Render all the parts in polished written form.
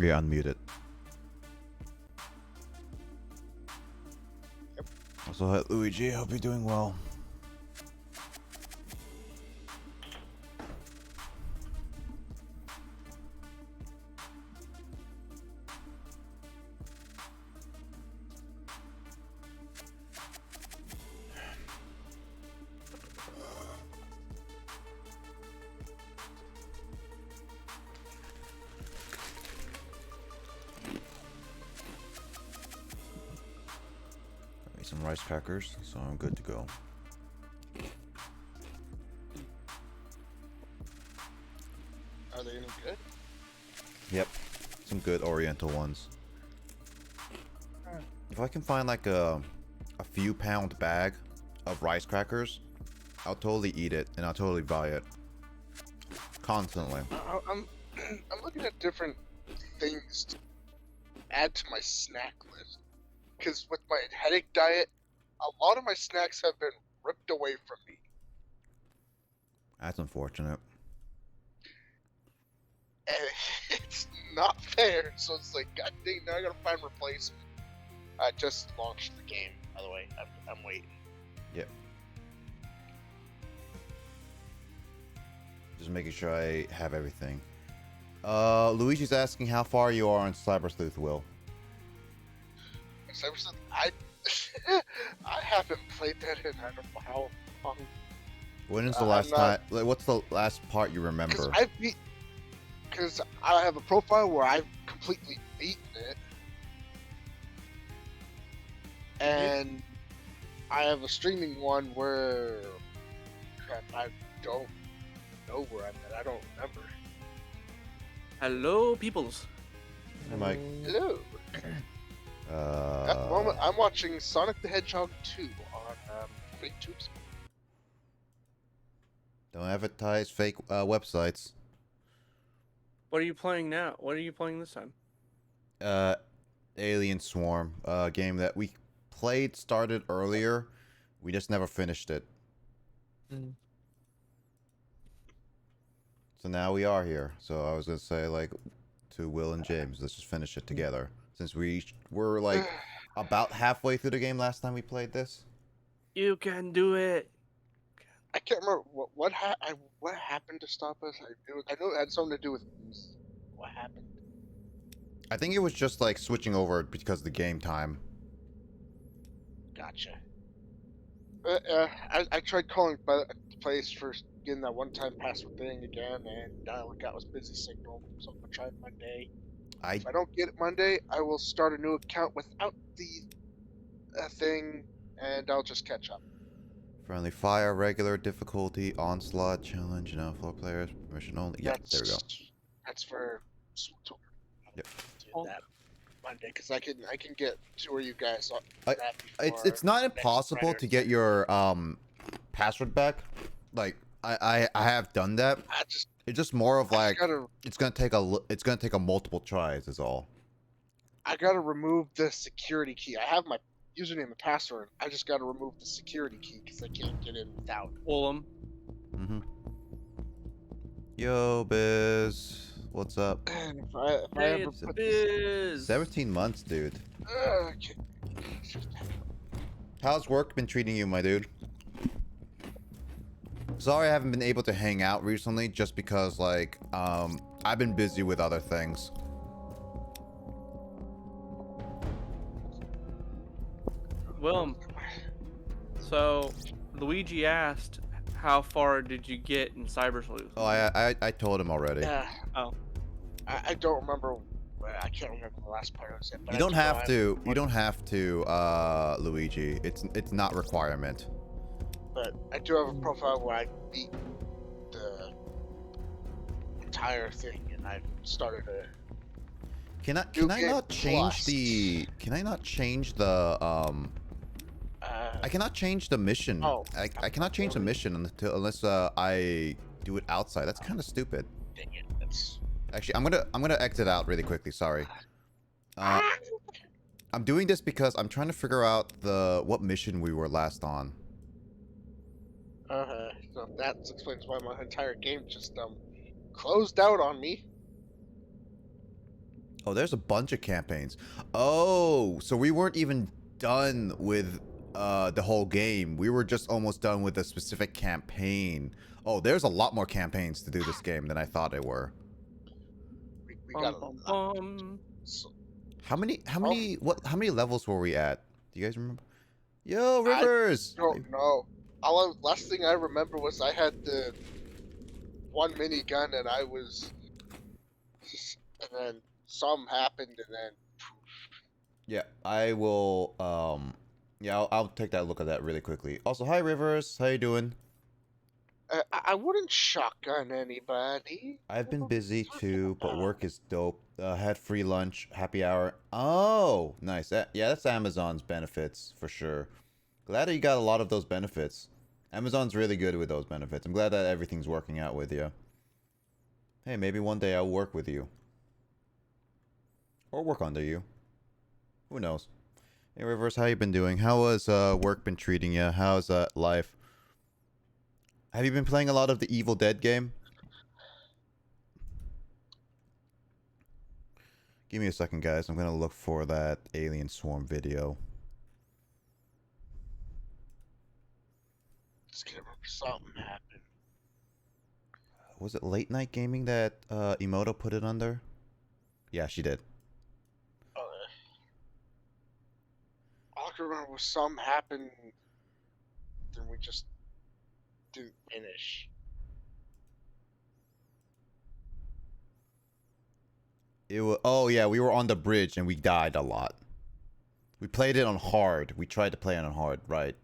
Yeah, unmuted. Yep. Also, hi, Luigi. Hope you're doing well. Some rice crackers, so I'm good to go. Are they any good? Yep, some good Oriental ones. If I can find like a few pound bag of rice crackers, I'll totally eat it and I'll totally buy it. Constantly. I'm I'm looking at different things to add to my snack list. Because with my headache diet, a lot of my snacks have been ripped away from me. That's unfortunate. And it's not fair. So it's like, god dang, now I gotta find replacement. I just launched the game, by the way. I'm waiting. Yep. Just making sure I have everything. Luigi's asking how far you are on Cyber Sleuth, Will. I haven't played that in I don't know how long. When is the last time? Like, what's the last part you remember? Because I have a profile where I've completely beaten it, and I have a streaming one where crap, I don't know where I'm at. I don't remember. Hello, peoples. Hey, Mike. Hello. At the moment, I'm watching Sonic the Hedgehog 2 on Big Tubes. Don't advertise fake websites. What are you playing now? What are you playing this time? Alien Swarm, a game that we started earlier. We just never finished it. Mm. So now we are here. So I was gonna say, like, to Will and James, let's just finish it together. Since we were like about halfway through the game last time we played this. You can do it. I can't remember what happened to stop us. I know it had something to do with what happened. I think it was just like switching over because of the game time. Gotcha. I tried calling the place for getting that one-time password thing again, and all I got was busy signal. So I'm gonna try it Monday. If I don't get it Monday, I will start a new account without the thing, and I'll just catch up. Friendly fire, regular difficulty, onslaught, challenge, no floor players, permission only. Yeah, there we go. That's for Yep. Do that Monday, because I can get to where you guys are. It's not impossible to get your password back. Like I have done that. It's just more of like it's gonna take a multiple tries is all. I gotta remove the security key. I have my username and password. I just gotta remove the security key because I can't get in without. Willem. Yo, Biz, what's up? And if I Hey, ever it's put Biz. 17 months, dude. Okay. How's work been treating you, my dude? Sorry I haven't been able to hang out recently just because, like, I've been busy with other things. Willem. So, Luigi asked, how far did you get in Cyber Sleuth? Oh, I told him already. Yeah. Oh. I don't remember. I can't remember the last part I was in. But You don't have to. You don't have to, Luigi. It's not requirement. But I do have a profile where I beat the entire thing, and I've started a. Can I not change the? Can I not change the I cannot change the mission. Oh, I cannot change the mission unless I do it outside. That's kind of stupid. Dang it! That's. Actually, I'm gonna exit out really quickly. Sorry. I'm doing this because I'm trying to figure out what mission we were last on. So that explains why my entire game just closed out on me. Oh, there's a bunch of campaigns. Oh, so we weren't even done with the whole game. We were just almost done with a specific campaign. Oh, there's a lot more campaigns to do this game than I thought there were. We got a lot. So, how many levels were we at? Do you guys remember? Yo, Rivers! I don't know. Last thing I remember was I had the one minigun and I was, and then some happened and then. Yeah, I will. Yeah, I'll take that look at that really quickly. Also, hi Rivers, how you doing? I wouldn't shotgun anybody. I've been busy too, but work is dope. Had free lunch, happy hour. Oh, nice. Yeah, that's Amazon's benefits for sure. Glad that you got a lot of those benefits. Amazon's really good with those benefits. I'm glad that everything's working out with you. Hey, maybe one day I'll work with you. Or work under you. Who knows? Hey, Rivers, how you been doing? How has work been treating you? How's life? Have you been playing a lot of the Evil Dead game? Give me a second, guys. I'm gonna look for that Alien Swarm video. Just gonna remember something happened. Was it Late Night Gaming that Emoto put it under? Yeah, she did. All I can remember was something happened, then we just didn't finish. It was, oh yeah, we were on the bridge and we died a lot. We played it on hard. We tried to play it on hard, right?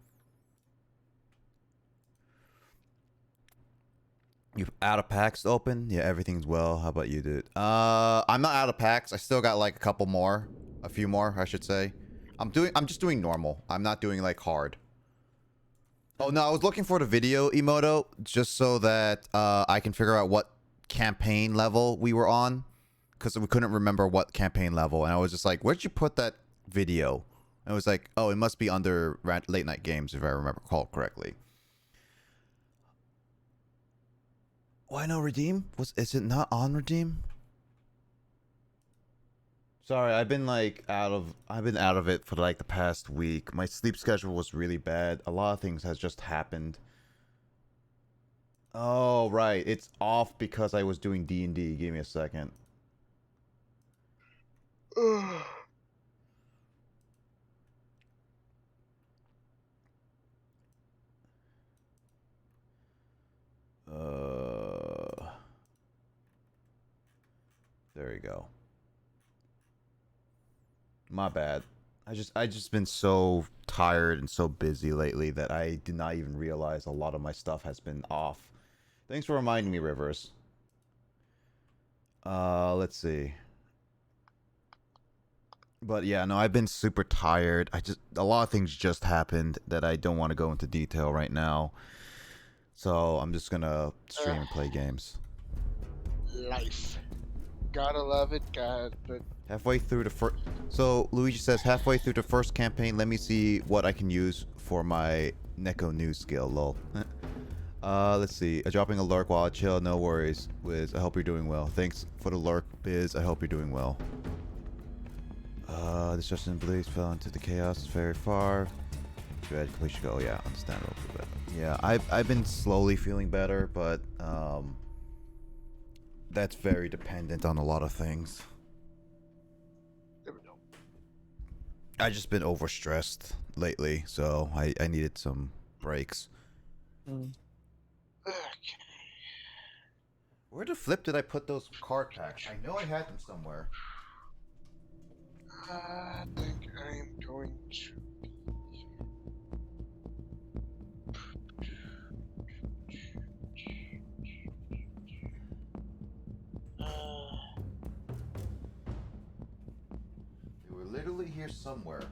You out of packs open? Yeah, everything's well. How about you, dude? I'm not out of packs. I still got like a few more, I should say. I'm just doing normal. I'm not doing like hard. Oh no, I was looking for the video Emoto just so that I can figure out what campaign level we were on, because we couldn't remember what campaign level, and I was just like, where'd you put that video? And it was like, oh, it must be under Late Night Games if I remember correctly. Why no redeem? Is it not on redeem? Sorry, I've been out of it for like the past week. My sleep schedule was really bad. A lot of things has just happened. Oh, right. It's off because I was doing D&D. Give me a second. There you go. My bad. I just been so tired and so busy lately that I did not even realize a lot of my stuff has been off. Thanks for reminding me, Rivers. Let's see. But yeah, no, I've been super tired. A lot of things just happened that I don't want to go into detail right now. So I'm just gonna stream and play games. Life. Gotta love it, but halfway through the first. So Luigi says halfway through the first campaign. Let me see what I can use for my Neko news skill. Lol. Let's see. Dropping a lurk while I chill. No worries, Wiz. I hope you're doing well. Thanks for the lurk, Biz. I hope you're doing well. Destruction and Blaze fell into the chaos very far. Dread completion go. Yeah, understandable. Yeah, I've been slowly feeling better, but that's very dependent on a lot of things. There we go. I just been overstressed lately, so I needed some breaks. Okay. Where the flip did I put those card packs? I know I had them somewhere. I think I am going to. They were literally here somewhere.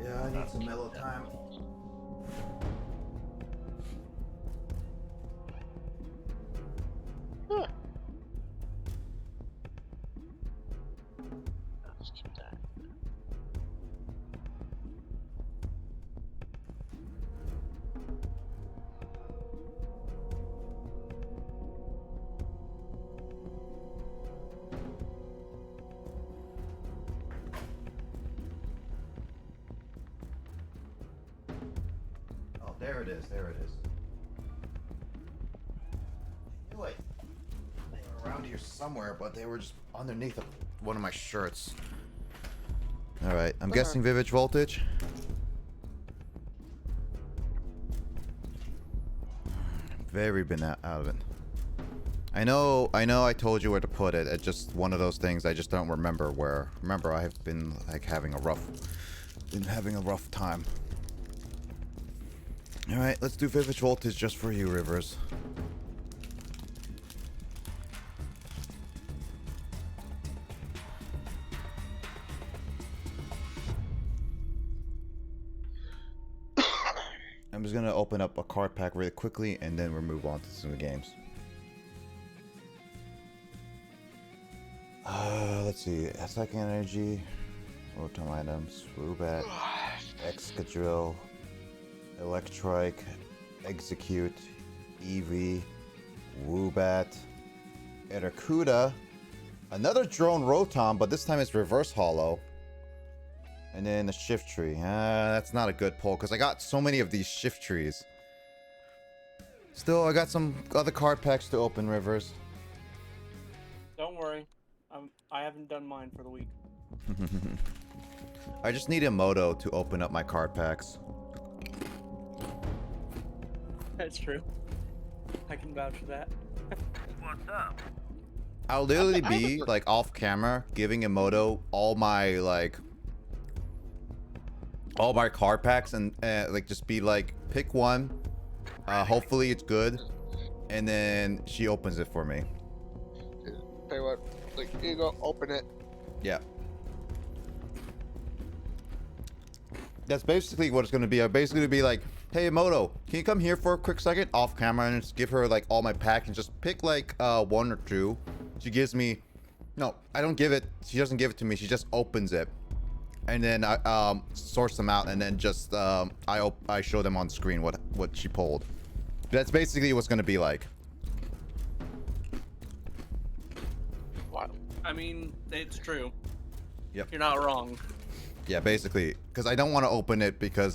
Yeah, I need some mellow time. Huh. Let's do that. There it is. There it is. I knew it. They were around here somewhere, but they were just underneath one of my shirts. All right. I'm guessing Vivid Voltage. Very been out of it. I know I told you where to put it. It's just one of those things I just don't remember where. Remember, I have been like having a rough time. All right, let's do Vivid Voltage just for you, Rivers. I'm just gonna open up a card pack really quickly, and then we'll move on to some of the games. Let's see. Second Energy, Rotom items, Rubat, Excadrill, Electrike, Execute, Eevee, Woobat, Arcuda, another Drone Rotom, but this time it's Reverse Hollow. And then a Shift Tree. That's not a good pull because I got so many of these Shift Trees. Still, I got some other card packs to open, Rivers. Don't worry. I haven't done mine for the week. I just need a Moto to open up my card packs. That's true. I can vouch for that. What's up? I'll literally be like off camera giving a Moto all my card packs and like just be like, pick one. Hopefully it's good, and then she opens it for me. Tell you what, like, here you go, open it. Yeah. That's basically what it's gonna be. I'm basically gonna be like, hey Moto, can you come here for a quick second off camera and just give her like all my pack and just pick like one or two. She gives me, no, I don't give it. She doesn't give it to me. She just opens it, and then I source them out, and then just I show them on screen what she pulled. That's basically what's gonna be like. Wow. I mean, it's true. Yep. You're not wrong. Yeah, basically, because I don't want to open it because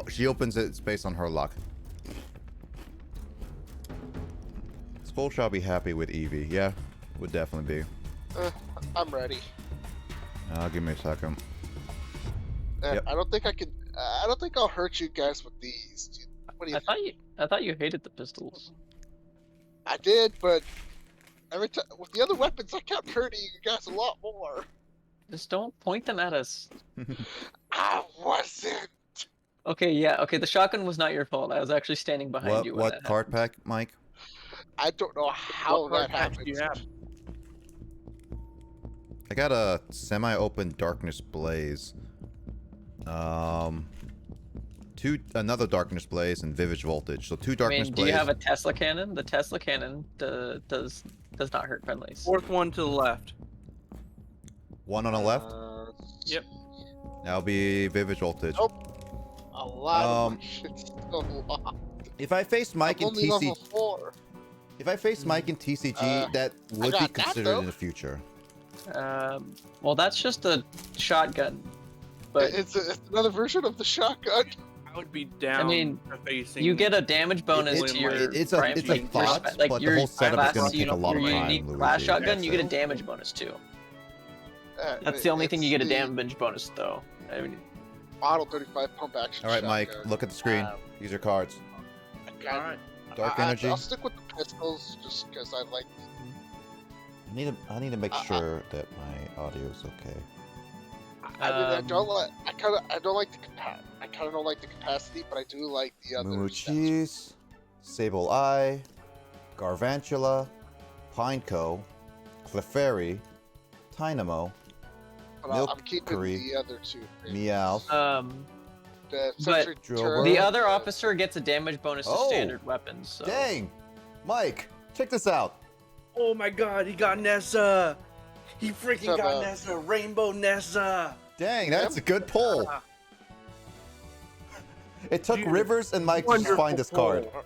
she opens it. It's based on her luck. Skull shall be happy with Eevee. Yeah, would definitely be. I'm ready. Give me a second. Yep. I don't think I could. I don't think I'll hurt you guys with these. Dude. What do you think? I thought you hated the pistols. I did, but every time with the other weapons, I kept hurting you guys a lot more. Just don't point them at us. I wasn't. Okay, yeah, okay, the shotgun was not your fault. I was actually standing behind you when What that card pack, Mike? I don't know how What that card pack do you happened. have? I got a semi-open Darkness Blaze. Another Darkness Blaze and Vivid Voltage. So two Darkness do Blaze. you have a Tesla cannon? The Tesla cannon does not hurt friendlies. Fourth one to the left. One on the left. Yep. That'll be Vivid Voltage. Nope. A lot of my shit's still locked. If I face Mike I'm in only level TCG, 4. if I face Mike in TCG, that would be got that, considered though. in the future. Well, that's just a shotgun. But It's another version of the shotgun. I would be down. I mean, for facing. you get a damage bonus It's to your. it's a thought, but the whole setup is gonna take a lot of your time. unique Luigi. class shotgun, you get a So- damage bonus too. That's the only thing you get a damage bonus though. I mean, Model 35 pump action. All right, Mike, shotgun. look at the screen. These are cards. All right. Dark Energy. I'll stick with the pistols just because I like. I need to make sure that my audio is okay. I mean, I don't like. I don't like the I kind of don't like the capacity, but I do like the other. Moo stats. Cheese, Sable Eye, Garvantula, Pineco, Clefairy, Tynamo, But Milk I'm keeping Curry, the other two. Meowth. The but Sentry Drill Turret, the other officer gets a damage bonus to Oh. standard weapons. So. Dang! Mike, check this out. Oh my God, he got Nessa. He freaking So, got Nessa. Rainbow Nessa. Dang, that's a good pull. It took Dude, Rivers and Mike to just find this wonderful card. pull.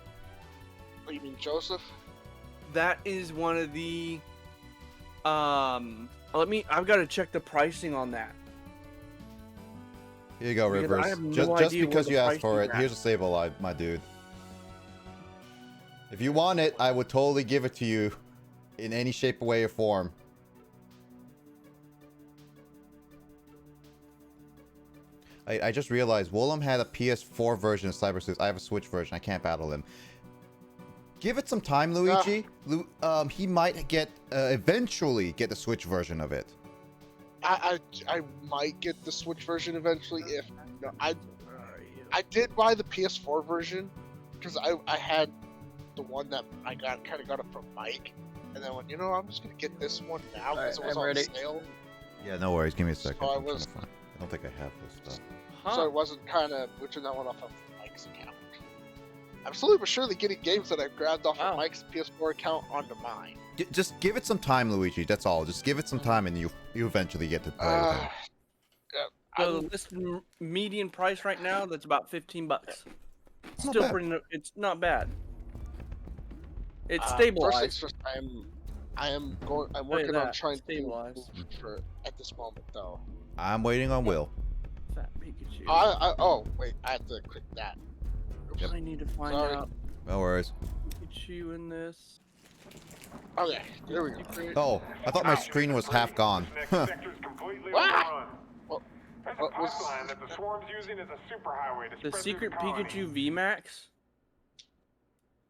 Oh, you mean Joseph? That is one of the. I've got to check the pricing on that. Here you go, Because Rivers. I have no Just idea because where you the asked for it, pricing here's a save alive, my dude. If you want it, I would totally give it to you in any shape, way, or form. I just realized Willem had a PS4 version of Cyber 6. I have a Switch version. I can't battle him. Give it some time, Luigi. He might get eventually get the Switch version of it. I might get the Switch version eventually. If no, I did buy the PS4 version because I had the one that I kind of got it from Mike, and then went, I'm just gonna get this one now because it was on sale. Yeah, no worries. Give me a second. So I don't think I have this stuff. So I wasn't kind of switching that one off of Mike's account. I'm slowly but surely getting games that I've grabbed off of Mike's PS4 account onto mine. Just give it some time, Luigi. That's all. Just give it some time, and you eventually get to play with it. So the list median price right now, that's about $15. Still pretty. It's not bad. It's stabilized. It's just I'm working on trying to stabilize for at this moment though. I'm waiting on Will. Fat Pikachu. Oh wait, I have to click that. Yep. I need to find out. No worries. Pikachu in this. Okay, there we go. Oh, I thought my screen was half gone. Huh. The secret Pikachu VMAX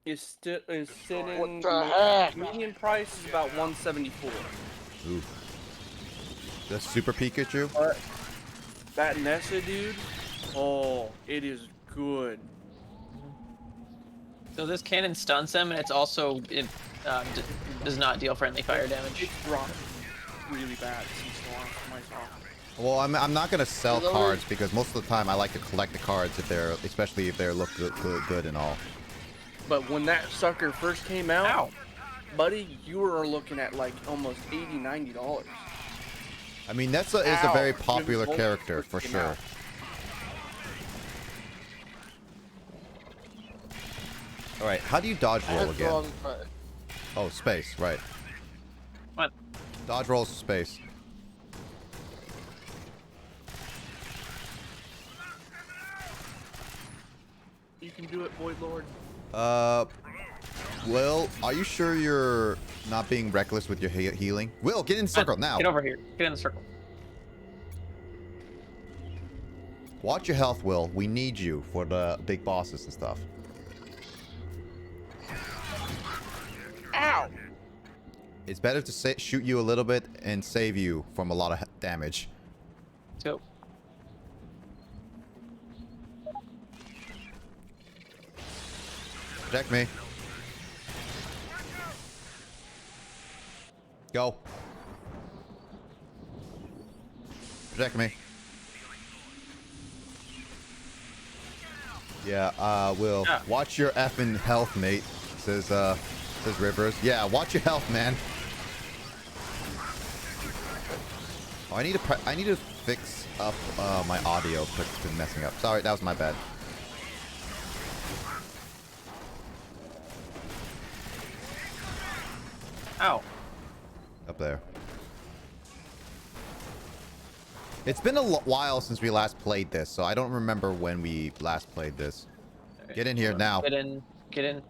is sitting. Median price is about $174. Ooh. The Super Pikachu? But that Nessa dude, it is good. So this cannon stuns him, and it does not deal friendly fire damage. It drops really bad. Well, I'm not gonna sell cards because most of the time I like to collect the cards especially if they look good and all. But when that sucker first came out, buddy, you were looking at like almost $80–90. I mean, Nessa is a very popular character for sure. All right, how do you dodge roll again? Oh, space, right. What? Dodge roll is space. You can do it, Void Lord. Will, are you sure you're not being reckless with your healing? Will, get in the circle now. Get over here. Get in the circle. Watch your health, Will. We need you for the big bosses and stuff. Ow! It's better to shoot you a little bit and save you from a lot of damage. Let's go. Protect me. Go. Protect me. Yeah, Will. Watch your effing health, mate. Says Rivers. Yeah, watch your health, man. Oh, I need to fix up my audio because it's been messing up. Sorry, that was my bad. Ow. Up there. It's been a while since we last played this, so I don't remember when we last played this. Right. Get in here now. Get in. Get in.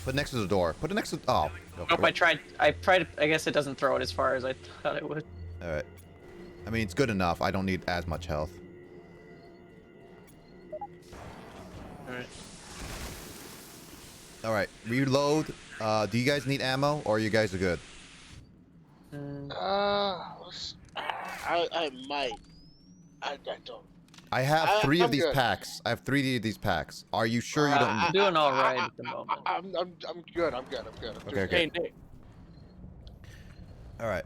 Put it next to the door. Put it next to... Oh. Nope, I tried. I guess it doesn't throw it as far as I thought it would. Alright. I mean, it's good enough. I don't need as much health. Alright. Alright. Reload. Do you guys need ammo, or you guys are good? I might. I don't. I have three of these packs. I have 3 of these packs. Are you sure you don't? I'm doing all right at the moment. I'm good. I'm good. Okay. Hey, Nick. All right.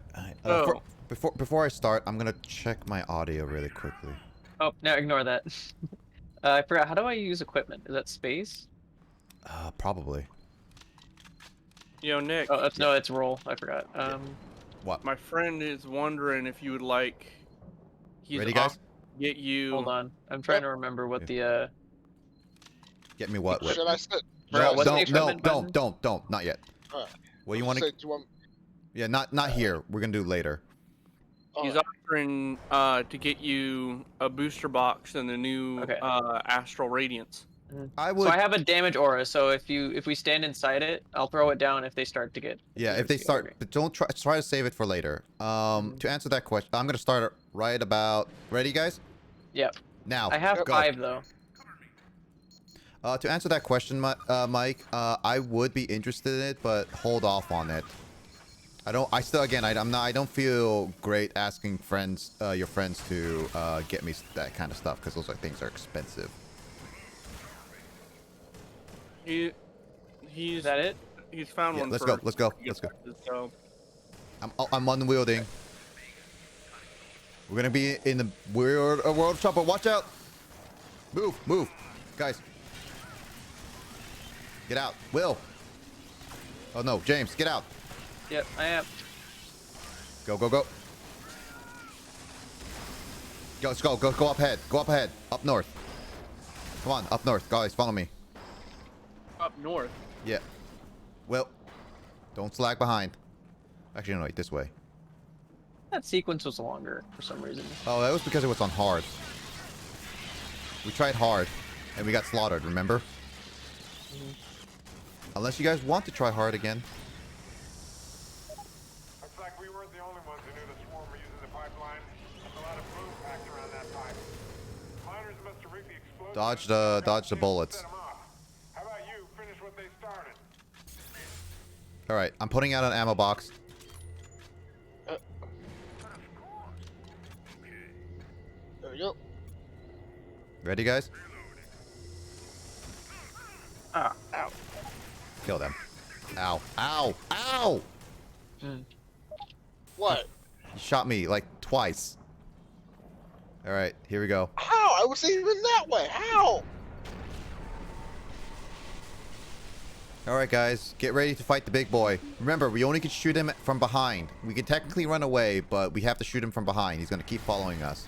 Before I start, I'm gonna check my audio really quickly. Oh, no, ignore that. I forgot. How do I use equipment? Is that space? Probably. Yo, Nick. Oh, no, it's roll. I forgot. What? My friend is wondering if you would like. Ready, guys? Get you. Hold on. I'm trying to remember what the. Get me what? Should I sit? No, don't. Not yet. What do you want to? Yeah, not here. We're gonna do later. He's offering to get you a booster box and the new Astral Radiance. So I have a damage aura, so if we stand inside it, I'll throw it down if they start to get. Yeah, if they start, but don't try to save it for later. To answer that question, I'm gonna start right about. Ready, guys? Yep. Now. I have go. 5 though. To answer that question, Mike, I would be interested in it, but hold off on it. I don't feel great asking your friends to get me that kind of stuff because those things are expensive. Is that it? He's found one. Let's go. Let's go. So. I'm unwielding. We're gonna be in the world of trouble. Watch out! Move, guys. Get out, Will. Oh no, James, get out. Yep, I am. Go. Let's go up ahead. Go up ahead. Up north. Come on, up north, guys. Follow me. Up north. Yeah. Well, don't slag behind. Actually, no, wait, this way. That sequence was longer for some reason. Oh, that was because it was on hard. We tried hard, and we got slaughtered, remember? Unless you guys want to try hard again. Looks like we weren't the only ones who knew the swarm were using the pipeline. There's a lot of boom packed around that pipe. Miners must have rigged the explosives. Dodge the bullets. How about you finish what they started? All right, I'm putting out an ammo box. There we go. Ready, guys? Ow. Kill them. Ow. What? You shot me like twice. All right, here we go. How? I wasn't even that way. How? All right, guys, get ready to fight the big boy. Remember, we only can shoot him from behind. We can technically run away, but we have to shoot him from behind. He's gonna keep following us.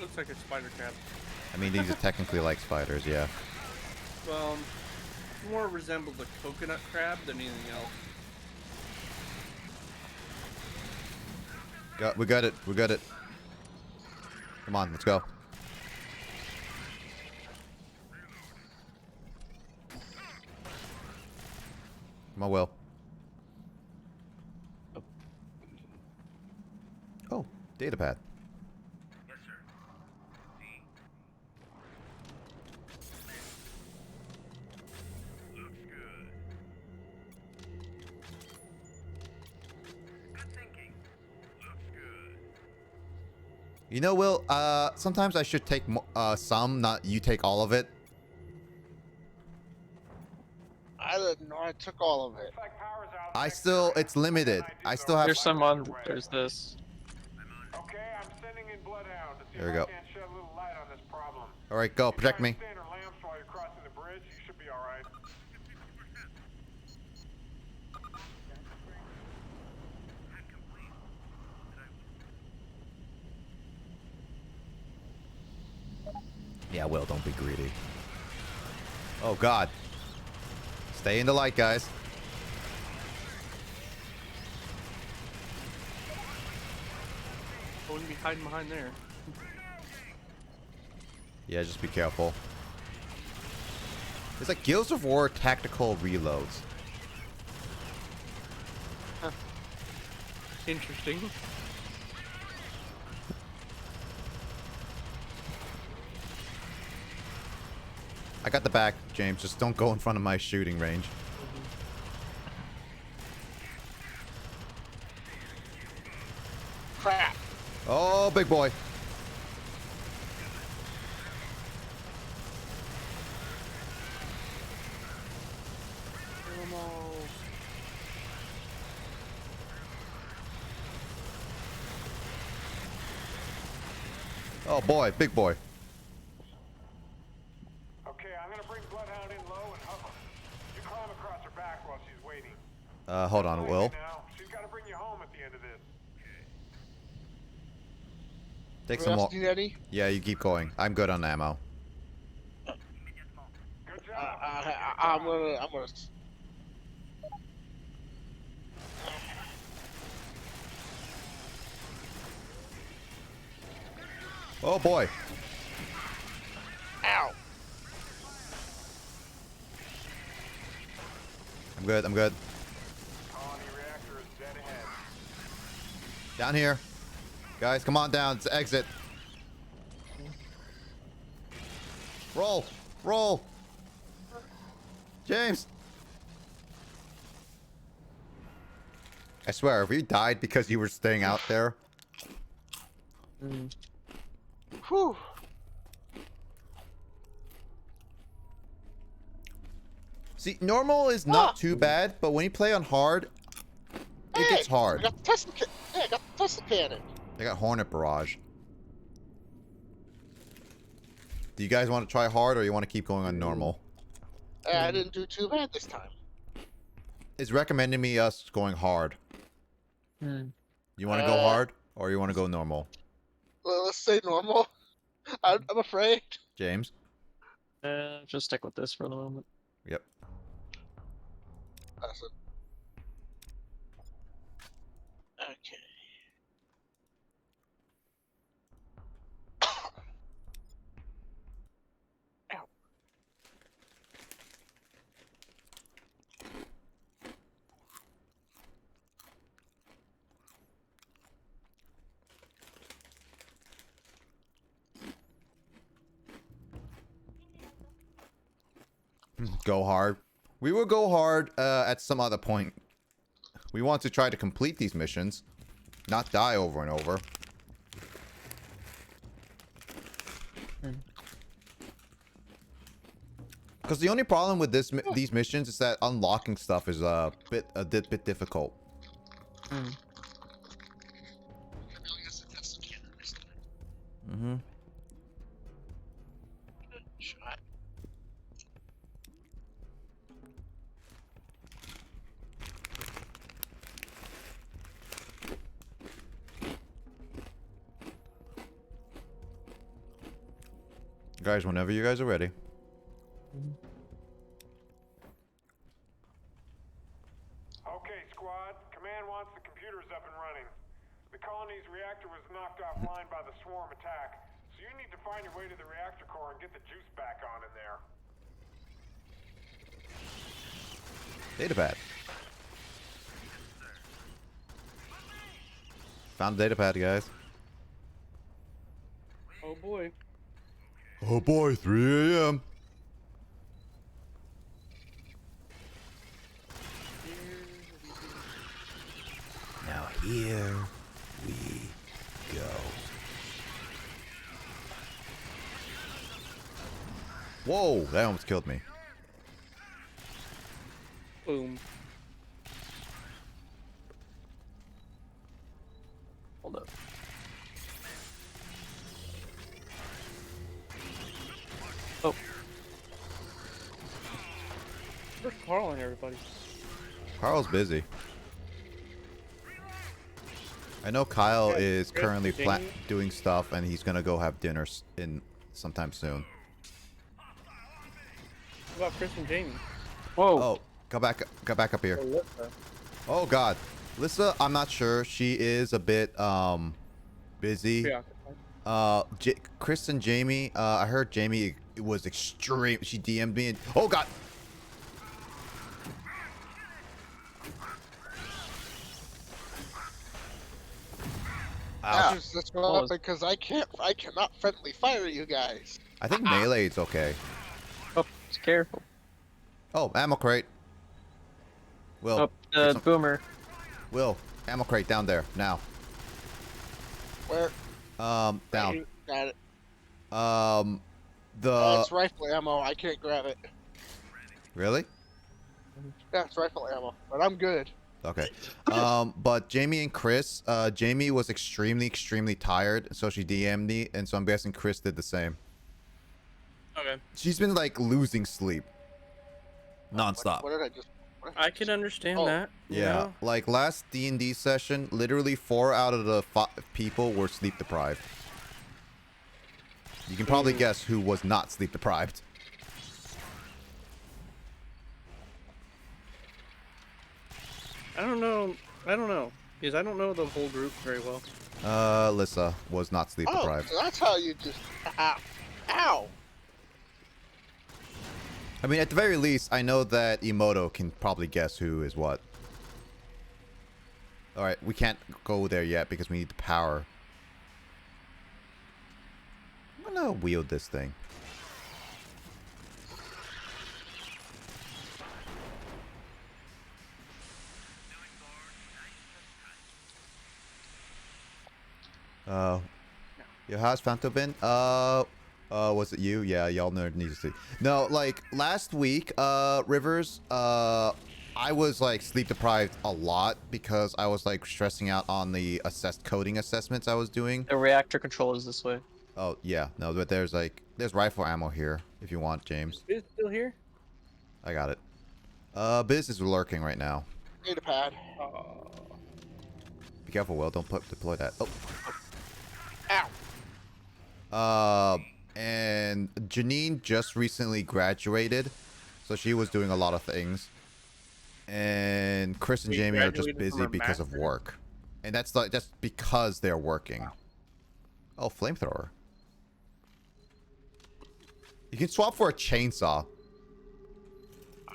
Looks like a spider crab. I mean, these are technically like spiders, yeah. Well, more resembles a coconut crab than anything else. We got it. Come on, let's go. Come on, Will. Oh, data pad. You know, Will, sometimes I should take some, not you take all of it. I didn't know I took all of it. It's limited. I still have... There's there's this. Okay, I'm sending in Bloodhound to see There we if go. I can't shed a little light on this problem. All right, go, protect me. Standard lamps while you're crossing the bridge, you should be all right. Yeah, Will, don't be greedy. Oh, God. Stay in the light, guys. I wouldn't be hiding behind there. Yeah, just be careful. It's like Gears of War tactical reloads. Huh. Interesting. I got the back, James. Just don't go in front of my shooting range. Crap. Oh, big boy. Oh boy, big boy. Okay, I'm gonna bring Bloodhound in low and hook her. You climb across her back while she's waiting. Hold on, Will. Now, she's gotta bring you home at the end of this. Take some more. Eddie? Yeah, you keep going. I'm good on ammo. I'm gonna. Oh boy. Ow. I'm good. I'm good. Colony reactor is dead ahead. Down here. Guys, come on down. It's the exit. Roll. Roll. James. I swear, if you died because you were staying out there. Whew. See, normal is not too bad, but when you play on hard, it gets hard. I got the Tesla I got the Tesla cannon. I got Hornet Barrage. Do you guys want to try hard, or you want to keep going on normal? I didn't do too bad this time. It's recommending me us going hard. You want to go hard, or you want to go normal? Well, let's say normal. I'm afraid. James? Just stick with this for the moment. Yep. Awesome. Okay. Ow. Go hard. We will go hard at some other point. We want to try to complete these missions, not die over and over. Because the only problem with these missions is that unlocking stuff is a bit difficult. Mm-hmm. Shot. Guys, whenever you guys are ready. Okay, squad. Command wants the computers up and running. The colony's reactor was knocked offline by the swarm attack, so you need to find your way to the reactor core and get the juice back on in there. Datapad. Found the datapad, guys. Oh boy. Oh boy, 3 a.m. Now here we go. Whoa, that almost killed me. Boom. Hold up. Oh. Where's Carl and everybody? Carl's busy. I know Kyle Yeah, is Chris currently and Jamie. doing stuff, and he's gonna go have dinner in sometime soon. What about Chris and Jamie? Whoa. Oh, go back up here. Alyssa. Oh God, Lissa, I'm not sure. She is a bit busy. Preoccupied. Chris and Jamie. I heard Jamie was extreme. She DM'd me. And, oh God. Ouch. That's what because I cannot friendly fire you guys. I think melee is okay. Oh, just careful. Oh, ammo crate. Will. Oh, get some- boomer. Will, ammo crate down there now. Where? Down. Got it. The It's rifle ammo. I can't grab it. really? Yeah, it's rifle ammo, but I'm good. Okay. But Jamie and Chris, Jamie was extremely tired, so she DM'd me, and so I'm guessing Chris did the same. Okay. She's been like losing sleep. Non-stop. What did I just? I can understand Oh. that. you Yeah, know? like last D&D session, literally 4 out of the 5 people were sleep deprived. You can probably guess who was not sleep deprived. I don't know. Because I don't know the whole group very well. Lissa was not sleep deprived. Oh, so that's how you just... Ow. Ow! I mean, at the very least, I know that Emoto can probably guess who is what. Alright, we can't go there yet because we need the power. I'm gonna wield this thing. Yo, how's Phantom been? Was it you? Yeah, y'all nerd needs to see. No, like, last week, Rivers, I was, like, sleep deprived a lot because I was, like, stressing out on the coding assessments I was doing. The reactor control is this way. Oh, yeah. No, but there's, like, there's rifle ammo here if you want, James. Is it still here? I got it. Biz is lurking right now. Need a pad. Be careful, Will. Don't deploy that. Oh. Ow. And Janine just recently graduated, so she was doing a lot of things. And Chris and She Jamie are just graduated busy from her because of master's? work. And that's because they're working. Oh, flamethrower. You can swap for a chainsaw.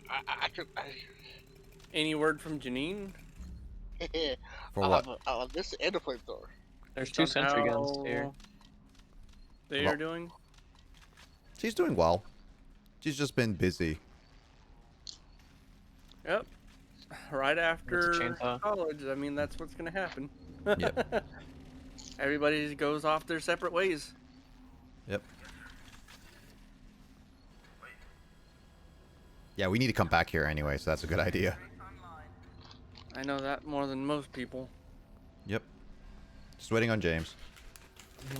I could... Any word from Janine? For I'll what? have this and a flamethrower. There's 2 sentry guns How here. They Well- are doing? She's doing well. She's just been busy. Yep. Right after chainsaw. college, I mean, that's what's going to happen. Yep. Everybody goes off their separate ways. Yep. Yeah, we need to come back here anyway, so that's a good idea. I know that more than most people. Yep. Just waiting on James.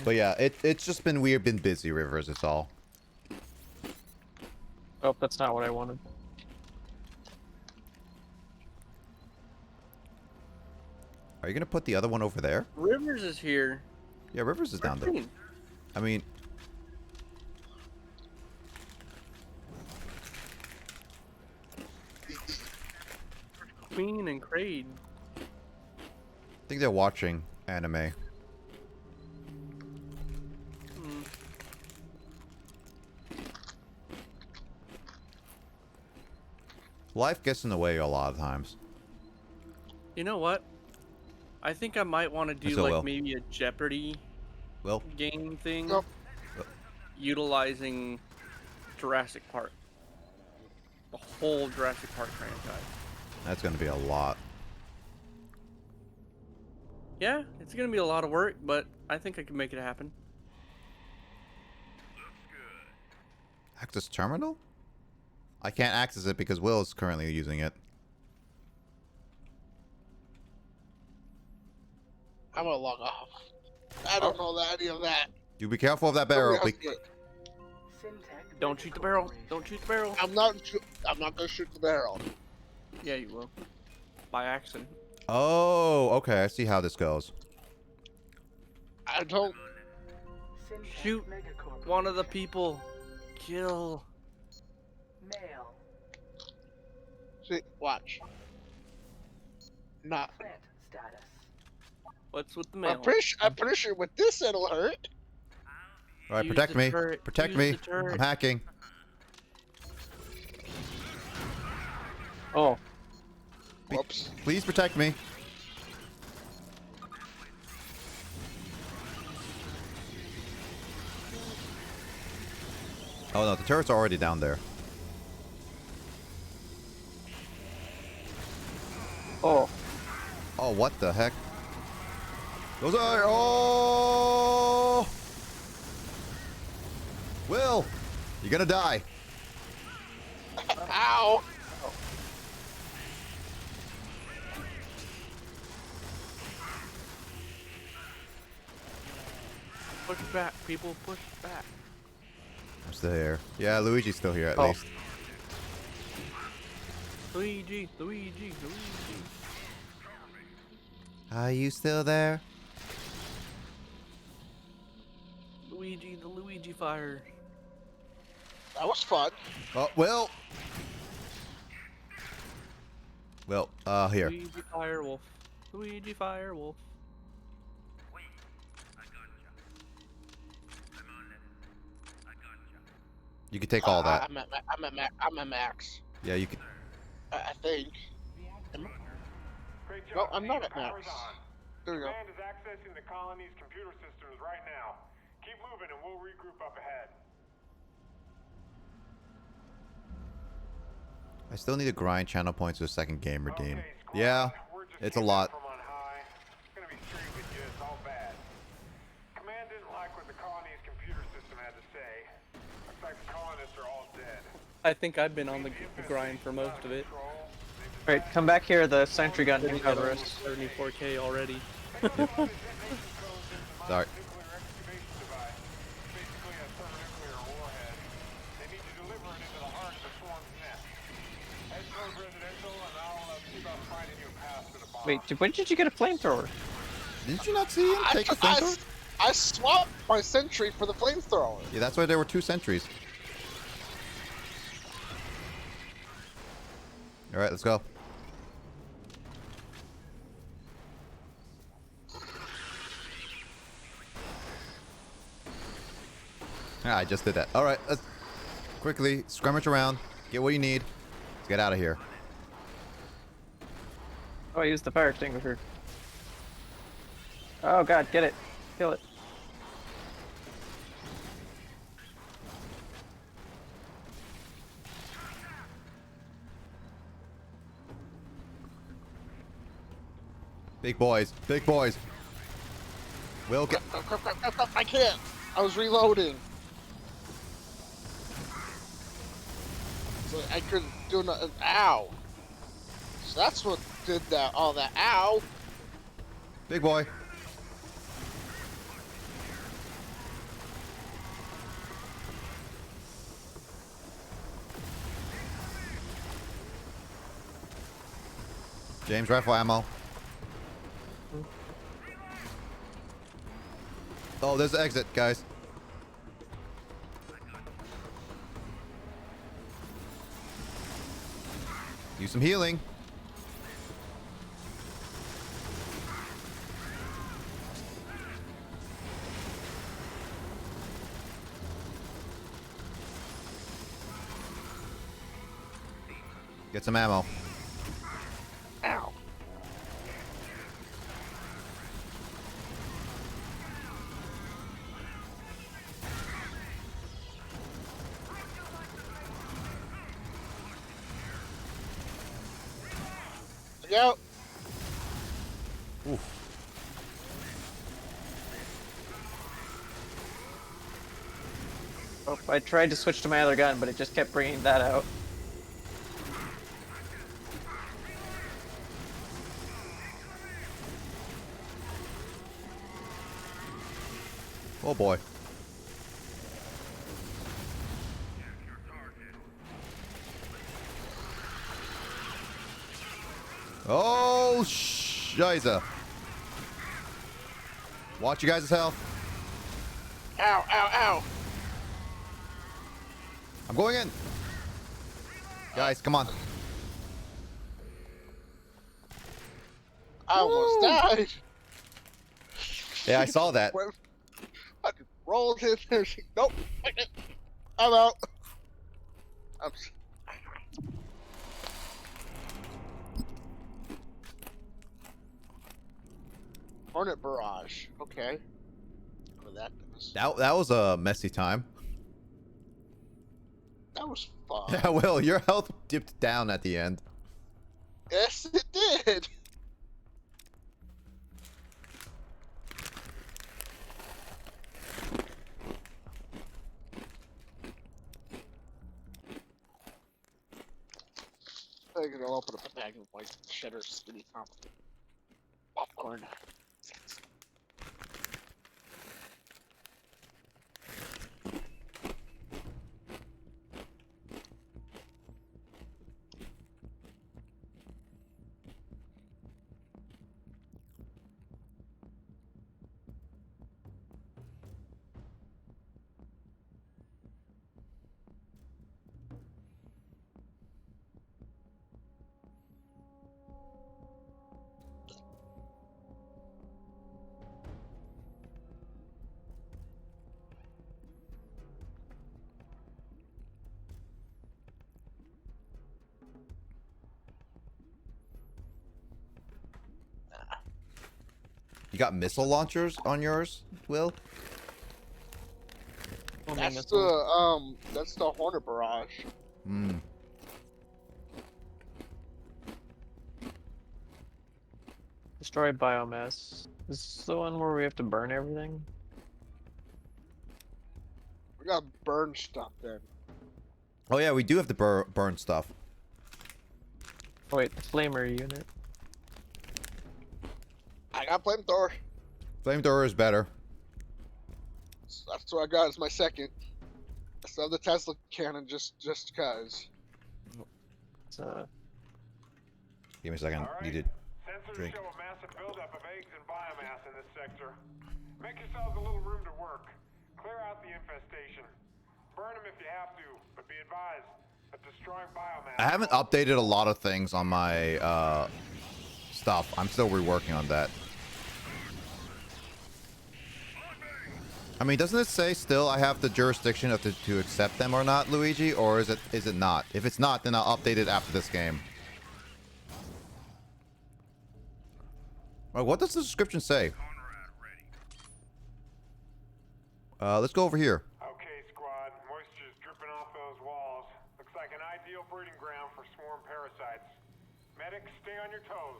But yeah, it's just been weird, been busy, Rivers, it's all. Oh, that's not what I wanted. Are you gonna put the other one over there? Rivers is here. Yeah, Rivers is down there. 13. I mean... Queen and Kraid. I think they're watching anime. Life gets in the way a lot of times. You know what? I think I might want to do So like will. maybe a Jeopardy Will? game thing, Nope. utilizing Jurassic Park. The whole Jurassic Park franchise. That's gonna be a lot. Yeah, it's gonna be a lot of work, but I think I can make it happen. Access terminal? I can't access it because Will is currently using it. I'm gonna log off. I don't know any of that. Do be careful of that barrel. Don't shoot the barrel. Don't shoot the barrel. I'm not gonna shoot the barrel. Yeah, you will. By accident. Oh, okay. I see how this goes. I don't. Shoot one of the people. Kill. Male. See, watch. Not. Plant status. What's with the mail? I'm pretty sure with this it'll hurt. All right, Use protect the me. turret. Protect Use me. the turret. I'm hacking. Oh, Whoops. Please protect me. Oh no, the turret's already down there. oh. Oh, what the heck? Those are... Oh! Will! You're gonna die. Ow! Push back, people. Push back. I'm still here. Yeah, Luigi's still here at Oh. least. Luigi. Are you still there? Luigi, the Luigi fire. That was fun. Oh, Will! Will, here. Luigi fire wolf. Luigi Firewolf. You can take all that. I'm at max. Yeah, you can. I think. Great No, job, I'm team. not at Power's max. on. There we go. Command is accessing the colony's computer systems right now. Keep moving and we'll regroup up ahead. I still need to grind channel points to a second game redeem. Okay, squad, Yeah, we're just it's a came in lot. From on high. Gonna be straight with you, it's all bad. Command didn't like what the colony's computer system had to say. Looks like the colonists are all dead. I think I've been on the grind for most of it. Alright, come back here. The sentry gun didn't cover us. 74K already. Sorry. Wait, when did you get a flamethrower? Didn't you not see him take a flamethrower? I swapped my sentry for the flamethrower. Yeah, that's why there were 2 sentries. All right, let's go. Ah, I just did that. All right, let's quickly scrummage around, get what you need. Let's get out of here. Oh, I used the fire extinguisher. Oh god, get it. Kill it. Big boys, big boys. We'll get. I can't. I was reloading. So I couldn't do nothing. Ow. So that's what did that. All that. Ow. Big boy. James rifle ammo. Oh, there's the exit, guys. Use some healing. Get some ammo. Ow. Look out. Oof. Oh, I tried to switch to my other gun, but it just kept bringing that out. Oh boy. Oh, shiza. Watch you guys' health. Ow, ow, ow. I'm going in. Guys, come on. I almost died. Yeah, I saw that. I just rolled in there. Nope. I'm out. I'm... Hornet barrage. Okay. What that does. That was a messy time. That was fun. Yeah, Will, your health dipped down at the end. Yes, it did. I'm gonna open up a bag of white cheddar skinny popcorn. You got missile launchers on yours, Will? That's the Hornet Barrage. Hmm. Destroy biomass. Is this the one where we have to burn everything? We gotta burn stuff then. Oh yeah, we do have to burn stuff. Oh wait, the flamer unit. I got flamethrower. Flamethrower is better. That's what I got as my second. I still have the Tesla cannon just cause. Give me a second. All right. Need to Sensors drink. show a massive buildup of eggs and biomass in this sector. Make yourselves a little room to work. Clear out the infestation. Burn them if you have to, but be advised that destroying biomass... I haven't updated a lot of things on my stuff. I'm still reworking on that. I mean, doesn't it say still I have the jurisdiction of to accept them or not, Luigi? Or is it not? If it's not, then I'll update it after this game. What does the description say? Let's go over here. Okay, squad. Moisture's dripping off those walls. Looks like an ideal breeding ground for swarm parasites. Medics, stay on your toes.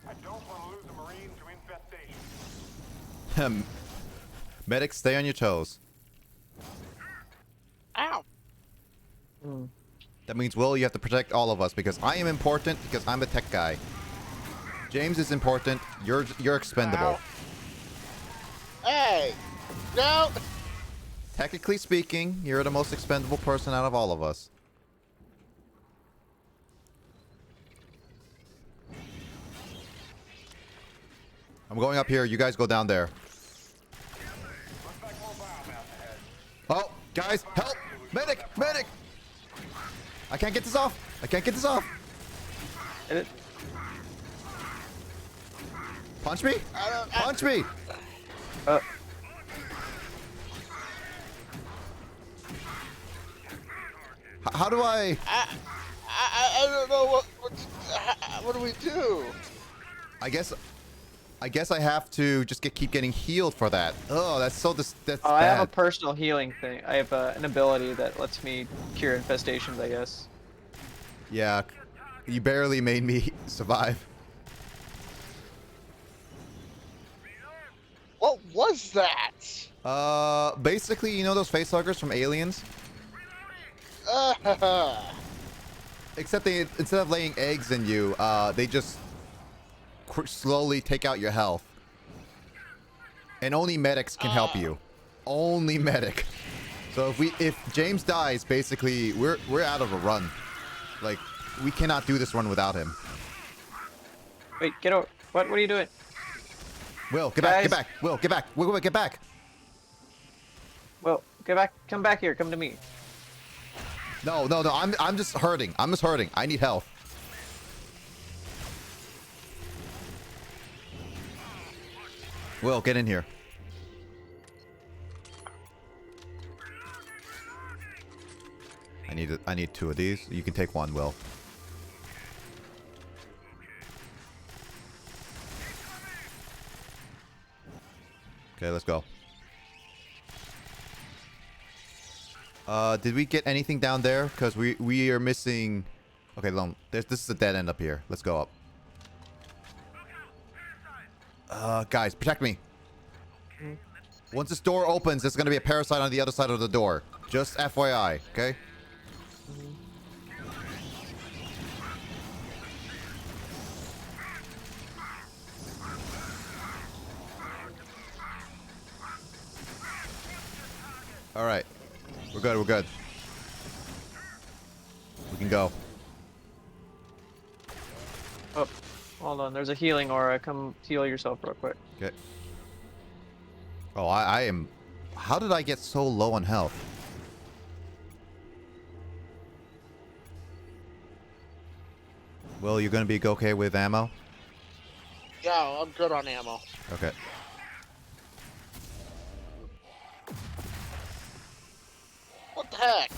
I don't want to lose a Marine to infestation. Medics, stay on your toes. Ow! That means, Will, you have to protect all of us because I am important because I'm a tech guy. James is important. You're expendable. Ow. Hey! No! Technically speaking, you're the most expendable person out of all of us. I'm going up here. You guys go down there. Oh, guys, help! Medic! Medic! I can't get this off! I can't get this off! Punch me! Punch me! How do I don't know what do we do? I guess I have to just keep getting healed for that. Oh, that's that's Oh, bad. I have a personal healing thing. I have an ability that lets me cure infestations, I guess. Yeah, you barely made me survive. What was that? Basically, you know those facehuggers from Aliens? Except instead of laying eggs in you, they just slowly take out your health. And only medics can help you. Only medic. So if James dies, basically we're out of a run. Like, we cannot do this run without him. Wait, get over. What are you doing? Will, get back, get back. Will, get back. Will, get back. Will, get back. Come back here. Come to me. No. I'm just hurting. I'm just hurting. I need health. Will, get in here. I need 2 of these. You can take 1, Will. Okay, let's go. Did we get anything down there? Because we are missing... Okay, this is a dead end up here. Let's go up. Guys, protect me. Once this door opens, there's going to be a parasite on the other side of the door. Just FYI, okay? Alright. We're good, we're good. We can go. Oh, hold on. There's a healing aura. Come heal yourself real quick. Okay. Oh, I am... How did I get so low on health? Will, you're gonna be okay with ammo? Yeah, I'm good on ammo. Okay. What the heck?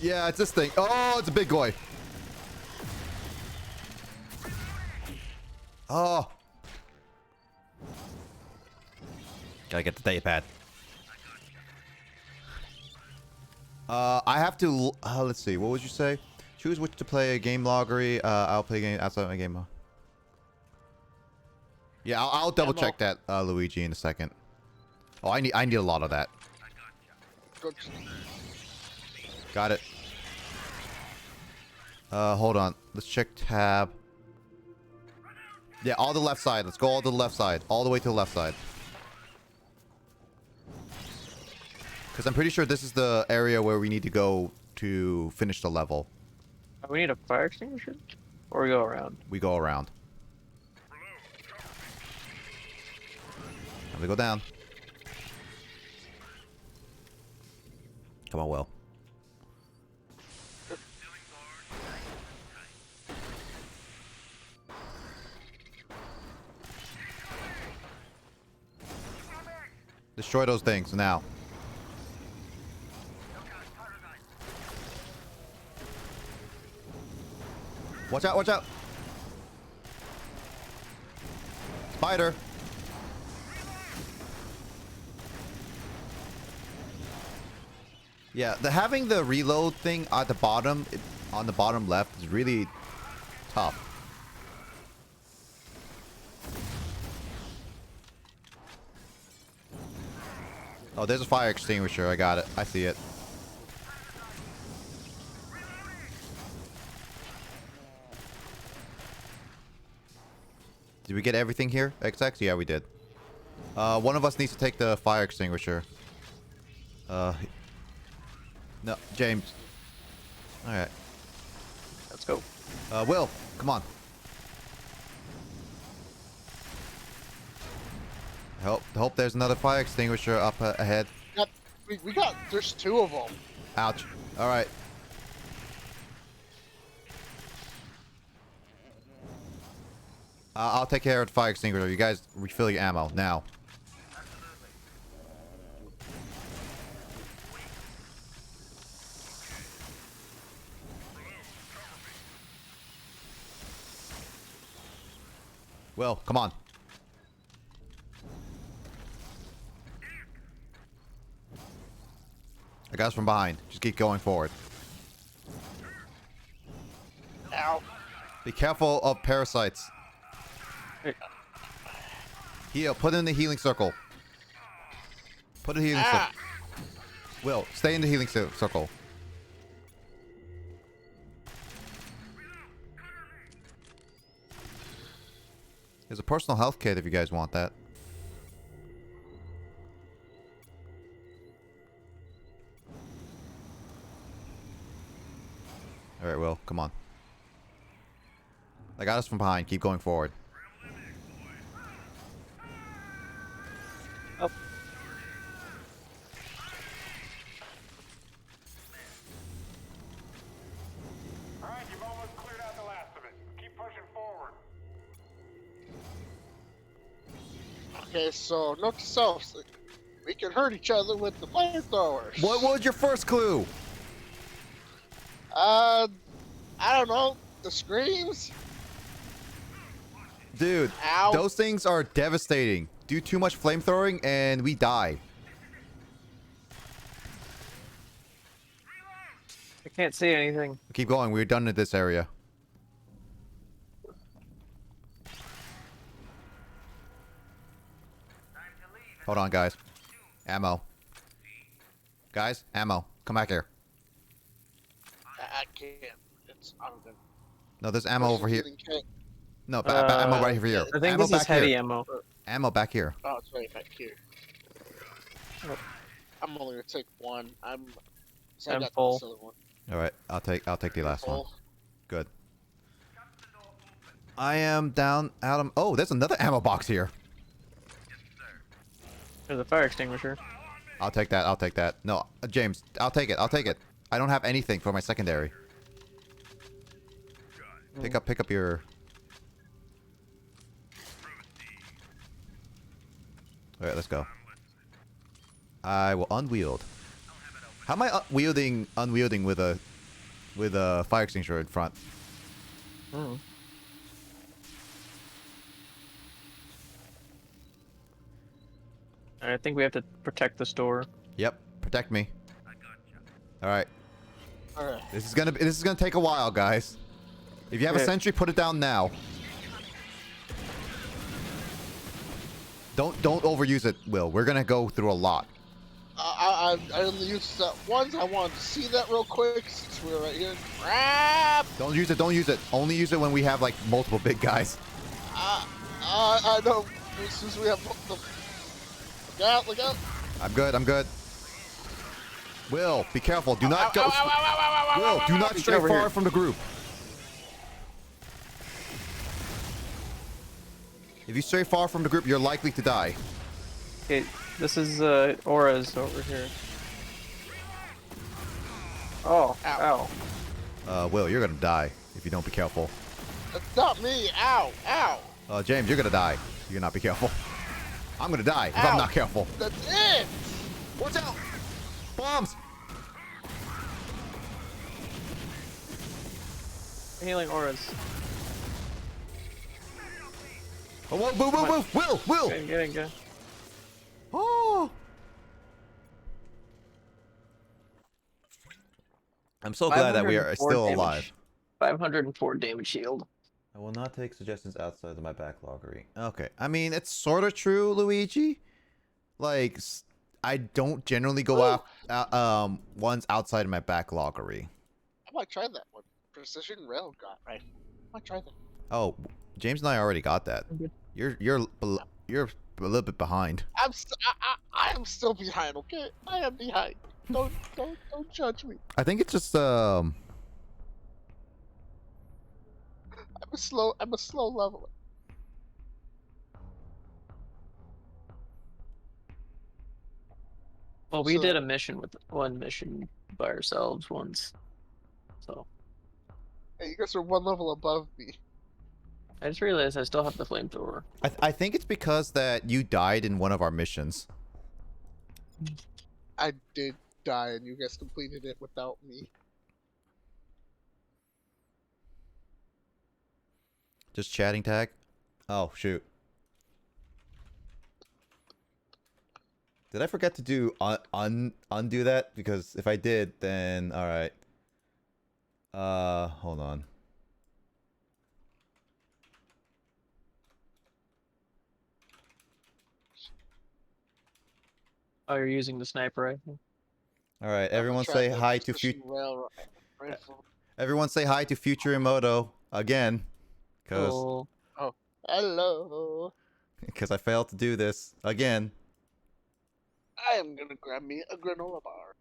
Yeah, it's this thing. Oh, it's a big boy. Oh. Gotta get the data pad. I have to. Let's see. What would you say? Choose which to play. Game loggery. I'll play game outside my game. Yeah, I'll double check that, Luigi, in a second. Oh, I need a lot of that. Got it. Hold on. Let's check tab. Yeah, all the left side. Let's go all to the left side. All the way to the left side. Because I'm pretty sure this is the area where we need to go to finish the level. We need a fire extinguisher? Or we go around? We go around. And we go down. Come on, Will. Destroy those things now. Watch out, watch out. Spider. Yeah, having the reload thing at the bottom, on the bottom left, is really tough. Oh, there's a fire extinguisher. I got it. I see it. Did we get everything here, XX? Yeah, we did. One of us needs to take the fire extinguisher. No, James. Alright. Let's go. Will, come on. Hope there's another fire extinguisher up ahead. We got, there's 2 of them. Ouch. Alright. I'll take care of the fire extinguisher. You guys refill your ammo now. Will, come on. I got us from behind. Just keep going forward. Ow. Be careful of parasites. Heal. Put in the healing circle. Put a healing circle. Will, stay in the healing circle. There's a personal health kit if you guys want that. Alright, Will, come on. I got us from behind. Keep going forward. Oh. Alright, you've almost cleared out the last of it. Keep pushing forward. Okay, so note to self, we can hurt each other with the flamethrowers. What was your first clue? I don't know. The screams? Dude, Ow. those things are devastating. Do too much flamethrowing and we die. I can't see anything. Keep going. We're done in this area. Hold on, guys. Ammo. Guys, ammo. Come back here. I can't. It's on the. No, there's ammo over here. healing kit. No, ammo right over here. I think ammo this is back heavy here. ammo. Ammo back here. Oh, it's right back here. Oh. I'm only gonna take one. So I I'm got full. this other one. All right, I'll take the last one. Full. Good. I am down, Adam. Oh, there's another ammo box here. There's a fire extinguisher. I'll take that. I'll take that. No, James, I'll take it. I'll take it. I don't have anything for my secondary. Pick up your. All right, let's go. I will unwield. How am I unwielding with a fire extinguisher in front? Hmm. I think we have to protect the store. Yep, protect me. All right. Alright. This is gonna take a while, guys. If you have a sentry, put it down now. Don't overuse it, Will. We're gonna go through a lot. I only used that once. I wanted to see that real quick since we're right here. Crap! Don't use it. Don't use it. Only use it when we have like multiple big guys. I know. Since we have the. Look out! Look out! I'm good. I'm good. Will, be careful. Do not go. Will, do not stray far from the group. If you stray far from the group, you're likely to die. Okay, this is auras over here. Oh, ow. Will, you're gonna die if you don't be careful. That's not me! Ow! Ow! James, you're gonna die if you're not be careful. I'm gonna die if I'm not careful. That's it! Watch out! Bombs! Healing auras. Oh, whoa, move! Will! Get in. Oh! I'm so glad that we are still alive. 504 damage shield. I will not take suggestions outside of my backloggery. Okay, I mean, it's sort of true, Luigi. Like, I don't generally go out ones outside of my backloggery. I might try that one. Precision rail got right. I might try that. Oh, James and I already got that. You're a little bit behind. I am still behind. Okay, I am behind. Don't judge me. I think it's just I'm a slow leveler. Well, we did a mission with one mission by ourselves once. So. Hey, you guys are one level above me. I just realized I still have the flamethrower. I think it's because that you died in one of our missions. I did die, and you guys completed it without me. Just chatting tag? Oh, shoot. Did I forget to do undo that? Because if I did, then alright. Hold on. Oh, you're using the sniper rifle? Alright, everyone say hi to Everyone say hi to Future Emoto again. Cause hello. Because I failed to do this again. I am gonna grab me a granola bar.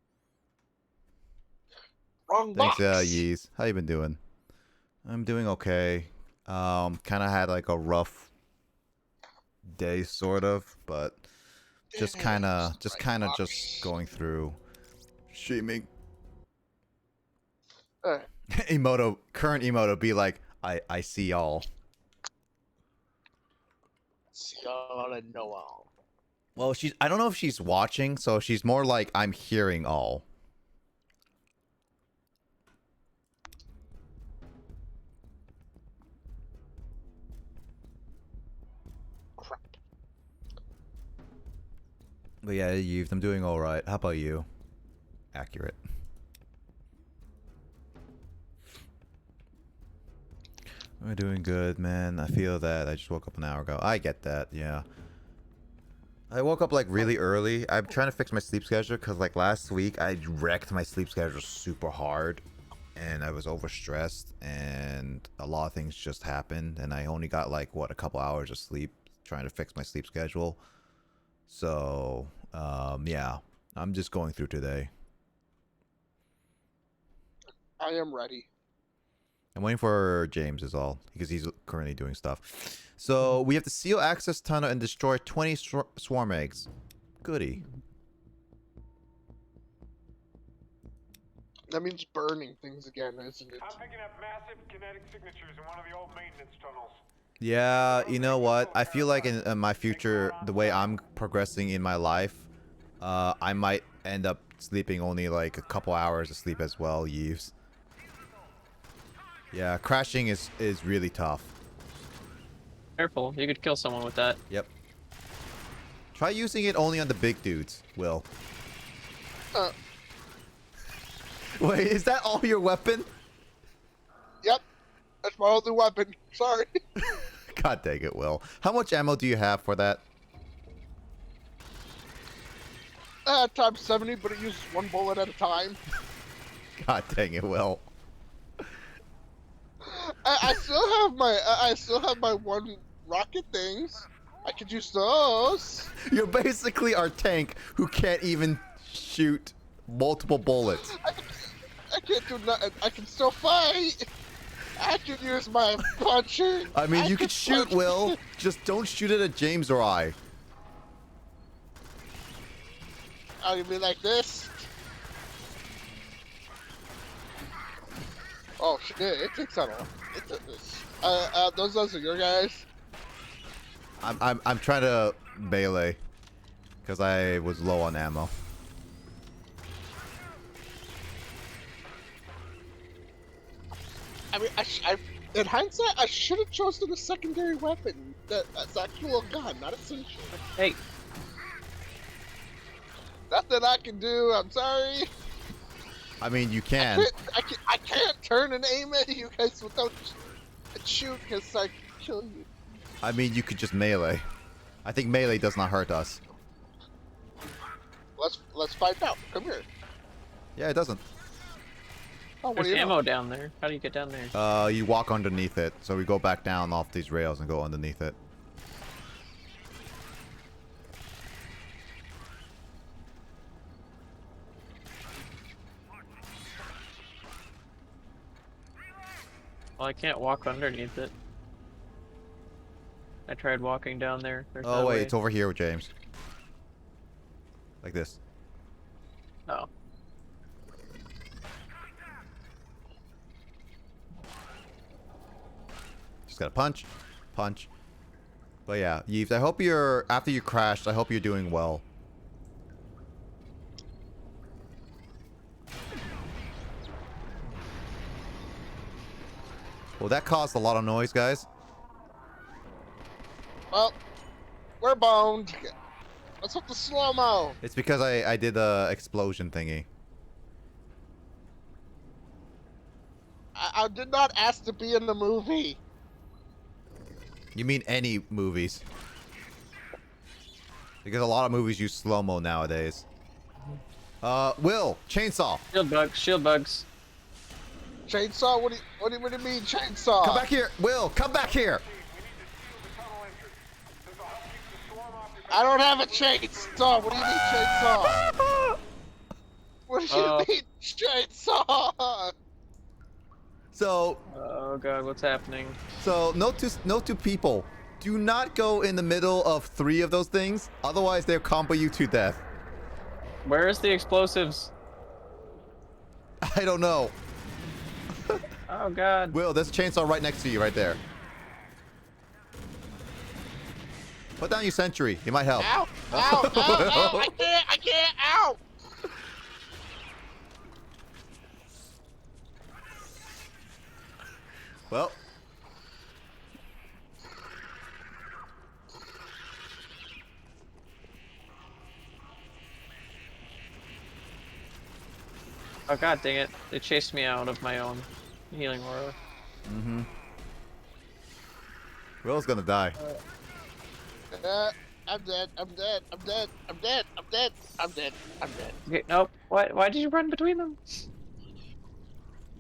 Wrong box. Thanks, Yeez. How you been doing? I'm doing okay. Kind of had like a rough day, sort of, but just kind of just going through streaming. Emoto, current emoto, be like, I see y'all. See y'all and know all. Well, I don't know if she's watching, so she's more like, I'm hearing all. Crap. But yeah, Yves, I'm doing all right. How about you? Accurate. We're doing good, man. I feel that. I just woke up an hour ago. I get that, yeah. I woke up like really early. I'm trying to fix my sleep schedule because like last week I wrecked my sleep schedule super hard and I was overstressed and a lot of things just happened and I only got like a couple hours of sleep trying to fix my sleep schedule. So yeah, I'm just going through today. I am ready. I'm waiting for James is all because he's currently doing stuff. So we have to seal access tunnel and destroy 20 swarm eggs. Goody. That means burning things again, isn't it? I'm picking up massive kinetic signatures in one of the old maintenance tunnels. Yeah, you know what? I feel like in my future, the way I'm progressing in my life, I might end up sleeping only like a couple hours of sleep as well, Yves. Yeah, crashing is really tough. Careful, you could kill someone with that. Yep. Try using it only on the big dudes, Will. Wait, is that all your weapon? Yep. That's my only weapon. Sorry. God dang it, Will. How much ammo do you have for that? Times 70, but it uses 1 bullet at a time. God dang it, Will. I still have my 1 rocket things. I could use those. You're basically our tank who can't even shoot multiple bullets. I can't do nothing. I can still fight. I can use my punching. I mean, you can shoot, punch. Will. Just don't shoot it at James or I. Oh, you mean like this? Oh shit! It takes out all. Those are your guys. I'm trying to melee because I was low on ammo. I mean, in hindsight, I should have chosen a secondary weapon. That's actual gun, not a solution. Hey. Nothing I can do. I'm sorry. I mean, you can. I can't turn and aim at you guys without shoot because I kill you. I mean, you could just melee. I think melee does not hurt us. Let's find out. Come here. Yeah, it doesn't. Oh, what There's do you ammo know? down there. How do you get down there? You walk underneath it. So we go back down off these rails and go underneath it. Well, I can't walk underneath it. I tried walking down there. There's Oh no wait, way. it's over here, James. Like this. Oh. Just gotta punch, punch. But yeah, Yves, I hope you're, after you crashed, I hope you're doing well. Well, that caused a lot of noise, guys. Well, we're boned. Let's hook the slow-mo. It's because I did the explosion thingy. I did not ask to be in the movie. You mean any movies? Because a lot of movies use slow-mo nowadays. Will, chainsaw. Shield bugs. Shield bugs. Chainsaw? What do you mean chainsaw? Come back here, Will. Come back here. I don't have a chainsaw. What do you mean chainsaw? What do you mean chainsaw? So, Oh god, what's happening? note to people. Do not go in the middle of 3 of those things. Otherwise, they'll combo you to death. Where is the explosives? I don't know. Oh god. Will, there's a chainsaw right next to you, right there. Put down your sentry. It might help. Ow! Ow! Ow! Ow! I can't! Ow! Well. Oh god dang it. They chased me out of my own healing aura. Mm-hmm. Will's gonna die. I'm dead. I'm dead. I'm dead. I'm dead. I'm dead. I'm dead. I'm dead. Okay, nope. Why did you run between them?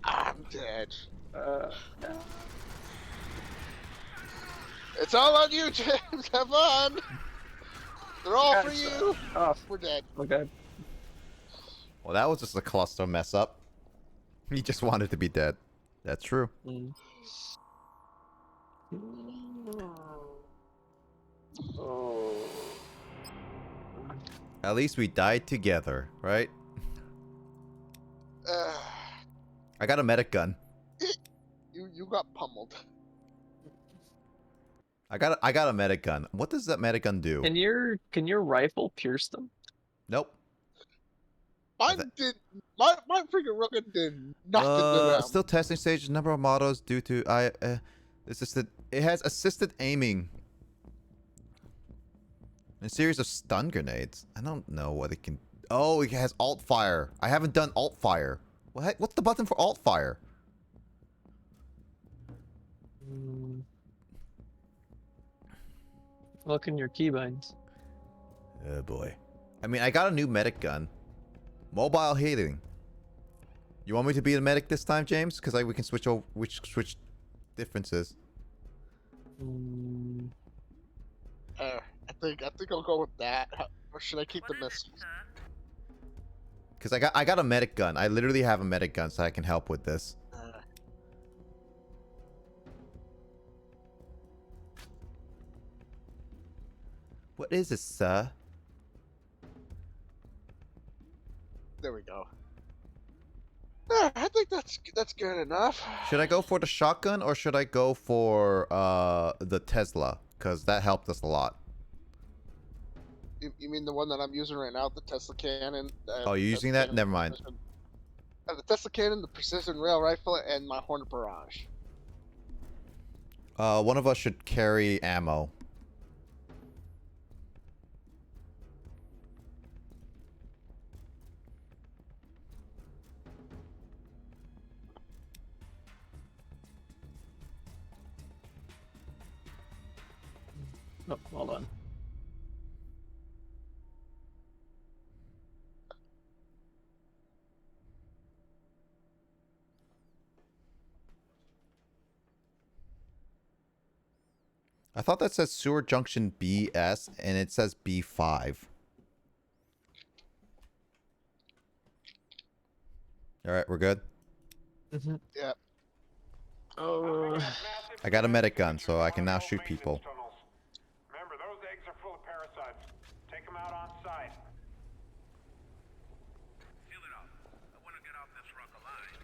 I'm dead. No. It's all on you, James. Have fun. They're all for you. Oh, We're dead. okay. Well, that was just a cluster mess up. He just wanted to be dead. That's true. Mm. Oh. At least we died together, right? I got a medic gun. You got pummeled. I got a medic gun. What does that medic gun do? Can your rifle pierce them? Nope. Mine did. My freaking rocket did nothing to them. Still testing stage. Number of models due to assisted. It has assisted aiming. A series of stun grenades. I don't know what it can. Oh, it has alt fire. I haven't done alt fire. What? What's the button for alt fire? Look in your keybinds. Oh boy. I mean, I got a new medic gun. Mobile healing. You want me to be the medic this time, James? Because we can switch over, switch differences. I think I'll go with that. Or should I keep the missiles? Because I got a medic gun. I literally have a medic gun, so I can help with this. What is this, sir? There we go. I think that's good enough. Should I go for the shotgun or should I go for the Tesla? Because that helped us a lot. You mean the one that I'm using right now, the Tesla cannon? Oh, you're using that? Never mind. The Tesla cannon, the precision rail rifle, and my Hornet barrage. One of us should carry ammo. Oh, hold on. I thought that says sewer junction BS and it says B5. All right, we're good. Yeah. Oh. I got a medic gun, so I can now shoot people. Remember, those eggs are full of parasites. Take them out on site. Seal it up. I want to get off this rock alive.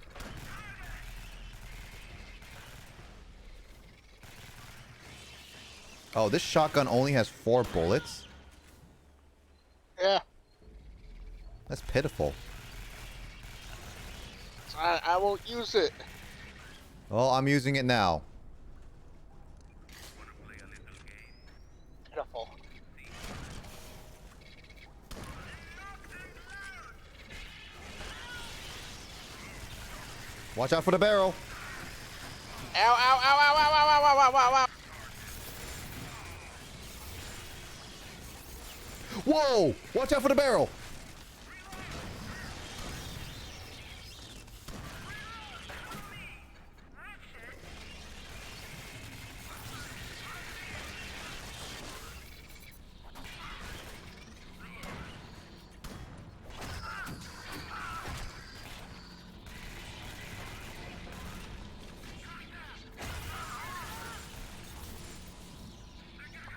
Oh, this shotgun only has 4 bullets? Yeah. That's pitiful. So I won't use it. Well, I'm using it now. Pitiful. Watch out for the barrel. Ow, ow, ow, ow, ow, ow, ow, ow, ow, ow. Whoa! Watch out for the barrel.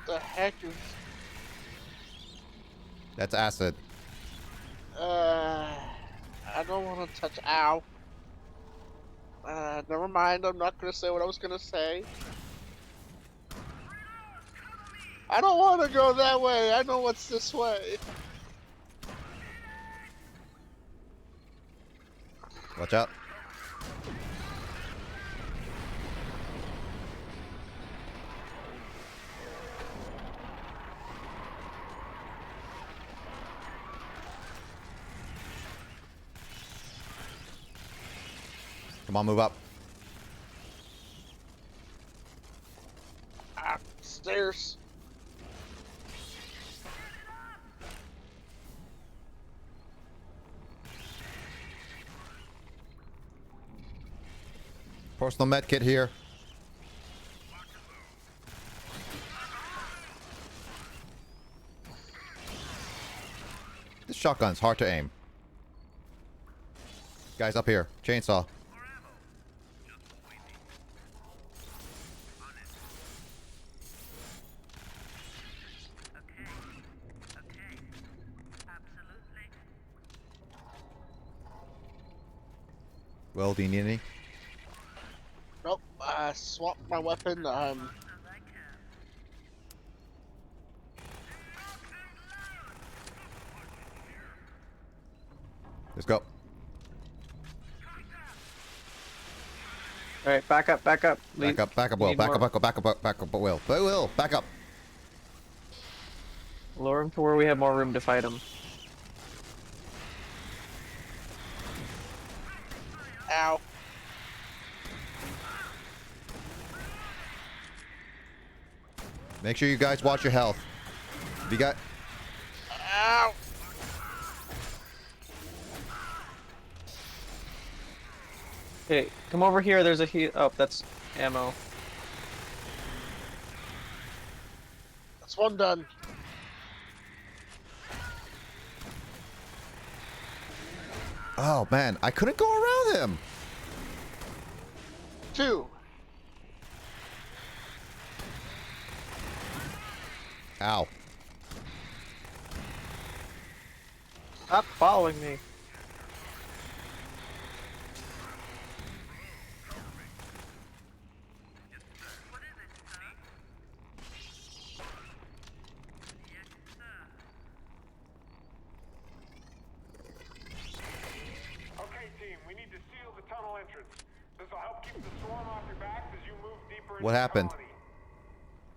The heck is... That's acid. I don't want to touch... Ow. Never mind. I'm not going to say what I was going to say. I don't want to go that way. I know what's this way. Watch out. Come on, move up. Ah, stairs. Personal med kit here. This shotgun's hard to aim. Guys up here. Chainsaw. Well, do you need any? Nope. I swapped my weapon. Let's go. All right, back up, back up. Back up, Will. need Back more- up, Will. Will, back up. Lure him to where we have more room to fight him. Ow. Make sure you guys watch your health. If you got... Ow. Okay, come over here. There's a heal. Oh, that's ammo. That's one done. Oh, man. I couldn't go around him. 2. Ow. Stop following me. Okay, team, we need to seal the tunnel entrance. This will help keep the swarm off your backs as you move deeper into What the happened? colony.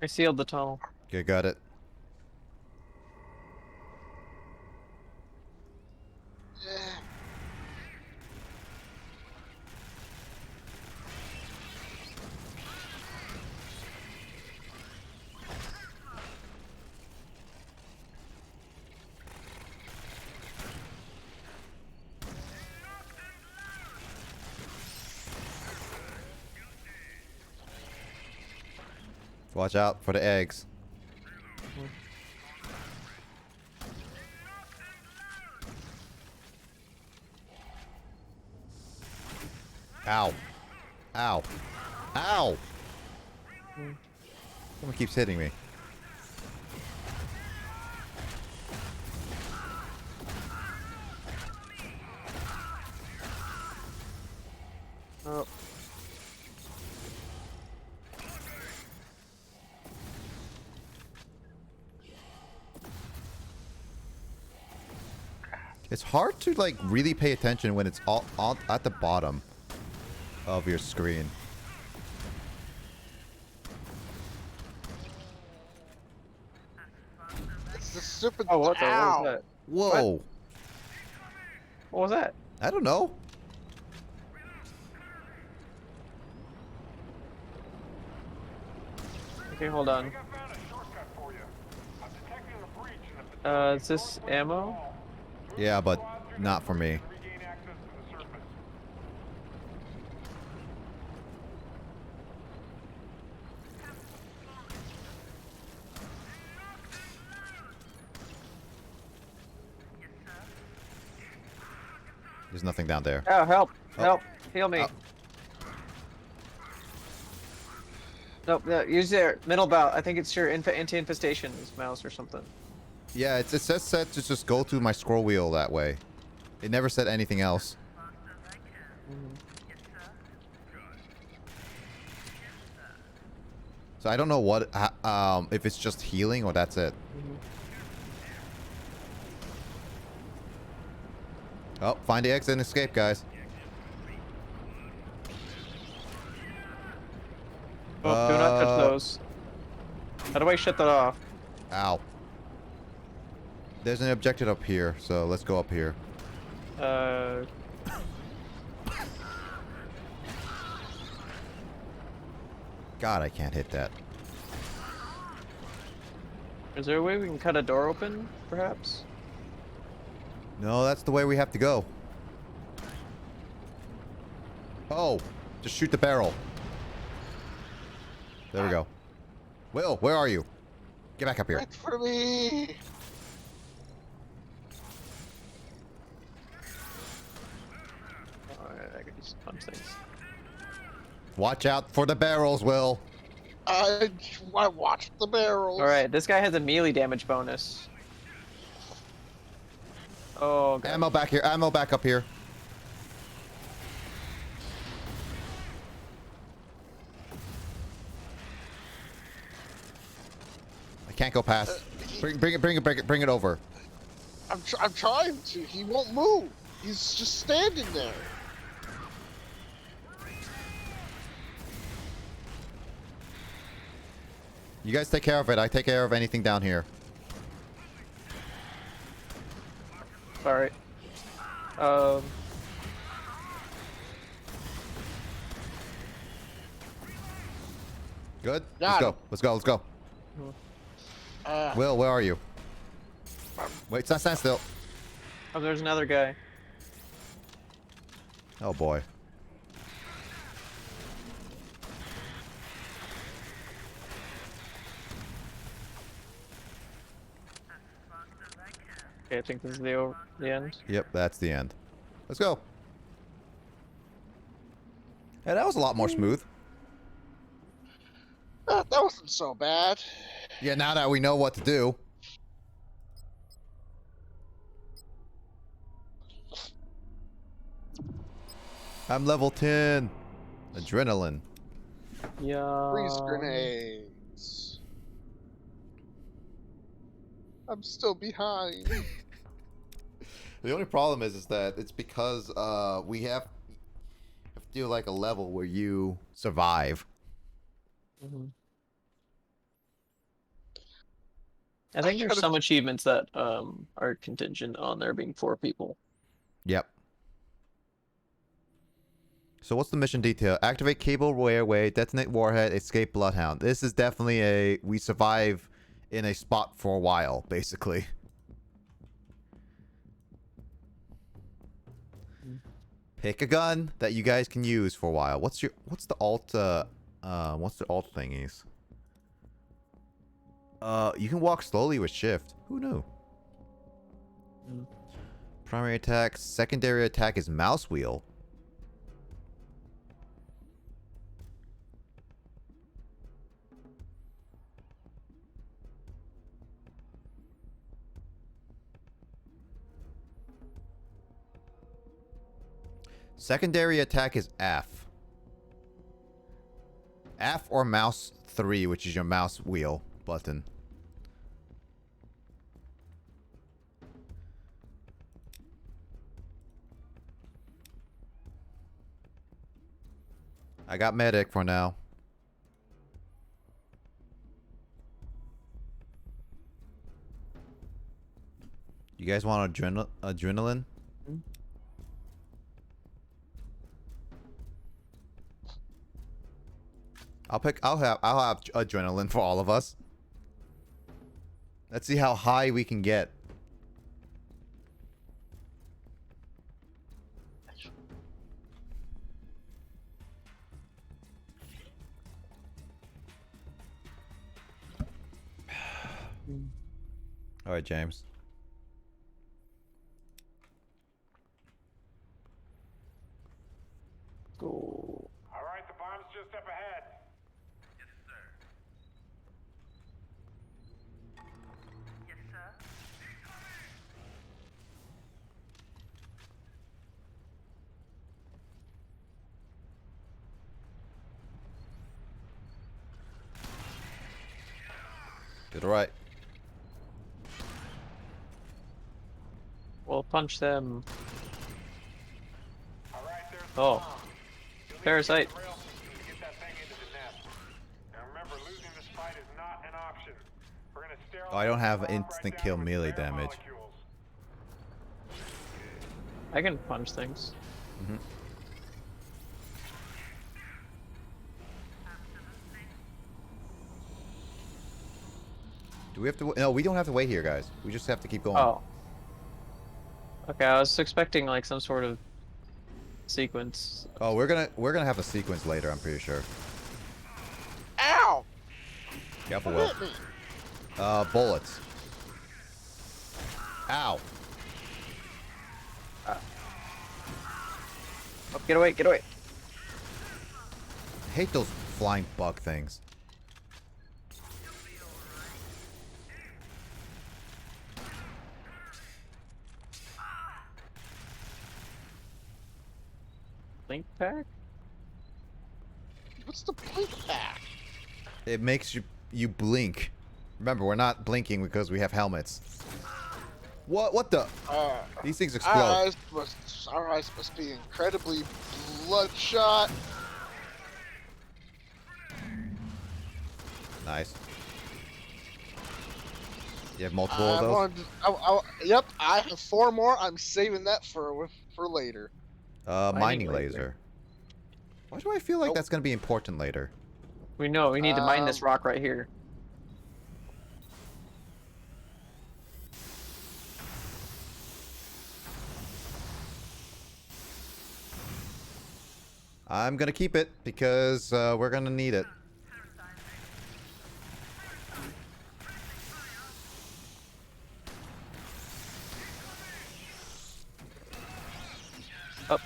I sealed the tunnel. Okay, got it. Watch out for the eggs. Ow. Ow. Ow! Someone keeps hitting me. Oh. It's hard to like really pay attention when it's all at the bottom of your screen. It's the stupid. Oh, what the? What Ow. was that? Whoa! What was that? I don't know. Okay, hold on. I found a shortcut for you. I'm detecting a breach in the Is this ammo? Yeah, but not for me. regain access to the surface. There's nothing down there. Oh, help! Oh. Help! Heal me! Oh. Nope, use their middle belt. I think it's your anti-infestation mouse or something. Yeah, it says set to just go through my scroll wheel that way. It never said anything else. So I don't know what if it's just healing or that's it. Oh, find the exit and escape, guys. Oh, do not touch those. How do I shut that off? Ow. There's an objective up here, so let's go up here. God, I can't hit that. Is there a way we can cut a door open, perhaps? No, that's the way we have to go. Oh, just shoot the barrel. There we go. Will, where are you? Get back up here. Wait for me. Alright, I can just punch things. Watch out for the barrels, Will. I watched the barrels. Alright, this guy has a melee damage bonus. Oh, God. Ammo back here. Ammo back up here. I can't go past. Bring it over. I'm trying to. He won't move. He's just standing there. You guys take care of it. I take care of anything down here. Sorry. Good. Got him. Let's go. Let's go. Will, where are you? Wait, stand still. Oh, there's another guy. Oh boy. Okay, I think this is the end. Yep, that's the end. Let's go. Hey, that was a lot more smooth. That wasn't so bad. Yeah, now that we know what to do. I'm level 10. Adrenaline. Yeah. Freeze grenades. I'm still behind. The only problem is that it's because we have to do like a level where you survive. I think there's some achievements that are contingent on there being 4 people. Yep. So what's the mission detail? Activate cable railway, detonate warhead, escape bloodhound. This is definitely a we survive in a spot for a while, basically. Pick a gun that you guys can use for a while. What's the alt thingies? You can walk slowly with shift. Who knew? Primary attack, secondary attack is mouse wheel. Secondary attack is F. F or mouse 3, which is your mouse wheel button. I got medic for now. You guys want adrenaline? I'll have adrenaline for all of us. Let's see how high we can get. All right, James. Go. All right, the bomb's just up ahead. Did all right. We'll punch them. All right, there's the Oh. bomb. You'll need Parasite. to get the rail system to get that thing into the nest. Now remember, losing this fight is not an option. We're gonna sterilize Oh, I don't have the bomb instant right kill down with melee bare damage. molecules. I can punch things. Do we have to? No, we don't have to wait here, guys. We just have to keep going. Oh. Okay, I was expecting like some sort of sequence. Oh, we're gonna have a sequence later. I'm pretty sure. Ow! Careful, Who Will. hit me? Bullets. Ow. Oh, get away, get away. I hate those flying bug things. Link pack? What's the blink pack? It makes you blink. Remember, we're not blinking because we have helmets. What the? These things explode. Our eyes must be incredibly bloodshot. Nice. You have multiple of those? Yep, I have 4 more. I'm saving that for later. Mining laser. Why do I feel like that's gonna be important later? We know. We need to mine this rock right here. I'm gonna keep it because we're gonna need it. Oh,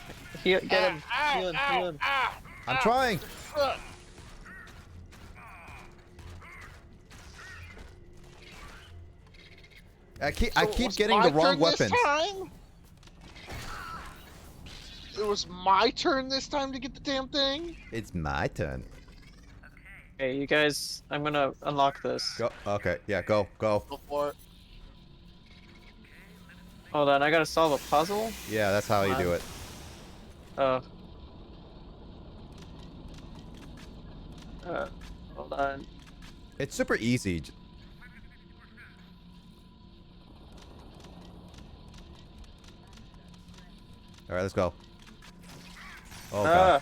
get him. Heal him. I'm trying. I keep getting the wrong weapons. It was my turn this time to get the damn thing? It's my turn. Okay, you guys, I'm gonna unlock this. Go. Okay, yeah, go. Go for it. Hold on, I gotta solve a puzzle? Yeah, that's how you do it. Oh. Hold on. It's super easy. Alright, let's go. Oh, God.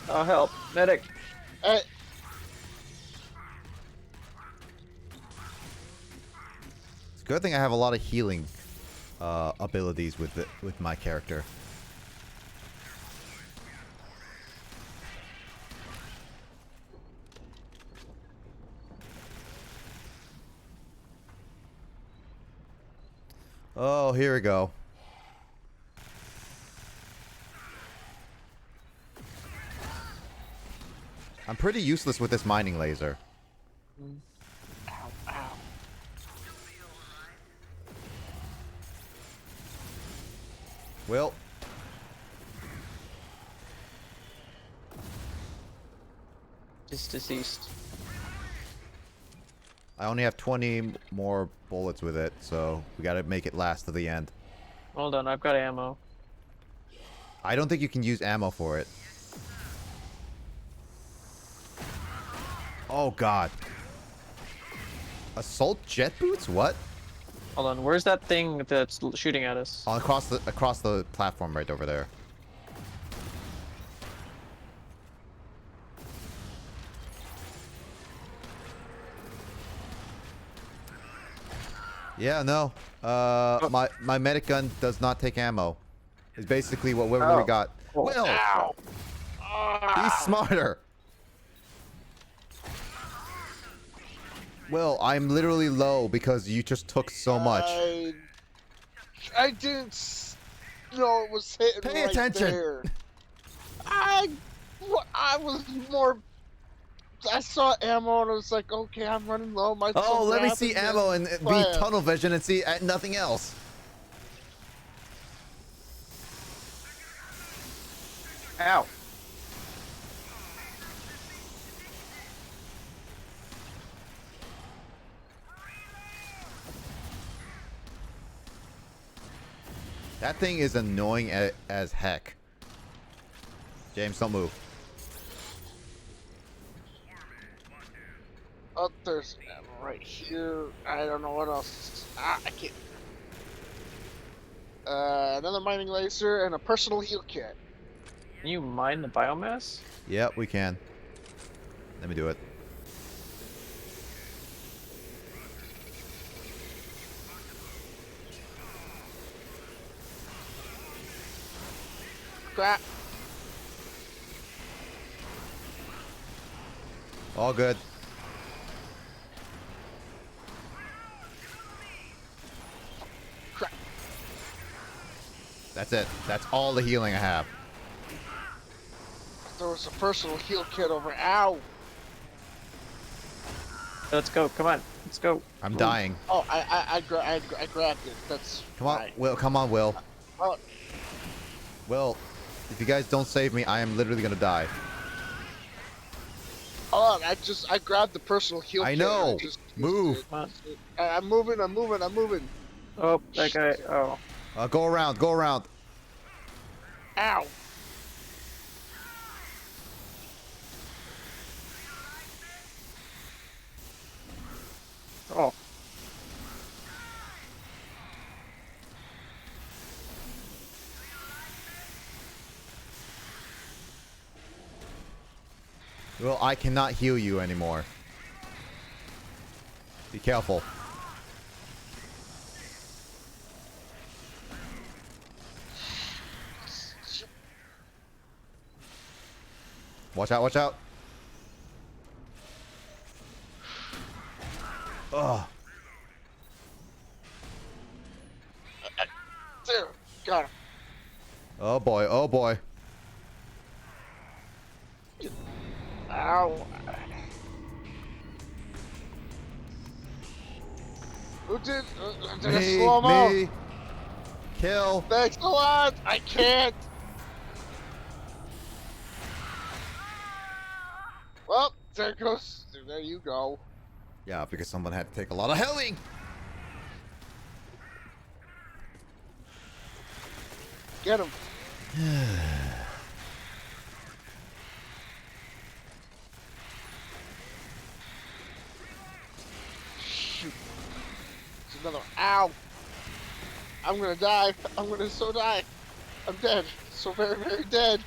Oh, help. Medic. Hey. It's a good thing I have a lot of healing abilities with my character. Oh, here we go. I'm pretty useless with this mining laser. Ow, ow. Well. Just deceased. I only have 20 more bullets with it, so we gotta make it last to the end. Hold on, I've got ammo. I don't think you can use ammo for it. Oh, God. Assault jet boots? What? Hold on, where's that thing that's shooting at us? Across the platform right over there. Yeah, no. My medic gun does not take ammo. It's basically whatever we got. Will! Ow! He's smarter! Will, I'm literally low because you just took so much. I didn't know it was hitting Pay right attention! there. I was more... I saw ammo and I was like, okay, I'm running low. Oh, let me see ammo and be tunnel vision and see nothing else. Ow. That thing is annoying as heck. James, don't move. Oh, there's ammo right here. I don't know what else. I can't. Another mining laser and a personal heal kit. Can you mine the biomass? Yep, we can. Let me do it. Crap. All good. Crap. That's it. That's all the healing I have. There was a personal heal kit over. Ow. Let's go. Come on. Let's go. I'm dying. Oh, I grabbed it. That's Come on, fine. Will. Come on, Will. Oh, Will, if you guys don't save me, I am literally gonna die. hold on, I grabbed the personal heal kit. I know. And just Move. Come on. I'm moving. Oh, that guy. Oh. Go around. Go around. Ow. Well, I cannot heal you anymore. Be careful. Watch out, watch out. Ugh. There, got him. Oh boy, oh boy. Ow. Who did a slow-mo? Me. Kill. Thanks a lot. I can't. Well, there goes. There you go. Yeah, because someone had to take a lot of healing. Get him. Shoot. It's another. Ow. I'm gonna die. I'm gonna so die. I'm dead. So very, very dead.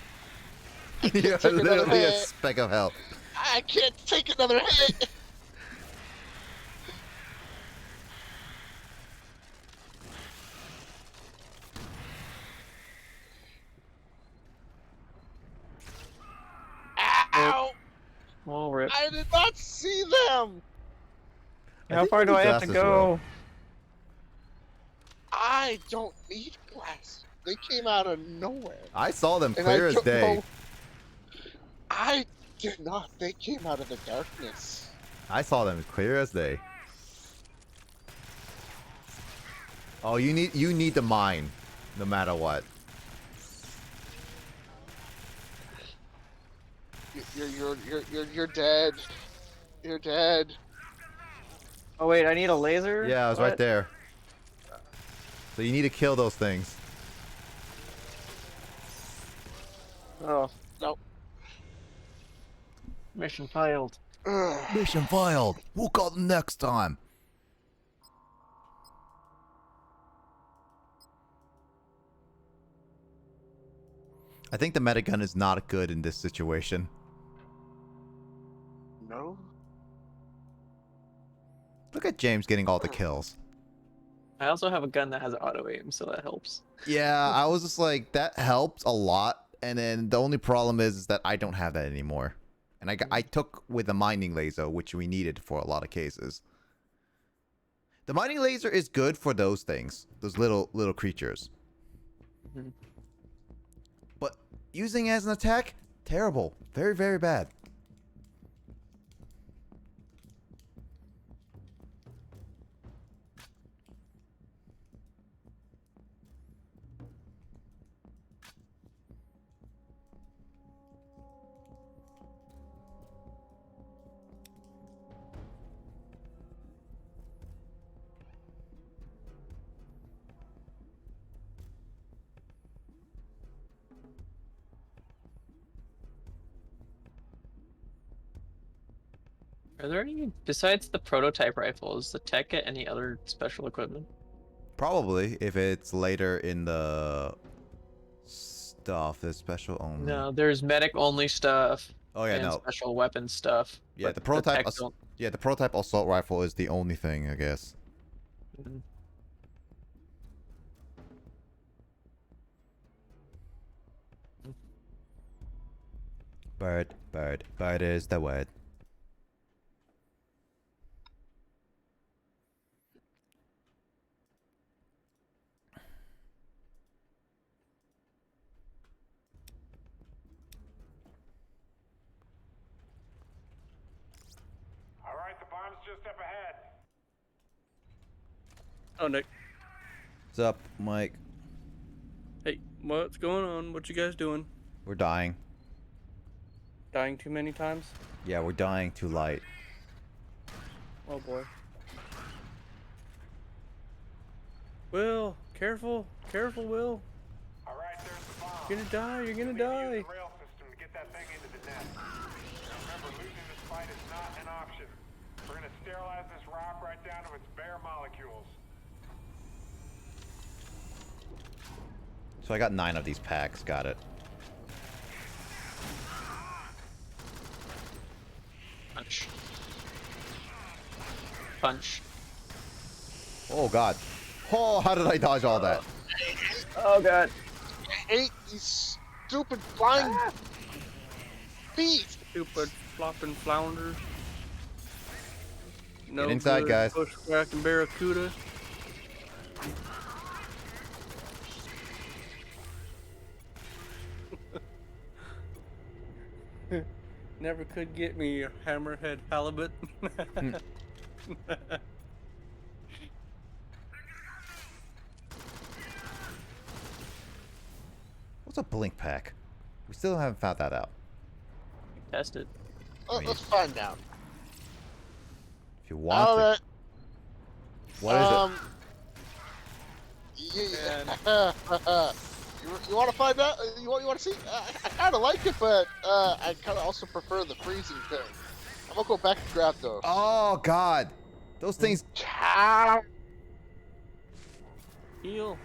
You're take another literally a hit. speck of health. I can't take another hit. Ow! Oh, rip. I did not see them. How far do I have to go? I don't need glass. They came out of nowhere. I saw them And clear I as don't day. know- I did not. They came out of the darkness. I saw them clear as day. Oh, you need the mine, no matter what. You're dead. You're dead. Oh wait, I need a laser? Yeah, I was What? right there. So you need to kill those things. Oh, Nope. mission failed. Mission failed. We'll call them next time. I think the metagun is not good in this situation. No. Look at James getting all the kills. I also have a gun that has auto aim, so that helps. Yeah, I was just like, that helped a lot. And then the only problem is that I don't have that anymore. And I took with the mining laser, which we needed for a lot of cases. The mining laser is good for those things, those little creatures. Mhm. But using it as an attack, terrible, very, very bad. Are there any, besides the prototype rifles, the tech get any other special equipment? Probably, if it's later in the stuff, there's special only. No, there's medic only stuff. Oh yeah, and no. special weapon stuff. Yeah, but the prototype. tech don't- Yeah, the prototype assault rifle is the only thing, I guess. Mhm. Bird is the word. All right, the bomb's just up ahead. Oh, Nick. What's up, Mike? Hey, what's going on? What you guys doing? We're dying. Dying too many times? Yeah, we're dying too light. Oh boy. Will, careful, careful, Will. All right, there's the bomb. You're gonna die. You're gonna We need to die. use the rail system to get that thing into the nest. Remember, losing this fight is not an option. We're gonna sterilize this rock right down to its bare molecules. So I got 9 of these packs. Got it. Punch. Punch. Oh god. Oh, how did I dodge all that? Oh god. I hate these stupid flying feet. Stupid flopping flounder. No Get inside, good guys. bushwhacking barracuda. Never could get me, hammerhead halibut. What's a blink pack? We still haven't found that out. Test it. Let's find out. If you want to. What is it? You want to find out? You want to see? I kind of like it, but I kind of also prefer the freezing thing. I'm gonna go back and grab those. Oh god, those things. Heal.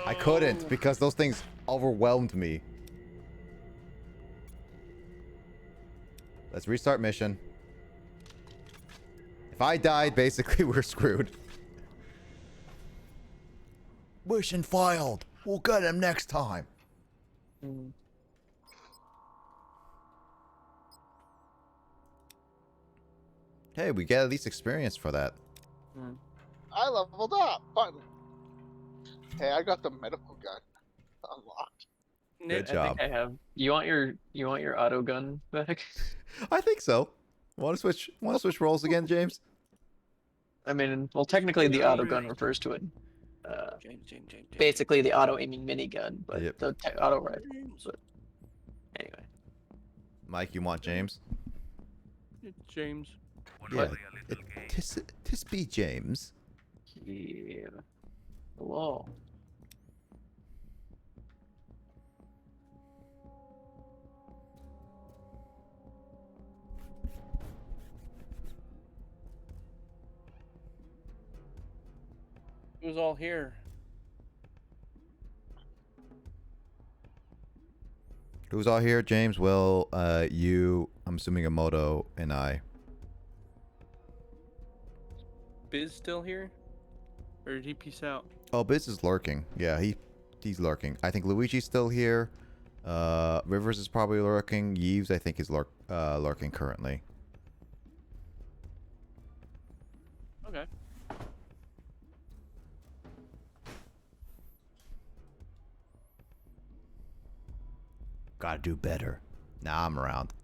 I couldn't because those things overwhelmed me. Let's restart mission. If I died, basically we're screwed. Mission failed. We'll get him next time. Hey, we get at least experience for that. I leveled up. Finally. Hey, I got the medical gun unlocked. Good job. I think I have. You want your auto gun back? I think so. Want to switch roles again, James? I mean, well, technically the auto gun refers to it. James. Basically the auto aiming minigun, but Yep. the auto rifle. But anyway. Mike, you want James? It's James. Yeah. Tis be James. Yeah. Hello. Who's all here? Who's all here? James, Will, you, I'm assuming Emoto, and I. Biz still here? Or did he peace out? Oh, Biz is lurking. Yeah, he's lurking. I think Luigi's still here. Rivers is probably lurking. Yves, I think, is lurking currently. Okay. Gotta do better. Nah, I'm around.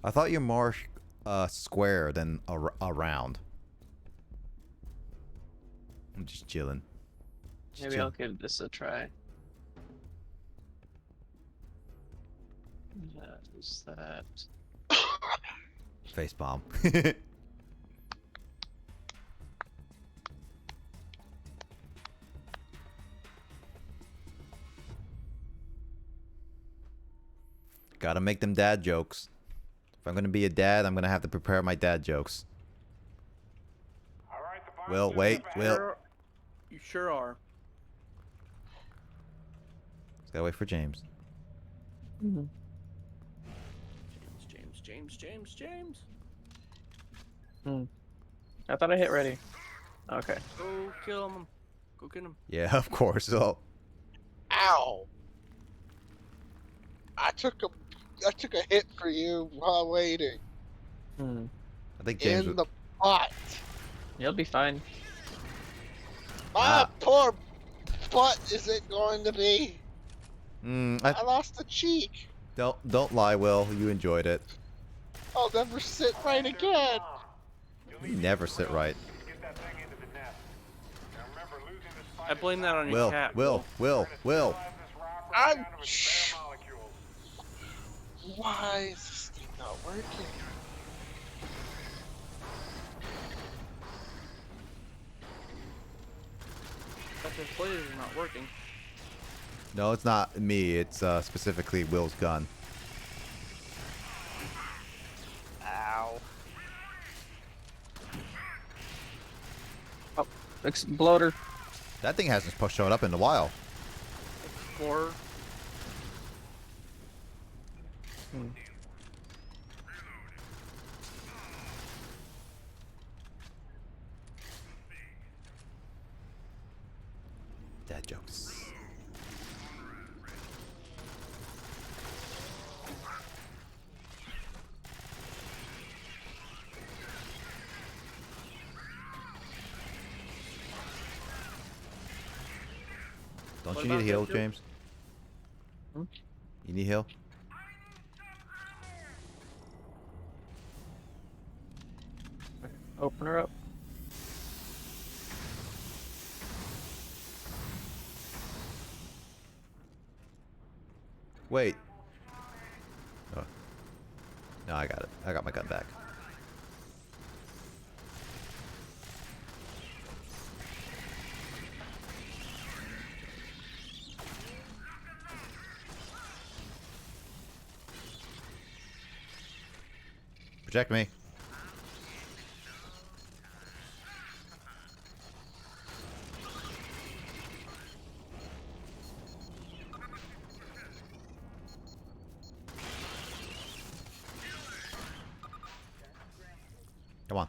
I thought you're more square than around. I'm just chilling. Maybe I'll give this a try. Who's that? Face bomb. Gotta make them dad jokes. If I'm gonna be a dad, I'm gonna have to prepare my dad jokes. All right, the Will, wait, Will. You sure are. Just gotta wait for James. James. I thought I hit ready. Okay. Go kill him. Go get him. Yeah, of course. So. Ow! I took a hit for you while waiting. I think James. In the pot. You'll be fine. My poor butt is it going to be? I lost a cheek. don't lie, Will. You enjoyed it. I'll never sit right again. You never sit right. Get that thing into the nest. Now remember, losing this fight I blame that on your cat. Will. I'm. Why is this thing not working? SSBlazer is not working. No, it's not me. It's specifically Will's gun. Ow. Oh, exploder. That thing hasn't showed up in a while. Explorer. Dad jokes. Don't What you need a about heal, that, Joe? James? Hmm? You need heal? Open her up. Wait. Oh. No, I got it. I got my gun back. Protect me. Come on.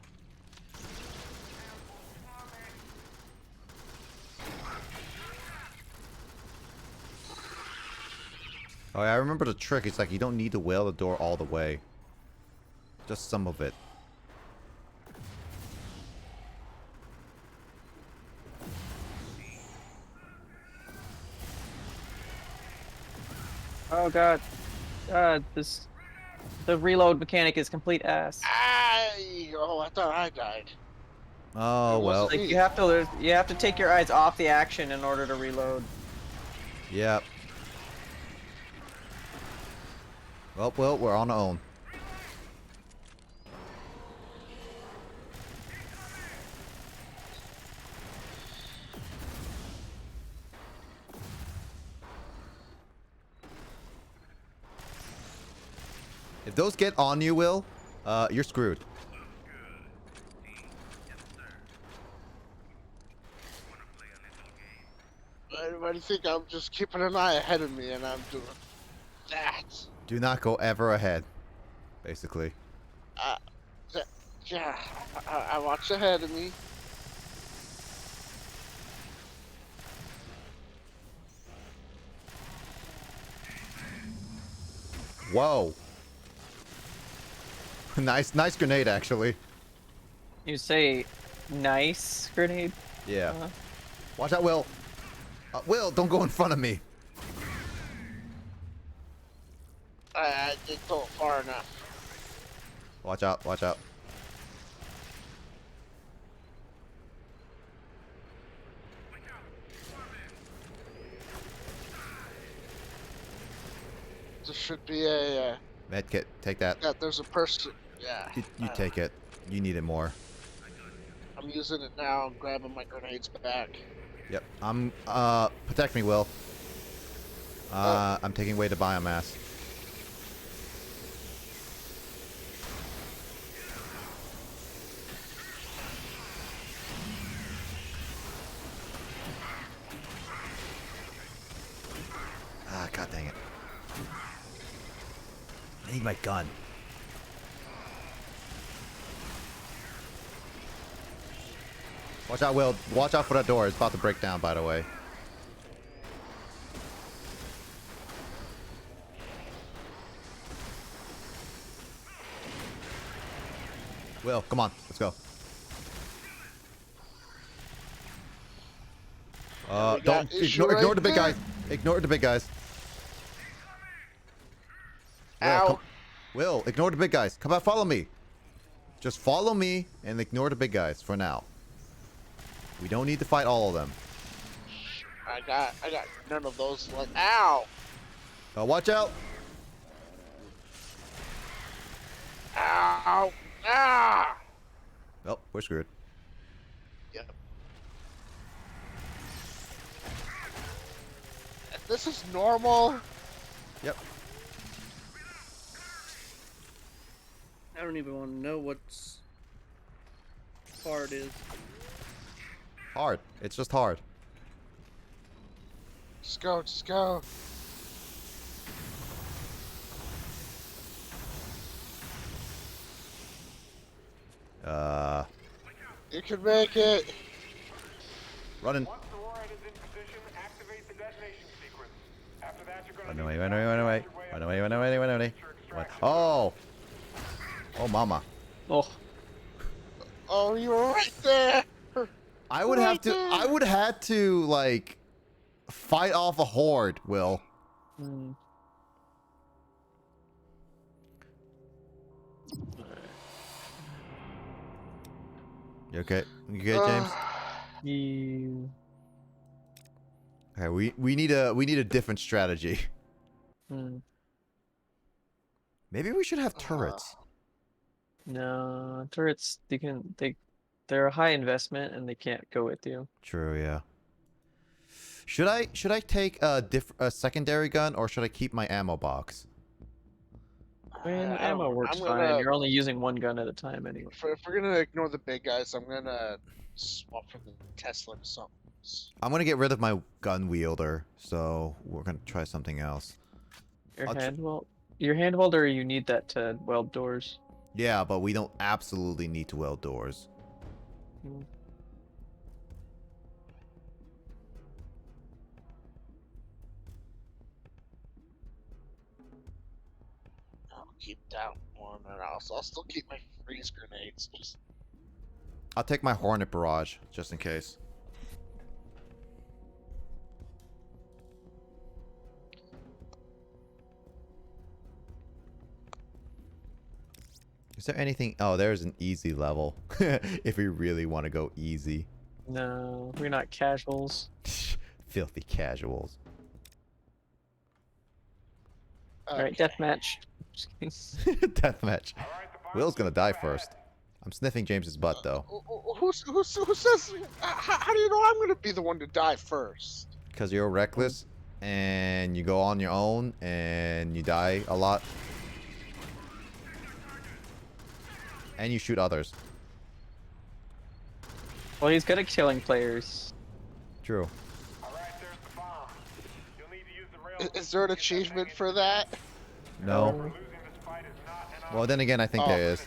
Oh, yeah, I remember the trick. It's like you don't need to whale the door all the way. Just some of it. Oh god. God, the reload mechanic is complete ass. Oh, I thought I died. Oh, It well. wasn't Like me. you have to take your eyes off the action in order to reload. Yep. Well, we're on our own. If those get on you, Will, you're screwed. Why do you think I'm just keeping an eye ahead of me and I'm doing that? Do not go ever ahead, basically. Yeah, I watch ahead of me. Whoa. Nice grenade, actually. You say nice grenade? Yeah. Watch out, Will. Will, don't go in front of me. I didn't go far enough. Watch out, watch out. There should be a. Medkit, take that. Yeah, there's a person. Yeah. You take it. You need it more. I'm using it now. I'm grabbing my grenades back. Yep. Protect me, Will. I'm taking away the biomass. Ah, god dang it. I need my gun. Watch out, Will. Watch out for that door. It's about to break down, by the way. Will, come on. Let's go. Don't ignore the big guys. Ignore the big guys. Ow. Will, ignore the big guys. Come on, follow me. Just follow me and ignore the big guys for now. We don't need to fight all of them. I got none of those. Like, ow. Watch out. Ow. Ah. Oh, we're screwed. Yep. This is normal. Yep. I don't even want to know what's hard is. Hard. It's just hard. Just go. Just go. You can make it. Running. Once the warhead is in position, activate the detonation sequence. After that, you're going Run to away, need run to away, run away. navigate your way Run up away, to run the away, run to away. reach your What? extraction Oh. Oh, mama. Oh, Oh, you were right there. I would have to. I would have to like fight off a horde. Will. hmm. You okay? You good, James? You. Okay, we need a different strategy. Hmm. Maybe we should have turrets. No, turrets. They're a high investment and they can't go with you. True, yeah. Should I take a secondary gun or should I keep my ammo box? I mean, ammo works I'm fine. gonna, You're only using one gun at a time anyway. if we're gonna ignore the big guys, I'm gonna swap from the Tesla to something else. I'm gonna get rid of my gun wielder, so we're gonna try something else. Your hand welder, you need that to weld doors. Yeah, but we don't absolutely need to weld doors. Hmm. I'll keep that one, and I'll still keep my freeze grenades. Just I'll take my Hornet barrage just in case. Is there anything? Oh, there's an easy level. If we really want to go easy. No, we're not casuals. Filthy casuals. Alright, deathmatch. Deathmatch. Will's gonna die first. I'm sniffing James's butt though. Who says? How do you know I'm gonna be the one to die first? Because you're reckless and you go on your own and you die a lot. And you shoot others. Well, he's good at killing players. True. Is there an achievement for that? No. Well, then again, I think there is.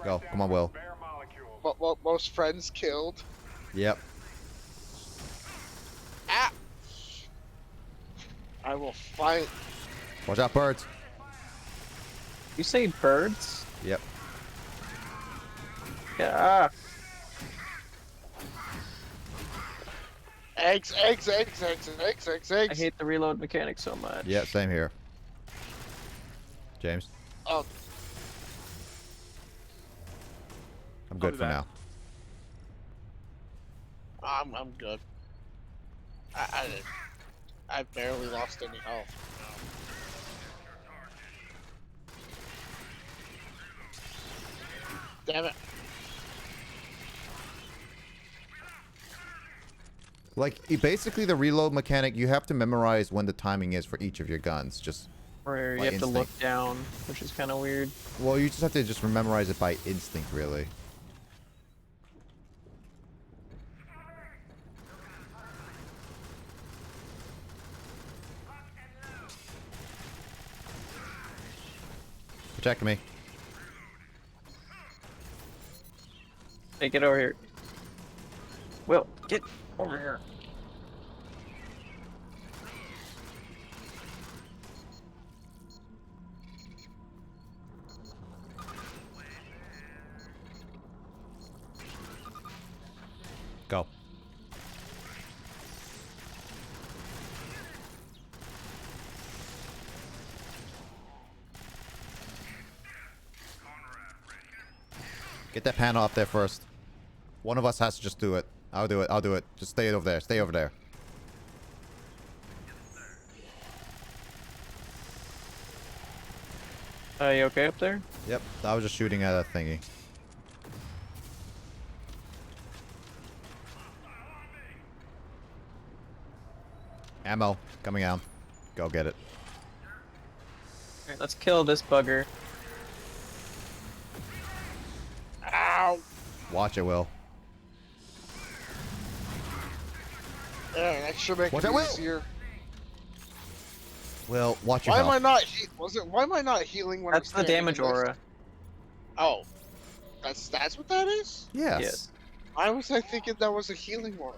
Go. Come on, Will. What most friends killed? Yep. Ah! I will fight. Watch out, birds. You say birds? Yep. Yeah. Eggs. I hate the reload mechanic so much. Yeah, same here. James. Oh, I'm good be for back. now. I'm good. I barely lost any health. Damn it. Like, basically the reload mechanic, you have to memorize when the timing is for each of your guns. Just, Where you by have to look instinct. down, which is kind of weird. well, you just have to just memorize it by instinct, really. Protect me. Hey, get over here. Will, get over here. Go. Get that panel up there first. One of us has to just do it. I'll do it. I'll do it. Just stay over there. Stay over there. You okay up there? Yep. I was just shooting at a thingy. Ammo coming out. Go get it. Alright, let's kill this bugger. Ow! Watch it, Will. Yeah, that should make Watch it out, Will! easier. Will, watch your Why health. am I not why am I not healing when That's I'm the standing damage in this? aura. Oh. That's what that is? Yes. Yes. Why was I thinking that was a healing one?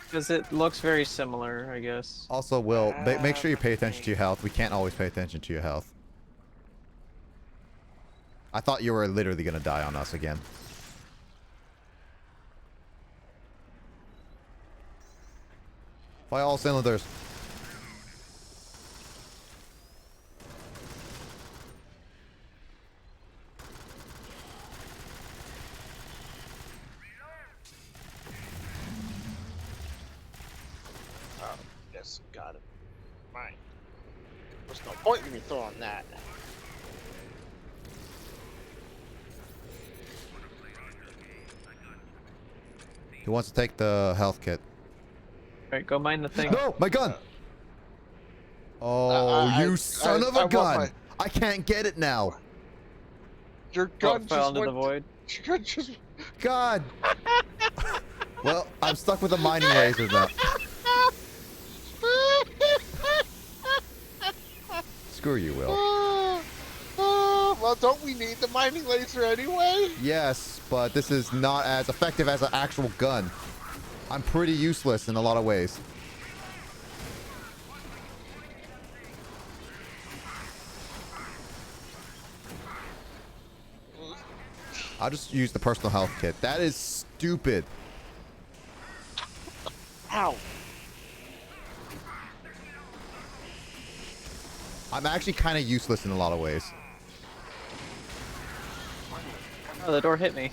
Because it looks very similar, I guess. Also, Will, make sure you pay attention to your health. We can't always pay attention to your health. I thought you were literally gonna die on us again. Fire all cylinders. Oh, yes, got it. Mine. There's no point in me throwing that. Who wants to take the health kit? Alright, go mine the thing. No, my gun! Oh, you son of a gun! I can't get it now. Your Oh, gun it fell just into the went. void. Your gun just. God. Well, I'm stuck with a mining laser now. Screw you, Will. Well, don't we need the mining laser anyway? Yes, but this is not as effective as an actual gun. I'm pretty useless in a lot of ways. I'll just use the personal health kit. That is stupid. Ow. I'm actually kind of useless in a lot of ways. Oh, the door hit me.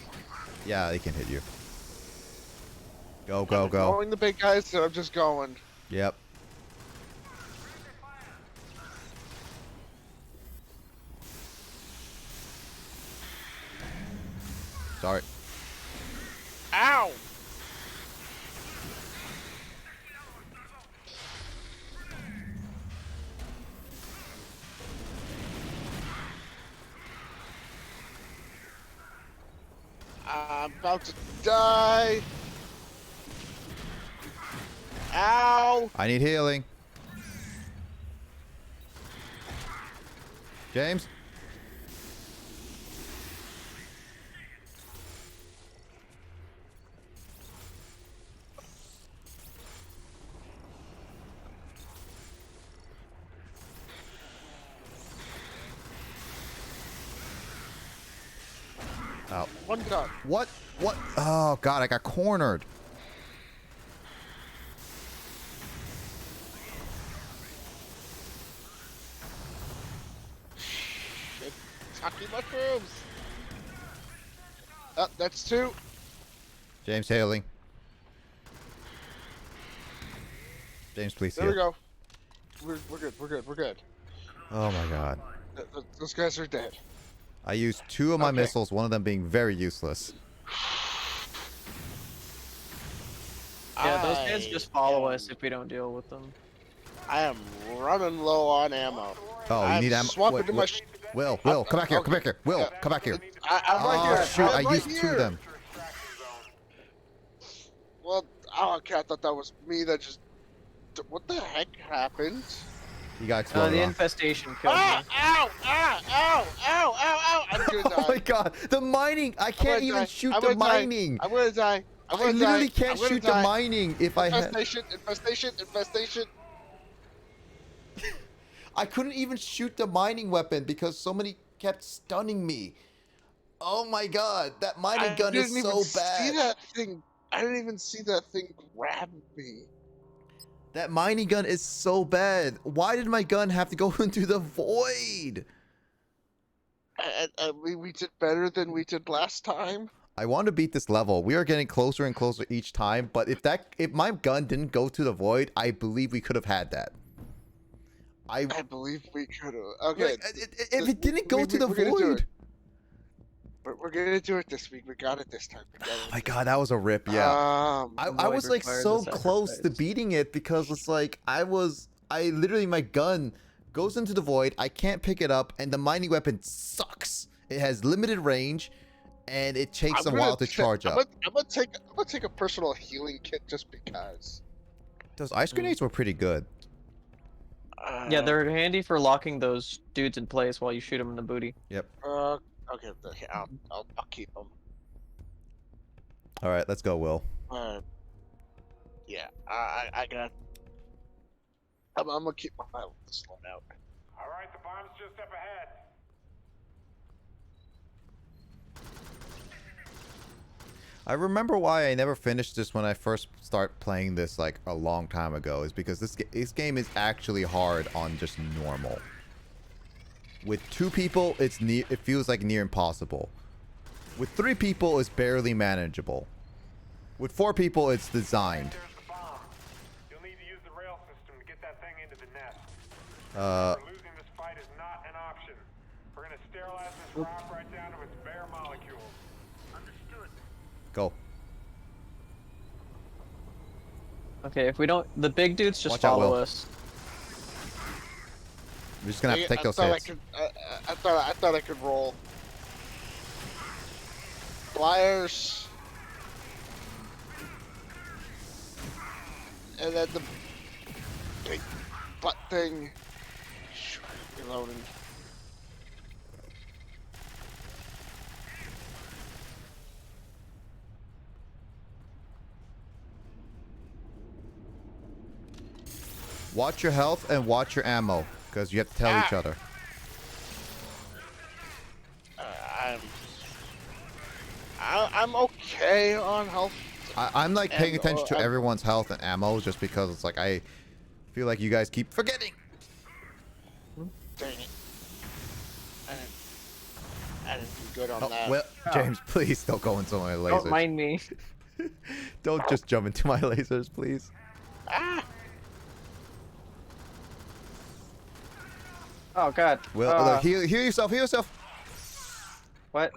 Yeah, they can hit you. Go, go, go. Going the big guys, so I'm just going. Yep. Sorry. Ow! I'm about to die. Ow! I need healing. James? Oh. One gun. What? What? Oh, God, I got cornered. Taki mushrooms. Oh, that's two. James healing. James, please There we heal. go. We're good. We're good. We're good. Oh, my God. Those guys are dead. I used 2 of my Okay. missiles, one of them being very useless. Yeah, those guys just follow us if we don't deal with them. I am running low on ammo. Oh, you I'm need ammo. swapping Wait, to my wait. Will, come back here, come back here. Will, Yeah. come back here. I'm right Oh, here. shoot, I'm I right used 2 here. of them. Well, oh, okay, I thought that was me that just. What the heck happened? You got exploded The on. infestation killed Ah! me. Ow! Ah! Ow! Ow! Ow! Ow! I'm gonna die. Oh my God, the mining! I can't even shoot the mining. I'm gonna die. I'm I gonna die. literally can't I'm gonna shoot the die. mining if I had. Infestation. I couldn't even shoot the mining weapon because so many kept stunning me. Oh my God, that mining gun is so bad. See that thing. I didn't even see that thing grab me. That mining gun is so bad. Why did my gun have to go into the void? We did better than we did last time. I want to beat this level. We are getting closer and closer each time, but if my gun didn't go to the void, I believe we could have had that. I believe we could have. Okay. Like, if it didn't go to the we're gonna do void. it. We're gonna do it this week. We got it this time. Oh my God, that was a rip. Yeah. I Void was like requires so a close to sacrifice. beating it because it's like I literally, my gun goes into the void. I can't pick it up, and the mining weapon sucks. It has limited range, and it takes a while to charge up. I'm gonna take a personal healing kit just because. Those ice grenades were pretty good. Yeah, they're handy for locking those dudes in place while you shoot them in the booty. Yep. Okay. I'll keep them. All right, let's go, Will. Yeah, I got. I'm gonna keep my slowed out. All right, the bomb's just up ahead. I remember why I never finished this when I first started playing this like a long time ago. Is because this game is actually hard on just normal. With 2 people, it feels like near impossible. With 3 people, it's barely manageable. With 4 people, it's designed. There's the bomb. You'll need to use the rail system to get that thing into the nest. Losing this fight is not an option. We're gonna sterilize this rock right down to its bare molecules. Understood. Go. Okay, if we don't, the big dudes just Watch out, follow Will. us. We're just gonna have to take those I hits. I thought I could roll. Flyers. And then the big butt thing. Reloading. Watch your health and watch your ammo, because you have to tell each other. I'm okay on health. I'm like paying And, attention to I'm- everyone's health and ammo just because it's like I feel like you guys keep forgetting. Dang it. I didn't do good on Oh, that. well, James, please don't go into my lasers. Don't mind me. Don't just jump into my lasers, please. Ah! Oh god. Well, heal yourself. Heal yourself. What?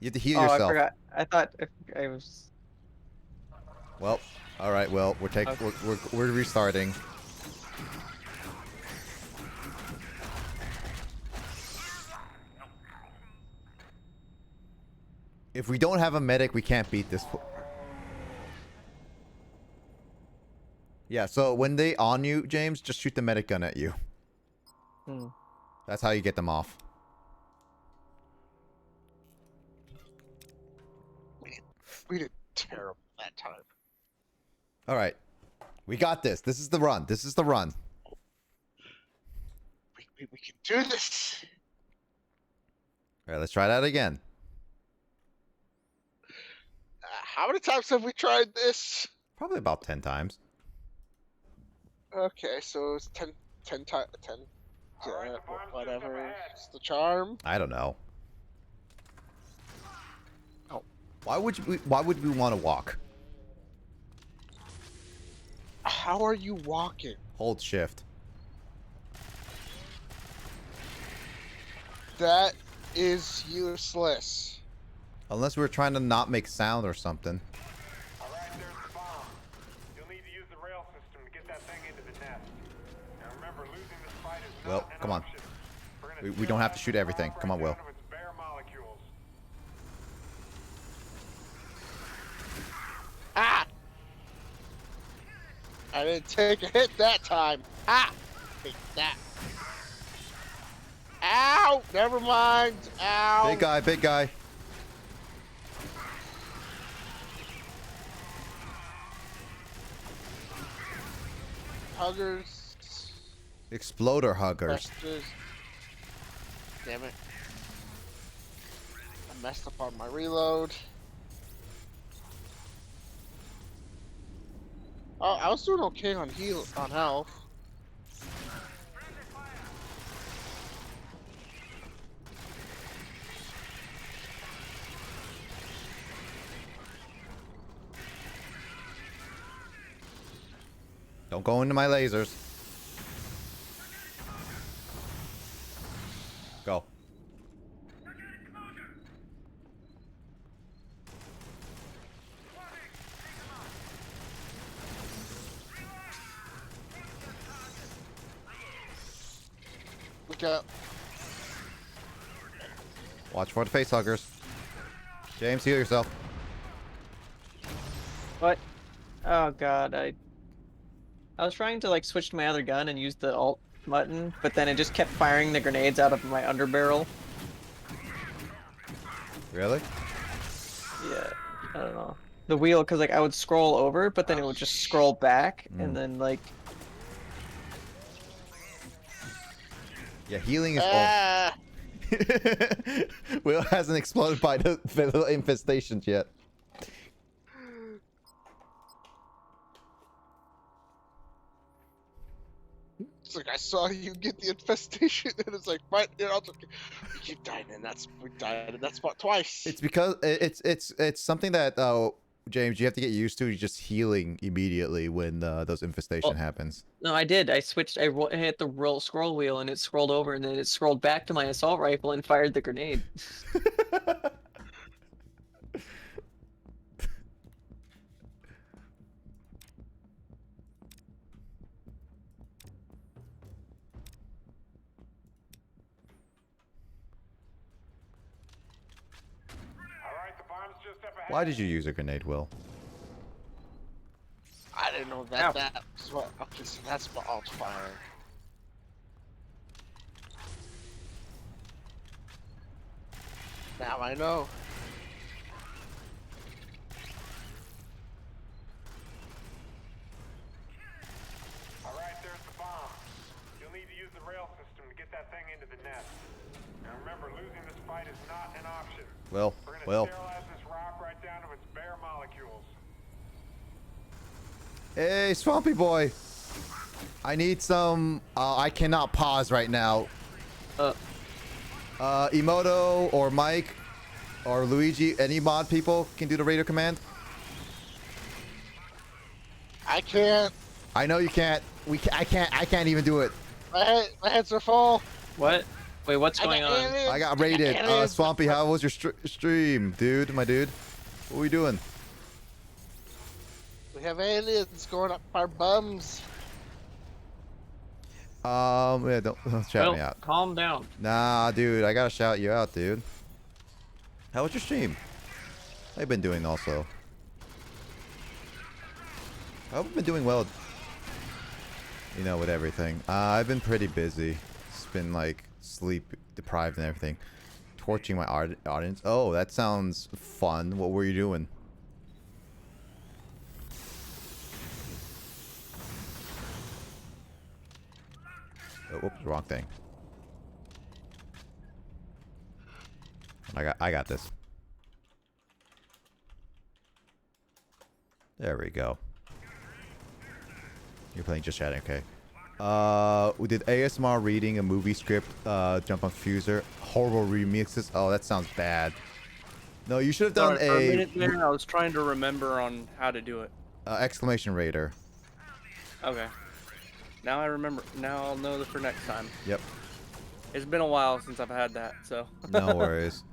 You have to heal Oh, yourself. I forgot. I thought if I was. Well, all right. Well, we're restarting. If we don't have a medic, we can't beat this. Yeah. So when they on you, James, just shoot the medic gun at you. That's how you get them off. We did terrible that time. All right. We got this. This is the run. This is the run. We can do this. All right. Let's try that again. How many times have we tried this? Probably about 10 times. Okay, so it's 10 times. 10. Whatever. It's the charm. I don't know. Oh. Why would we want to walk? How are you walking? Hold shift. That is useless. Unless we were trying to not make sound or something. All right, there's the bomb. You'll need to use the rail system to get that thing into the nest. Now remember, losing this fight is Well, not an come on. option. We're gonna We don't have to sterilize shoot this everything. rock Come on, right Will. down to its bare molecules. Ah! I didn't take a hit that time. Ah! Take that. Ow! Never mind. Ow! Big guy, big guy. Huggers. Exploder huggers. Busters. Damn it. I messed up on my reload. Oh, I was doing okay on health. Don't go into my lasers. Go. Look out. Watch for the face huggers. James, heal yourself. What? Oh god, I was trying to like switch to my other gun and use the alt button, but then it just kept firing the grenades out of my underbarrel. Really? Yeah, I don't know. the wheel because like I would scroll over, but then it would just scroll back, and then like. Yeah, healing is all. Will hasn't exploded by the little infestations yet. It's like I saw you get the infestation, and it's like, right, you know, we keep dying, and we died in that spot twice. It's because it's something that James, you have to get used to. You're just healing immediately when those infestation happens. No, I did. I switched. I hit the scroll wheel, and it scrolled over, and then it scrolled back to my assault rifle and fired the grenade. Why did you use a grenade, Will? I didn't know that. That's what. Okay, so that's my alt fire. Now I know. Alright, there's the bomb. You'll need to use the rail system to get that thing into the nest. Now remember, losing this fight is not an option. Well, We're gonna sterilize this rock right down to its bare molecules. Hey, Swampy Boy. I need some. I cannot pause right now. Emoto or Mike or Luigi, any mod people can do the radio command. I can't. I know you can't. I can't even do it. My heads are full. What? Wait, what's going on? I got raided. Swampy, how was your stream, dude? My dude, what are we doing? We have aliens going up our bums. Yeah, don't shout me out. Calm down. Nah, dude, I gotta shout you out, dude. How was your stream? How you been doing also? I've been doing well. You know, with everything. I've been pretty busy. It's been like sleep deprived and everything. Torching my audience. Oh, that sounds fun. What were you doing? Oh, whoops, wrong thing. I got this. There we go. You're playing just chatting, okay. We did ASMR reading a movie script, jump on Fuser. Horrible remixes. Oh, that sounds bad. No, you should have done For a minute there, I was trying to remember on how to do it. Exclamation Raider. Okay. Now I remember. Now I'll know for next time. Yep. It's been a while since I've had that, so. No worries.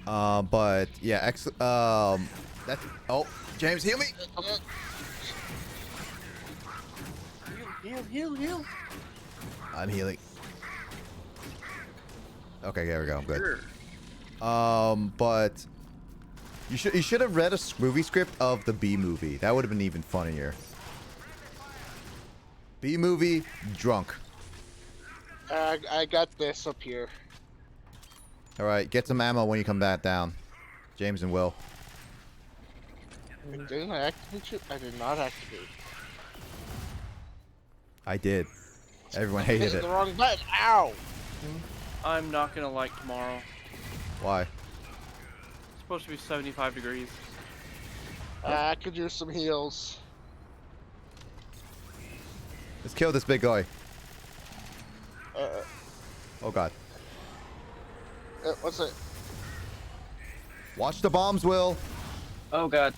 But yeah, that's. Oh, James, heal me. Heal. I'm healing. Okay, there we go. I'm good. Sure. But you should have read a movie script of the B movie. That would have been even funnier. B movie, drunk. I got this up here. All right, get some ammo when you come back down, James and Will. Didn't I activate it? I did not activate. I did. Everyone hated it. The wrong button. Ow! I'm not gonna like tomorrow. Why? It's supposed to be 75 degrees. I could use some heals. Let's kill this big guy. Oh god. What's it? Watch the bombs, Will. Oh god,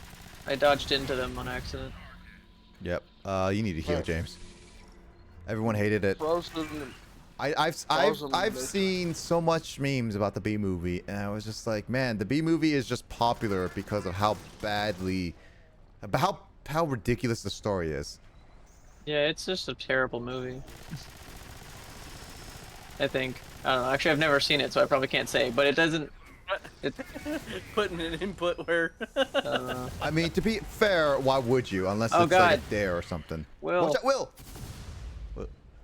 I dodged into them on accident. Yep. You need to heal, James. Everyone hated it. Frozen. I've seen so much memes about the B movie, and I was just like, man, the B movie is just popular because of how how ridiculous the story is. Yeah, it's just a terrible movie. I think. I don't know. Actually, I've never seen it, so I probably can't say. But it doesn't. Putting an input where. I mean, to be fair, why would you? Unless it's like a dare or something. Will. Watch out, Will.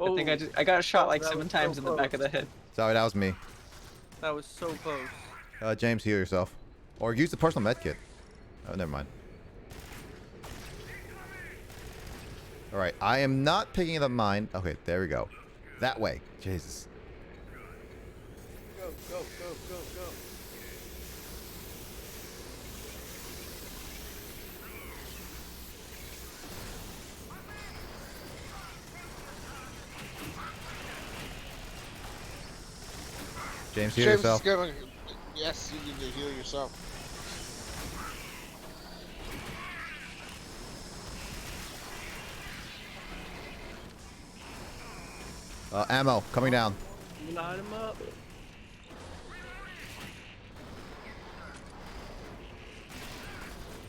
I think I got shot like 7 times in the back of the head. Sorry, that was me. That was so close. James, heal yourself, or use the personal med kit. Oh, never mind. All right, I am not picking it up mine. Okay, there we go. That way. Jesus. Go, go, go, go, go. James, heal James yourself. is gonna. Yes, you need to heal yourself. Ammo coming down. Line him up.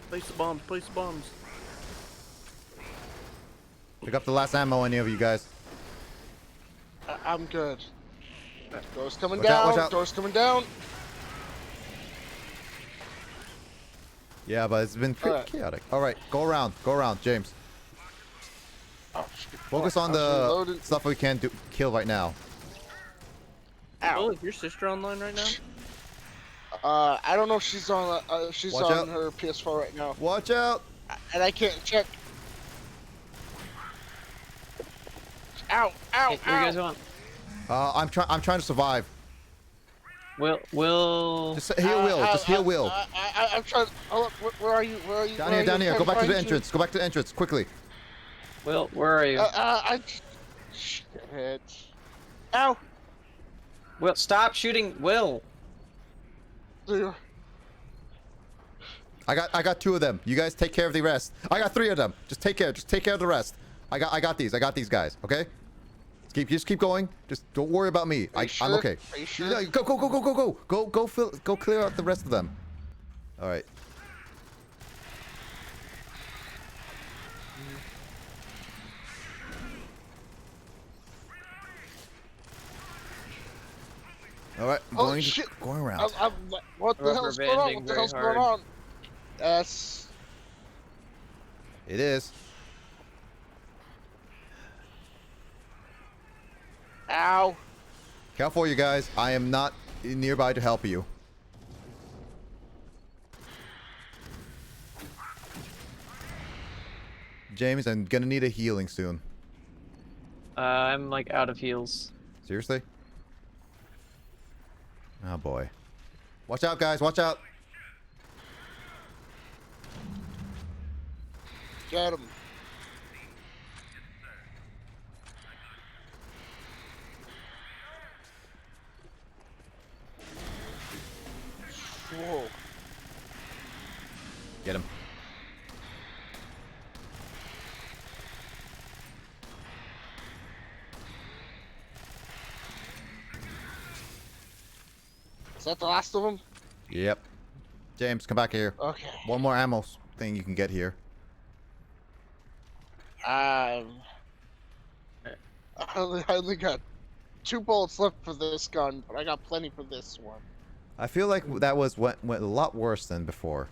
Place the bombs, place the bombs. Pick up the last ammo, any of you guys. I'm good. Door's coming Watch out, down. watch out. Door's coming down. Yeah, but it's been pretty Alright. chaotic. All right, go around, James. Oh, shit. Focus on I was the reloading. stuff we can't kill right now. Oh, Ow. is your sister online right now? I don't know if she's on. She's Watch on out. her PS4 right now, Watch out! and I can't check. Ow! Ow! Hey, where you guys Ow! want? I'm trying to survive. Will. Just heal Will. Just heal Will. I'm trying. Hold up. Where are you? Where are you? Down Where here, are down you? here. I'm Go trying back to the find you. entrance. Go back to the entrance quickly. Will, where are you? Shit. Ow! Will, stop shooting. Will. There. I got 2 of them. You guys take care of the rest. I got 3 of them. Just take care of the rest. I got these guys. Okay. Just keep going. Just don't worry about me. I'm sure? okay. Are you sure? No, go clear out the rest of them. All right. All right, I'm Holy shit! going around. What the Rubber hell's going on? banding What the very hell's hard. going on? Yes. It is. Ow! Careful, you guys. I am not nearby to help you. James, I'm gonna need a healing soon. I'm like out of heals. Seriously? Oh boy. Watch out, guys. Watch out. Get him. Whoa. Get him. Is that the last of them? Yep. James, come back here. Okay. One more ammo thing you can get here. I only got 2 bullets left for this gun, but I got plenty for this one. I feel like that went a lot worse than before.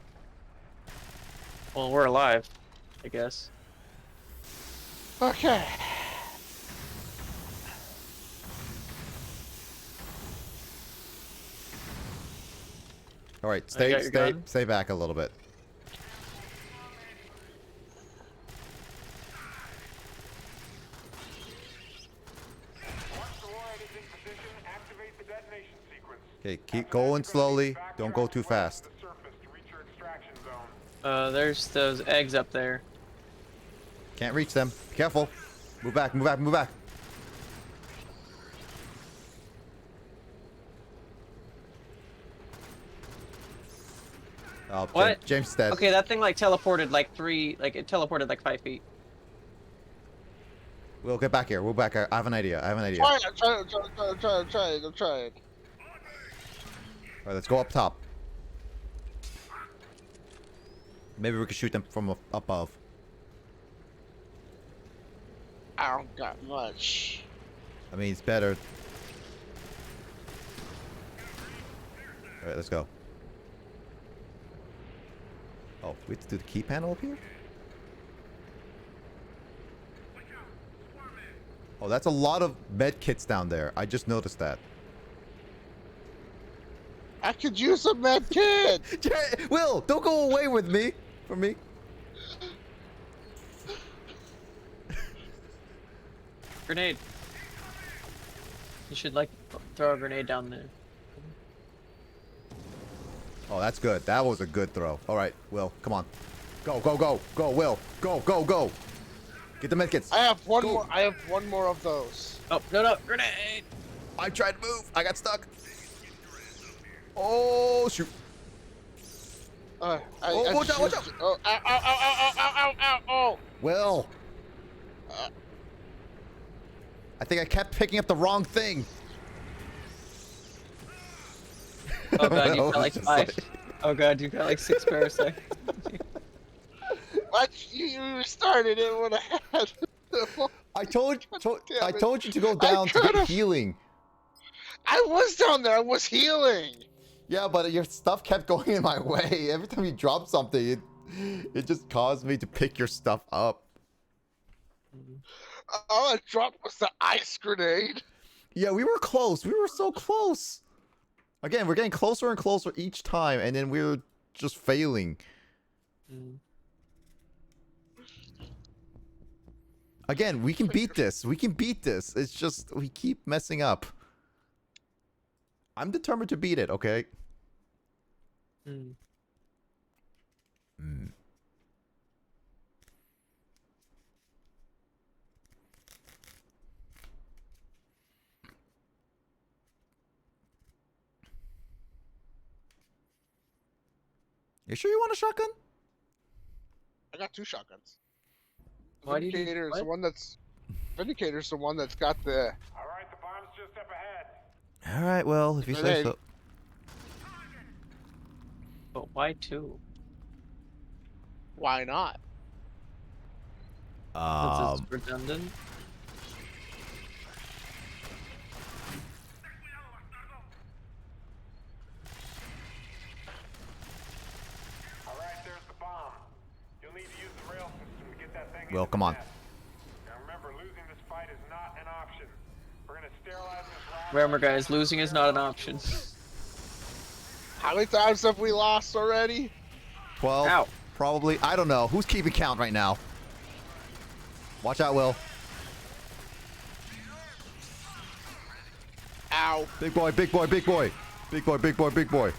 Well, we're alive, I guess. Okay. All right, got your gun. stay back a little bit. Once the warhead is in position, activate the detonation sequence. Okay, keep going slowly. Don't go too fast. To the surface to reach your extraction zone. There's those eggs up there. Can't reach them. Be careful. Move back, move back, move back. Oh, What? James is dead. Okay, that thing like teleported like 5 feet. We'll get back here. We'll back here. I have an idea. I'm trying. I'm trying. All right, let's go up top. Maybe we can shoot them from above. I don't got much. I mean, it's better. All right, let's go. Oh, we have to do the key panel up here? Oh, that's a lot of med kits down there. I just noticed that. I could use a med kit. Will, don't go away with me. From me. Grenade. You should like throw a grenade down there. Oh, that's good. That was a good throw. All right, Will, come on. Go, go, go, go, Will. Go, go, go. Get the medkits. I have one more. I have one more of those. Oh, no, grenade! I tried to move. I got stuck. Oh, shoot. Watch out, watch out. Oh, ow, ow, ow, ow, ow, ow, ow, ow. Will. I think I kept picking up the wrong thing. Oh god, you've got like 5. Oh god, you've got like 6 parasites. What? You started it when I had. I told you to go down to get healing. I was down there. I was healing. Yeah, but your stuff kept going in my way. Every time you dropped something, it just caused me to pick your stuff up. All I dropped was the ice grenade. Yeah, we were close. We were so close. Again, we're getting closer and closer each time, and then we're just failing. Again, we can beat this. We can beat this. It's just we keep messing up. I'm determined to beat it, okay? You sure you want a shotgun? I got 2 shotguns. Why do you Vindicator's what? the one that's. Vindicator's the one that's got the. Alright, the bomb's just up ahead. All right, well, if you say so. But why 2? Why not? This is redundant. Alright, there's the bomb. You'll need to use the rail system to get that thing. Well, come on. Now remember, losing this fight is not an option. We're gonna sterilize this round. Remember guys, losing is not an option. How many times have we lost already? 12. Ow. Probably. I don't know. Who's keeping count right now? Watch out, Will. Ow. Big boy, big boy, big boy. Big boy, big boy, big boy.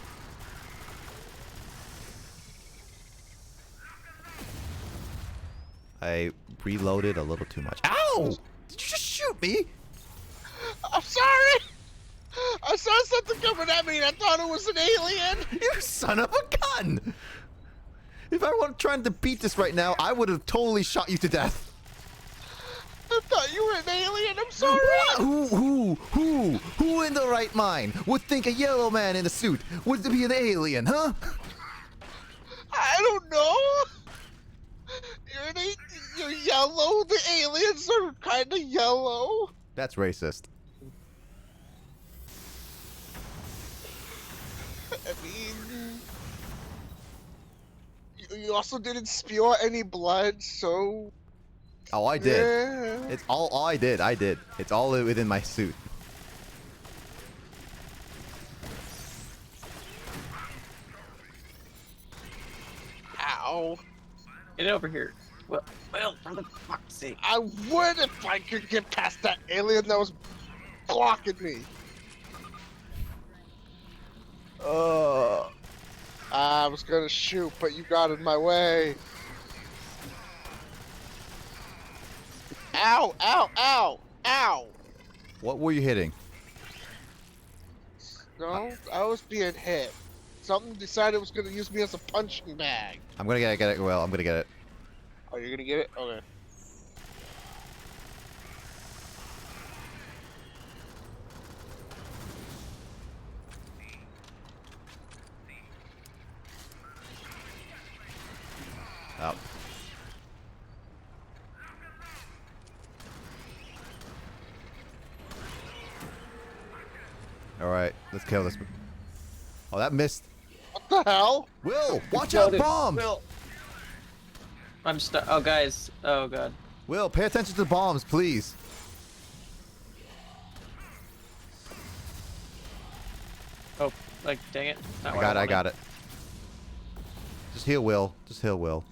I reloaded a little too much. Ow! Did you just shoot me? I'm sorry. I saw something coming at me and I thought it was an alien. You son of a gun! If I weren't trying to beat this right now, I would have totally shot you to death. I thought you were an alien. I'm sorry. What? Who in the right mind would think a yellow man in a suit would be an alien, huh? I don't know. You're yellow. The aliens are kind of yellow. That's racist. I mean, you also didn't spew any blood, so. Oh, I did. Yeah. It's all I did. I did. It's all within my suit. Ow. Get over here. Well, for the fuck's sake. I would if I could get past that alien that was blocking me. I was gonna shoot, but you got in my way. Ow, ow, ow, ow. What were you hitting? No, I was being hit. Something decided it was gonna use me as a punching bag. I'm gonna get it. Well, I'm gonna get it. Oh, you're gonna get it? Okay. Oh. All right, let's kill this. Oh, that missed. What the hell? Will, watch out, bombs! Will. I'm stuck. Oh, guys. Oh, God. Will, pay attention to the bombs, please. Oh, Like, dang it. Not I what got it. I wanted. got it. Just heal Will. Just heal Will.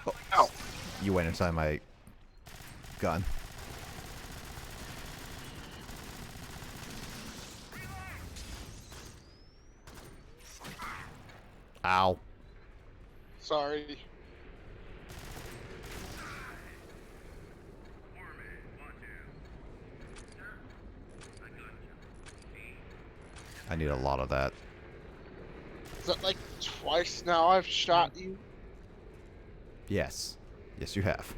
Oh, ow! You went inside my gun. Ow. Sorry. I need a lot of that. Is that like twice now I've shot you? Yes. Yes, you have.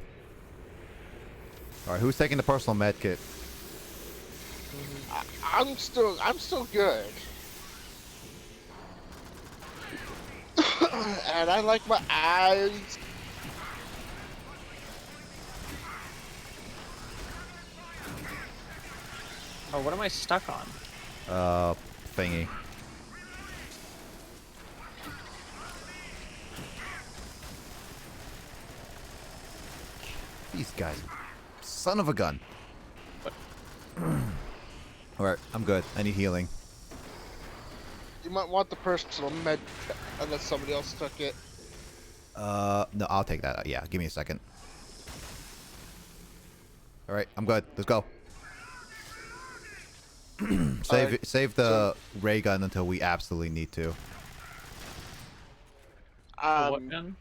Alright, who's taking the personal med kit? I'm still good. And I like my eyes. Oh, what am I stuck on? Thingy. These guys. Son of a gun. Alright, I'm good. I need healing. You might want the personal med unless somebody else took it. No, I'll take that. Yeah, give me a second. Alright, I'm good. Let's go. Save the ray gun until we absolutely need to. What gun?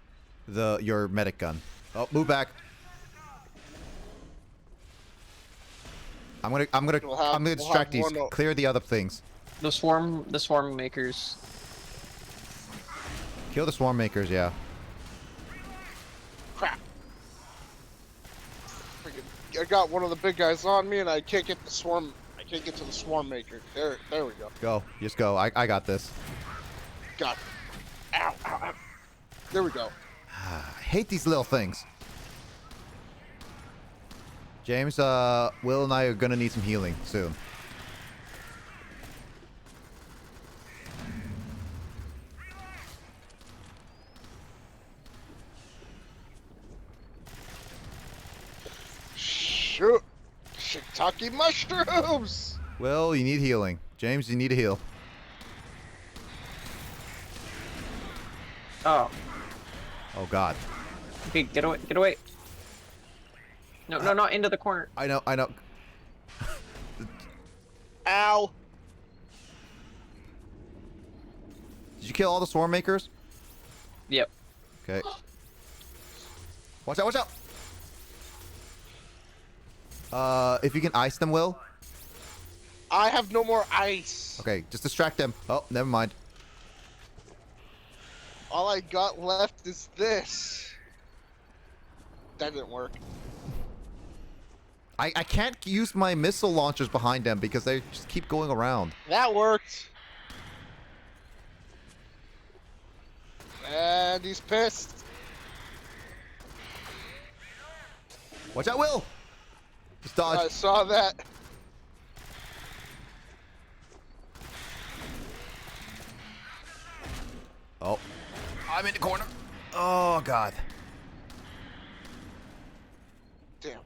Your medic gun. Oh, move back. I'm gonna distract these. Clear the other things. The swarm makers. Kill the swarm makers, yeah. Crap. Freaking, I got one of the big guys on me and I can't get the swarm. I can't get to the swarm maker. There we go. Go. Just go. I got this. Got it. Ow, ow, ow. There we go. I hate these little things. James, Will and I are gonna need some healing soon. Shoot! Shiitake mushrooms! Will, you need healing. James, you need to heal. Oh. Oh God. Okay, get away, get away. No, no, not into the corner. I know. Ow! Did you kill all the swarm makers? Yep. Okay. Watch out, watch out! If you can ice them, Will. I have no more ice. Okay, just distract them. Oh, never mind. All I got left is this. That didn't work. I can't use my missile launchers behind them because they just keep going around. That worked. And he's pissed. Watch out, Will! Just dodge. I saw that. Oh. I'm in the corner. Oh, God. Damn.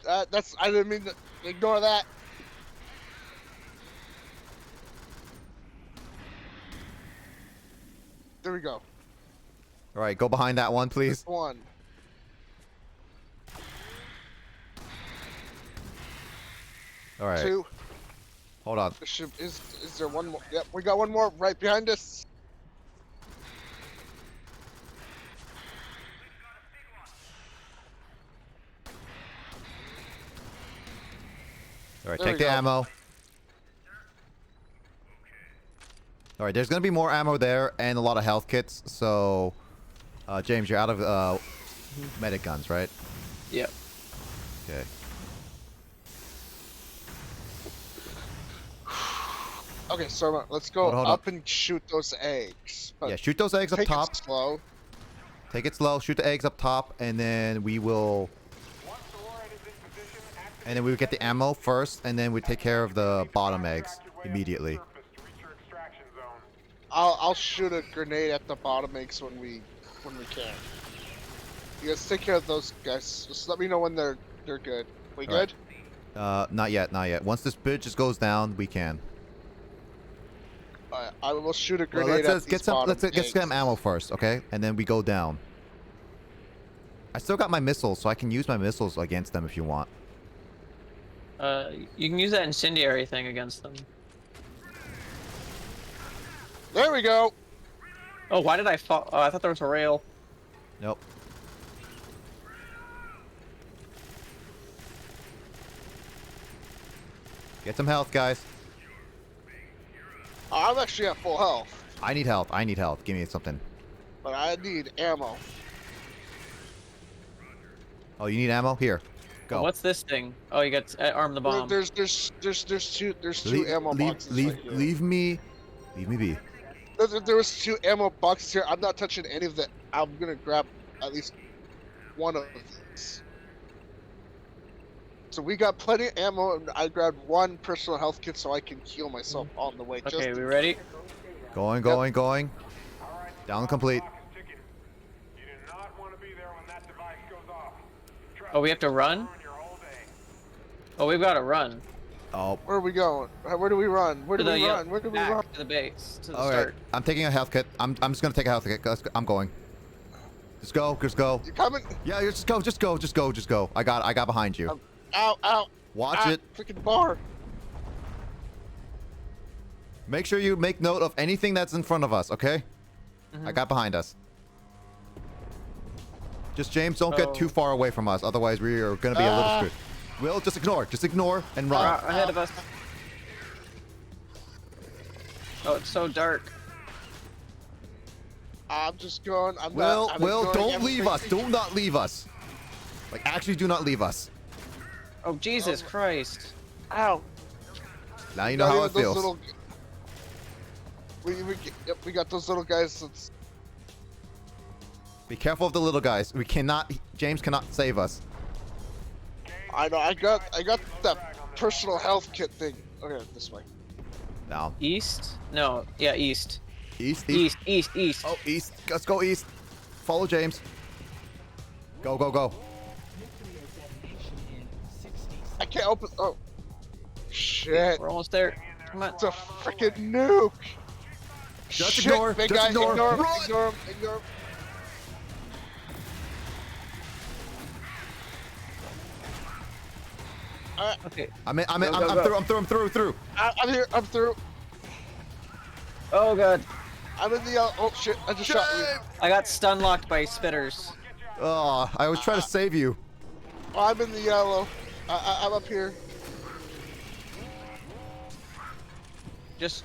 I didn't mean to ignore that. There we go. All right, go behind that one, please. One. All right. Two. Hold on. Is there one more? Yep, we got one more right behind us. All right, There take we the go. ammo. All right, there's gonna be more ammo there and a lot of health kits. So, James, you're out of medic guns, right? Yep. Okay. Okay, so let's go Hold on. up and shoot those eggs. But Yeah, shoot those eggs up take top. it slow. Take it slow. Shoot the eggs up top, and then we will. And then we would get the ammo first, and then we take care of the bottom eggs immediately. I'll shoot a grenade at the bottom eggs when we can. You guys take care of those guys. Just let me know when they're good. We All good? Right. Not yet. Not yet. Once this bridge just goes down, we can. Alright, I will shoot a Well, grenade let's at these bottom get some ammo first, okay? And then we go down. I still got my missiles, so I can use my missiles against them if you want. You can use that incendiary thing against them. There we go. Oh, why did I fall? Oh, I thought there was a rail. Nope. Get some health, guys. I'm actually at full health. I need health. I need health. Give me something. But I need ammo. Oh, you need ammo? Here. Go. What's this thing? Oh, you got arm the bomb. There's two ammo boxes right here. Leave me be. There was 2 ammo boxes here. I'm not touching any of that. I'm gonna grab at least one of these. So we got plenty of ammo, and I grabbed 1 personal health kit so I can heal myself on the way. Okay, we ready? Going. Down complete. Oh, we have to run? Oh, we've got to run. Oh. Where are we going? Where do we run? Where do we run? Where do we run? To the base, to the All start. right. I'm taking a health kit. I'm just gonna take a health kit. I'm going. Just go. You coming? Yeah, just go. I got behind you. Ow. Watch it. Freaking bar. Make sure you make note of anything that's in front of us, okay? I got behind us. Just James, don't get too far away from us, otherwise we are gonna be a little screwed. Will, just ignore and run. Ahead of us. Oh, it's so dark. I'm just going. Will, don't leave us. Do not leave us. Like, actually, do not leave us. Oh, Jesus Christ. Ow. Now you know how it feels. We got those little guys. Be careful of the little guys. James cannot save us. I know. I got that personal health kit thing. Okay, this way. Now. East? No. Yeah, east. East. East. Oh, east. Let's go east. Follow James. Go. I can't open. Oh. Shit. We're almost there. Come on. It's a freaking nuke. Just Shit, ignore. big Just guy. ignore. Ignore him. Run! Ignore him. Okay. I'm through. I'm here. I'm through. Oh, God. I'm in the yellow. Oh, shit. I just shot you. I got stun locked by spitters. Oh, I was trying to save you. Oh, I'm in the yellow. I'm up here. Just.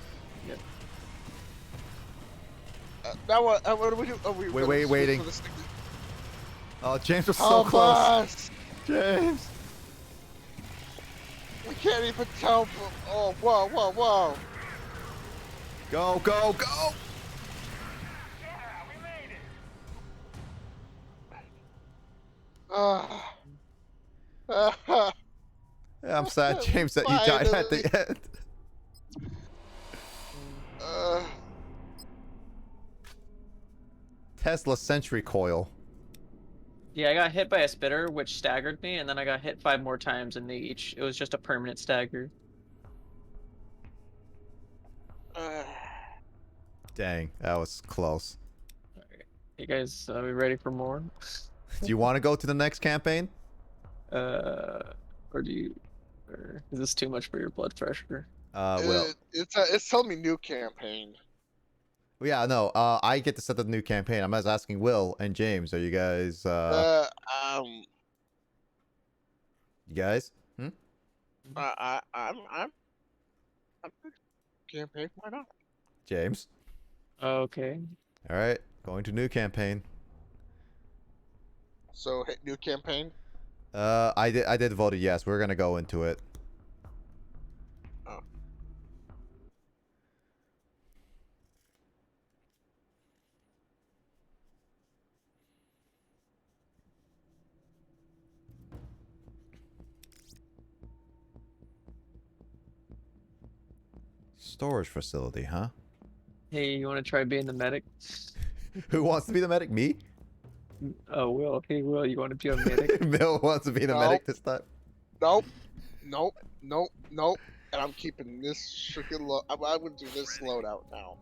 Now what? What do we do? Oh, Waiting. Oh, James was so close. Us. James. We can't even tell. Oh, whoa. Go. I'm sad, James, that you died at the end. Tesla Sentry Coil. Yeah, I got hit by a spitter, which staggered me, and then I got hit 5 more times, and it was just a permanent stagger. Dang, that was close. Alright. You guys, are we ready for more? Do you want to go to the next campaign? Or is this too much for your blood pressure? Well. It's telling me new campaign. Yeah, no, I get to set the new campaign. I'm just asking Will and James, are you guys, You guys? I'm campaign. Why not? James? Okay. Alright, going to new campaign. So, hit new campaign? I did vote yes. We're gonna go into it. Oh. Storage facility, huh? Hey, you want to try being the medic? Who wants to be the medic? Me? Oh, Will. Hey, Will, you want to be a medic? Bill wants to be the medic this time. Nope. Nope. Nope. Nope. And I'm keeping this freaking low. I would do this loadout now.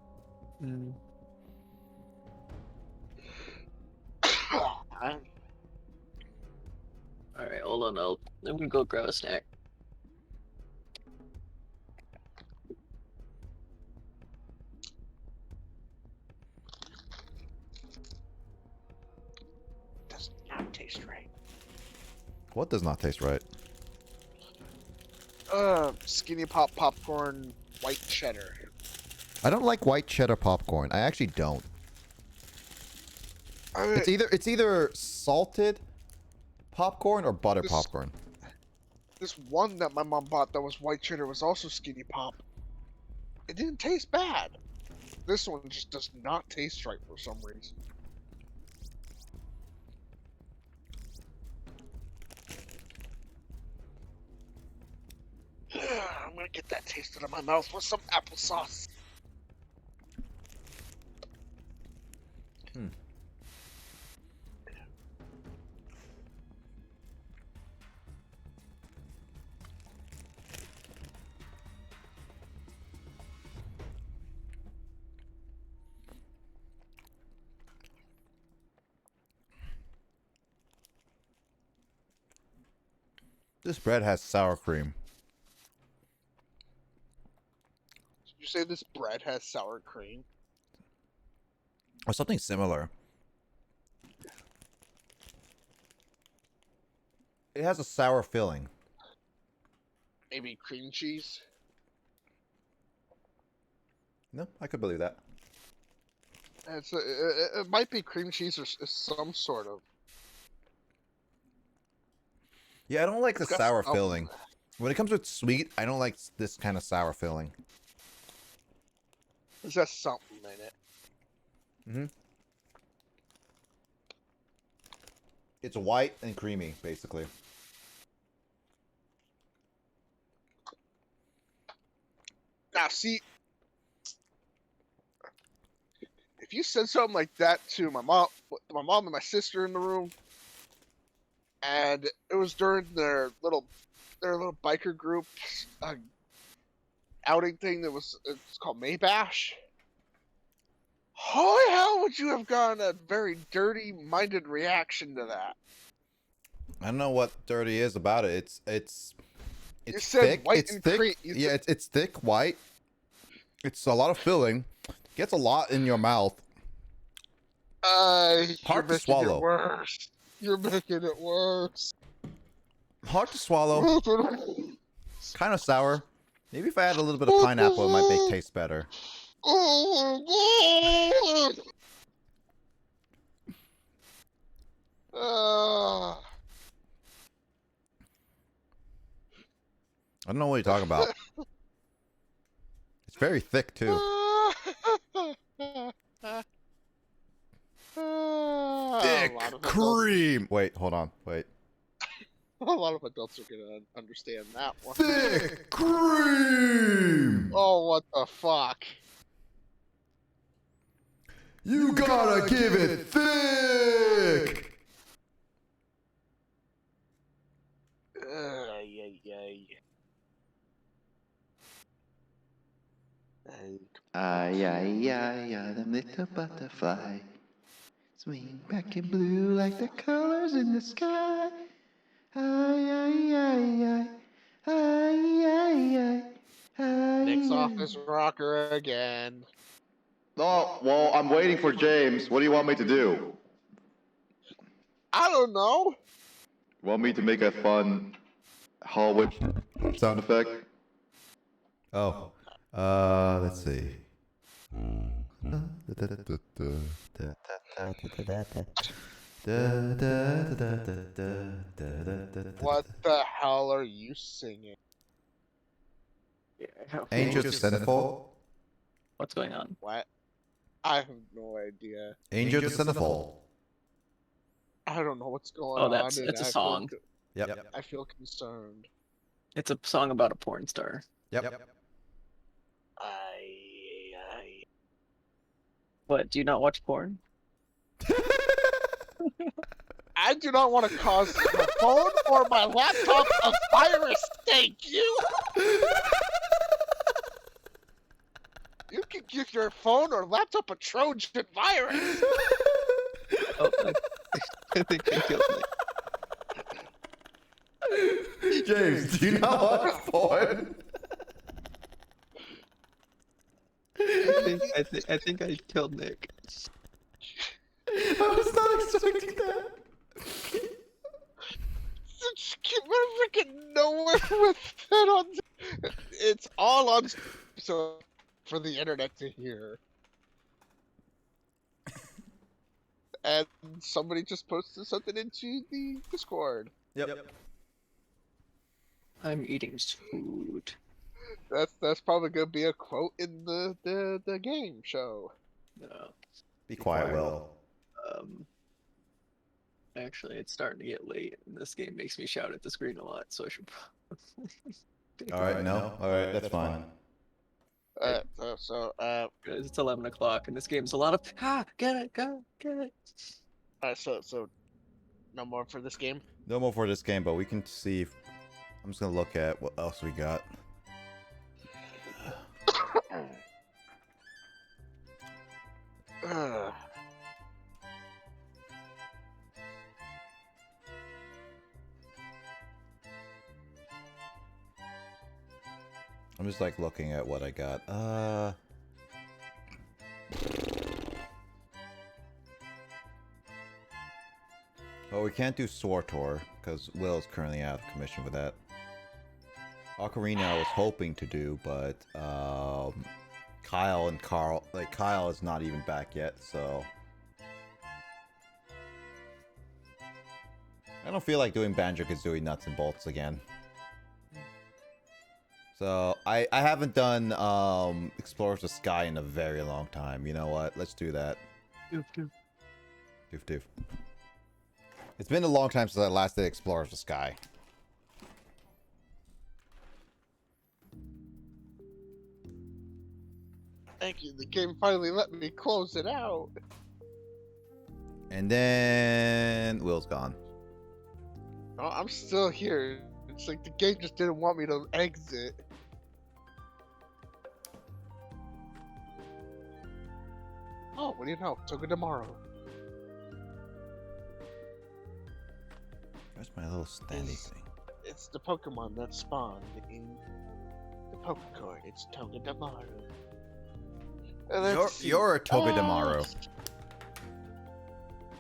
Mm. Alright, hold on. I'm gonna go grab a snack. Does not taste right. What does not taste right? Skinny pop popcorn, white cheddar. I don't like white cheddar popcorn. I actually don't. It's either salted popcorn or butter popcorn. This one that my mom bought that was white cheddar was also skinny pop. It didn't taste bad. This one just does not taste right for some reason. I'm gonna get that taste out of my mouth with some applesauce. This bread has sour cream. Did you say this bread has sour cream? Or something similar. It has a sour filling. Maybe cream cheese? No, I could believe that. It might be cream cheese or some sort of. Yeah, I don't like the sour filling. When it comes with sweet, I don't like this kind of sour filling. There's just something in it. Mm-hmm. It's white and creamy, basically. Now, see, if you said something like that to my mom and my sister in the room, and it was during their little biker group outing thing it's called Maybash. How the hell would you have gotten a very dirty-minded reaction to that? I don't know what dirty is about it. It's you said thick. White it's and thick. cream. Yeah, it's thick, white. It's a lot of filling. Gets a lot in your mouth. Hard to swallow. Worse. You're making it worse. Hard to swallow. Kind of sour. Maybe if I add a little bit of pineapple, it might make taste better. I don't know what you're talking about. It's very thick too. Thick cream. Wait, hold on. Wait. A lot of adults are gonna understand that one. Thick cream. Oh, what the fuck? You gotta give it thick. The little butterfly. Swing back in blue like the colors in the sky. Nick's office rocker again. Oh, well, I'm waiting for James. What do you want me to do? I don't know. Want me to make a fun hallway sound effect? Oh. Let's see. What the hell are you singing? Angel Sinful. What's going on? What? I have no idea. Angel Sinful. I don't know what's going on. Oh, it's a song. Yep. I feel concerned. It's a song about a porn star. Yep. What? Do you not watch porn? I do not want to cause my phone or my laptop a virus. Thank you. You can give your phone or laptop a Trojan virus. Oh, I think I killed Nick. James, do you not watch porn? I think I killed Nick. I was not expecting that. We're freaking nowhere with that on. It's all on. So for the internet to hear. And somebody just posted something into the Discord. Yep. I'm eating food. That's probably gonna be a quote in the game show. No. Be quiet, Will. Actually, it's starting to get late, and this game makes me shout at the screen a lot, so I should probably... Alright, no? Alright, that's fine. It's 11 o'clock, and this game's a lot of... Get it, get it! So, no more for this game? No more for this game, but we can see if... I'm just gonna look at what else we got. I'm just like looking at what I got. Well, we can't do Sortor because Will is currently out of commission for that. Ocarina I was hoping to do, but Kyle and Carl, like Kyle is not even back yet, so I don't feel like doing Banjo-Kazooie Nuts and Bolts again. So I haven't done Explorers of Sky in a very long time. You know what? Let's do that. Doof. It's been a long time since I last did Explorers of Sky. Thank you. The game finally let me close it out. And then Will's gone. Oh, I'm still here. It's like the game just didn't want me to exit. Oh, what do you know? Toga tomorrow. Where's my little standy thing? It's the Pokemon that spawned in the Pokecoin. It's Toga tomorrow. You're a Togedemaru.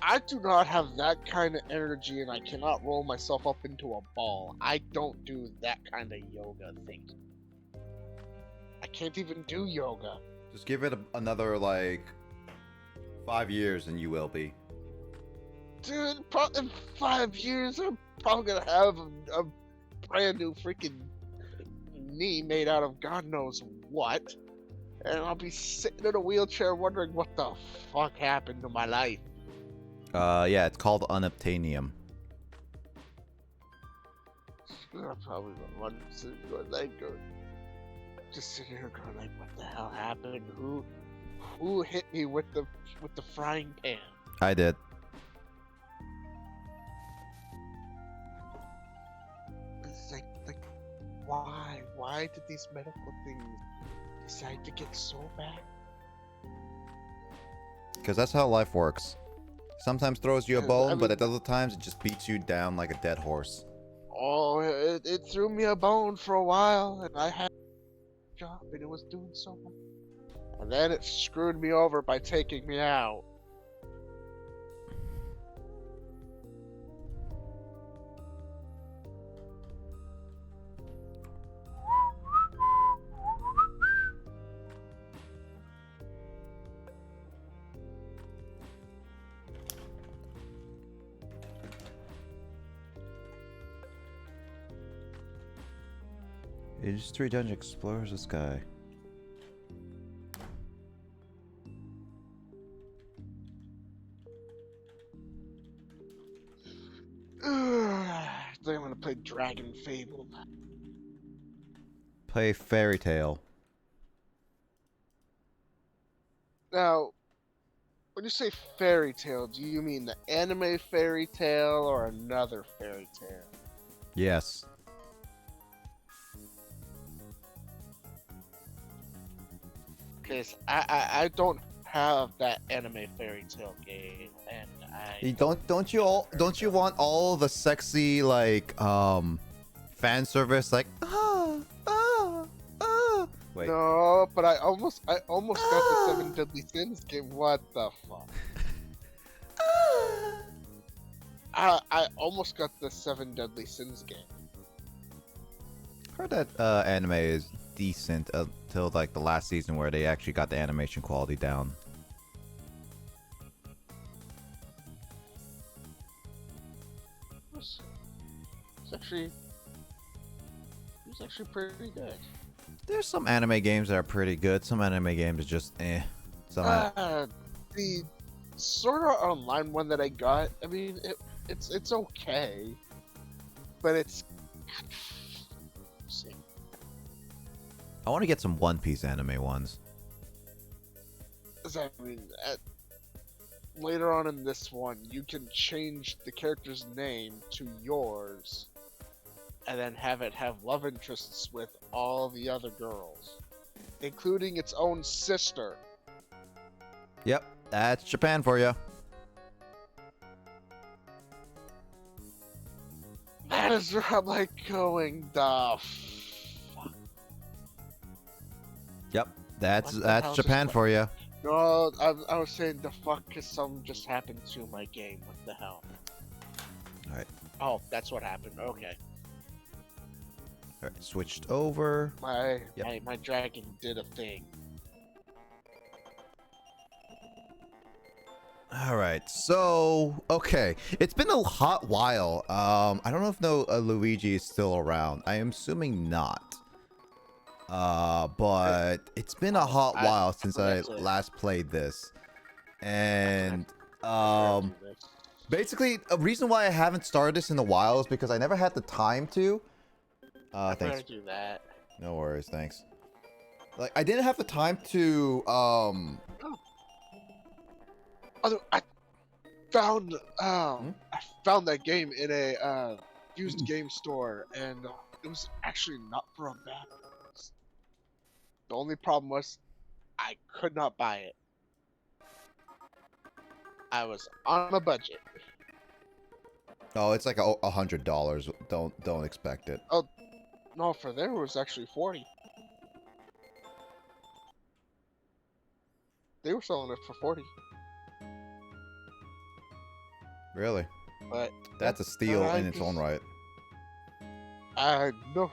I do not have that kind of energy, and I cannot roll myself up into a ball. I don't do that kind of yoga thing. I can't even do yoga. Just give it another, like, 5 years and you will be. Dude, in 5 years, I'm probably gonna have a brand new freaking knee made out of God knows what. And I'll be sitting in a wheelchair wondering what the fuck happened to my life. Yeah, it's called unobtainium. I probably want to go like, just sitting here going like, what the hell happened? Who hit me with the frying pan? I did. It's like why? Why did these medical things decide to get so bad? Because that's how life works. Sometimes throws you a I bone, mean, but at other times it just beats you down like a dead horse. Oh, it threw me a bone for a while, and I had a job, and it was doing so much. And then it screwed me over by taking me out. It is 3 Dungeon Explorers of Sky. I think I'm gonna play Dragon Fable. Play Fairy Tale. Now, When you say fairy tale, do you mean the anime fairy tale or another fairy tale? Yes. Because I don't have that anime fairy tale game, and Don't you want all the sexy like fan service like wait. No, but I almost got the 7 Deadly Sins game. What the fuck? I almost got the 7 Deadly Sins game. Heard that anime is decent until like the last season where they actually got the animation quality down. It's actually pretty good. There's some anime games that are pretty good. Some anime games are just eh. The Sword Art Online one that I got, I mean, it's okay, but it's. See. I want to get some One Piece anime ones. I mean, later on in this one, you can change the character's name to yours, and then have it have love interests with all the other girls, including its own sister. Yep, that's Japan for you. That is where I'm like going, the fuck? Yep, that's hell's Japan this for you. No, I was saying the fuck because something just happened to my game. What the hell? Alright. Oh, that's what happened. Okay. Alright, switched over. My Yep. my dragon did a thing. Alright, so okay. It's been a hot while. I don't know if Luigi is still around. I am assuming not. But it's been a hot while since I last played this. And basically a reason why I haven't started this in a while is because I never had the time to. Thanks. Do that. No worries, thanks. Like I didn't have the time to I found I found that game in a used game store, and it was actually not for a bad price. The only problem was I could not buy it. I was on a budget. Oh, it's like $100. Don't expect it. Oh no, for there it was actually 40. They were selling it for 40. Really? But that's a steal in its own right. I know.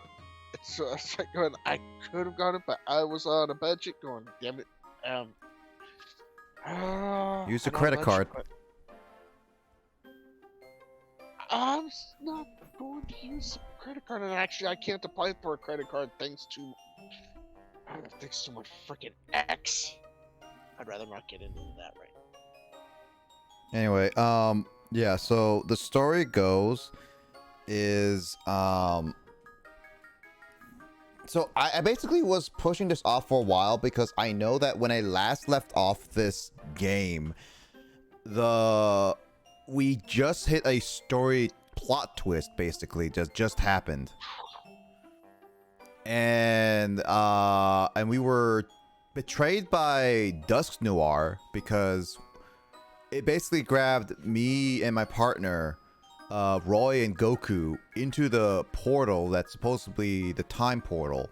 It's like going, I could have got it, but I was on a budget going, damn it. Use a credit card. I'm not going to use a credit card, and actually I can't apply for a credit card thanks to my freaking ex. I'd rather not get into that right now. Anyway, yeah, so the story goes is so I basically was pushing this off for a while because I know that when I last left off this game, we just hit a story plot twist, basically just happened. And we were betrayed by Dusk Noir because it basically grabbed me and my partner, Roy and Goku, into the portal that's supposedly the time portal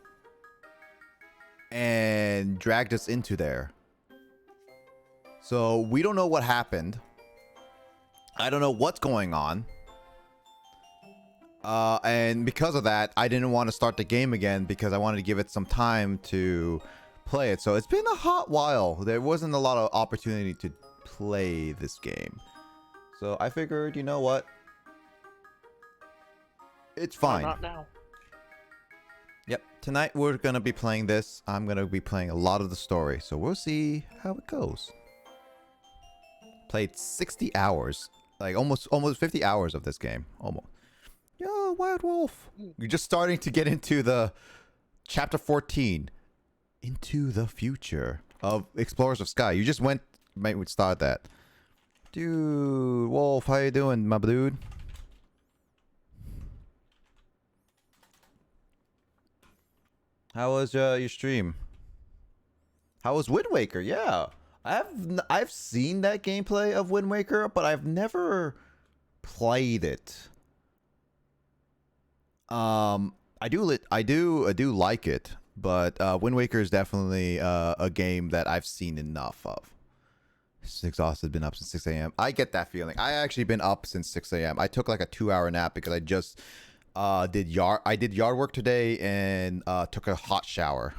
and dragged us into there. So we don't know what happened. I don't know what's going on. And because of that, I didn't want to start the game again because I wanted to give it some time to play it. So it's been a hot while. There wasn't a lot of opportunity to play this game. So I figured, you know what? It's fine. Not now. Yep. Tonight we're going to be playing this. I'm going to be playing a lot of the story. So we'll see how it goes. Played 60 hours. Like almost 50 hours of this game. Almost. Yo, Wild Wolf. You're just starting to get into the chapter 14. Into the future of Explorers of Sky. You just went might we start that. Dude, Wolf, how you doing, my dude? How was your stream? How was Wind Waker? Yeah, I've seen that gameplay of Wind Waker, but I've never played it. I do like it, but Wind Waker is definitely a game that I've seen enough of. It's exhausted, been up since 6 a.m. I get that feeling. I actually been up since 6 a.m. I took like a 2-hour nap because I just did yard work today and took a hot shower.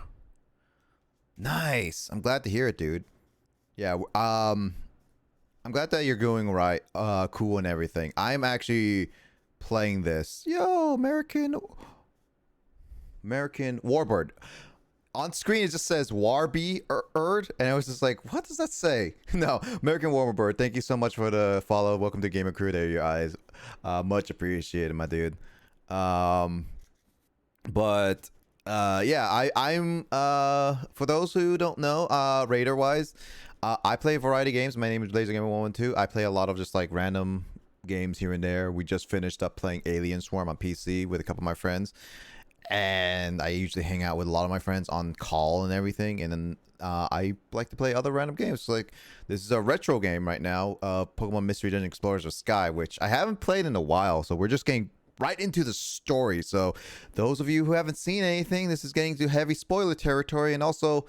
Nice. I'm glad to hear it, dude. Yeah, I'm glad that you're going right, cool and everything. I'm actually playing this. Yo, American Warbird. On screen it just says Warby Erd, and I was just like, what does that say? No, American Warbird. Thank you so much for the follow. Welcome to Gamer Crew. There, your eyes. Much appreciated, my dude. But yeah, I'm for those who don't know, Raider wise, I play a variety of games. My name is Blazer Gamer 112. I play a lot of just like random games here and there. We just finished up playing Alien Swarm on PC with a couple of my friends, and I usually hang out with a lot of my friends on call and everything. And then I like to play other random games. Like this is a retro game right now, Pokemon Mystery Dungeon Explorers of Sky, which I haven't played in a while. So we're just getting right into the story. So those of you who haven't seen anything, this is getting to heavy spoiler territory. And also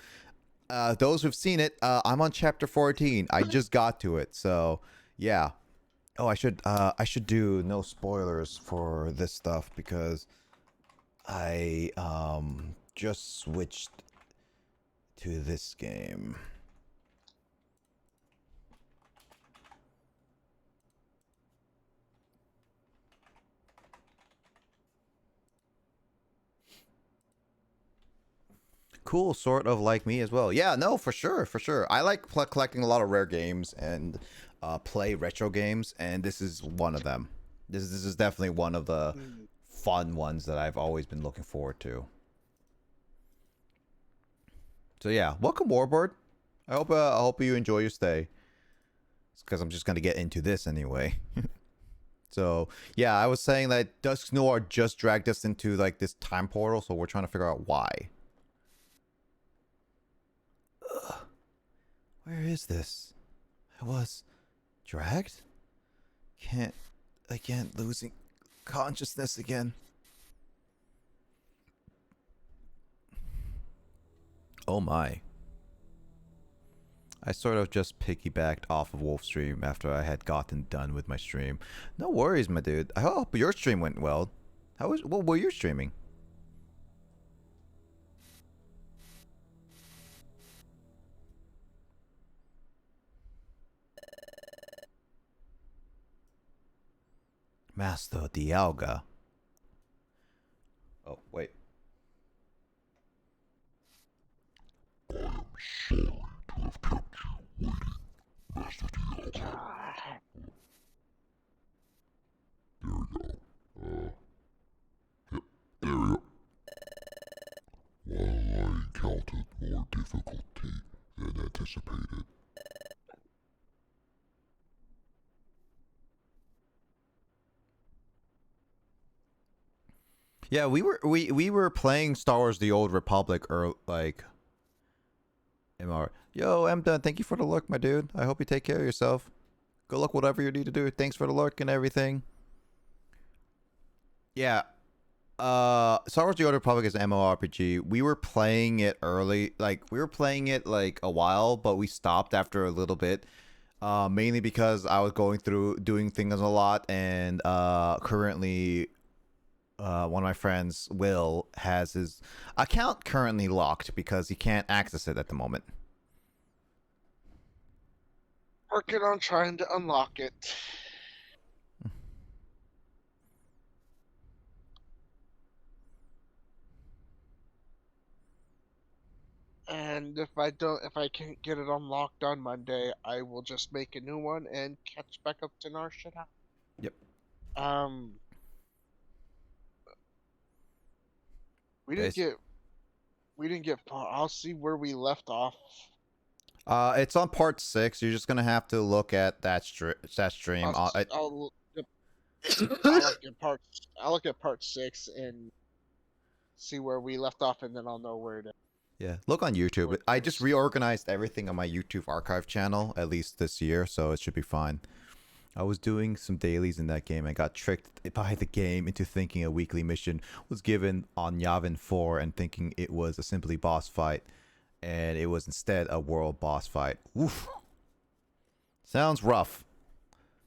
those who've seen it, I'm on chapter 14. I just got to it. So yeah. Oh, I should do no spoilers for this stuff because I just switched to this game. Cool, sort of like me as well. Yeah, no, for sure, for sure. I like collecting a lot of rare games and play retro games, and this is one of them. This is definitely one of the fun ones that I've always been looking forward to. So yeah, welcome Warbird. I hope you enjoy your stay. Because I'm just gonna get into this anyway. So yeah, I was saying that Dusk Noir just dragged us into like this time portal, so we're trying to figure out why. Where is this? I was dragged? Again, losing consciousness again. Oh my. I sort of just piggybacked off of Wolf's stream after I had gotten done with my stream. No worries, my dude. I hope your stream went well. What were you streaming? Master Dialga. Oh, wait. I am sorry to have kept you waiting, Master Dialga. There we go. Yep, there we go. While I encountered more difficulty than anticipated. Yeah, we were playing Star Wars: The Old Republic, or like, MR. Yo, Emda, thank you for the lurk, my dude. I hope you take care of yourself. Good luck, whatever you need to do. Thanks for the lurk and everything. Yeah, Star Wars: The Old Republic is an MMORPG. We were playing it early, like we were playing it like a while, but we stopped after a little bit. Mainly because I was going through doing things a lot, and currently. One of my friends, Will, has his account currently locked because he can't access it at the moment. Working on trying to unlock it. And if I can't get it unlocked on Monday, I will just make a new one and catch back up to Narshada. Yep. We didn't get far. I'll see where we left off. It's on part 6. You're just gonna have to look at that stream. I'll look at part 6 and see where we left off, and then I'll know where to. Yeah, look on YouTube. I just reorganized everything on my YouTube archive channel, at least this year, so it should be fine. I was doing some dailies in that game and got tricked by the game into thinking a weekly mission was given on Yavin 4 and thinking it was a simply boss fight, and it was instead a world boss fight. Oof. Sounds rough.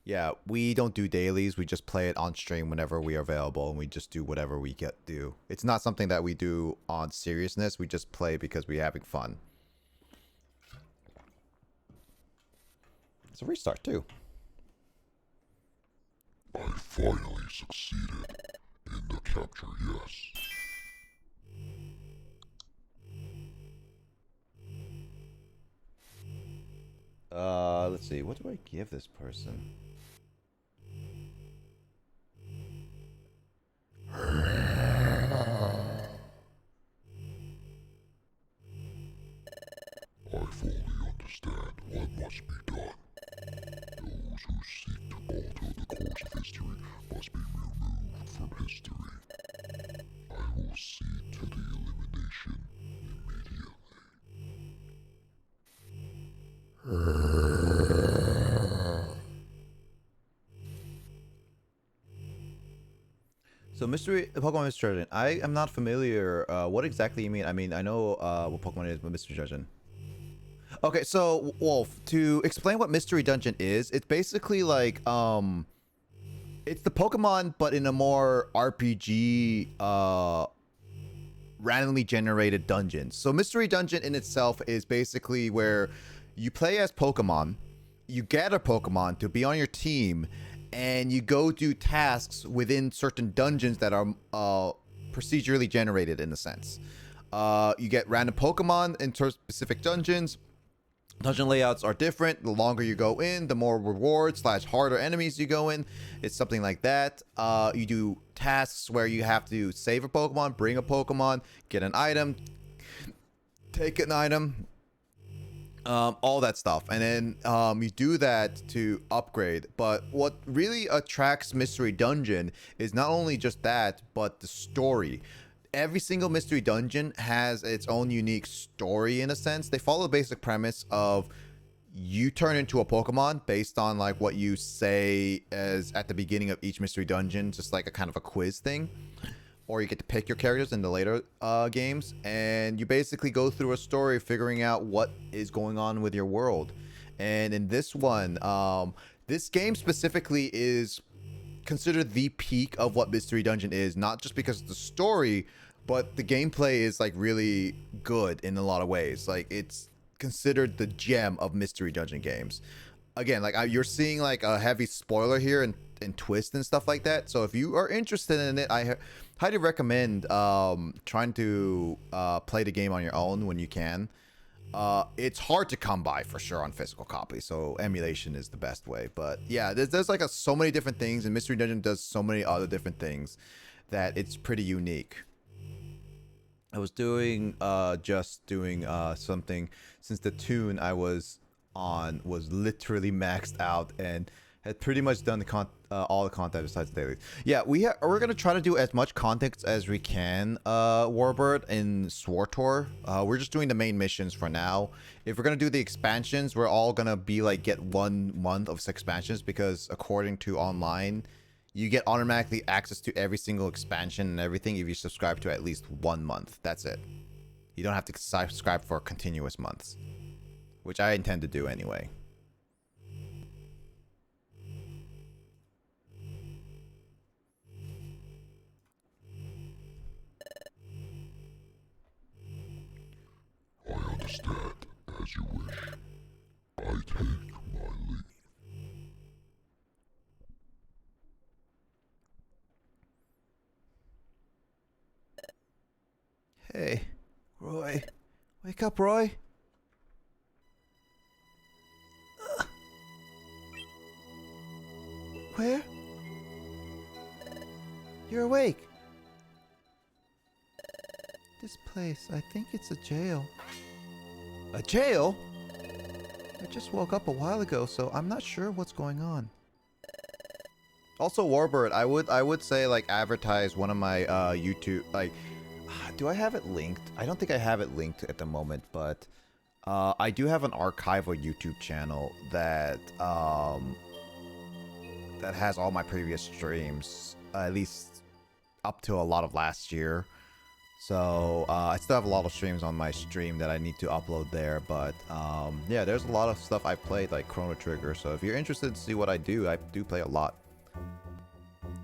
Yeah, we don't do dailies. We just play it on stream whenever we are available, and we just do whatever we do. It's not something that we do on seriousness. We just play because we're having fun. It's a restart, too. I finally succeeded in the capture, yes. Let's see. What do I give this person? I fully understand what must be done. Those who seek to alter the course of history must be removed from history. I will see to the elimination immediately. So Pokemon Mystery Dungeon. I am not familiar. What exactly you mean? I mean, I know what Pokemon is, but Mystery Dungeon. Okay, so Wolf, to explain what Mystery Dungeon is, it's basically like it's the Pokemon but in a more RPG randomly generated dungeons. So Mystery Dungeon in itself is basically where you play as Pokemon, you gather Pokemon to be on your team, and you go do tasks within certain dungeons that are procedurally generated in a sense. You get random Pokemon in specific dungeons. Dungeon layouts are different. The longer you go in, the more rewards / harder enemies you go in. It's something like that. You do tasks where you have to save a Pokemon, bring a Pokemon, get an item, take an item, all that stuff. And then you do that to upgrade. But what really attracts Mystery Dungeon is not only just that, but the story. Every single Mystery Dungeon has its own unique story in a sense. They follow the basic premise of you turn into a Pokemon based on like what you say as at the beginning of each Mystery Dungeon, just like a kind of a quiz thing. Or you get to pick your characters in the later games, and you basically go through a story figuring out what is going on with your world. And in this one, this game specifically is considered the peak of what Mystery Dungeon is, not just because of the story, but the gameplay is like really good in a lot of ways. Like it's considered the gem of Mystery Dungeon games. Again, like you're seeing like a heavy spoiler here and twist and stuff like that. So if you are interested in it, I highly recommend trying to play the game on your own when you can. It's hard to come by for sure on physical copies, so emulation is the best way. But yeah, there's like so many different things, and Mystery Dungeon does so many other different things that it's pretty unique. I was doing something since the tune I was on was literally maxed out and had pretty much done all the content besides daily. Yeah, we're gonna try to do as much content as we can, Warbird and Swartor. We're just doing the main missions for now. If we're gonna do the expansions, we're all gonna be like get 1 month of expansions, because according to online, you get automatically access to every single expansion and everything if you subscribe to at least 1 month. That's it. You don't have to subscribe for continuous months, which I intend to do anyway. I understand, as you wish. I take my leave. Hey, Roy. Wake up, Roy. Where? You're awake. This place, I think it's a jail. A jail? I just woke up a while ago, so I'm not sure what's going on. Also, Warbird, I would say like advertise one of my YouTube, like, do I have it linked? I don't think I have it linked at the moment, but I do have an archival YouTube channel that that has all my previous streams, at least up to a lot of last year. So I still have a lot of streams on my stream that I need to upload there, but yeah, there's a lot of stuff I played, like Chrono Trigger. So if you're interested to see what I do play a lot.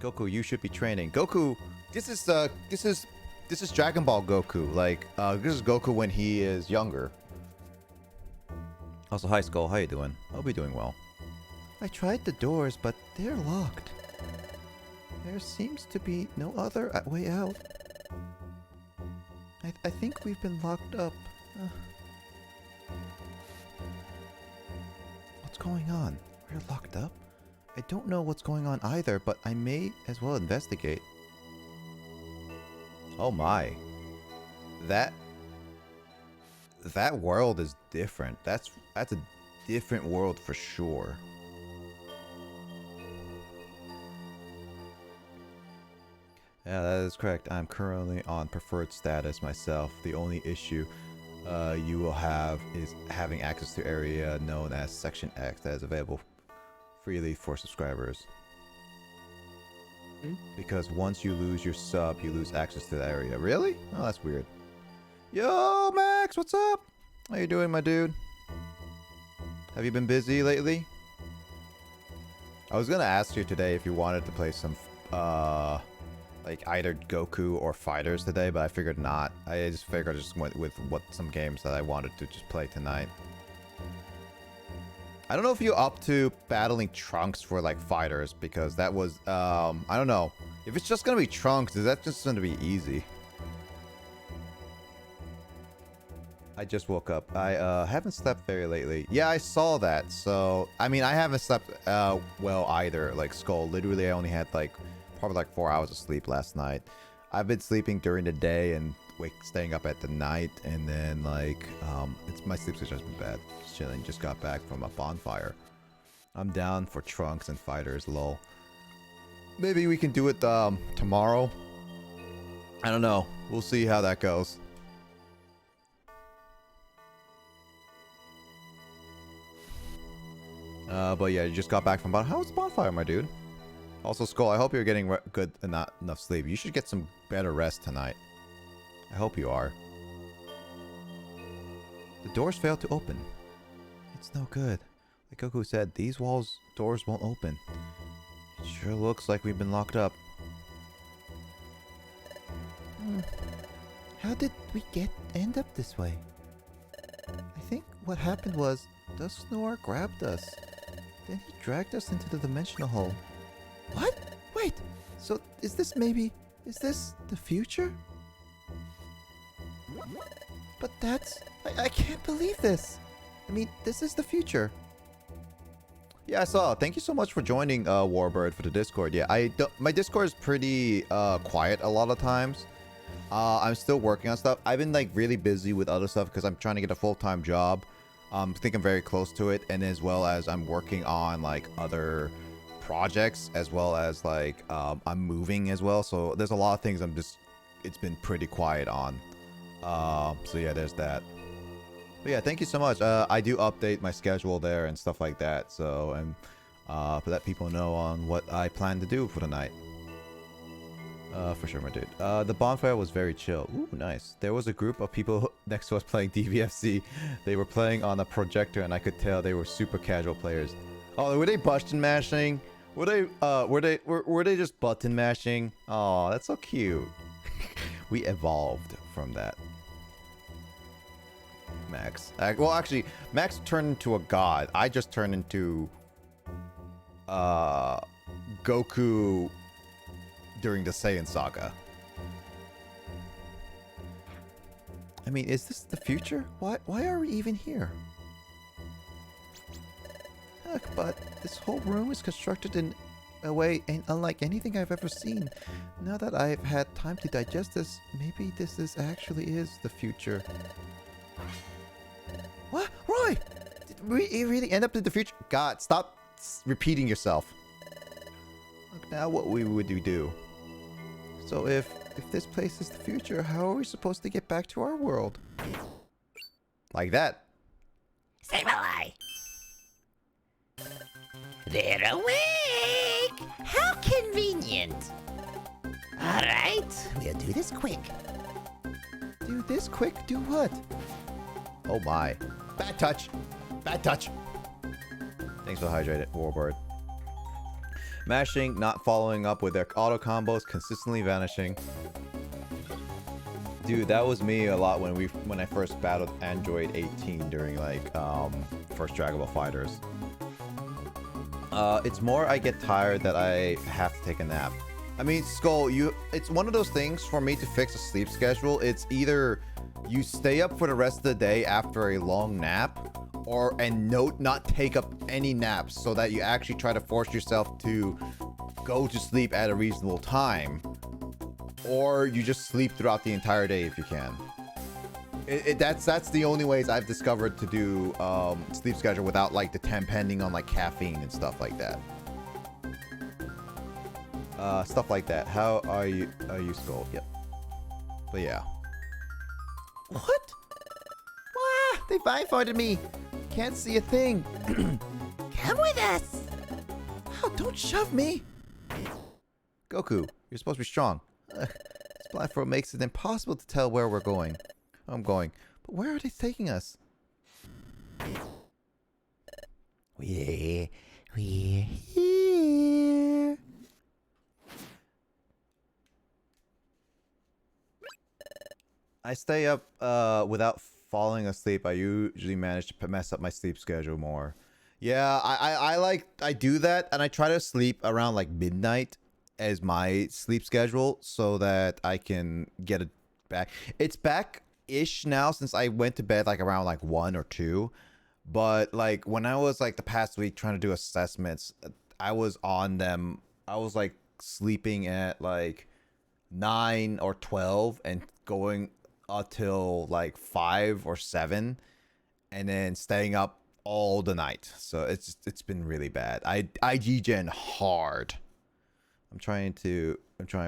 Goku, you should be training. Goku, this is Dragon Ball Goku. Like this is Goku when he is younger. Also, hi Skull, how you doing? I'll be doing well. I tried the doors, but they're locked. There seems to be no other way out. I think we've been locked up. What's going on? We're locked up? I don't know what's going on either, but I may as well investigate. Oh my. That world is different. That's a different world for sure. Yeah, that is correct. I'm currently on preferred status myself. The only issue you will have is having access to area known as Section X that is available freely for subscribers. Because once you lose your sub, you lose access to the area. Really? Oh, that's weird. Yo, Max, what's up? How you doing, my dude? Have you been busy lately? I was gonna ask you today if you wanted to play some like either Goku or Fighters today, but I figured not. I just figured I just went with some games that I wanted to just play tonight. I don't know if you're up to battling Trunks for like Fighters, because that was I don't know. If it's just gonna be Trunks, is that just gonna be easy? I just woke up. I haven't slept very lately. Yeah, I saw that. So I mean, I haven't slept well either. Like Skull, literally I only had like probably like 4 hours of sleep last night. I've been sleeping during the day and staying up at the night, and then like my sleep's just been bad. Just chilling. Just got back from a bonfire. I'm down for Trunks and Fighters, lol. Maybe we can do it tomorrow. I don't know. We'll see how that goes. But yeah, you just got back from how's the bonfire, my dude? Also, Skull, I hope you're getting good and not enough sleep. You should get some better rest tonight. I hope you are. The doors failed to open. It's no good. Like Goku said, these doors won't open. It sure looks like we've been locked up. How did we end up this way? I think what happened was Dusknoir grabbed us. Then he dragged us into the dimensional hole. What? Wait! So is this the future? But I can't believe this. I mean, this is the future. Yeah, I saw. Thank you so much for joining Warbird for the Discord. Yeah, my Discord is pretty quiet a lot of times. I'm still working on stuff. I've been like really busy with other stuff because I'm trying to get a full-time job. I think I'm very close to it, and as well as I'm working on like other projects, as well as like I'm moving as well. So there's a lot of things it's been pretty quiet on. So yeah, there's that. But yeah, thank you so much. I do update my schedule there and stuff like that. So and to let people know on what I plan to do for the night. For sure, my dude. The bonfire was very chill. Ooh, nice. There was a group of people next to us playing DVFC. They were playing on a projector, and I could tell they were super casual players. Oh, were they button mashing? Were they just button mashing? Oh, that's so cute. We evolved from that. Max. Well, actually, Max turned into a god. I just turned into Goku during the Saiyan saga. I mean, is this the future? Why are we even here? Heck, but this whole room is constructed in a way unlike anything I've ever seen. Now that I've had time to digest this, maybe actually is the future. What? Roy! you really end up in the future? God, stop repeating yourself. Look, now what would we do? So if this place is the future, how are we supposed to get back to our world? Like that. Say my They're awake! How convenient! Alright, we'll do this quick. Do this quick? Do what? Oh my. Bad touch. Bad touch. Thanks for the hydrated, Warbird. Mashing, not following up with their auto combos, consistently vanishing. Dude, that was me a lot when I first battled Android 18 during like first Dragon Ball Fighters. It's more I get tired that I have to take a nap. I mean, Skull, it's one of those things for me to fix a sleep schedule. It's either you stay up for the rest of the day after a long nap, and not take up any naps, so that you actually try to force yourself to go to sleep at a reasonable time, or you just sleep throughout the entire day if you can. That's the only ways I've discovered to do sleep schedule without like depending on like caffeine and stuff like that. Stuff like that. How are you, Skull? Yep. But yeah. What? Wah! They blindfolded me. Can't see a thing. Come with us! Oh, don't shove me. Goku, you're supposed to be strong. This blindfold makes it impossible to tell where we're going. I'm going. But where are they taking us? We're here. I stay up without falling asleep. I usually manage to mess up my sleep schedule more. Yeah, I do that, and I try to sleep around like midnight as my sleep schedule so that I can get it back. It's back-ish now since I went to bed like around like 1 or 2. But like when I was like the past week trying to do assessments, I was on them. I was like sleeping at like 9 or 12 and going until like 5 or 7, and then staying up all the night. So it's been really bad. I G-gen hard. I'm trying,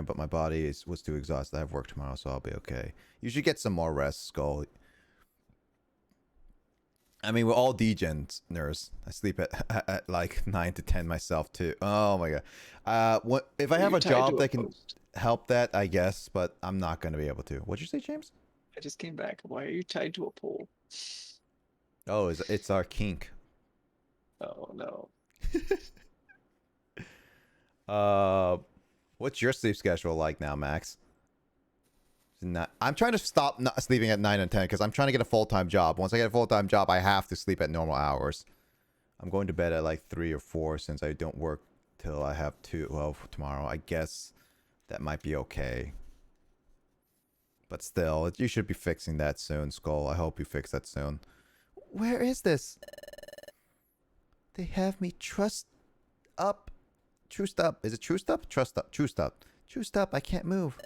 but my body was too exhausted. I have work tomorrow, so I'll be okay. You should get some more rest, Skull. I mean, we're all degeners. I sleep at like 9 to 10 myself too. Oh my god. What if I have a job that can help that? I guess, but I'm not gonna be able to. What'd you say, James? I just came back. Why are you tied to a pole? Oh, it's our kink. Oh no. What's your sleep schedule like now, Max? I'm trying to stop not sleeping at 9 and 10 because I'm trying to get a full-time job. Once I get a full-time job, I have to sleep at normal hours. I'm going to bed at like 3 or 4 since I don't work till I have 12 tomorrow. I guess that might be okay. But still, you should be fixing that soon, Skull. I hope you fix that soon. Where is this? They have me trussed up. Trussed up. Is it trussed up? Trussed up. Trussed up. Trussed up. I can't move.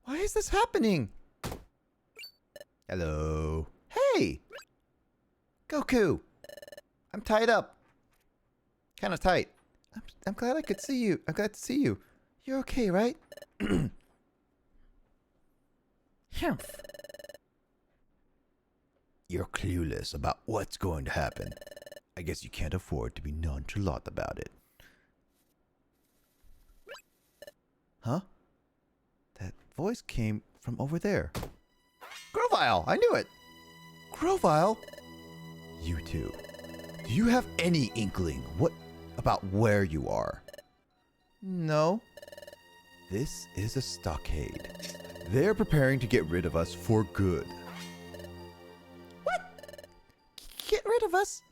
Why is this happening? Hello. Hey! Goku! I'm tied up. Kind of tight. I'm glad I could see you. I'm glad to see you. You're okay, right? You're clueless about what's going to happen. I guess you can't afford to be nonchalant about it. Huh? That voice came from over there. Grovile! I knew it! Grovile? You two. Do you have any inkling about where you are? No. This is a stockade. They're preparing to get rid of us for good. What? Get rid of us?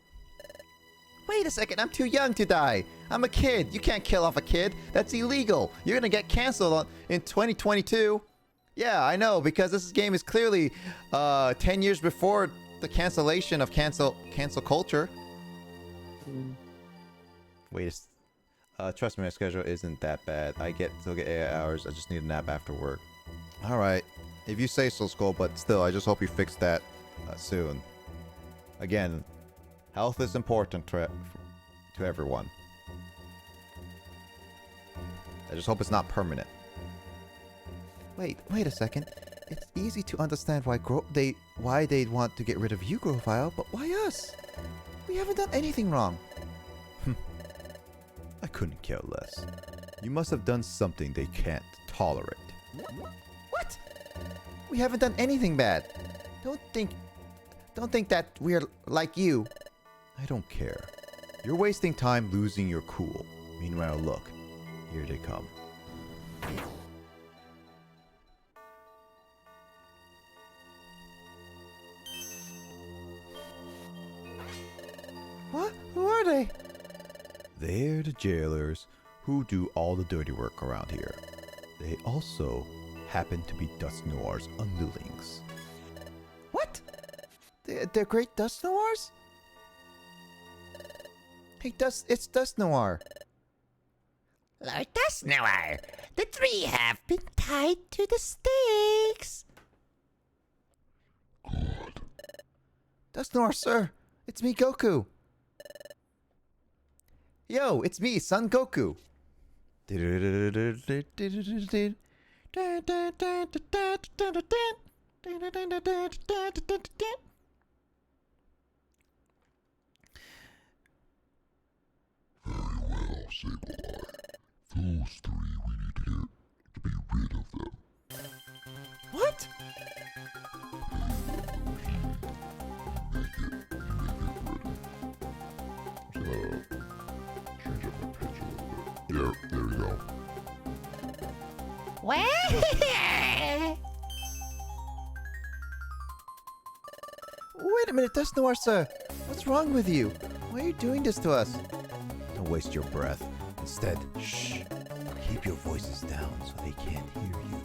Wait a second, I'm too young to die. I'm a kid. You can't kill off a kid. That's illegal. You're gonna get canceled in 2022. Yeah, I know, because this game is clearly 10 years before the cancellation of cancel culture. Wait, trust me, my schedule isn't that bad. I still get 8 hours. I just need a nap after work. Alright, if you say so, Skull, but still, I just hope you fix that soon. Again, Health is important to everyone. I just hope it's not permanent. Wait a second. It's easy to understand why they'd want to get rid of you, Grovile, but why us? We haven't done anything wrong. I couldn't care less. You must have done something they can't tolerate. What? We haven't done anything bad. Don't think that we're like you. I don't care. You're wasting time losing your cool. Meanwhile, look. Here they come. What? Who are they? They're the jailers who do all the dirty work around here. They also happen to be Dust Noir's underlings. What? They're great Dust Noirs? Hey, it's Dust Noir. Lord Dust Noir, the three have been tied to the stakes. Good. Dust Noir, sir. It's me, Goku. Yo, it's me, Son Goku. Very well, SSBlazer. Those three we need to be rid of them. What? Change up my pitch a little bit. There you go. Where? Wait a minute, Dust Noir, sir. What's wrong with you? Why are you doing this to us? Don't waste your breath. Instead, shh. Keep your voices down so they can't hear you.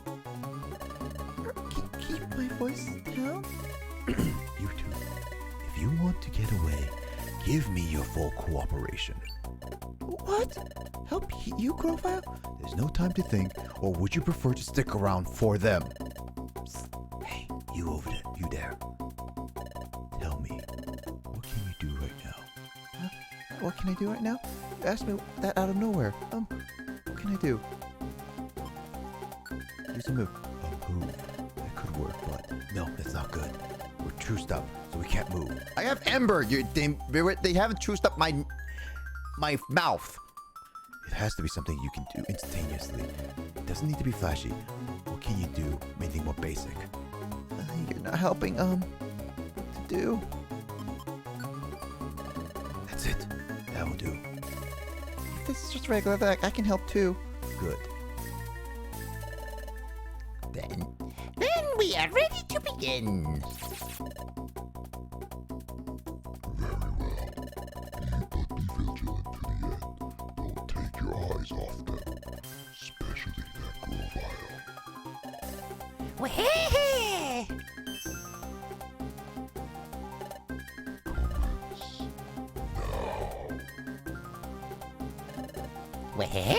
Keep my voice down? You two, if you want to get away, give me your full cooperation. What? Help you, Grovile? There's no time to think, or would you prefer to stick around for them? Psst. Hey, you over there, you there. Tell me, what can you do right now? Huh? What can I do right now? You asked me that out of nowhere. What can I do? Use a move. A move. That could work, but no, that's not good. We're truced up, so we can't move. I have Ember. They haven't truced up my mouth. It has to be something you can do instantaneously. It doesn't need to be flashy. What can you do? Anything more basic? You're not helping. What to do? That's it. That will do. If this is just regular attack, I can help too. Good. Then we are ready to begin. Very well. You but be vigilant to the end. Don't take your eyes off them. Especially that Grovile. Where? Commence now. Where?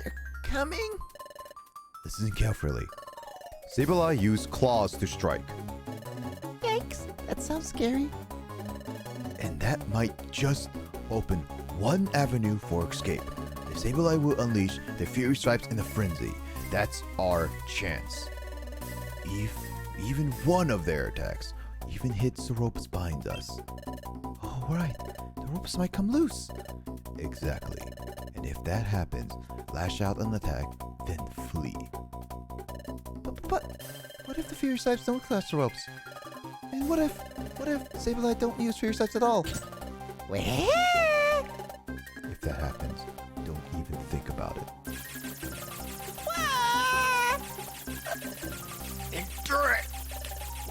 They're coming? Listen carefully. SSBlazer used claws to strike. Yikes, that sounds scary. And that might just open one avenue for escape. If SSBlazer will unleash the Fury Stripes in a frenzy, that's our chance. If even one of their attacks even hits the ropes behind us. Oh, right. The ropes might come loose. Exactly. And if that happens, lash out an attack, then flee. But what if the Fury Stripes don't clutch the ropes? And what if SSBlazer don't use Fury Stripes at all? Where? If that happens, don't even think about it. Endure it!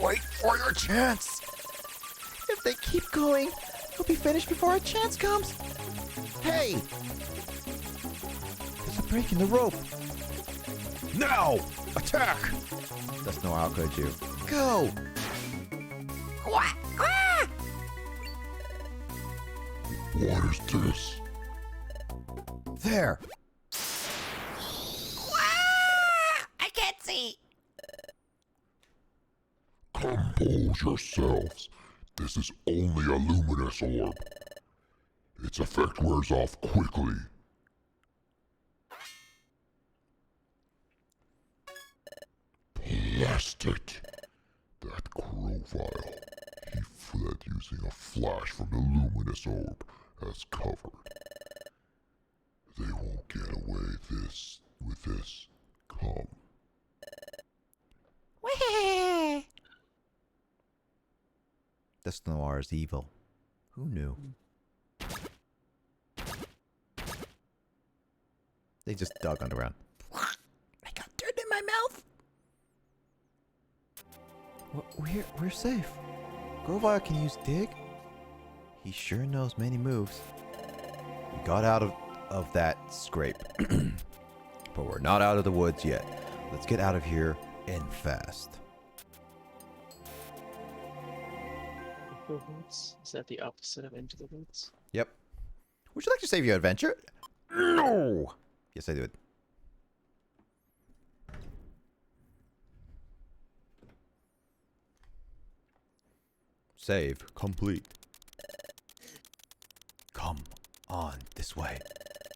Wait for your chance! If they keep going, we'll be finished before our chance comes! Hey! There's a break in the rope! Now! Attack! That's no how could you. Go! Quack, quack. What is this? There! I can't see. Compose yourselves. This is only a luminous orb. Its effect wears off quickly. Blast it! That Grovile. He fled using a flash from the luminous orb as cover. They won't get away with this. Come. Wah! This Noir is evil. Who knew? They just dug underground. I got dirt in my mouth. We're safe. Grovile can use dig. He sure knows many moves. We got out of that scrape. But we're not out of the woods yet. Let's get out of here and fast. Woods? Is that the opposite of Into the Woods? Yep. Would you like to save your adventure? No! Yes, I did. Save complete. Come on, this way.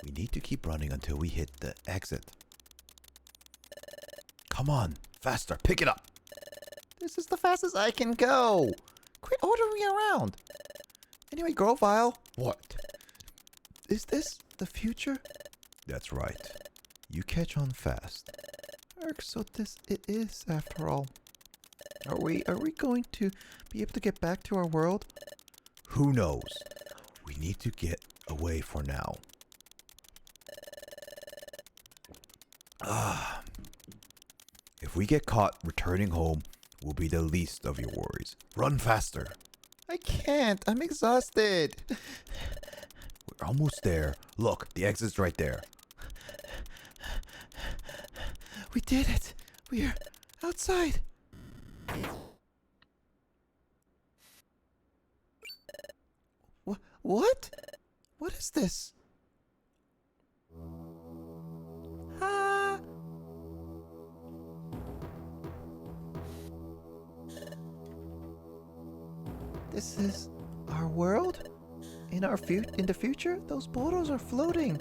We need to keep running until we hit the exit. Come on, faster, pick it up. This is the fastest I can go. Quit ordering me around. Anyway, Grovile. What? Is this the future? That's right. You catch on fast. So it is, after all. Are we going to be able to get back to our world? Who knows? We need to get away for now. If we get caught returning home, we'll be the least of your worries. Run faster. I can't. I'm exhausted. We're almost there. Look, the exit's right there. We did it. We're outside. What? What is this? This is our world? In the future? Those boulders are floating.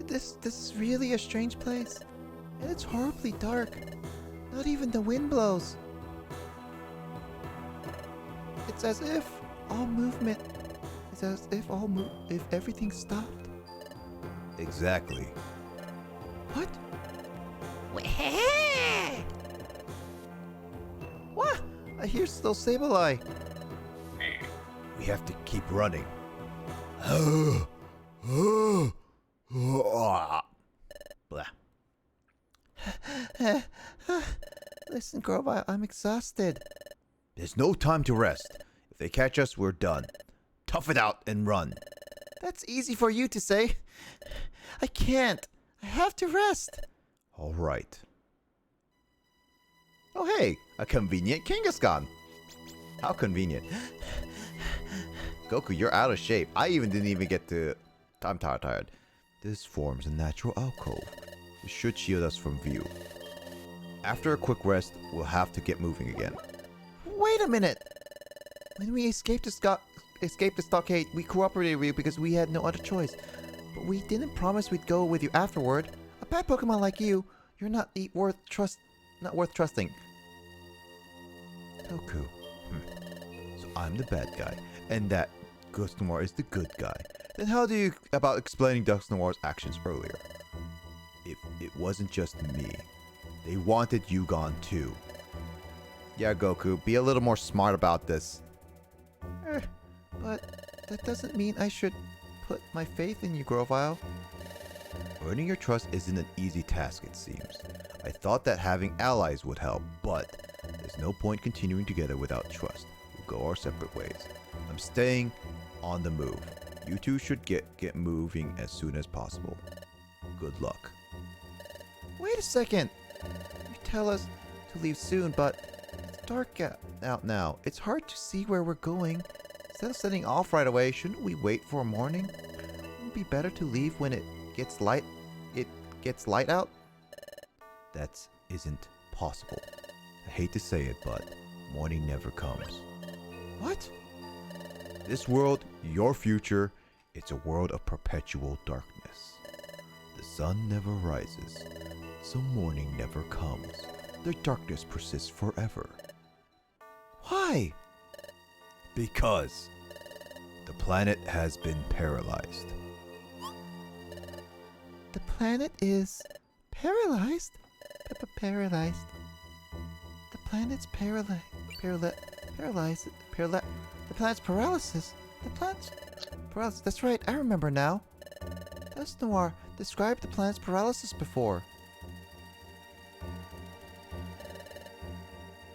This is really a strange place. And it's horribly dark. Not even the wind blows. It's as if all movement is as if if everything stopped. Exactly. What? What? I hear still Sableye. We have to keep running. Blah. Listen, Grovile, I'm exhausted. There's no time to rest. If they catch us, we're done. Tough it out and run. That's easy for you to say. I can't. I have to rest. All right. Oh, hey, a convenient Kangaskhan. How convenient. Goku, you're out of shape. I didn't even get to... I'm tired. This forms a natural alcove. It should shield us from view. After a quick rest, we'll have to get moving again. Wait a minute! When we escaped the stockade, we cooperated with you because we had no other choice. But we didn't promise we'd go with you afterward. A bad Pokemon like you, you're not worth trusting. Goku. So I'm the bad guy, and that Dusknoir is the good guy. Then how do you about explaining Dusknoir's actions earlier? If it wasn't just me, they wanted you gone too. Yeah, Goku, be a little more smart about this. But that doesn't mean I should put my faith in you, Grovile. Earning your trust isn't an easy task, it seems. I thought that having allies would help, but there's no point continuing together without trust. We'll go our separate ways. I'm staying on the move. You two should get moving as soon as possible. Good luck. Wait a second! You tell us to leave soon, but it's dark out now. It's hard to see where we're going. Instead of setting off right away, shouldn't we wait for morning? Wouldn't it be better to leave when it gets light out? That isn't possible. I hate to say it, but morning never comes. What? This world, your future, it's a world of perpetual darkness. The sun never rises, so morning never comes. The darkness persists forever. Why? Because the planet has been paralyzed. The planet is paralyzed? Paralyzed. The planet's paralyzed. The planet's paralysis. The planet's paralysis. That's right, I remember now. That's Noir described the planet's paralysis before.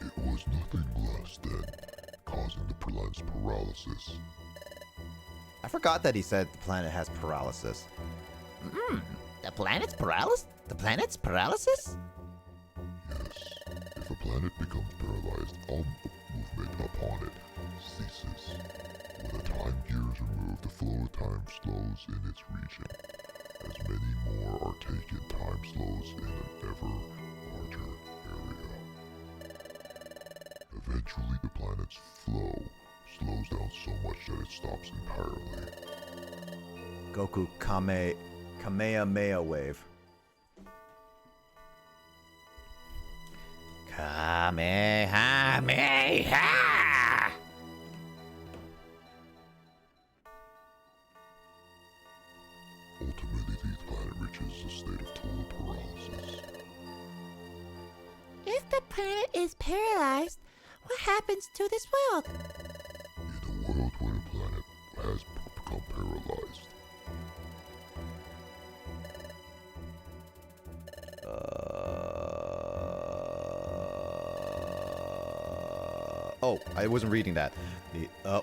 It was nothing less than causing the planet's paralysis. I forgot that he said the planet has paralysis. The planet's paralysis? The planet's paralysis? Yes. If a planet becomes paralyzed, all movement upon it ceases. When the time gear is removed, the flow of time slows in its region. As many more are taken, time slows in an ever larger area. Eventually, the planet's flow slows down so much that it stops entirely. Goku Kamehameha wave. Kamehameha! Ultimately, the planet reaches a state of total paralysis. If the planet is paralyzed, what happens to this world? In a world where the planet has become paralyzed, Oh, I wasn't reading that. I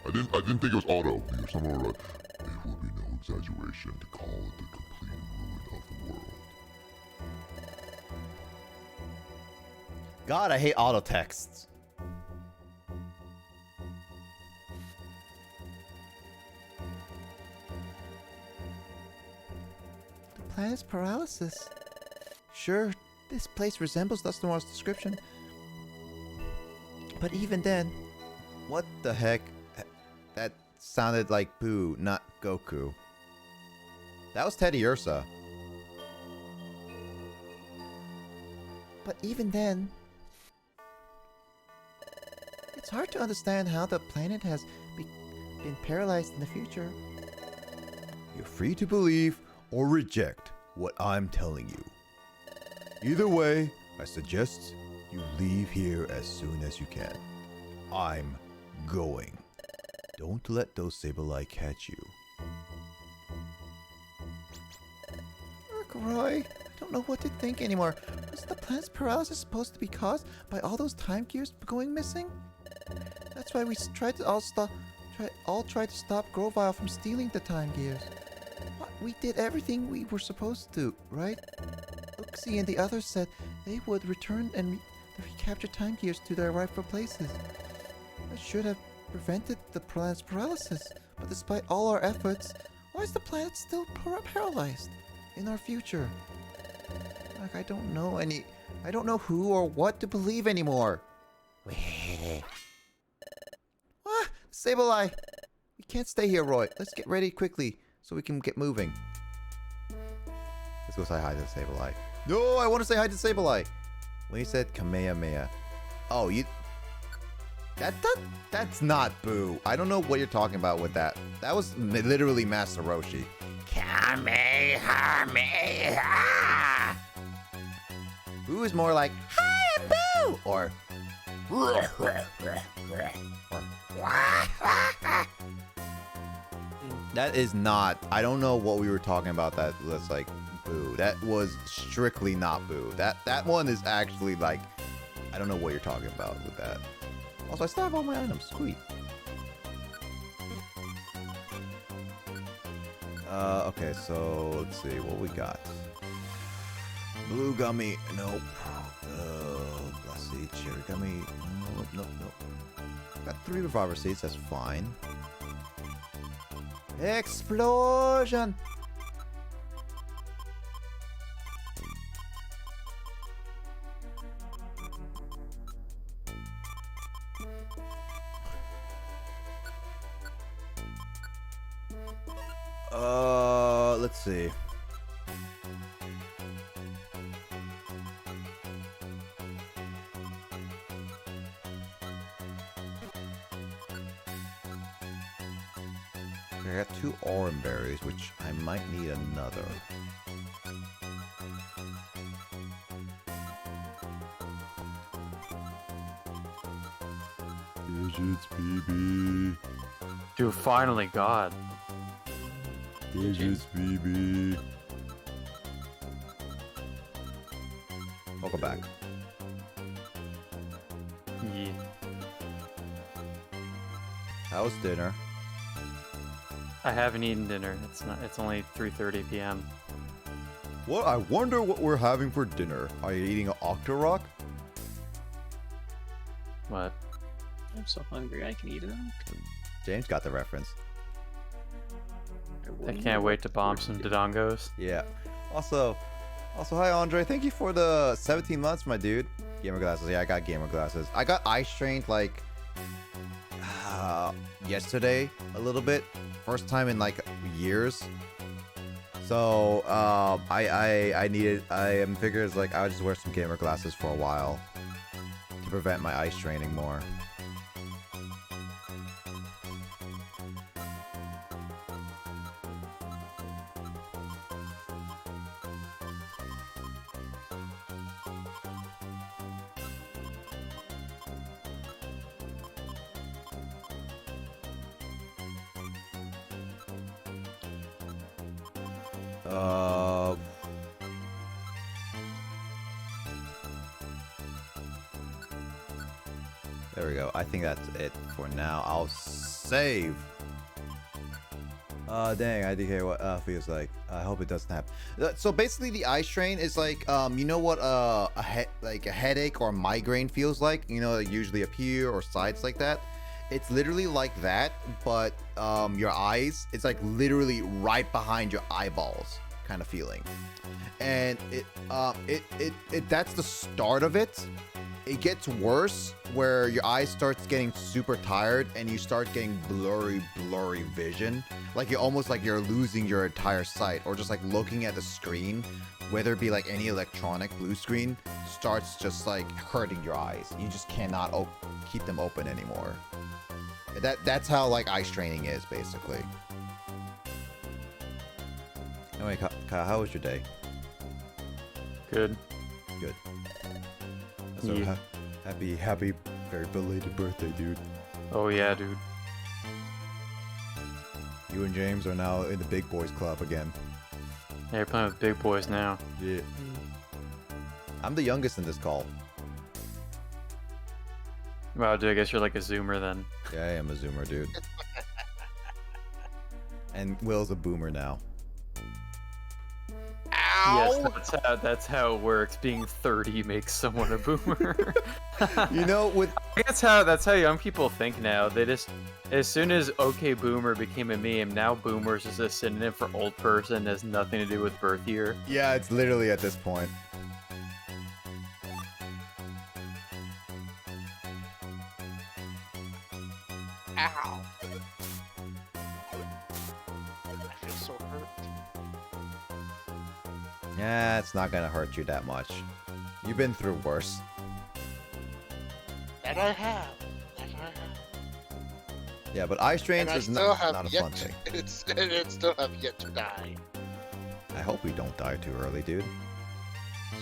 didn't think it was auto. Because someone wrote, it would be no exaggeration to call it the complete ruin of the world. God, I hate auto texts. The planet's paralysis. Sure, this place resembles Dustin Noir's description. But even then, what the heck? That sounded like Boo, not Goku. That was Teddy Ursa. But even then, it's hard to understand how the planet has been paralyzed in the future. You're free to believe or reject what I'm telling you. Either way, I suggest you leave here as soon as you can. I'm going. Don't let those Sableye catch you. Roy, I don't know what to think anymore. Was the planet's paralysis supposed to be caused by all those time gears going missing? That's why we tried to try to stop Grovile from stealing the time gears. What? We did everything we were supposed to, right? Uxie and the others said they would return and recapture time gears to their rightful places. That should have prevented the planet's paralysis. But despite all our efforts, why is the planet still paralyzed in our future? Like, I don't know who or what to believe anymore. Ah, Sableye! We can't stay here, Roy. Let's get ready quickly so we can get moving. Let's go say hi to Sableye. No, I want to say hi to Sableye. When he said Kamehameha. Oh, that's not Boo. I don't know what you're talking about with that. That was literally Master Roshi. Kamehameha! Boo is more like, hi, I'm Boo! Or, that is not, I don't know what we were talking about that's like Boo. That was strictly not Boo. That one is actually like, I don't know what you're talking about with that. Also, I still have all my items. Sweet. Okay, so let's see what we got. Blue gummy, nope. Let's see, cherry gummy, nope. Got 3 revolver seeds, that's fine. Explosion! Let's see. I got 2 orange berries, which I might need another. Digits, BB. Dude, finally, God. Digits, BB. Welcome back. Yeah. How was dinner? I haven't eaten dinner. It's only 3:30 p.m. What? I wonder what we're having for dinner. Are you eating an Octorok? What? I'm so hungry. I can eat it. James got the reference. I can't wait to bomb some Dodongos. Yeah. Also, hi Andre. Thank you for the 17 months, my dude. Gamer glasses. Yeah, I got gamer glasses. I got eye strained like yesterday a little bit. First time in like years. So I am figures like I'll just wear some gamer glasses for a while to prevent my eye straining more. There we go. I think that's it for now. I'll save. Dang, IDK, what feels like. I hope it doesn't happen. So basically, the eye strain is like, you know what a headache or a migraine feels like? You know, usually up here or sides like that. It's literally like that, but your eyes, it's like literally right behind your eyeballs kind of feeling. And that's the start of it. It gets worse where your eyes starts getting super tired and you start getting blurry vision. Like you're almost like you're losing your entire sight, or just like looking at the screen, whether it be like any electronic blue screen, starts just like hurting your eyes. You just cannot keep them open anymore. That's how like eye straining is basically. Anyway, Kyle, how was your day? Good. Good. So Yeah. happy, very belated birthday, dude. Oh yeah, dude. You and James are now in the big boys club again. Yeah, you're playing with big boys now. Yeah. I'm the youngest in this call. Wow, dude, I guess you're like a zoomer then. Yeah, I am a zoomer, dude. And Will's a boomer now. Yes, that's how it works. Being 30 makes someone a boomer. You know, that's how young people think now. They just, as soon as okay boomer became a meme, now boomers is a synonym for old person, has nothing to do with birth year. Yeah, it's literally at this point. Ow. I feel so hurt. Yeah, it's not gonna hurt you that much. You've been through worse. That I have. Yeah, but eye strains is not a fun thing. It still have yet to die. I hope we don't die too early, dude.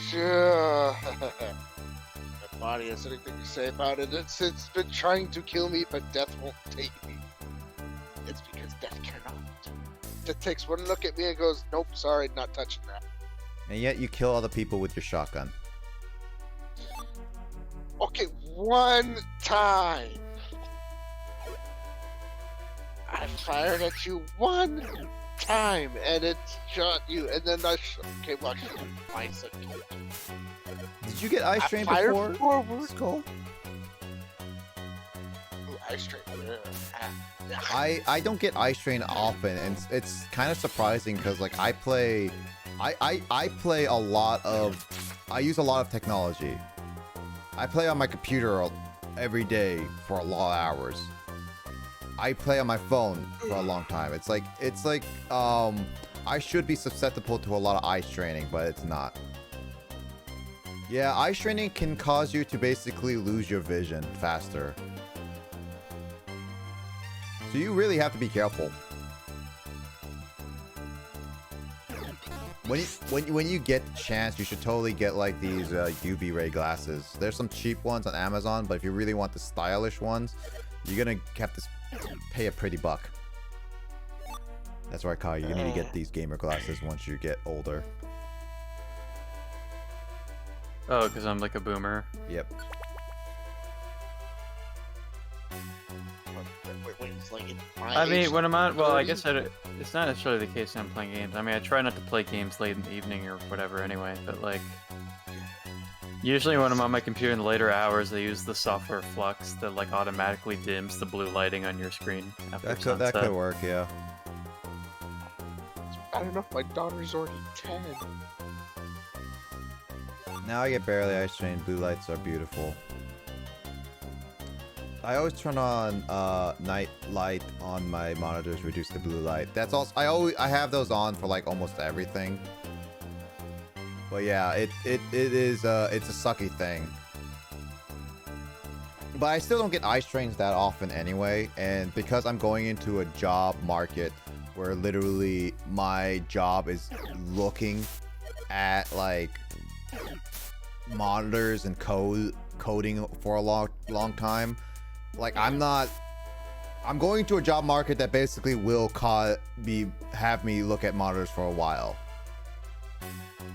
Sure. My body has anything to say about it. It's been trying to kill me, but death won't take me. It's because death cannot. It takes one look at me and goes, nope, sorry, not touching that. And yet you kill other people with your shotgun. Okay, one time. I fired at you one time, and it shot you, and then okay, well, I shot you twice. Did you get eye strain fired before? Forward. Skull? Ooh, eye strain. I don't get eye strain often, and it's kind of surprising because like I play a lot of, I use a lot of technology. I play on my computer every day for a lot of hours. I play on my phone for a long time. It's like I should be susceptible to a lot of eye straining, but it's not. Yeah, eye straining can cause you to basically lose your vision faster. So you really have to be careful. When you get the chance, you should totally get like these UV ray glasses. There's some cheap ones on Amazon, but if you really want the stylish ones, you're gonna have to pay a pretty buck. That's right, Kai. You're gonna need to get these gamer glasses once you get older. Oh, because I'm like a boomer. Yep. I mean, when I'm on, well, I guess it's not necessarily the case when I'm playing games. I mean, I try not to play games late in the evening or whatever anyway, but like, usually when I'm on my computer in the later hours, they use the software Flux that like automatically dims the blue lighting on your screen after sunset. That could work, yeah. I don't know, my daughter's already 10. Now I get barely eye strained. Blue lights are beautiful. I always turn on night light on my monitors, reduce the blue light. That's also I have those on for like almost everything. But yeah, it's a sucky thing. But I still don't get eye strains that often anyway, and because I'm going into a job market where literally my job is looking at like monitors and coding for a long time. Like I'm going to a job market that basically will have me look at monitors for a while.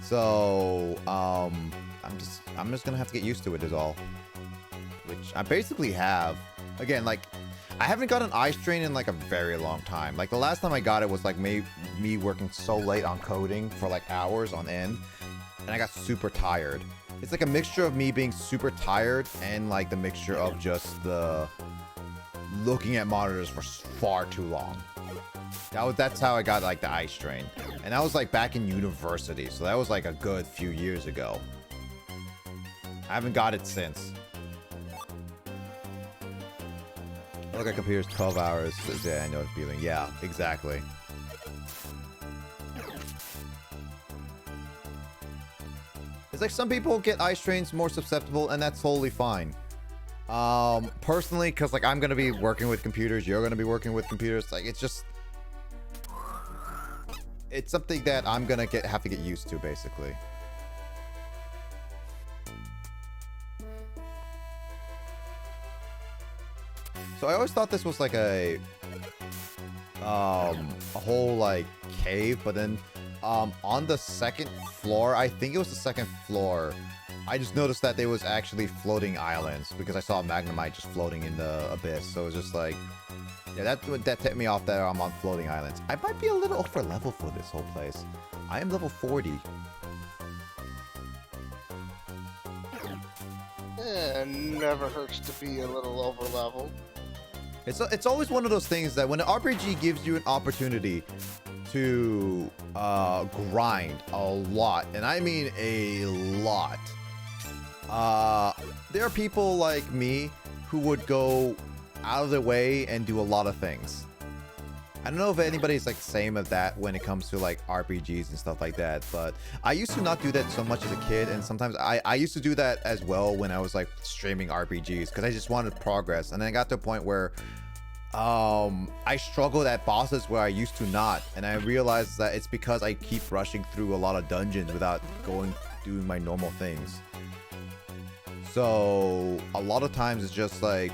So I'm just gonna have to get used to it is all. Which I basically have. Again, like I haven't got an eye strain in like a very long time. Like the last time I got it was like me working so late on coding for like hours on end, and I got super tired. It's like a mixture of me being super tired and like the mixture of just the looking at monitors for far too long. That's how I got like the eye strain. And that was like back in university, so that was like a good few years ago. I haven't got it since. I look at computers 12 hours. Yeah, I know the feeling. Yeah, exactly. It's like some people get eye strains more susceptible, and that's totally fine. Personally, because like I'm gonna be working with computers, you're gonna be working with computers. Like it's something that I'm gonna have to get used to, basically. So I always thought this was like a whole like cave, but then on the second floor, I think it was the second floor, I just noticed that there was actually floating islands because I saw Magnemite just floating in the abyss. So it was just like, yeah, that tipped me off that I'm on floating islands. I might be a little over level for this whole place. I am level 40. Never hurts to be a little over level. It's always one of those things that when an RPG gives you an opportunity to grind a lot, and I mean a lot, there are people like me who would go out of their way and do a lot of things. I don't know if anybody's like same of that when it comes to like RPGs and stuff like that, but I used to not do that so much as a kid, and sometimes I used to do that as well when I was like streaming RPGs because I just wanted progress, and then I got to a point where I struggled at bosses where I used to not, and I realized that it's because I keep rushing through a lot of dungeons without doing my normal things. So a lot of times it's just like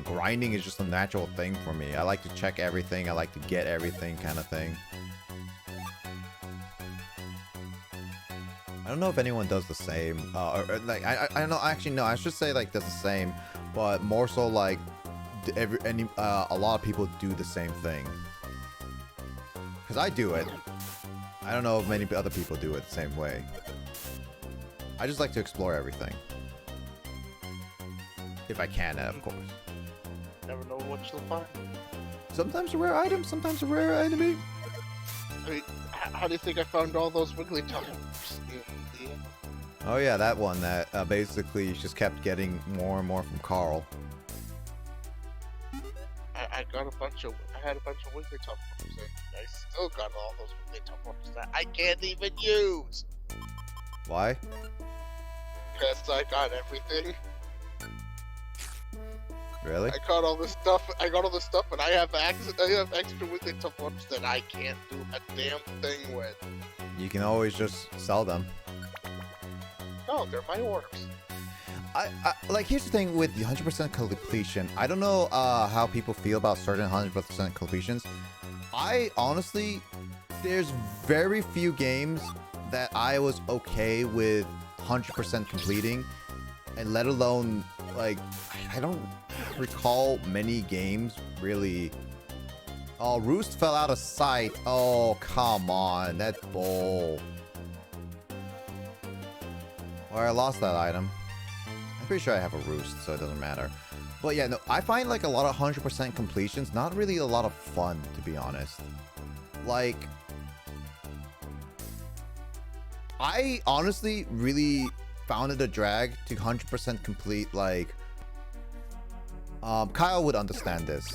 grinding is just a natural thing for me. I like to check everything, I like to get everything kind of thing. I don't know if anyone does the same, or like I don't know, actually no, I should say like does the same, but more so like a lot of people do the same thing. Because I do it. I don't know if many other people do it the same way. I just like to explore everything. If I can, of course. Never know what you'll find. Sometimes a rare item, sometimes a rare enemy. I mean, how do you think I found all those Wiggly Tongues? Oh yeah, that one that basically just kept getting more and more from Carl. I got a bunch of Wigglytuff ones, and I still got all those Wigglytuff ones that I can't even use. Why? Because I got everything. Really? I got all this stuff. And I have extra Wigglytuff ones that I can't do a damn thing with. You can always just sell them. No, they're my orders. I like, here's the thing with the 100% completion. I don't know how people feel about certain 100% completions. I honestly, there's very few games that I was okay with 100% completing, and let alone, like, I don't recall many games really. Oh, Roost fell out of sight. Oh, come on, that's bull. Or I lost that item. I'm pretty sure I have a Roost, so it doesn't matter. But yeah, no, I find like a lot of 100% completions not really a lot of fun, to be honest. Like, I honestly really found it a drag to 100% complete, like, Kyle would understand this.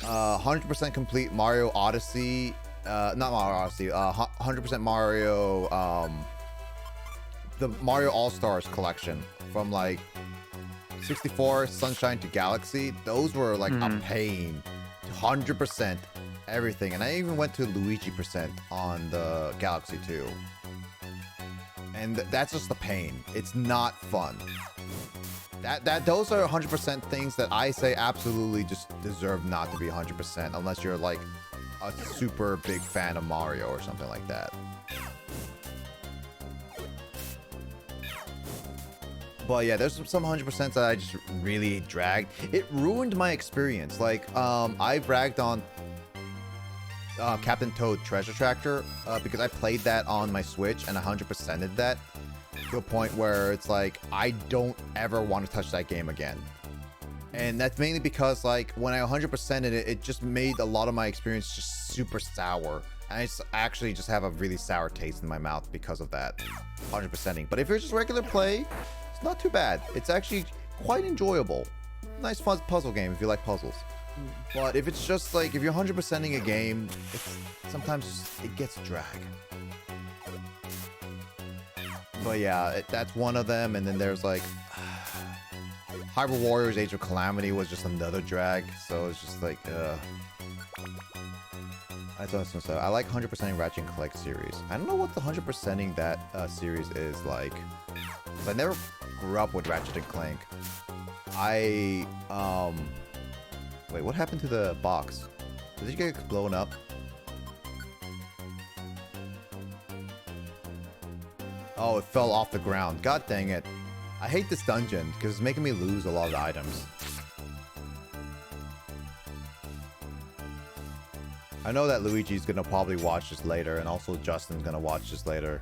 100% complete Mario Odyssey, not Mario Odyssey, 100% Mario, the Mario All-Stars collection from like 64, Sunshine to Galaxy. Those were like a pain. 100% everything. And I even went to Luigi percent on the Galaxy 2. And that's just the pain. It's not fun. Those are 100% things that I say absolutely just deserve not to be 100% unless you're like a super big fan of Mario or something like that. But yeah, there's some 100% that I just really dragged. It ruined my experience. Like, I bragged on Captain Toad Treasure Tractor because I played that on my Switch and 100%ed that to a point where it's like, I don't ever want to touch that game again. And that's mainly because, like, when I 100%ed it, it just made a lot of my experience just super sour. And I actually just have a really sour taste in my mouth because of that 100%ing. But if you're just regular play, it's not too bad. It's actually quite enjoyable. Nice fun puzzle game if you like puzzles. But if it's just like, if you're 100%ing a game, it's sometimes it gets drag. But yeah, that's one of them. And then there's like Hyrule Warriors Age of Calamity was just another drag. So it's just like, that's what I was gonna say. I like 100%ing Ratchet and Clank series. I don't know what the 100%ing that series is like. 'Cause I never grew up with Ratchet and Clank. Wait, what happened to the box? Did it get blown up? Oh, it fell off the ground. God dang it. I hate this dungeon because it's making me lose a lot of the items. I know that Luigi's gonna probably watch this later, and also Justin's gonna watch this later.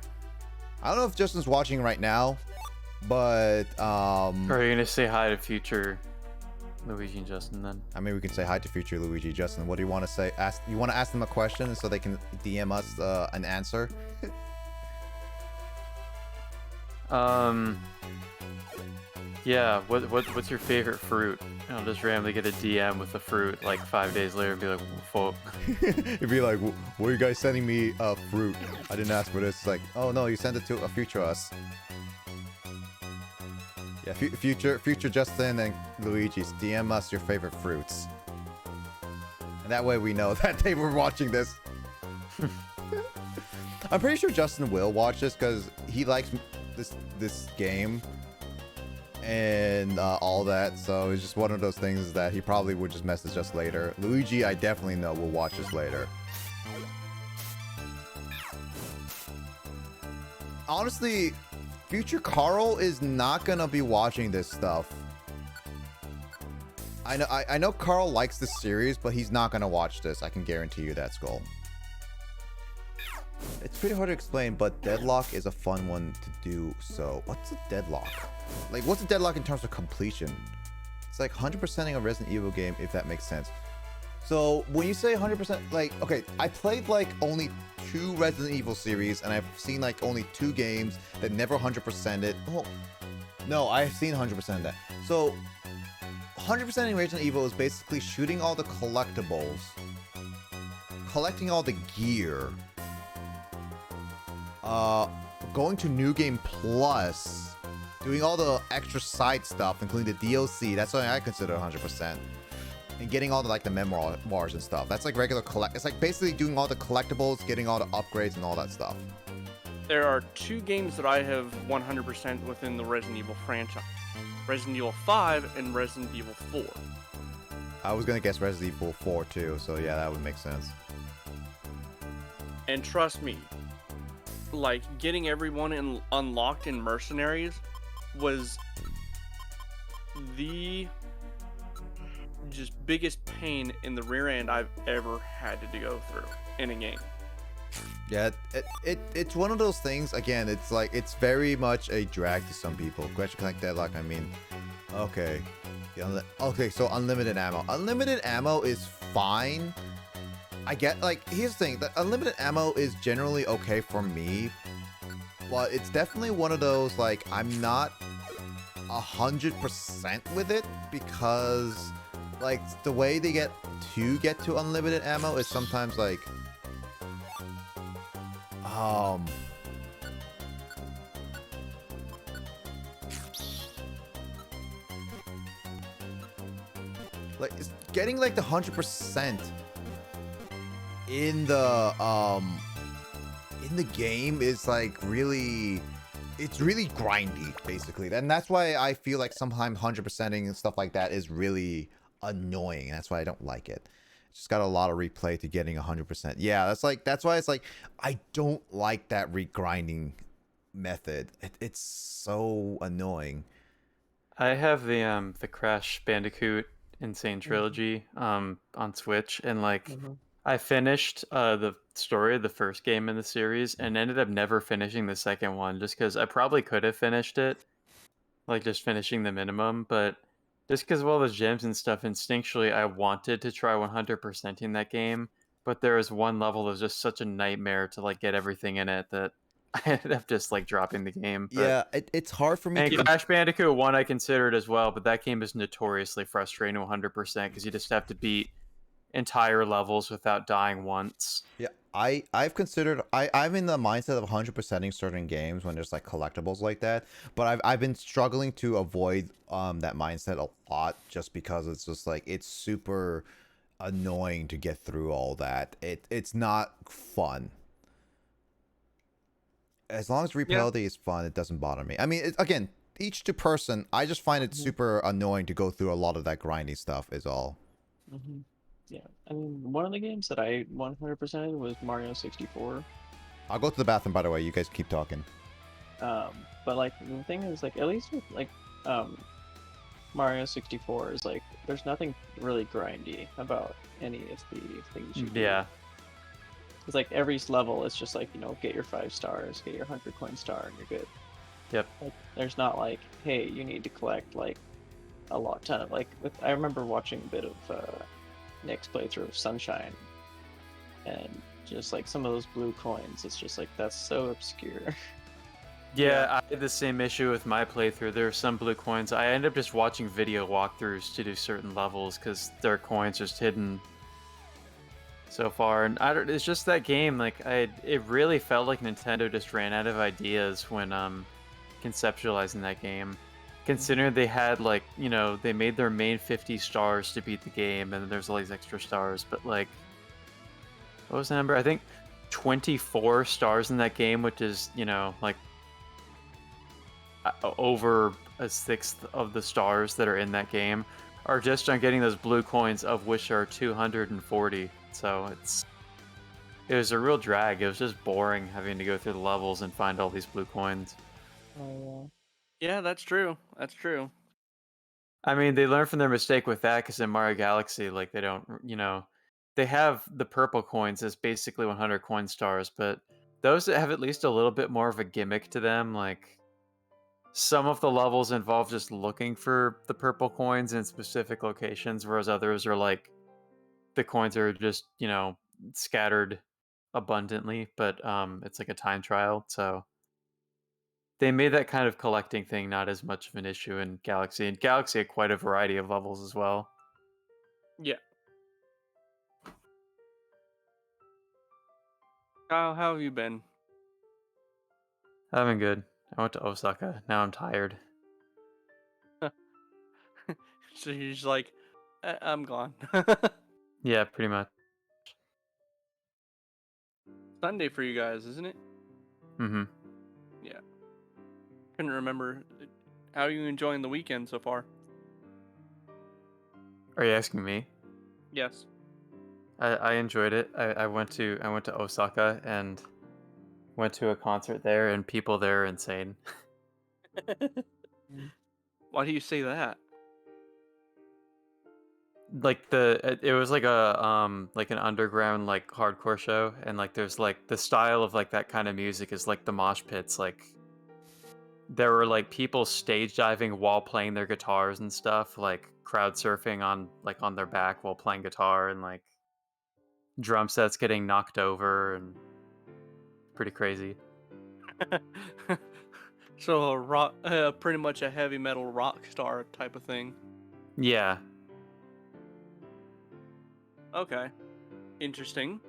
I don't know if Justin's watching right now, but Or are you gonna say hi to future Luigi and Justin then? I mean, we can say hi to future Luigi. Justin, what do you want to say? You want to ask them a question so they can DM us an answer? Yeah, what's your favorite fruit? And I'll just randomly get a DM with a fruit like 5 days later and be like, fuck. It'd be like, why are you guys sending me a fruit? I didn't ask for this. It's like, oh no, you sent it to a future us. Yeah, future Justin and Luigi's, DM us your favorite fruits. And that way we know that they were watching this. I'm pretty sure Justin will watch this because he likes this game and all that, so it's just one of those things that he probably would just message us later. Luigi, I definitely know, will watch this later. Honestly, future Carl is not gonna be watching this stuff. I know Carl likes this series, but he's not gonna watch this. I can guarantee you that, Skull. It's pretty hard to explain, but deadlock is a fun one to do. So, what's a deadlock? Like, what's a deadlock in terms of completion? It's like 100%ing a Resident Evil game, if that makes sense. So, when you say 100%, like, okay, I played like only 2 Resident Evil series, and I've seen like only 2 games that never 100%ed it. Oh, no, I've seen 100% of that. So, 100% in Resident Evil is basically shooting all the collectibles, collecting all the gear, going to New Game Plus, doing all the extra side stuff, including the DLC. That's what I consider 100%. And getting all the like the memoirs and stuff. That's like regular collect. It's like basically doing all the collectibles, getting all the upgrades and all that stuff. There are 2 games that I have 100% within the Resident Evil franchise. Resident Evil 5 and Resident Evil 4. I was gonna guess Resident Evil 4 too, so yeah, that would make sense. And trust me, like getting everyone unlocked in Mercenaries was the just biggest pain in the rear end I've ever had to go through in a game. Yeah, it's one of those things. Again, it's like it's very much a drag to some people. Question like that, like I mean, okay, okay. So unlimited ammo. Unlimited ammo is fine. I get like here's the thing. The unlimited ammo is generally okay for me, but it's definitely one of those like I'm not 100% with it because like the way they get to unlimited ammo is sometimes like like it's getting like the 100% in the game is like really, it's really grindy basically, and that's why I feel like sometimes 100%ing and stuff like that is really annoying. That's why I don't like it. It's just got a lot of replay to getting 100%. Yeah, that's why it's like I don't like that regrinding method. It's so annoying. I have the Crash Bandicoot Insane Trilogy on Switch, and like I finished the story of the first game in the series and ended up never finishing the second one just because I probably could have finished it, like just finishing the minimum, but just because of all those gems and stuff, instinctually I wanted to try 100%ing that game, but there was one level that was just such a nightmare to like get everything in it that I ended up just like dropping the game. But, yeah, it's hard for me. And Crash Bandicoot 1 I considered as well, but that game is notoriously frustrating 100% because you just have to beat entire levels without dying once. Yeah, I've considered I'm in the mindset of 100%ing certain games when there's like collectibles like that, but I've been struggling to avoid that mindset a lot just because it's just like it's super annoying to get through all that. It's not fun. As long as replayability is fun, it doesn't bother me. I mean, again, each to person. I just find it super annoying to go through a lot of that grindy stuff is all. Yeah, I mean, one of the games that I 100%ed was Mario 64. I'll go to the bathroom, by the way. You guys keep talking. But like the thing is, like at least with like Mario 64 is like there's nothing really grindy about any of the things you do. Yeah. It's like every level, it's just like, you know, get your 5 stars, get your 100 coin star, and you're good. Yep. Like, there's not like, hey, you need to collect like a ton of like. I remember watching a bit of Nick's playthrough of Sunshine, and just like some of those blue coins, it's just like that's so obscure. Yeah, I had the same issue with my playthrough. There are some blue coins. I ended up just watching video walkthroughs to do certain levels because there are coins just hidden so far, and it's just that game. Like it really felt like Nintendo just ran out of ideas when conceptualizing that game. Considering they had like, you know, they made their main 50 stars to beat the game, and then there's all these extra stars. But like, what was the number? I think 24 stars in that game, which is, you know, like over a sixth of the stars that are in that game are just on getting those blue coins, of which are 240. So it was a real drag. It was just boring having to go through the levels and find all these blue coins. Oh yeah, that's true. That's true. I mean, they learned from their mistake with that because in Mario Galaxy, like they don't, you know, they have the purple coins as basically 100 coin stars, but those that have at least a little bit more of a gimmick to them, like some of the levels involve just looking for the purple coins in specific locations, whereas others are like the coins are just, you know, scattered abundantly, but it's like a time trial, so they made that kind of collecting thing not as much of an issue in Galaxy. And Galaxy had quite a variety of levels as well. Yeah. How have you been? I've been good. I went to Osaka. Now I'm tired. So you're just like, I'm gone. Yeah, pretty much. Sunday for you guys, isn't it? Mm-hmm. Yeah. Couldn't remember. How are you enjoying the weekend so far? Are you asking me? Yes. I enjoyed it. I went to Osaka and went to a concert there, and people there are insane. Why do you say that? Like it was like an underground like hardcore show, and like there's like the style of like that kind of music is like the mosh pits. Like there were like people stage diving while playing their guitars and stuff, like crowd surfing on their back while playing guitar, and like drum sets getting knocked over, and pretty crazy. So a rock, pretty much a heavy metal rock star type of thing. Yeah. Okay. Interesting.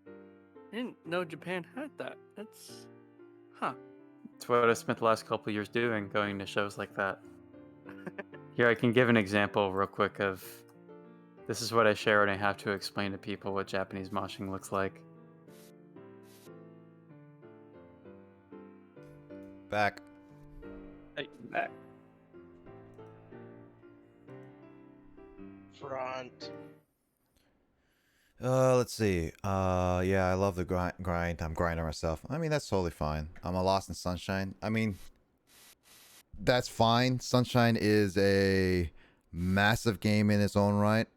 I didn't know Japan had that. That's... Huh. It's what I spent the last couple years doing, going to shows like that. Here, I can give an example real quick of... This is what I share when I have to explain to people what Japanese moshing looks like. Back. Hey, back. Front. Let's see. Yeah, I love the grind. I'm grinding myself. I mean, that's totally fine. I'm a Lost in Sunshine. I mean, that's fine. Sunshine is a massive game in its own right.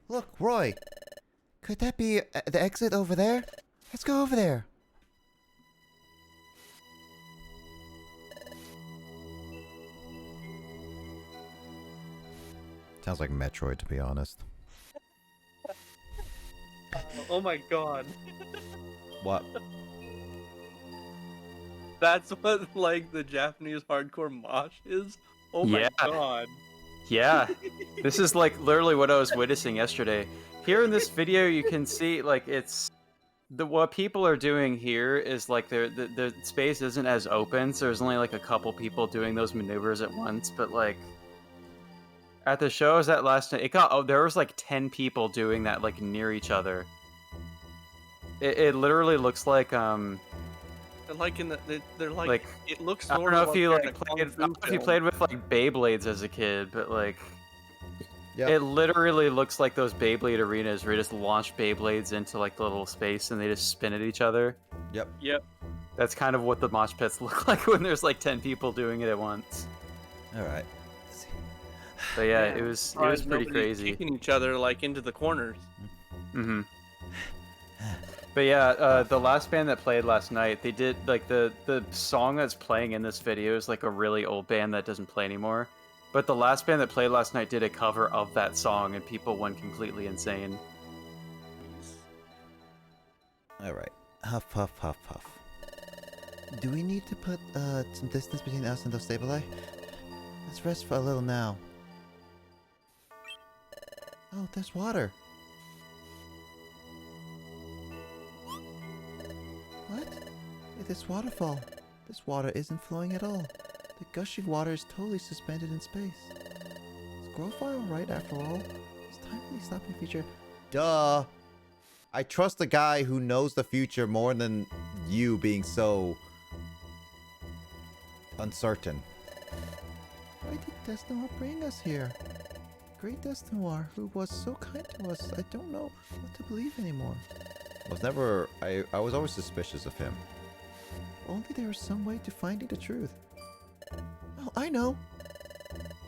Look, Roy. Could that be the exit over there? Let's go over there. Sounds like Metroid, to be honest. Oh my god. What? That's what, like, the Japanese hardcore mosh is? Oh my god. Yeah. This is, like, literally what I was witnessing yesterday. Here in this video, you can see, like, it's... what people are doing here is, like, the space isn't as open, so there's only, like, a couple people doing those maneuvers at once, but, like... At the show I was at last night, there was like 10 people doing that like near each other. It literally looks like They're like in the they're like it looks sort I don't know of if you like like played with like Beyblades as a kid, but like it literally looks like those Beyblade arenas where you just launch Beyblades into like the little space and they just spin at each other. Yep. That's kind of what the mosh pits look like when there's like 10 people doing it at once. All right. But yeah, it was pretty crazy. Kicking each other like into the corners. Mm-hmm. But yeah, the last band that played last night, they did like the song that's playing in this video is like a really old band that doesn't play anymore. But the last band that played last night did a cover of that song, and people went completely insane. All right, huff, huff, huff, huff. Do we need to put some distance between us and the stabili? Let's rest for a little now. Oh, there's water. What? This waterfall. This water isn't flowing at all. The gushing water is totally suspended in space. Is Growfire alright after all? Is time really stopping future? Duh! I trust the guy who knows the future more than you being so... uncertain. Why did Desnoir bring us here? Great Desnoir, who was so kind to us, I don't know what to believe anymore. I was always suspicious of him. Only there is some way to finding the truth. Oh, I know!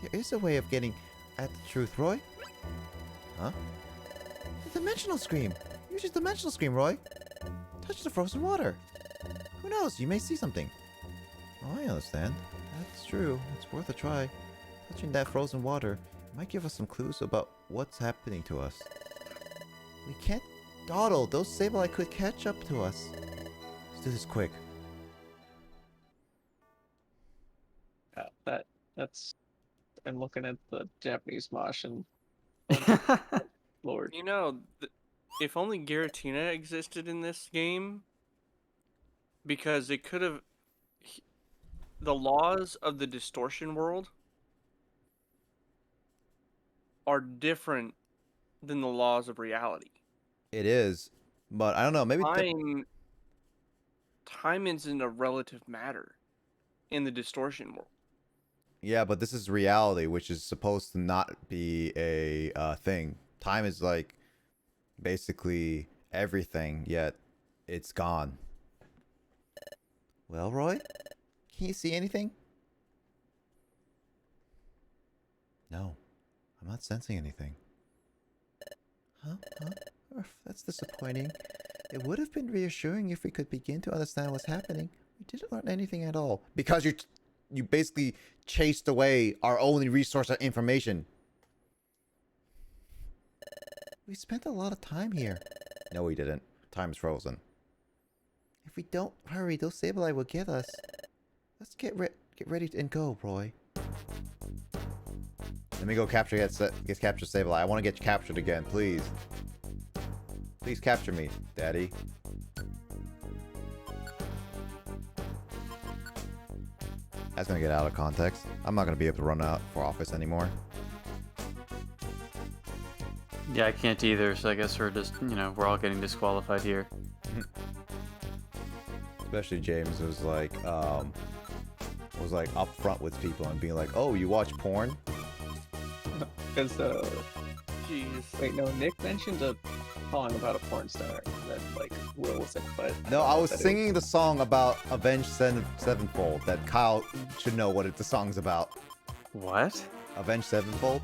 There is a way of getting at the truth, Roy. Huh? The Dimensional Scream! Use your Dimensional Scream, Roy! Touch the frozen water! Who knows, you may see something. Oh, I understand. That's true, it's worth a try. Touching that frozen water might give us some clues about what's happening to us. We can't dawdle. Those Sableye could catch up to us. Let's do this quick. That's. I'm looking at the Japanese mosh and. Lord. You know, if only Giratina existed in this game, because it could have. The laws of the distortion world are different than the laws of reality. It is, but I don't know. Maybe time isn't a relative matter in the distortion world. Yeah, but this is reality, which is supposed to not be a thing. Time is like basically everything, yet it's gone. Well, Roy, can you see anything? No, I'm not sensing anything. Huh? That's disappointing. It would have been reassuring if we could begin to understand what's happening. We didn't learn anything at all. Because you basically chased away our only resource of information. We spent a lot of time here. No, we didn't. Time's frozen. If we don't hurry, those Sableye will get us. Let's get ready and go, Roy. Let me go capture Sableye. I want to get captured again, please. Please capture me, Daddy. That's gonna get out of context. I'm not gonna be able to run out for office anymore. Yeah, I can't either, so I guess we're just, we're all getting disqualified here. Especially James was like up front with people and being like, "Oh, you watch porn?" Because Jeez. wait, no, Nick mentioned a song about a porn star that like rules it, but no, I was singing the song about Avenged Sevenfold that Kyle should know what the song's about. What? Avenged Sevenfold?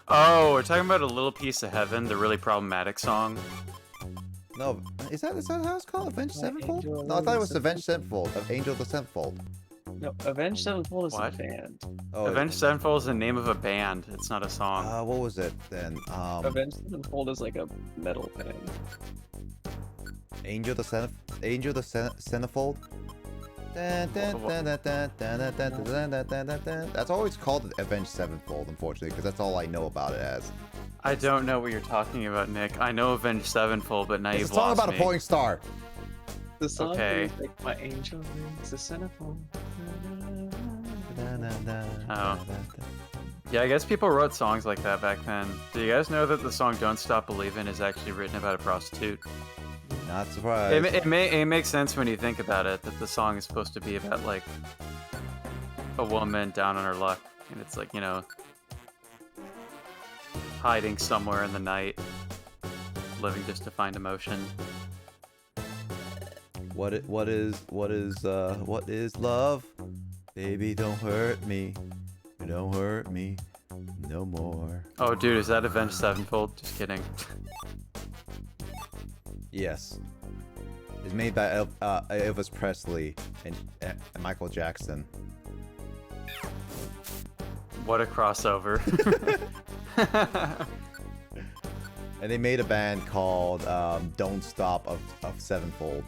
Oh, we're talking about A Little Piece of Heaven, the really problematic song. No, is that how it's called? Avenged Sevenfold? No, I thought it was Avenged Sevenfold of Angel the Sevenfold. No, Avenged Sevenfold is What? a band. Oh, Avenged Sevenfold is the name of a band. It's not a song. what was it then? Avenged Sevenfold is like a metal band. Angel the Centerfold? That's always called the Avenged Sevenfold, unfortunately, because that's all I know about it as. I don't know what you're talking about, Nick. I know Avenged Sevenfold, but now It's you've a song lost about me. a porn star. The song Okay. is like my angel is a centerfold. Oh. Yeah, I guess people wrote songs like that back then. Do you guys know that the song Don't Stop Believin' is actually written about a prostitute? Not surprised. It makes sense when you think about it, that the song is supposed to be about, like, a woman down on her luck. And it's like, hiding somewhere in the night, living just to find emotion. What is love? Baby, don't hurt me. Don't hurt me no more. Oh, dude, is that Avenged Sevenfold? Just kidding. Yes. It's made by Elvis Presley and Michael Jackson. What a crossover. And they made a band called Don't Stop of Sevenfold.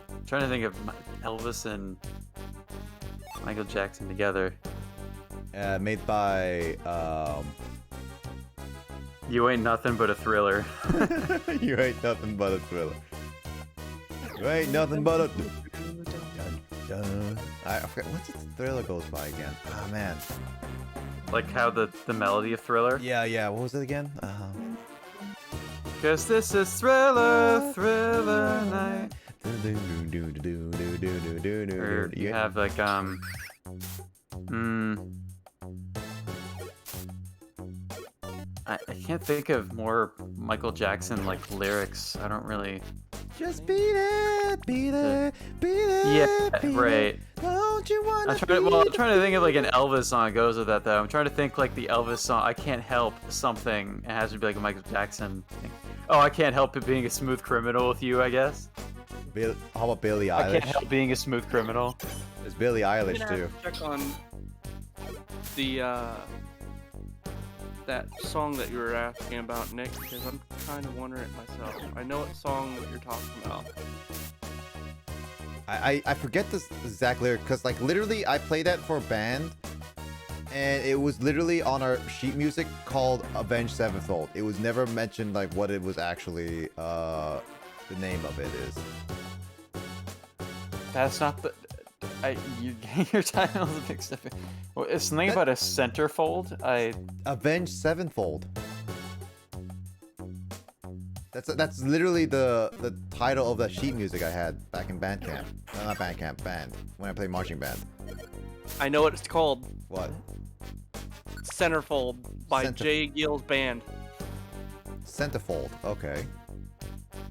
I'm trying to think of Elvis and Michael Jackson together. Made by You Ain't Nothing But a Thriller. You ain't nothing but a thriller. You ain't nothing but a I forget what's the thriller goes by again. Oh man. Like how the melody of Thriller? Yeah, what was it again? Cause this is Thriller night. Or you have like I can't think of more Michael Jackson like lyrics. I don't really. Just beat it. Yeah, beat right. It. Don't you wanna I'm trying to think of like an Elvis song that goes with that though. I'm trying to think like the Elvis song. I can't help something. It has to be like a Michael Jackson thing. Oh, I can't help it being a smooth criminal with you, I guess. How about Billie Eilish? I can't help being a smooth criminal. There's Billie Eilish too. Check on the that song that you were asking about, Nick, because I'm kind of wondering it myself. I know what song that you're talking about. I forget this exact lyric because like literally I played that for a band, and it was literally on our sheet music called Avenged Sevenfold. It was never mentioned like what it was actually the name of it is. That's not the. Your title's mixed up. Well, it's something about a centerfold. Avenged Sevenfold. That's literally the title of the sheet music I had back in Bandcamp. No, not Bandcamp, band. When I played marching band. I know what it's called. What? Centerfold by Jay Gill's band. Centerfold. Okay.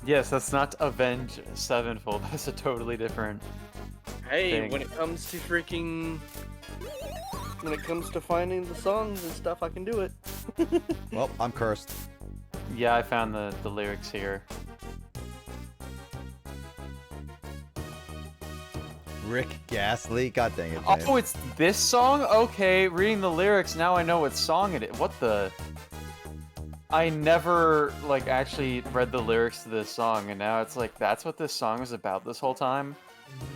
Yes, that's not Avenged Sevenfold. That's a totally different. Hey, thing. when it comes to finding the songs and stuff, I can do it. Well, I'm cursed. Yeah, I found the lyrics here. Rick Ghastly? God dang it, man. Oh, it's this song? Okay, reading the lyrics, now I know what song it is. What the... I never, like, actually read the lyrics to this song, and now it's like, that's what this song was about this whole time?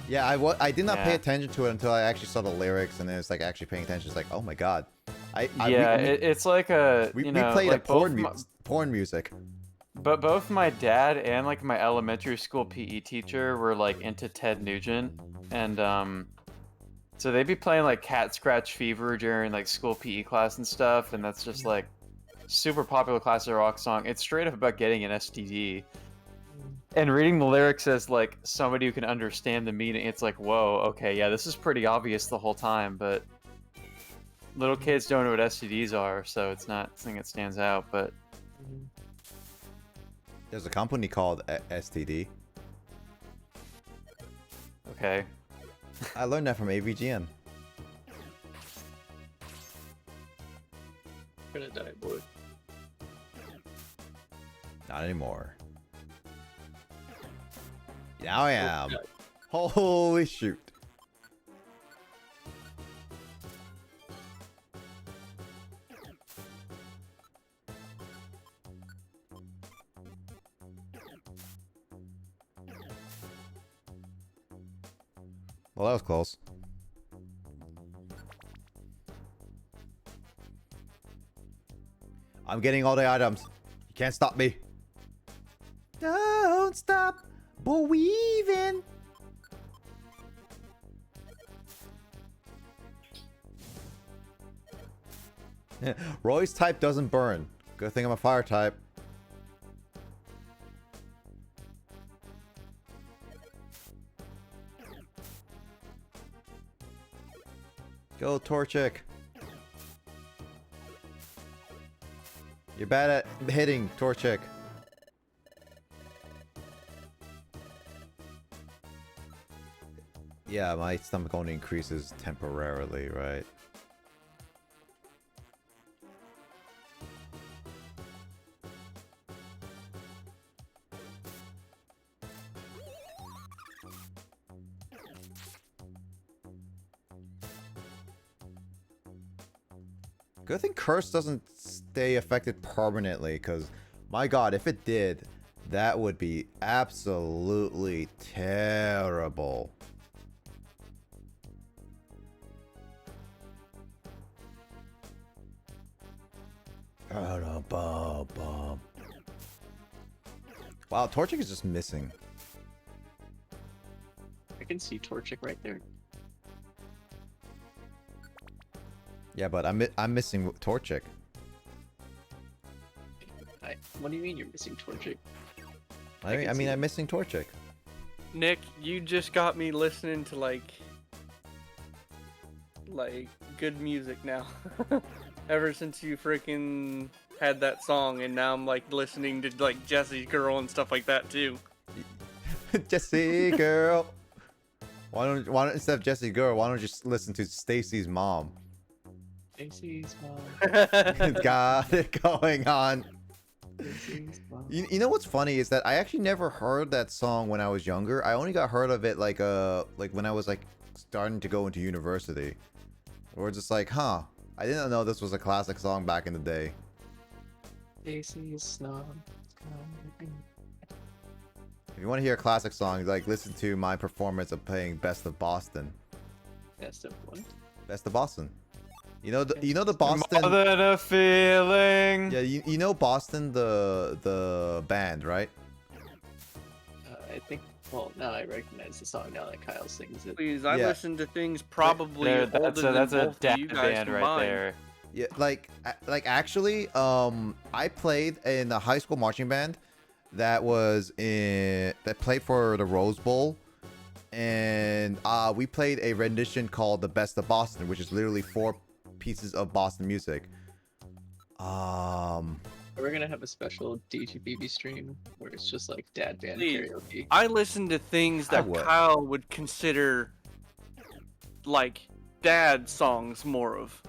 Yeah, I did not pay attention to it until I actually saw the lyrics, and then it's like actually paying attention. It's like, oh my god. It's like a, we played like porn music. But both my dad and like my elementary school PE teacher were like into Ted Nugent, and so they'd be playing like Cat Scratch Fever during like school PE class and stuff, and that's just like super popular classic rock song. It's straight up about getting an STD. And reading the lyrics as like somebody who can understand the meaning, it's like, whoa, okay, yeah, this is pretty obvious the whole time, but little kids don't know what STDs are, so it's not something that stands out, but... There's a company called STD. Okay. I learned that from AVGN. I'm gonna die, boy. Not anymore. Now I am. Holy shoot. Well, that was close. I'm getting all the items. You can't stop me. Don't stop believing. Roy's type doesn't burn. Good thing I'm a fire type. Go, Torchic. You're bad at hitting, Torchic. Yeah, my stomach only increases temporarily, right? Good thing Curse doesn't stay affected permanently, because, my god, if it did, that would be absolutely terrible. Wow, Torchic is just missing. I can see Torchic right there. Yeah, but I'm missing Torchic. What do you mean you're missing Torchic? I mean I'm missing Torchic. Nick, you just got me listening to like good music now. Ever since you freaking had that song, and now I'm like listening to like Jesse's Girl and stuff like that too. Jessie Girl. Why don't instead of Jessie Girl, why don't you just listen to Stacy's Mom? Stacy's Mom. Got it going on. You know what's funny is that I actually never heard that song when I was younger. I only got heard of it like when I was like starting to go into university. Or just like, huh, I didn't know this was a classic song back in the day. Stacy's snob. If you want to hear a classic song, like listen to my performance of playing Best of Boston. Best of what? Best of Boston. You know the Boston. More than a feeling. Yeah, you know Boston, the band, right? I think. Well, now I recognize the song now that Kyle sings it. Please, I Yeah. listen to things probably There, older that's than a both of dad you guys band right combined. there. Yeah, like actually, I played in a high school marching band that played for the Rose Bowl, and we played a rendition called "The Best of Boston," which is literally 4 pieces of Boston music. We're gonna have a special DGBB stream where it's just like dad band Please. karaoke. I listen to things that would. Kyle would consider like dad songs more of.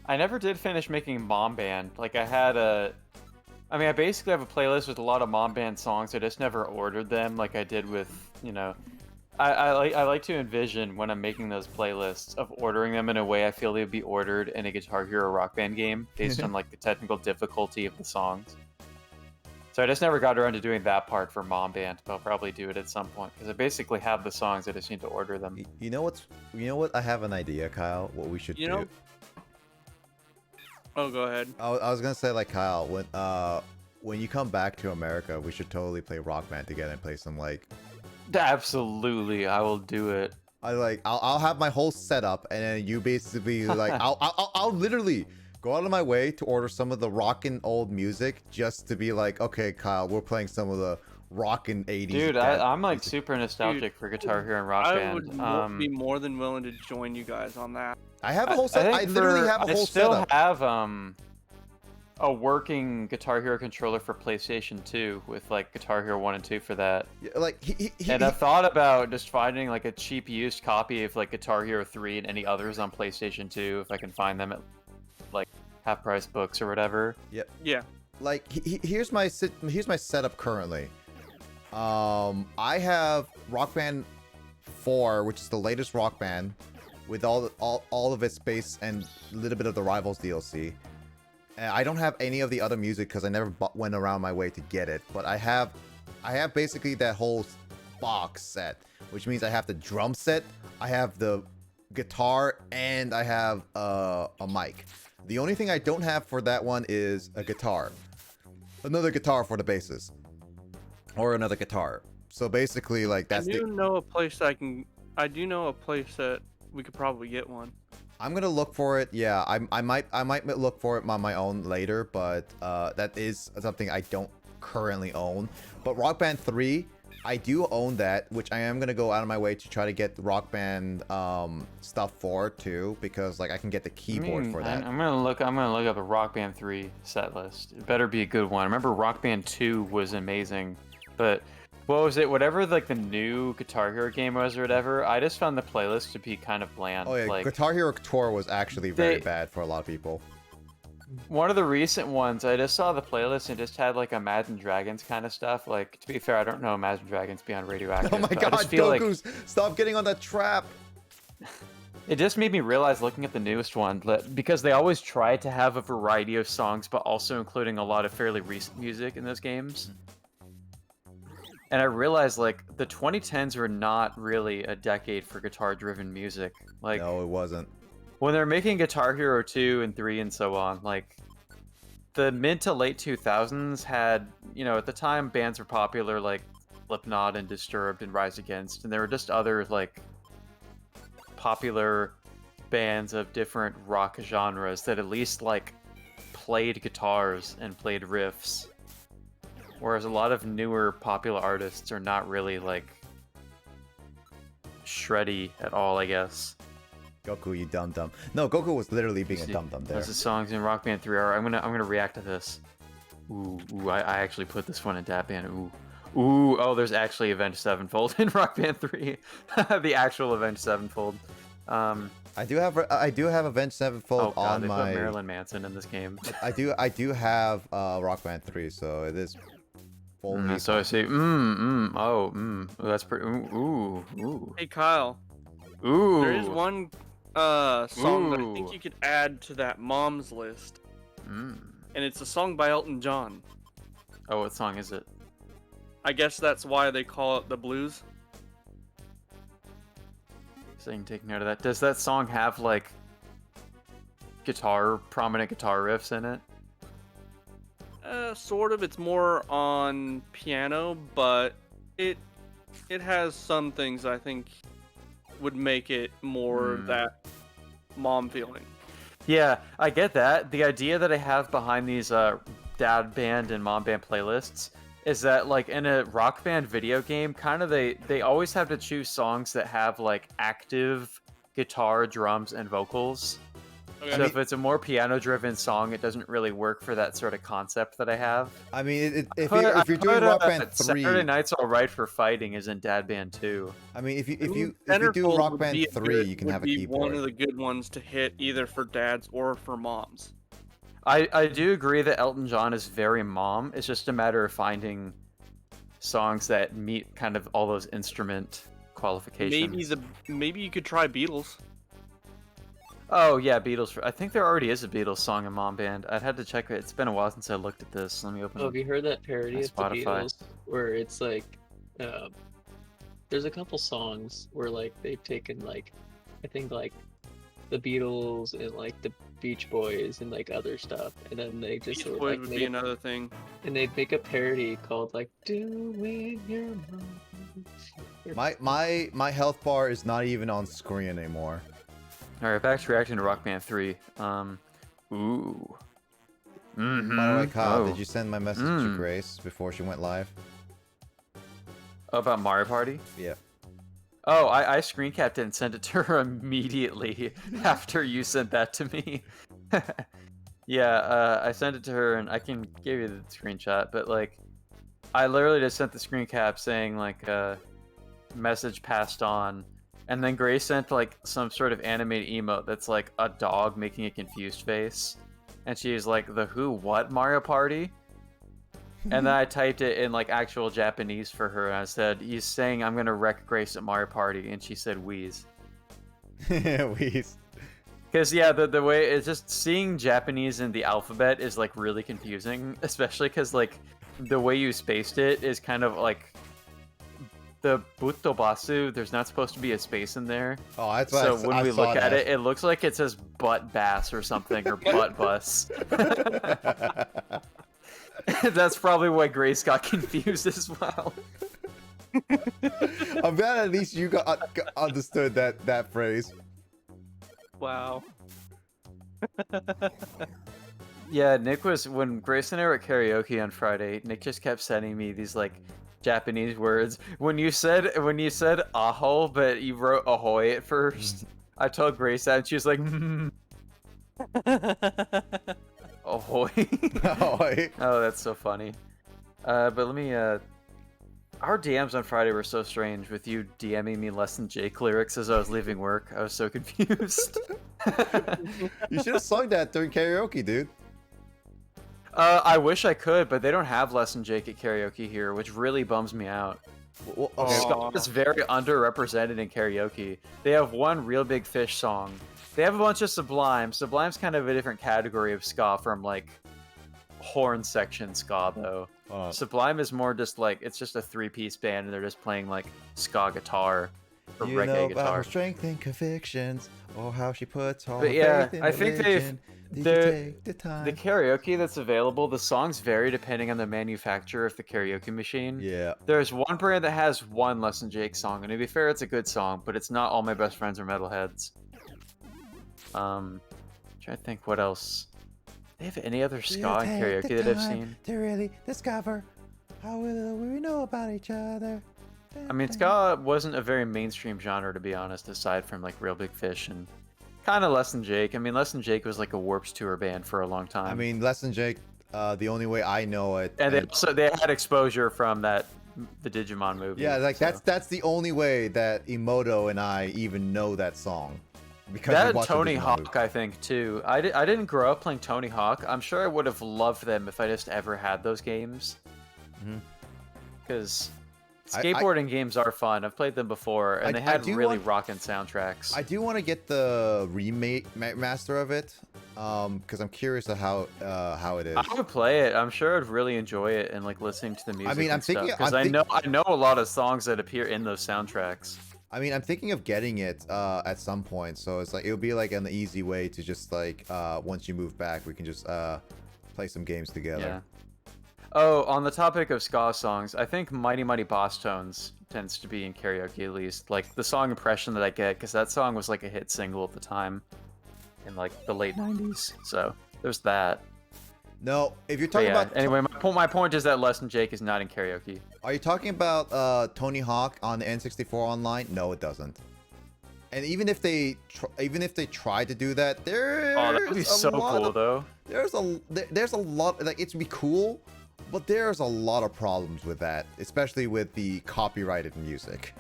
I never did finish making Mom Band. Like I basically have a playlist with a lot of Mom Band songs. I just never ordered them like I did with, I like to envision when I'm making those playlists of ordering them in a way I feel they would be ordered in a Guitar Hero Rock Band game based on like the technical difficulty of the songs. So I just never got around to doing that part for Mom Band, but I'll probably do it at some point because I basically have the songs. I just need to order them. You know what? I have an idea, Kyle. What we should do. Oh, go ahead. I was gonna say, like, Kyle, when you come back to America, we should totally play Rock Band together and play some like. Absolutely, I will do it. I'll have my whole setup, and then you basically like I'll literally go out of my way to order some of the rockin' old music just to be like, okay, Kyle, we're playing some of the rockin' 80s. Dude, I'm like super nostalgic for Guitar Hero and Rock Band. I would be more than willing to join you guys on that. I have a whole set. I literally have a whole setup. I still have a working Guitar Hero controller for PlayStation 2 with like Guitar Hero 1 and 2 for that. Yeah, like and I thought about just finding like a cheap used copy of like Guitar Hero 3 and any others on PlayStation 2 if I can find them at like half price books or whatever. Yep. Yeah. Like here's my setup currently. I have Rock Band 4, which is the latest Rock Band, with all of its space and a little bit of the Rivals DLC. And I don't have any of the other music because I never went around my way to get it. But I have basically that whole box set, which means I have the drum set, I have the guitar, and I have a mic. The only thing I don't have for that one is a guitar. Another guitar for the basses. Or another guitar. So basically, like, that's I do know a place that we could probably get one. I'm gonna look for it. Yeah, I might look for it on my own later, but that is something I don't currently own. But Rock Band 3, I do own that, which I am gonna go out of my way to try to get the Rock Band stuff for too, because like I can get the keyboard for that. I'm gonna look up a Rock Band 3 set list. It better be a good one. I remember Rock Band 2 was amazing, but what was it? Whatever like the new Guitar Hero game was or whatever, I just found the playlist to be kind of bland. Oh yeah, like, Guitar Hero Tour was actually very bad for a lot of people. One of the recent ones, I just saw the playlist and just had like Imagine Dragons kind of stuff. Like, to be fair, I don't know Imagine Dragons beyond Radioactive. Oh my god, Goku's, stop getting on that trap! It just made me realize, looking at the newest one, that because they always try to have a variety of songs, but also including a lot of fairly recent music in those games. And I realized, like, the 2010s were not really a decade for guitar-driven music. Like, no, it wasn't. When they're making Guitar Hero 2 and 3 and so on, like, the mid to late 2000s had, at the time, bands were popular like Slipknot and Disturbed and Rise Against, and there were just other, like, popular bands of different rock genres that at least, like, played guitars and played riffs. Whereas a lot of newer popular artists are not really, like, shreddy at all, I guess. Goku, you dum-dum. No, Goku was literally being a dum-dum there. Those the songs in Rock Band 3 are. I'm gonna react to this. Ooh, I actually put this one in Dap Band. Ooh, oh, there's actually Avenged Sevenfold in Rock Band 3. The actual Avenged Sevenfold. I do have Avenged Sevenfold on they my. Put Marilyn Manson in this game. I do have Rock Band 3, so it is. So I say, that's pretty. Ooh. Hey Kyle. Ooh. There is one song that I think you could add to that mom's list. And it's a song by Elton John. Oh, what song is it? I guess that's why they call it the blues. So you can take note of that. Does that song have like prominent guitar riffs in it? Sort of. It's more on piano, but it has some things I think would make it more that mom feeling. Yeah, I get that. The idea that I have behind these dad band and mom band playlists is that, like, in a Rock Band video game, kind of they always have to choose songs that have like active guitar, drums, and vocals. Okay. So if it's a more piano-driven song, it doesn't really work for that sort of concept that I have. I mean, if you're doing Rock Band 3, Saturday Night's Alright for Fighting is in Dad Band 2. I mean, if you do Rock Band 3, you can have a keyboard. One of the good ones to hit either for dads or for moms. I do agree that Elton John is very mom. It's just a matter of finding songs that meet kind of all those instrument qualifications. Maybe you could try Beatles. Oh yeah, Beatles. I think there already is a Beatles song in Mom Band. I'd had to check it. It's been a while since I looked at this. Let me open. Oh, have you heard that parody of the Beatles where it's like, there's a couple songs where like they've taken like, I think like, the Beatles and like the Beach Boys and like other stuff, and then they just Beach Boys would be another thing. And they make a parody called like "Doing Your Mom." My health bar is not even on screen anymore. Alright, back to reacting to Rock Band 3. Ooh. By the way, Kyle, did you send my message to Grace before she went live? About Mario Party? Yeah. Oh, I screen capped it and sent it to her immediately after you sent that to me. Yeah, I sent it to her, and I can give you the screenshot, but like, I literally just sent the screen cap saying like, message passed on. And then Grace sent like some sort of animated emote that's like a dog making a confused face. And she's like, the who, what Mario Party? And then I typed it in like actual Japanese for her. And I said, he's saying I'm going to wreck Grace at Mario Party. And she said, wheeze. Wheeze. Because yeah, the way it's just seeing Japanese in the alphabet is like really confusing. Especially because like the way you spaced it is kind of like... The Butobasu, there's not supposed to be a space in there. Oh, that's why. So when we look at it, it looks like it says butt bass or something, or butt bus. That's probably why Grace got confused as well. I'm glad at least you understood that phrase. Wow. Yeah, Nick was, when Grace and I were at karaoke on Friday, Nick just kept sending me these like Japanese words. When you said aho, but you wrote ahoy at first, I told Grace that, and she was like, ahoy. Ahoy. Oh, that's so funny. But let me, our DMs on Friday were so strange, with you DMing me Less Than Jake lyrics as I was leaving work. I was so confused. You should have sung that during karaoke, dude. I wish I could, but they don't have Less Than Jake at karaoke here, which really bums me out. Well, Ska is very underrepresented in karaoke. They have one Real Big Fish song. They have a bunch of Sublime. Sublime's kind of a different category of ska from like horn section ska though. Sublime is more just like, it's just a three-piece band and they're just playing like ska guitar or you reggae know guitar. about her strength and convictions, or how she puts all But her yeah, faith in I think religion. the karaoke that's available, the songs vary depending on the manufacturer of the karaoke machine. Yeah. There's one brand that has one Less Than Jake song, and to be fair, it's a good song, but it's not All My Best Friends Are Metalheads. Trying to think what else. They have any other ska in karaoke that I've seen? To really discover how little we know about each other. I mean, ska wasn't a very mainstream genre, to be honest, aside from like Real Big Fish and kind of Less Than Jake. I mean, Less Than Jake was like a Warped Tour band for a long time. I mean, Less Than Jake, the only way I know it. And they had exposure from the Digimon movie. Yeah, like so. that's the only way that Emoto and I even know that song. Because that Tony Hawk, I think, too. I didn't grow up playing Tony Hawk. I'm sure I would have loved them if I just ever had those games. Because Skateboarding games are fun. I've played them before, and they had really rockin' soundtracks. I do want to get the remake master of it, because I'm curious of how it is. I would play it. I'm sure I'd really enjoy it and like listening to the music. I mean, I'm thinking because I know a lot of songs that appear in those soundtracks. I mean, I'm thinking of getting it at some point, so it's like it'll be like an easy way to just like once you move back, we can just play some games together. Yeah. Oh, on the topic of ska songs, I think Mighty Mighty Boss Tones tends to be in karaoke at least. Like the song impression that I get, because that song was like a hit single at the time in like the late 90s. So there's that. No, if you're talking about... Anyway, my point is that Less Than Jake is not in karaoke. Are you talking about Tony Hawk on the N64 Online? No, it doesn't. And even if they try to do that, that would be so cool though. There's a lot, like, it's be cool, but there's a lot of problems with that, especially with the copyrighted music.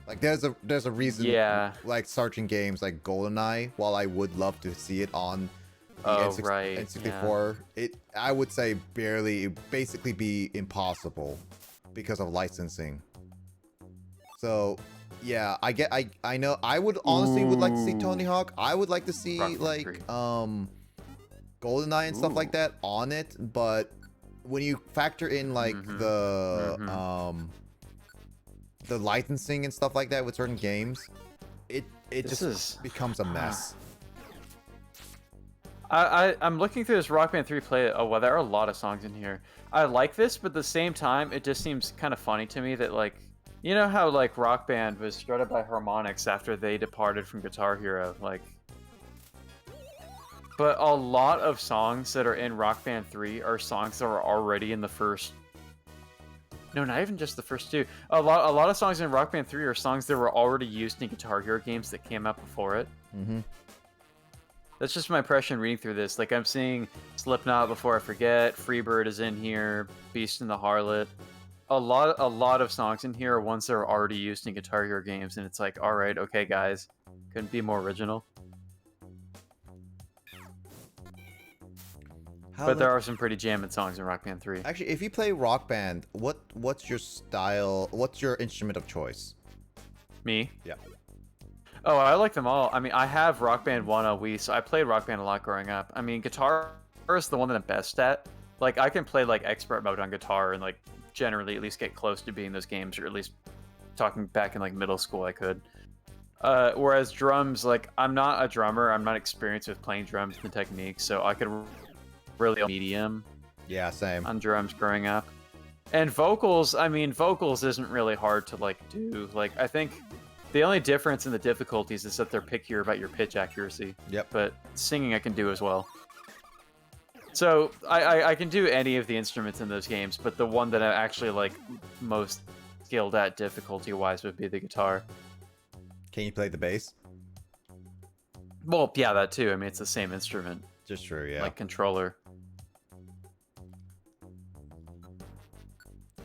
Like there's a reason, like certain games like GoldenEye, while I would love to see it on the N64, I would say basically be impossible because of licensing. So yeah, I know I would honestly would like to see Tony Hawk. I would like to see like GoldenEye and stuff like that on it, but when you factor in like the licensing and stuff like that with certain games, it just becomes a mess. I'm looking through this Rock Band 3 play. Oh, well, there are a lot of songs in here. I like this, but at the same time, it just seems kind of funny to me that, like, you know how, like, Rock Band was started by Harmonix after they departed from Guitar Hero, like... But a lot of songs that are in Rock Band 3 are songs that were already in the first... No, not even just the first two. A lot of songs in Rock Band 3 are songs that were already used in Guitar Hero games that came out before it. Mm-hmm. That's just my impression reading through this. Like, I'm seeing Slipknot Before I Forget, Freebird is in here, Beast and the Harlot. A lot of songs in here are ones that are already used in Guitar Hero games, and it's like, alright, okay, guys. Couldn't be more original. But there are some pretty jamming songs in Rock Band 3. Actually, if you play Rock Band, what's your style? What's your instrument of choice? Me? Yeah. Oh, I like them all. I mean, I have Rock Band 1 on Wii, so I played Rock Band a lot growing up. I mean, guitar is the one that I'm best at. Like, I can play, like, expert mode on guitar and, like, generally at least get close to being those games, or at least talking back in, like, middle school I could. Whereas drums, like, I'm not a drummer. I'm not experienced with playing drums and the technique, so I could really medium. Yeah, same. On drums growing up. And vocals, I mean, vocals isn't really hard to, like, do. Like, I think... The only difference in the difficulties is that they're pickier about your pitch accuracy. Yep. But singing I can do as well. So I can do any of the instruments in those games, but the one that I'm actually like most skilled at difficulty-wise would be the guitar. Can you play the bass? Well, yeah, that too. I mean, it's the same instrument. Just true, yeah. Like controller.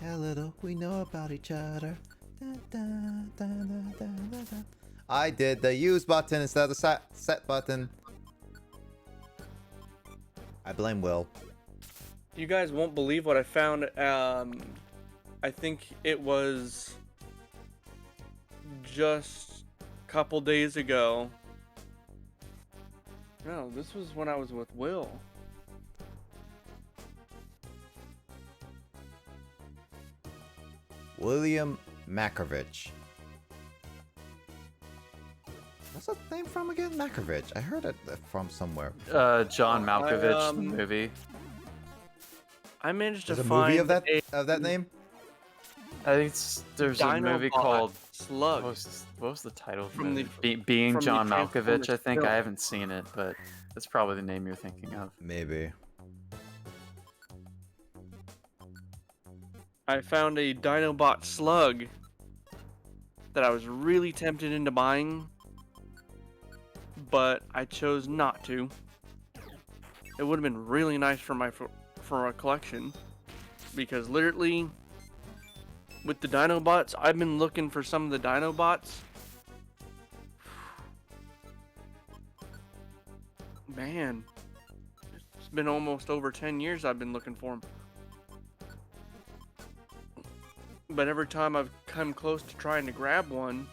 How little we know about each other. I did the use button instead of the set button. I blame Will. You guys won't believe what I found. I think it was just a couple days ago. No, this was when I was with Will. William Makovich. What's that name from again? Makovich. I heard it from somewhere. John Malkovich, the movie. I managed to find a movie of that name. I think there's a movie called Slug. What was the title? From Being John the Malkovich. I think film. I haven't seen it, but that's probably the name you're thinking of. Maybe. I found a Dinobot Slug that I was really tempted into buying, but I chose not to. It would have been really nice for a collection, because literally with the Dinobots, I've been looking for some of the Dinobots. Man, it's been almost over 10 years I've been looking for them. But every time I've come close to trying to grab one,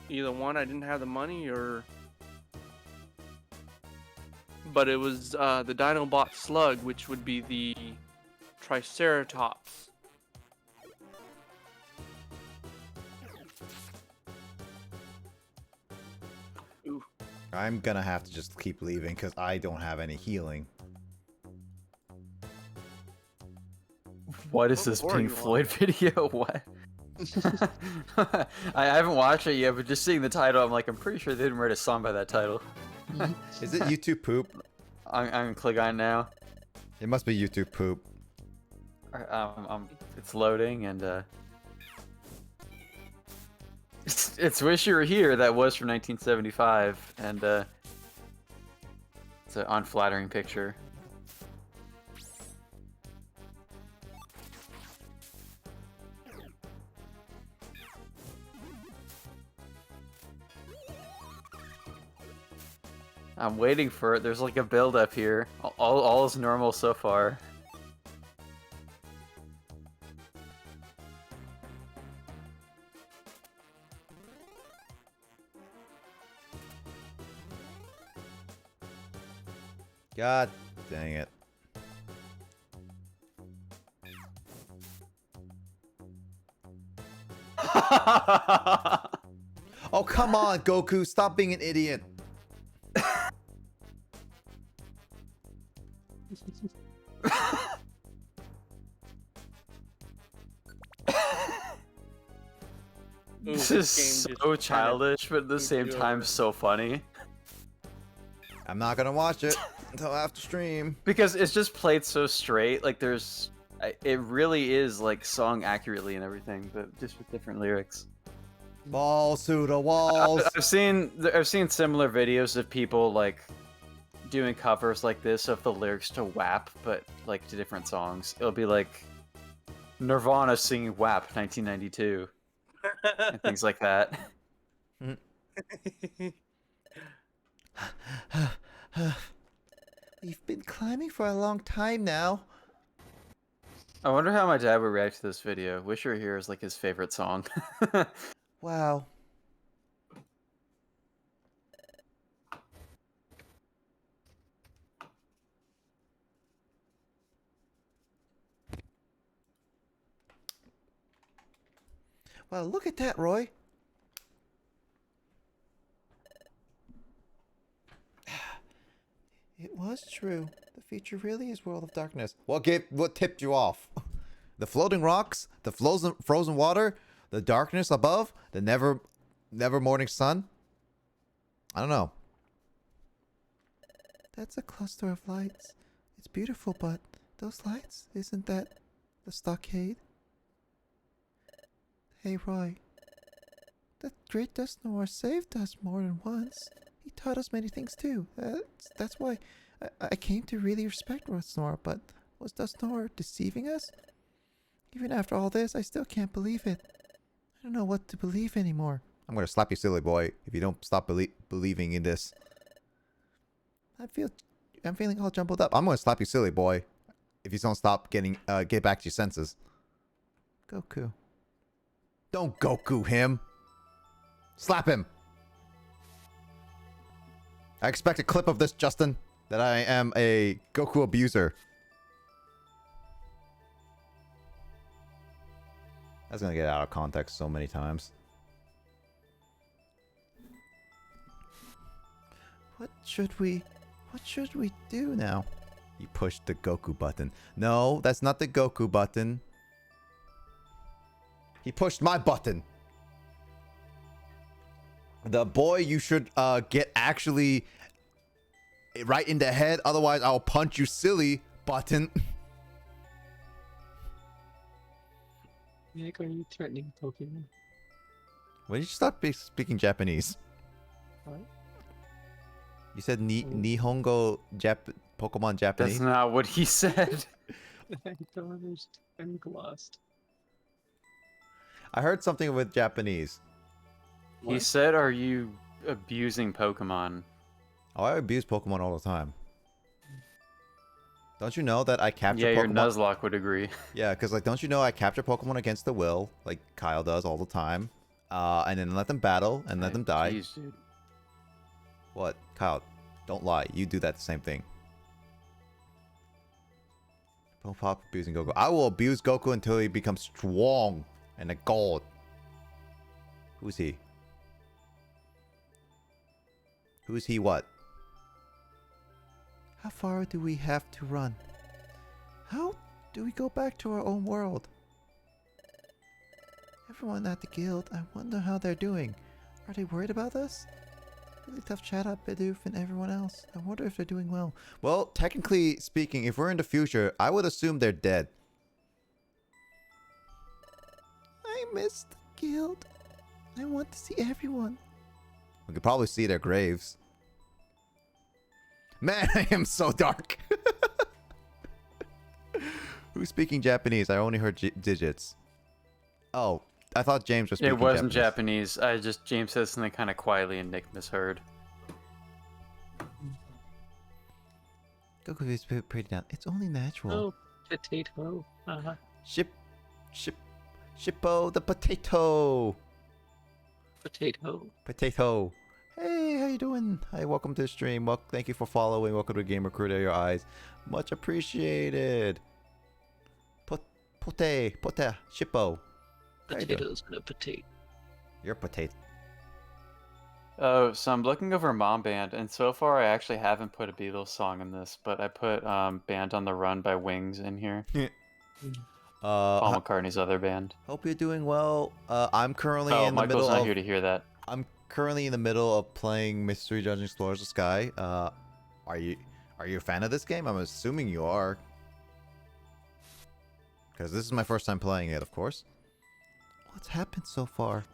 either one, I didn't have the money, or... But it was the Dinobot Slug, which would be the Triceratops. Ooh. I'm gonna have to just keep leaving because I don't have any healing. What is this Pink Floyd video? What? I haven't watched it yet, but just seeing the title, I'm like, I'm pretty sure they didn't write a song by that title. Is it YouTube poop? I'm gonna click on now. It must be YouTube poop. It's loading, and it's Wish You Were Here. That was from 1975, and it's an unflattering picture. I'm waiting for it. There's like a build up here. All is normal so far. God dang it. Oh, come on, Goku. Stop being an idiot. This is so childish, but at the same time so funny. I'm not gonna watch it until after stream. Because it's just played so straight, like there's... It really is like song accurately and everything, but just with different lyrics. Balls to the walls. I've seen similar videos of people like doing covers like this of the lyrics to WAP, but like to different songs. It'll be like Nirvana singing WAP 1992 and things like that. We've been climbing for a long time now. I wonder how my dad would react to this video. Wish You Were Here is like his favorite song. Wow. Well, look at that, Roy. It was true. The future really is World of Darkness. What tipped you off? The floating rocks, the frozen water, the darkness above, the never morning sun? I don't know. That's a cluster of lights. It's beautiful, but those lights, isn't that the stockade? Hey, Roy. That great Dust Noir saved us more than once. He taught us many things too. That's why I came to really respect Dust Noir, but was Dust Noir deceiving us? Even after all this, I still can't believe it. I don't know what to believe anymore. I'm gonna slap you, silly boy, if you don't stop believing in this. I'm feeling all jumbled up. I'm gonna slap you, silly boy, if you don't stop get back to your senses. Goku. Don't Goku him. Slap him. I expect a clip of this, Justin, that I am a Goku abuser. That's gonna get out of context so many times. What should we do now? You pushed the Goku button. No, that's not the Goku button. He pushed my button. The boy you should get actually right in the head, otherwise I'll punch you, silly button. Nick, are you threatening Pokemon? When did you stop speaking Japanese? What? Oh. You said Nihongo Pokemon Japanese? That's not what he said. I don't understand. I'm lost. I heard something with Japanese. He said, are you abusing Pokemon? Oh, I abuse Pokemon all the time. Don't you know that I capture Yeah, your Pokemon? Nuzlocke would agree. Yeah, because like, don't you know I capture Pokemon against the will, like Kyle does all the time, and then let them battle and let them die. Jeez, dude. What, Kyle? Don't lie. You do that the same thing. Don't pop abusing Goku. I will abuse Goku until he becomes strong and a god. Who's he? Who's he? What? How far do we have to run? How do we go back to our own world? Everyone at the guild, I wonder how they're doing. Are they worried about us? Really tough chat up, Bidoof and everyone else. I wonder if they're doing well. Well, technically speaking, if we're in the future, I would assume they're dead. I miss the guild. I want to see everyone. We could probably see their graves. Man, I am so dark. Who's speaking Japanese? I only heard digits. Oh, I thought James was speaking It wasn't Japanese. James said something kind of quietly and Nick misheard. Goku is pretty down. It's only natural. Oh, potato. Shippo the potato. Potato. Hey, how you doing? Hi, welcome to the stream. Well, thank you for following. Welcome to Gamer Crew to your eyes. Much appreciated. Shippo. Potatoes and a potato. You're potato. Oh, so I'm looking over Mom Band, and so far I actually haven't put a Beatles song in this, but I put Band on the Run by Wings in here. Paul McCartney's other band. Hope you're doing well. I'm currently in the Michael's middle not of... here to hear that. I'm currently in the middle of playing Mystery Dungeon Explorers the Sky. Are you a fan of this game? I'm assuming you are. Because this is my first time playing it, of course. What's happened so far?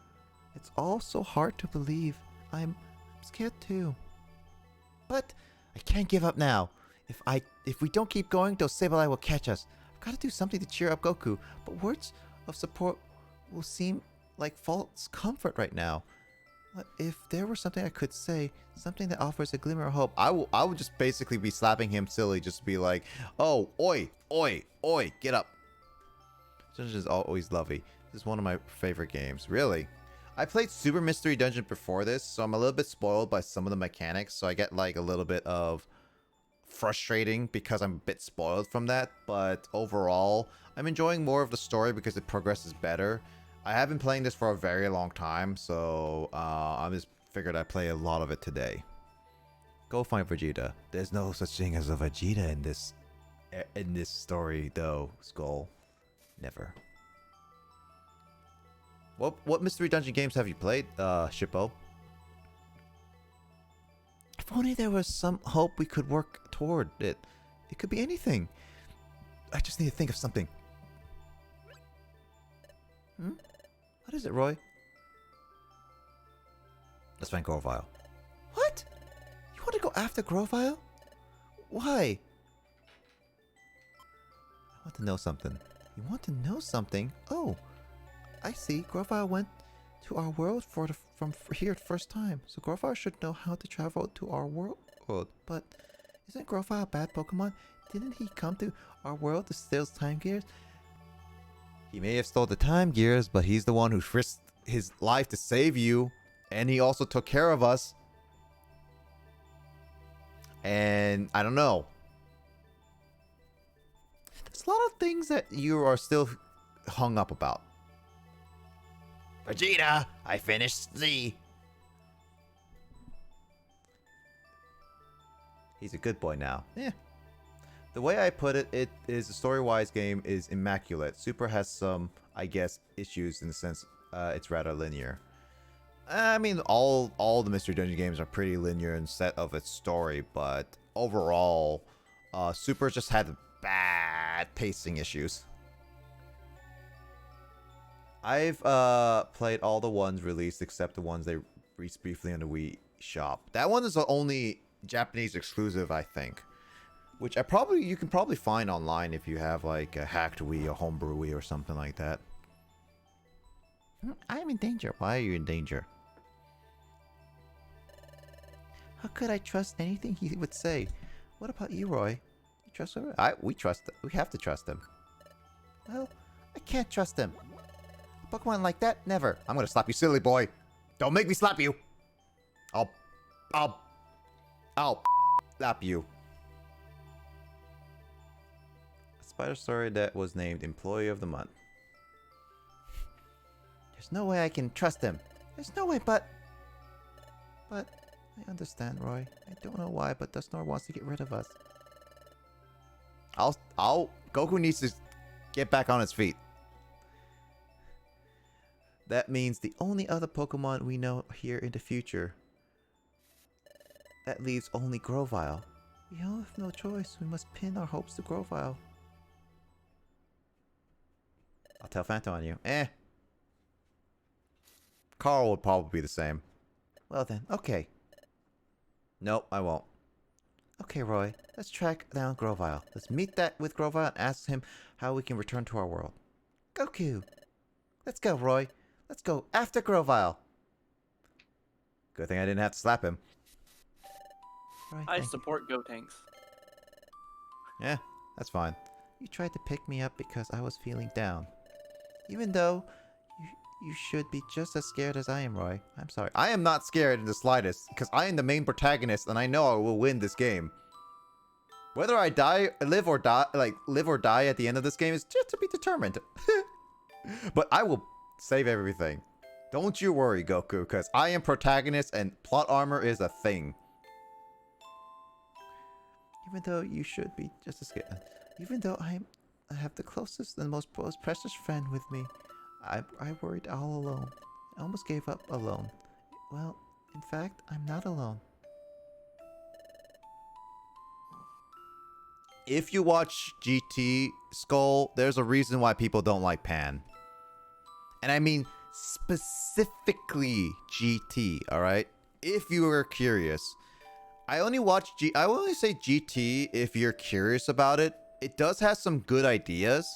It's all so hard to believe. I'm scared too. But I can't give up now. If we don't keep going, those Sableye will catch us. I've got to do something to cheer up Goku. But words of support will seem like false comfort right now. But if there were something I could say, something that offers a glimmer of hope, I would just basically be slapping him silly, just be like, oh, oi, oi, oi, get up. Dungeon is always lovely. This is one of my favorite games. Really? I played Super Mystery Dungeon before this, so I'm a little bit spoiled by some of the mechanics, so I get like a little bit of frustrating because I'm a bit spoiled from that, but overall, I'm enjoying more of the story because it progresses better. I have been playing this for a very long time, so I just figured I'd play a lot of it today. Go find Vegeta. There's no such thing as a Vegeta in this story, though, Skull. Never. What Mystery Dungeon games have you played, Shippo? If only there was some hope we could work toward it. It could be anything. I just need to think of something. What is it, Roy? Let's find Grovyle. What? You want to go after Grovyle? Why? I want to know something. You want to know something? Oh, I see. Grovyle went to our world from here the first time. So Grovyle should know how to travel to our world. But isn't Grovyle a bad Pokemon? Didn't he come to our world to steal time gears? He may have stole the time gears, but he's the one who risked his life to save you. And he also took care of us. And I don't know. There's a lot of things that you are still hung up about. Vegeta, I finished Z. He's a good boy now. Yeah. The way I put it, it is a story-wise game is immaculate. Super has some, I guess, issues in the sense it's rather linear. I mean, all the Mystery Dungeon games are pretty linear in set of its story, but overall, Super just had bad pacing issues. I've played all the ones released except the ones they released briefly on the Wii shop. That one is the only Japanese exclusive, I think. Which you can probably find online if you have like a hacked Wii, a homebrew Wii, or something like that. I'm in danger. Why are you in danger? How could I trust anything he would say? What about you, Roy? You trust him? We have to trust him. Well, I can't trust him. A Pokemon like that, never. I'm gonna slap you, silly boy. Don't make me slap you. I'll slap you. A spider story that was named Employee of the Month. There's no way I can trust him. There's no way, but I understand, Roy. I don't know why, but Dusknoir wants to get rid of us. Goku needs to get back on his feet. That means the only other Pokemon we know here in the future. That leaves only Grovyle. We all have no choice. We must pin our hopes to Grovyle. I'll tell Phanto on you. Carl would probably be the same. Well then, okay. Nope, I won't. Okay, Roy. Let's track down Grovyle. Let's meet that with Grovyle and ask him how we can return to our world. Goku! Let's go, Roy. Let's go after Grovyle. Good thing I didn't have to slap him. Roy, I support Gotenks. Yeah, that's fine. You tried to pick me up because I was feeling down. Even though you should be just as scared as I am, Roy. I'm sorry. I am not scared in the slightest because I am the main protagonist and I know I will win this game. Whether I live or die at the end of this game is just to be determined. But I will save everything. Don't you worry, Goku, because I am protagonist and plot armor is a thing. Even though you should be just as scared. Even though I have the closest and most precious friend with me. I worried all alone. I almost gave up alone. Well, in fact, I'm not alone. If you watch GT Skull, there's a reason why people don't like Pan. And I mean specifically GT, alright? If you are curious. I only say GT if you're curious about it. It does have some good ideas,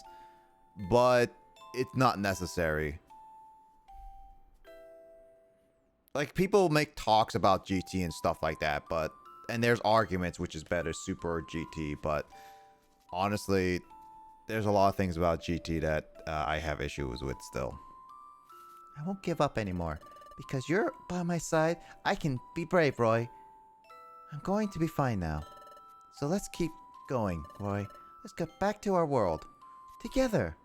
but it's not necessary. Like, people make talks about GT and stuff like that, and there's arguments which is better, Super or GT, but honestly, there's a lot of things about GT that I have issues with still. I won't give up anymore. Because you're by my side, I can be brave, Roy. I'm going to be fine now. So let's keep going, Roy. Let's get back to our world. Together.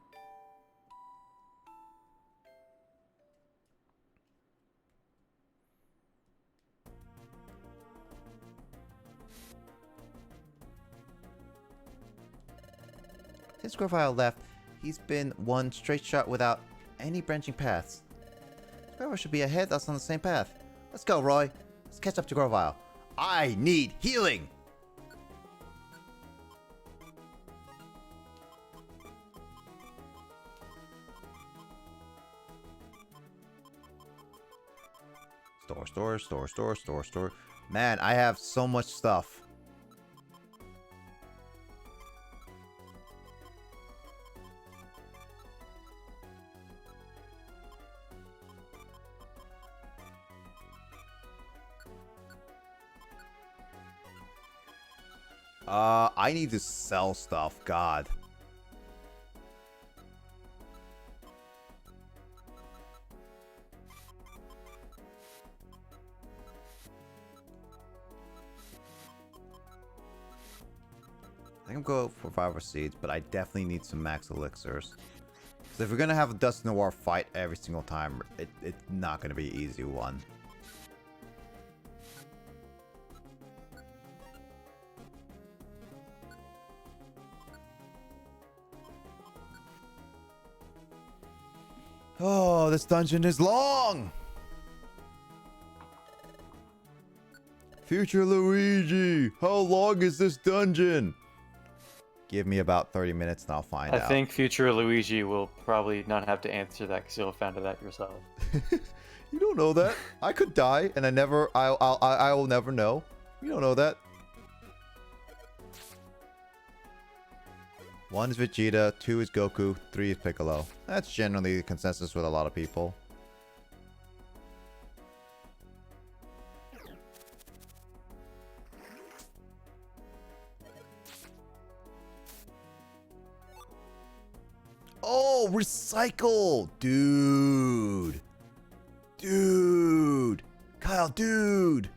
Since Grovyle left, he's been one straight shot without any branching paths. Grovyle should be ahead of us on the same path. Let's go, Roy. Let's catch up to Grovyle. I need healing! Store. Man, I have so much stuff. I need to sell stuff, God. I think I'm going for Reviver Seeds, but I definitely need some max elixirs. So if we're gonna have a Dusknoir fight every single time, it's not gonna be an easy one. Oh, this dungeon is long! Future Luigi, how long is this dungeon? Give me about 30 minutes and I'll find out. I think future Luigi will probably not have to answer that because you'll have found out that yourself. You don't know that. I could die and I will never know. You don't know that. 1 is Vegeta, 2 is Goku, 3 is Piccolo. That's generally the consensus with a lot of people. Oh, recycle! Dude. Dude. Kyle, dude.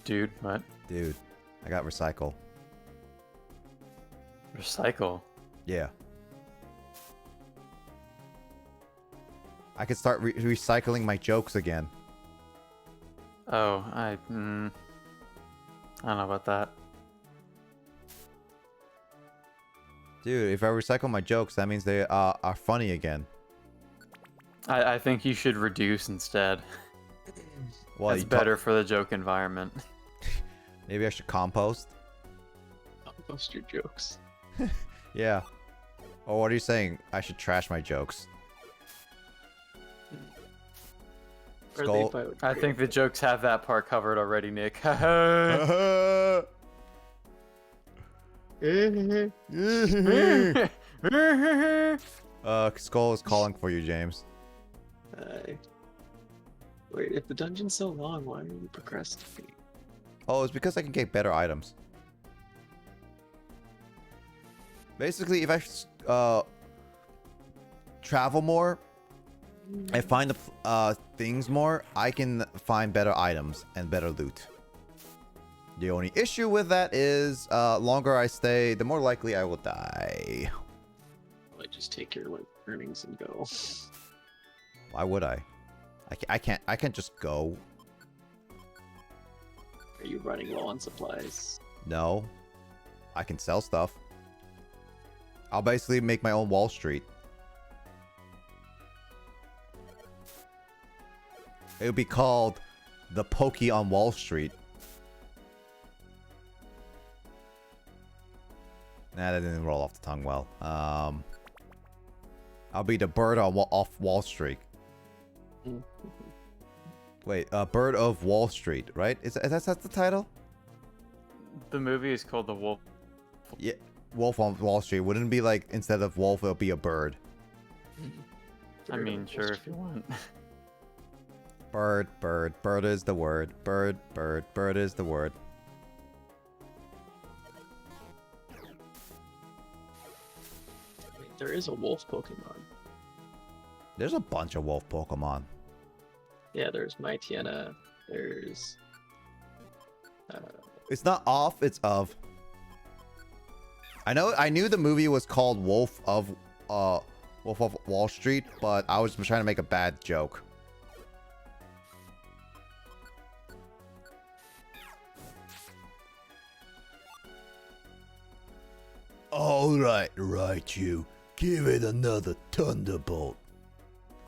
Dude, what? Dude, I got recycle. Recycle? Yeah. I could start recycling my jokes again. Oh, I don't know about that. Dude, if I recycle my jokes, that means they are funny again. I think you should reduce instead. Well, It's better for the joke environment. Maybe I should compost? Compost your jokes. Yeah. Oh, what are you saying? I should trash my jokes. Skull. I think the jokes have that part covered already, Nick. Skull is calling for you, James. Wait, if the dungeon's so long, why are you procrastinating? Oh, it's because I can get better items. Basically, if I travel more and find the things more, I can find better items and better loot. The only issue with that is, longer I stay, the more likely I will die. Well, just take your earnings and go. Why would I? I can't just go. Are you running low on supplies? No. I can sell stuff. I'll basically make my own Wall Street. It would be called the Pokey on Wall Street. Nah, that didn't roll off the tongue well. I'll be the bird on off Wall Street. Wait, Bird of Wall Street, right? Is that the title? The movie is called The Wolf. Yeah, Wolf on Wall Street. Wouldn't it be like, instead of wolf, it'll be a bird? I mean, sure, if you want. Bird, bird, bird is the word. Bird, bird, bird is the word. Wait, there is a wolf Pokemon. There's a bunch of wolf Pokemon. Yeah, there's Mytiana. There's. It's not off, it's of. I knew the movie was called Wolf of Wall Street, but I was trying to make a bad joke. All right, you. Give it another thunderbolt.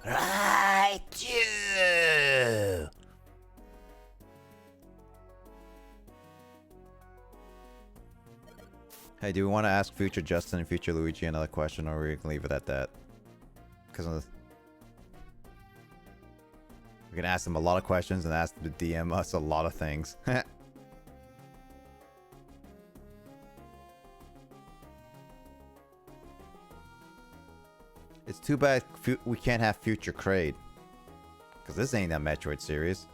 Right, you. Hey, do we want to ask future Justin and future Luigi another question, or we can leave it at that? Because we can ask them a lot of questions and ask them to DM us a lot of things. It's too bad we can't have future Kraid. Because this ain't that Metroid series.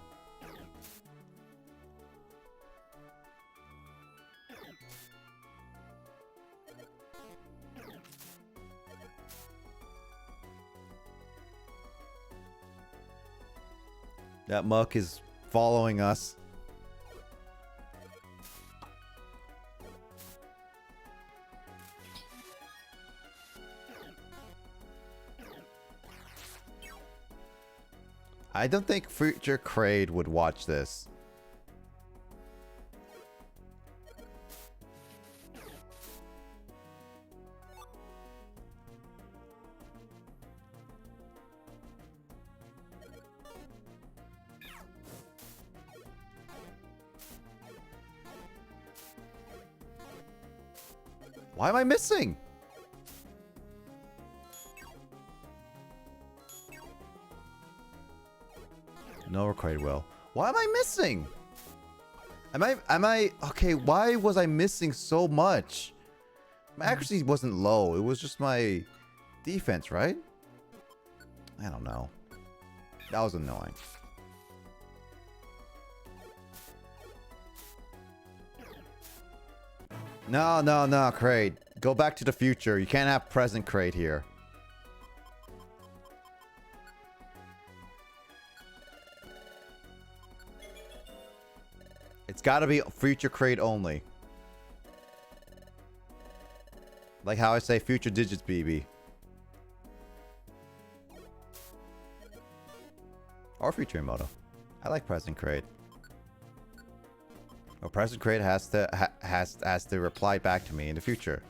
That muck is following us. I don't think future Kraid would watch this. Why am I missing? No Kraid will. Why am I missing? Am I okay, why was I missing so much? My accuracy wasn't low, it was just my defense, right? I don't know. That was annoying. No, Kraid. Go back to the future. You can't have present Kraid here. It's got to be future crate only. Like how I say future digits, BB. Or future Emoto. I like present crate. Well, present crate has to reply back to me in the future.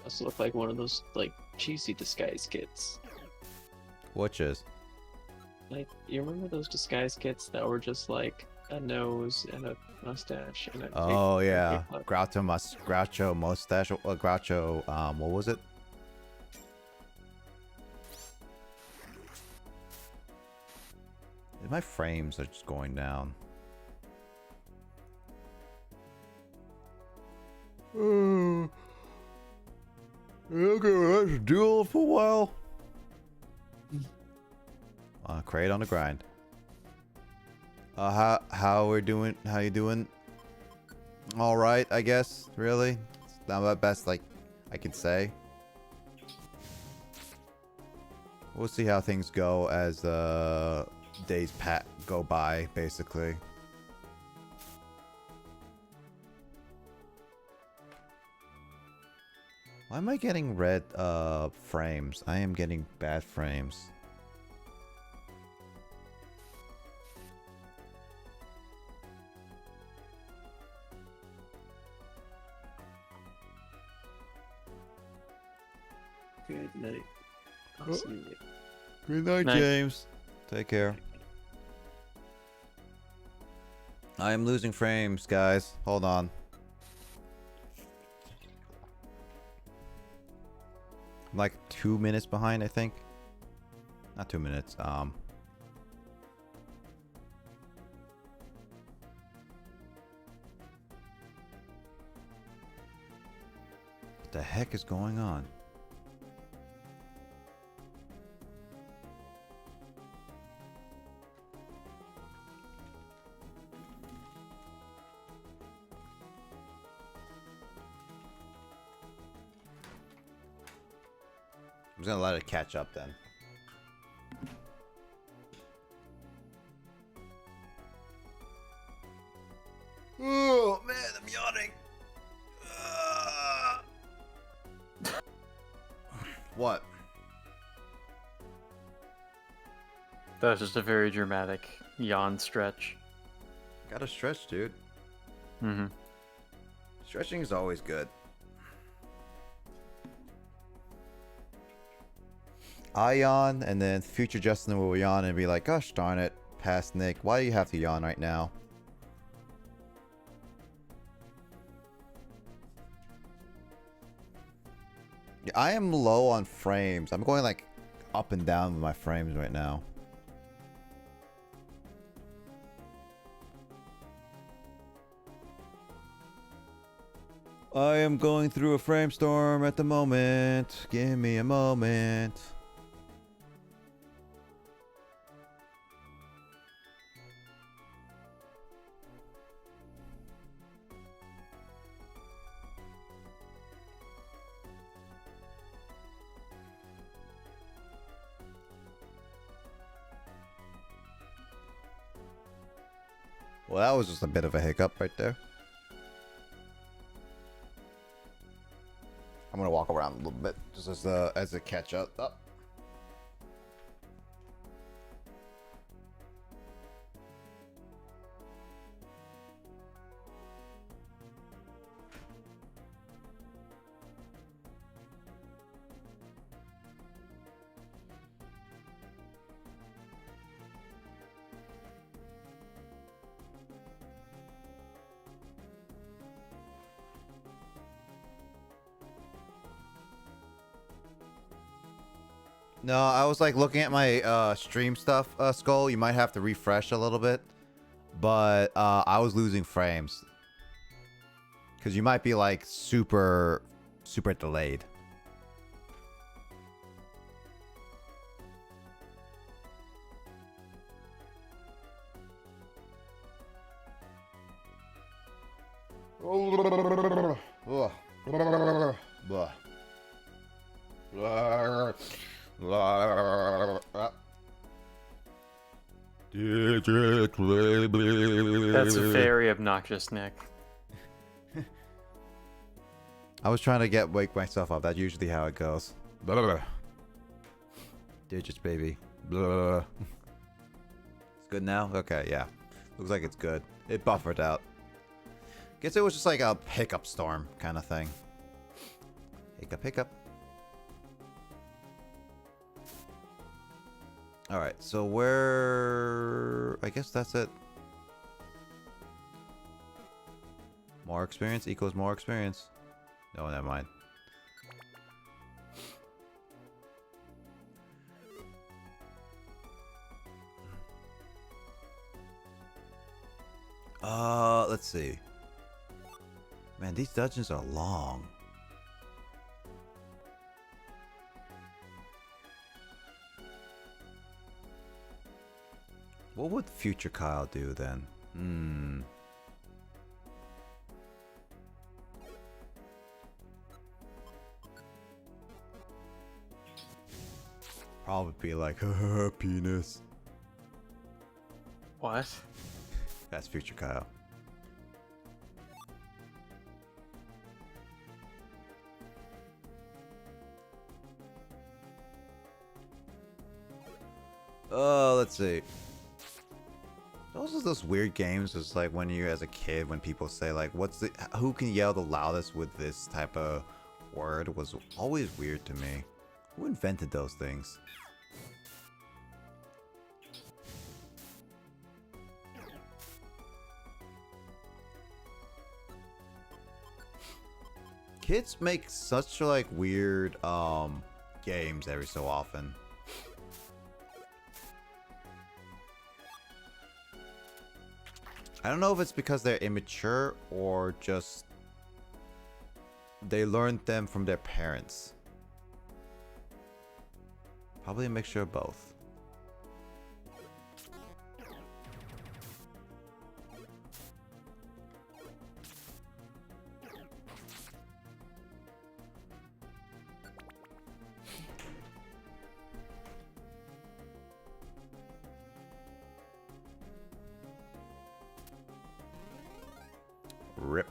Must look like one of those like cheesy disguise kits. Which is? Like, you remember those disguise kits that were just like a nose and a mustache and a Oh yeah, Groucho mustache. Groucho. What was it? My frames are just going down. Okay, let's duel for a while. Crate on the grind. How we're doing? How you doing? All right, I guess. Really, it's not the best like I can say. We'll see how things go as days go by, basically. Why am I getting red frames? I am getting bad frames. Good night. I'll see you later. Good night, James. Take care. I am losing frames, guys. Hold on. I'm like 2 minutes behind, I think. Not 2 minutes. What the heck is going on? I'm just gonna let it catch up then. Oh man, I'm yawning. What? That was just a very dramatic yawn stretch. Gotta stretch, dude. Mm-hmm. Stretching is always good. I yawn, and then future Justin will yawn and be like, gosh darn it, past Nick, why do you have to yawn right now? Yeah, I am low on frames. I'm going like up and down with my frames right now. I am going through a frame storm at the moment. Give me a moment. Well, that was just a bit of a hiccup right there. I'm gonna walk around a little bit just as a catch up. Oh. No, I was like looking at my stream stuff, Skull. You might have to refresh a little bit, but I was losing frames because you might be like super super delayed. That's very obnoxious, Nick. I was trying to wake myself up. That's usually how it goes. Digits, baby. It's good now? Okay, yeah. Looks like it's good. It buffered out. Guess it was just like a hiccup storm kind of thing. Hiccup, hiccup. Alright, so where... I guess that's it. More experience equals more experience. No, never mind. Let's see. Man, these dungeons are long. What would future Kyle do then? Probably be like, penis. What? That's future Kyle. Let's see. Those are those weird games. It's like when you're as a kid, when people say like, who can yell the loudest with this type of word was always weird to me. Who invented those things? Kids make such like weird games every so often. I don't know if it's because they're immature or just they learned them from their parents. Probably a mixture of both. Rip.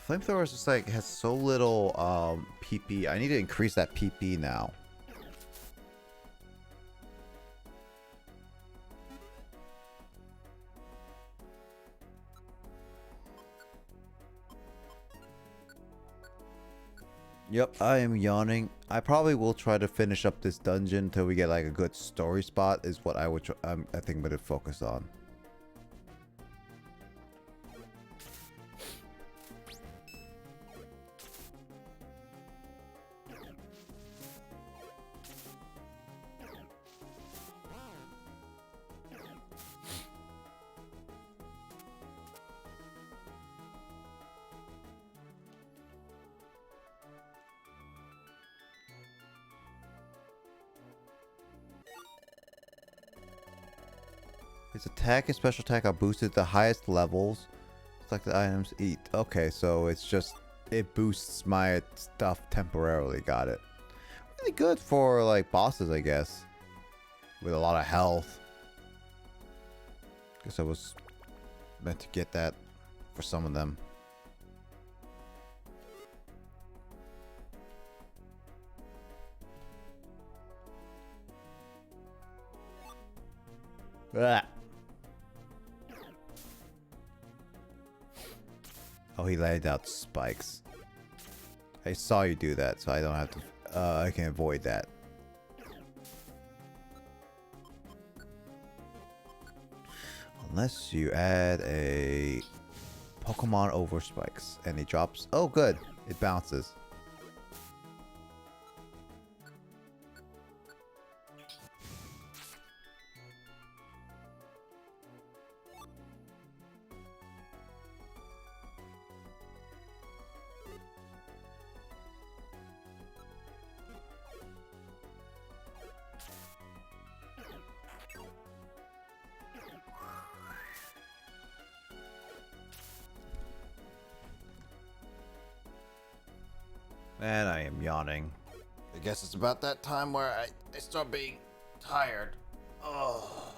Flamethrower is just like has so little PP. I need to increase that PP now. Yep, I am yawning. I probably will try to finish up this dungeon until we get like a good story spot is what I would I think I'm gonna focus on. His attack and special attack are boosted at the highest levels. Select the items, eat. Okay, so it's just, it boosts my stuff temporarily. Got it. Really good for like bosses, I guess. With a lot of health. Guess I was meant to get that for some of them. Ah. Oh, he laid out spikes. I saw you do that, so I don't have to. I can avoid that. Unless you add a Pokemon over spikes and he drops. Oh, good. It bounces. And I am yawning. I guess it's about that time where I start being tired. Oh.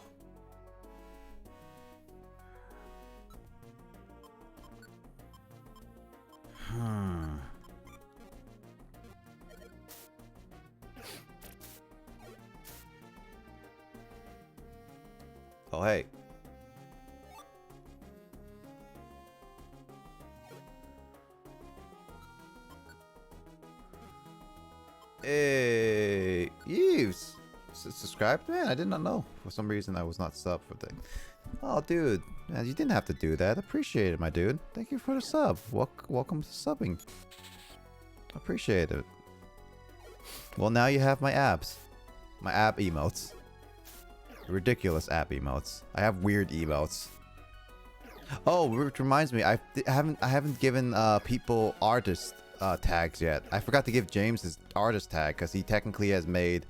Oh, hey. Hey, Eves, subscribed? Man, I did not know. For some reason, I was not sub for things. Oh, dude, man, you didn't have to do that. Appreciate it, my dude. Thank you for the sub. Welcome to subbing. Appreciate it. Well, now you have my abs, my ab emotes, ridiculous ab emotes. I have weird emotes. Oh, which reminds me, I haven't given people artists tags yet. I forgot to give James his artist tag because he technically has made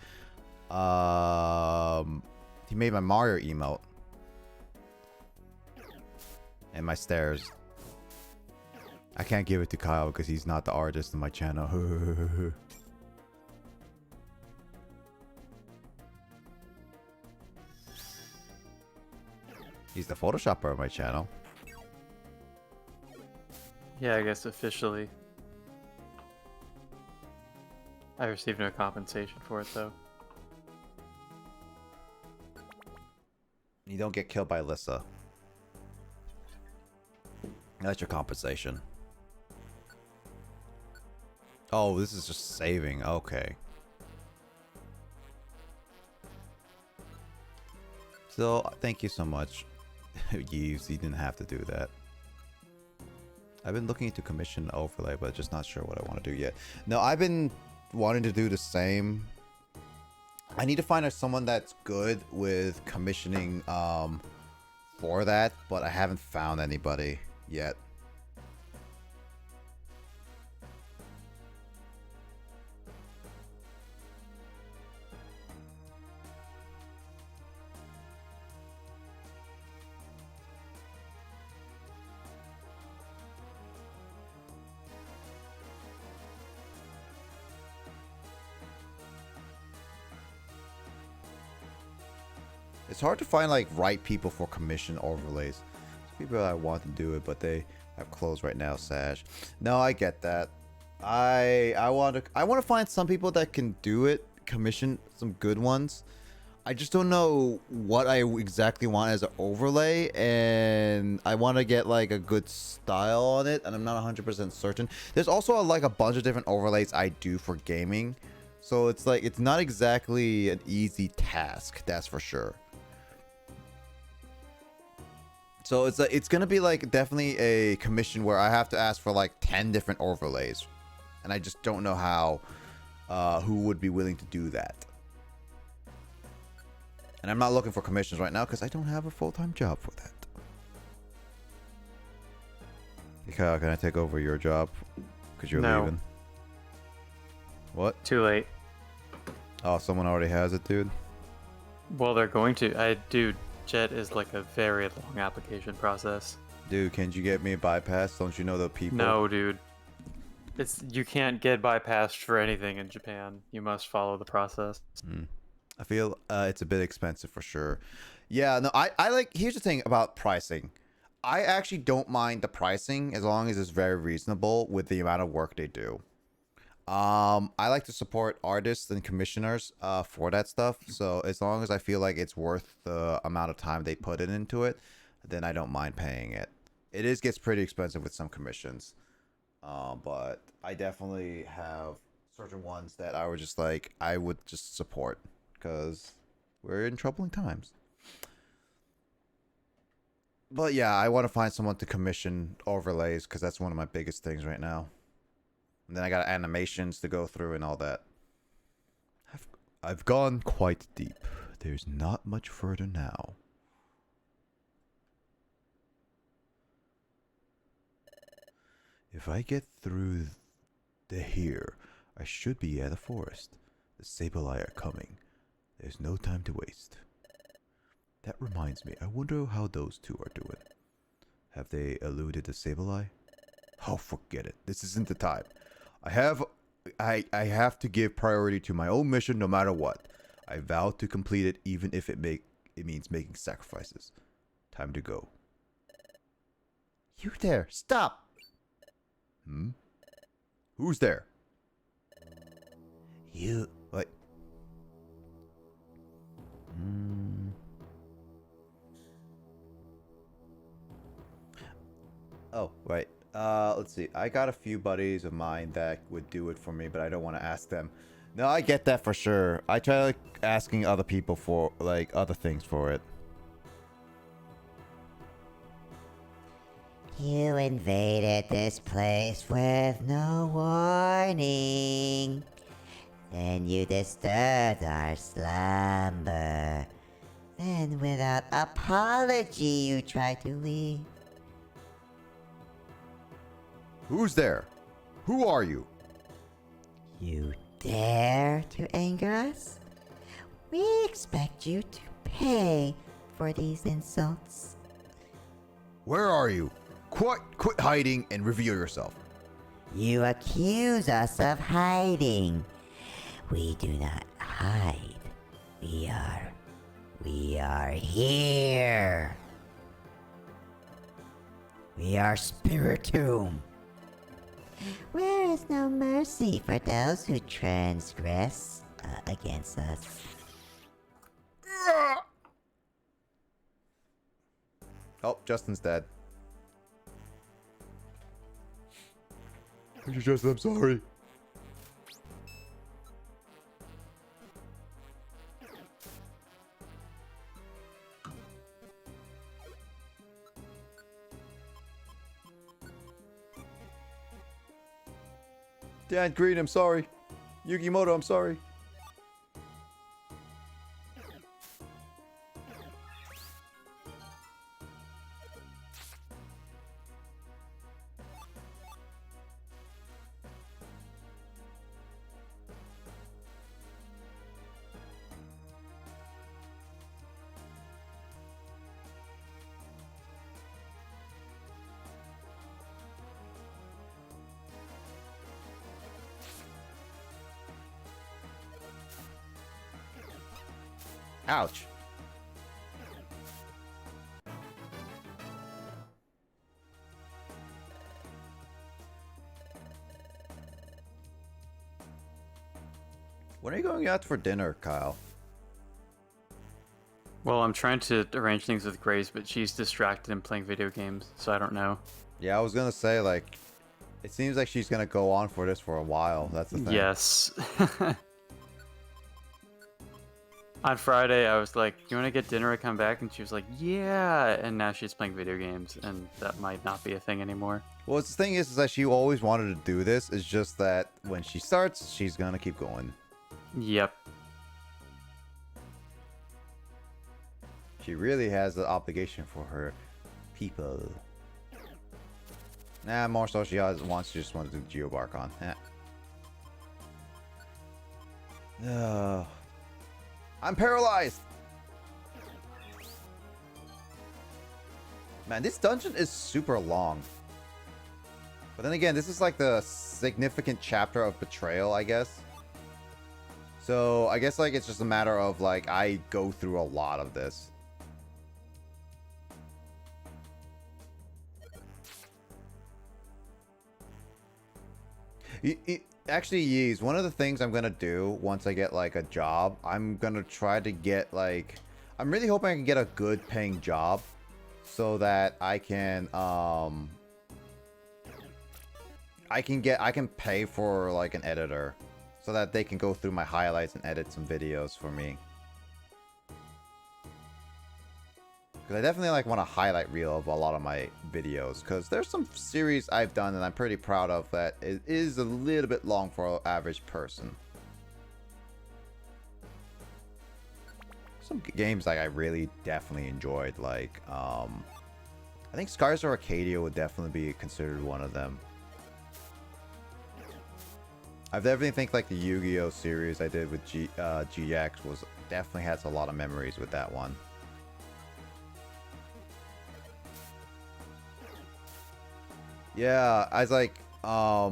he made my Mario emote and my stairs. I can't give it to Kyle because he's not the artist in my channel. He's the photoshopper of my channel. Yeah, I guess officially. I received no compensation for it, though. You don't get killed by Lissa. That's your compensation. Oh, this is just saving. Okay. So, thank you so much. Yeeves, you didn't have to do that. I've been looking into commission overlay, but just not sure what I want to do yet. No, I've been wanting to do the same. I need to find someone that's good with commissioning for that, but I haven't found anybody yet. It's hard to find like right people for commission overlays. There's people that want to do it, but they have closed right now. Sash. No, I get that. I want to find some people that can do it, commission some good ones. I just don't know what I exactly want as an overlay, and I want to get like a good style on it, and I'm not 100% certain. There's also like a bunch of different overlays I do for gaming, so it's like it's not exactly an easy task, that's for sure. So it's gonna be like definitely a commission where I have to ask for like 10 different overlays, and I just don't know how who would be willing to do that. And I'm not looking for commissions right now because I don't have a full-time job for that. Kyle, can I take over your job? Because you're leaving. What? Too late. Oh, someone already has it, dude? Well, they're going to. Dude, Jet is like a very long application process. Dude, can't you get me a bypass? Don't you know the people? No, dude. You can't get bypassed for anything in Japan. You must follow the process. I feel it's a bit expensive for sure. Yeah, no, I like, here's the thing about pricing. I actually don't mind the pricing as long as it's very reasonable with the amount of work they do. I like to support artists and commissioners for that stuff. So as long as I feel like it's worth the amount of time they put into it, then I don't mind paying it. It gets pretty expensive with some commissions. But I definitely have certain ones that I would just support because we're in troubling times. But yeah, I want to find someone to commission overlays because that's one of my biggest things right now. And then I got animations to go through and all that. I've gone quite deep. There's not much further now. If I get through here, I should be at the forest. The SSBlazer are coming. There's no time to waste. That reminds me, I wonder how those two are doing. Have they eluded the SSBlazer? Oh, forget it. This isn't the time. I have to give priority to my own mission no matter what. I vow to complete it even if it means making sacrifices. Time to go. You there, stop! Hmm? Who's there? You, what? Oh, right. Let's see. I got a few buddies of mine that would do it for me, but I don't want to ask them. No, I get that for sure. I try like asking other people for like other things for it. You invaded this place with no warning. Then you disturbed our slumber. Then without apology you tried to leave. Who's there? Who are you? You dare to anger us? We expect you to pay for these insults. Where are you? Quit hiding and reveal yourself. You accuse us of hiding. We do not hide. We are here. We are Spiritomb. Where is no mercy for those who transgress against us. Oh, Justin's dead. Justin, I'm sorry. Dan Green, I'm sorry. Yugimoto, I'm sorry. Ouch. When are you going out for dinner, Kyle? Well, I'm trying to arrange things with Grace, but she's distracted and playing video games, so I don't know. Yeah, I was gonna say, like, it seems like she's gonna go on for this for a while. That's the thing. Yes. On Friday, I was like, you want to get dinner and come back? And she was like, yeah. And now she's playing video games, and that might not be a thing anymore. Well, the thing is that she always wanted to do this. It's just that when she starts, she's gonna keep going. Yep. She really has the obligation for her people. Nah, more so she just wants to do Geobark on. I'm paralyzed! Man, this dungeon is super long. But then again, this is like the significant chapter of Betrayal, I guess. So, I guess like it's just a matter of like, I go through a lot of this. Actually, Yeez, one of the things I'm gonna do once I get like a job, I'm gonna try to get like, I'm really hoping I can get a good paying job so that I can I can pay for like an editor so that they can go through my highlights and edit some videos for me. Because I definitely like want to highlight reel of a lot of my videos. Because there's some series I've done and I'm pretty proud of that it is a little bit long for an average person. Some games like I really definitely enjoyed, like I think Scars of Arcadia would definitely be considered one of them. I definitely think like the Yu-Gi-Oh series I did with GX was definitely has a lot of memories with that one. Yeah, I was like, I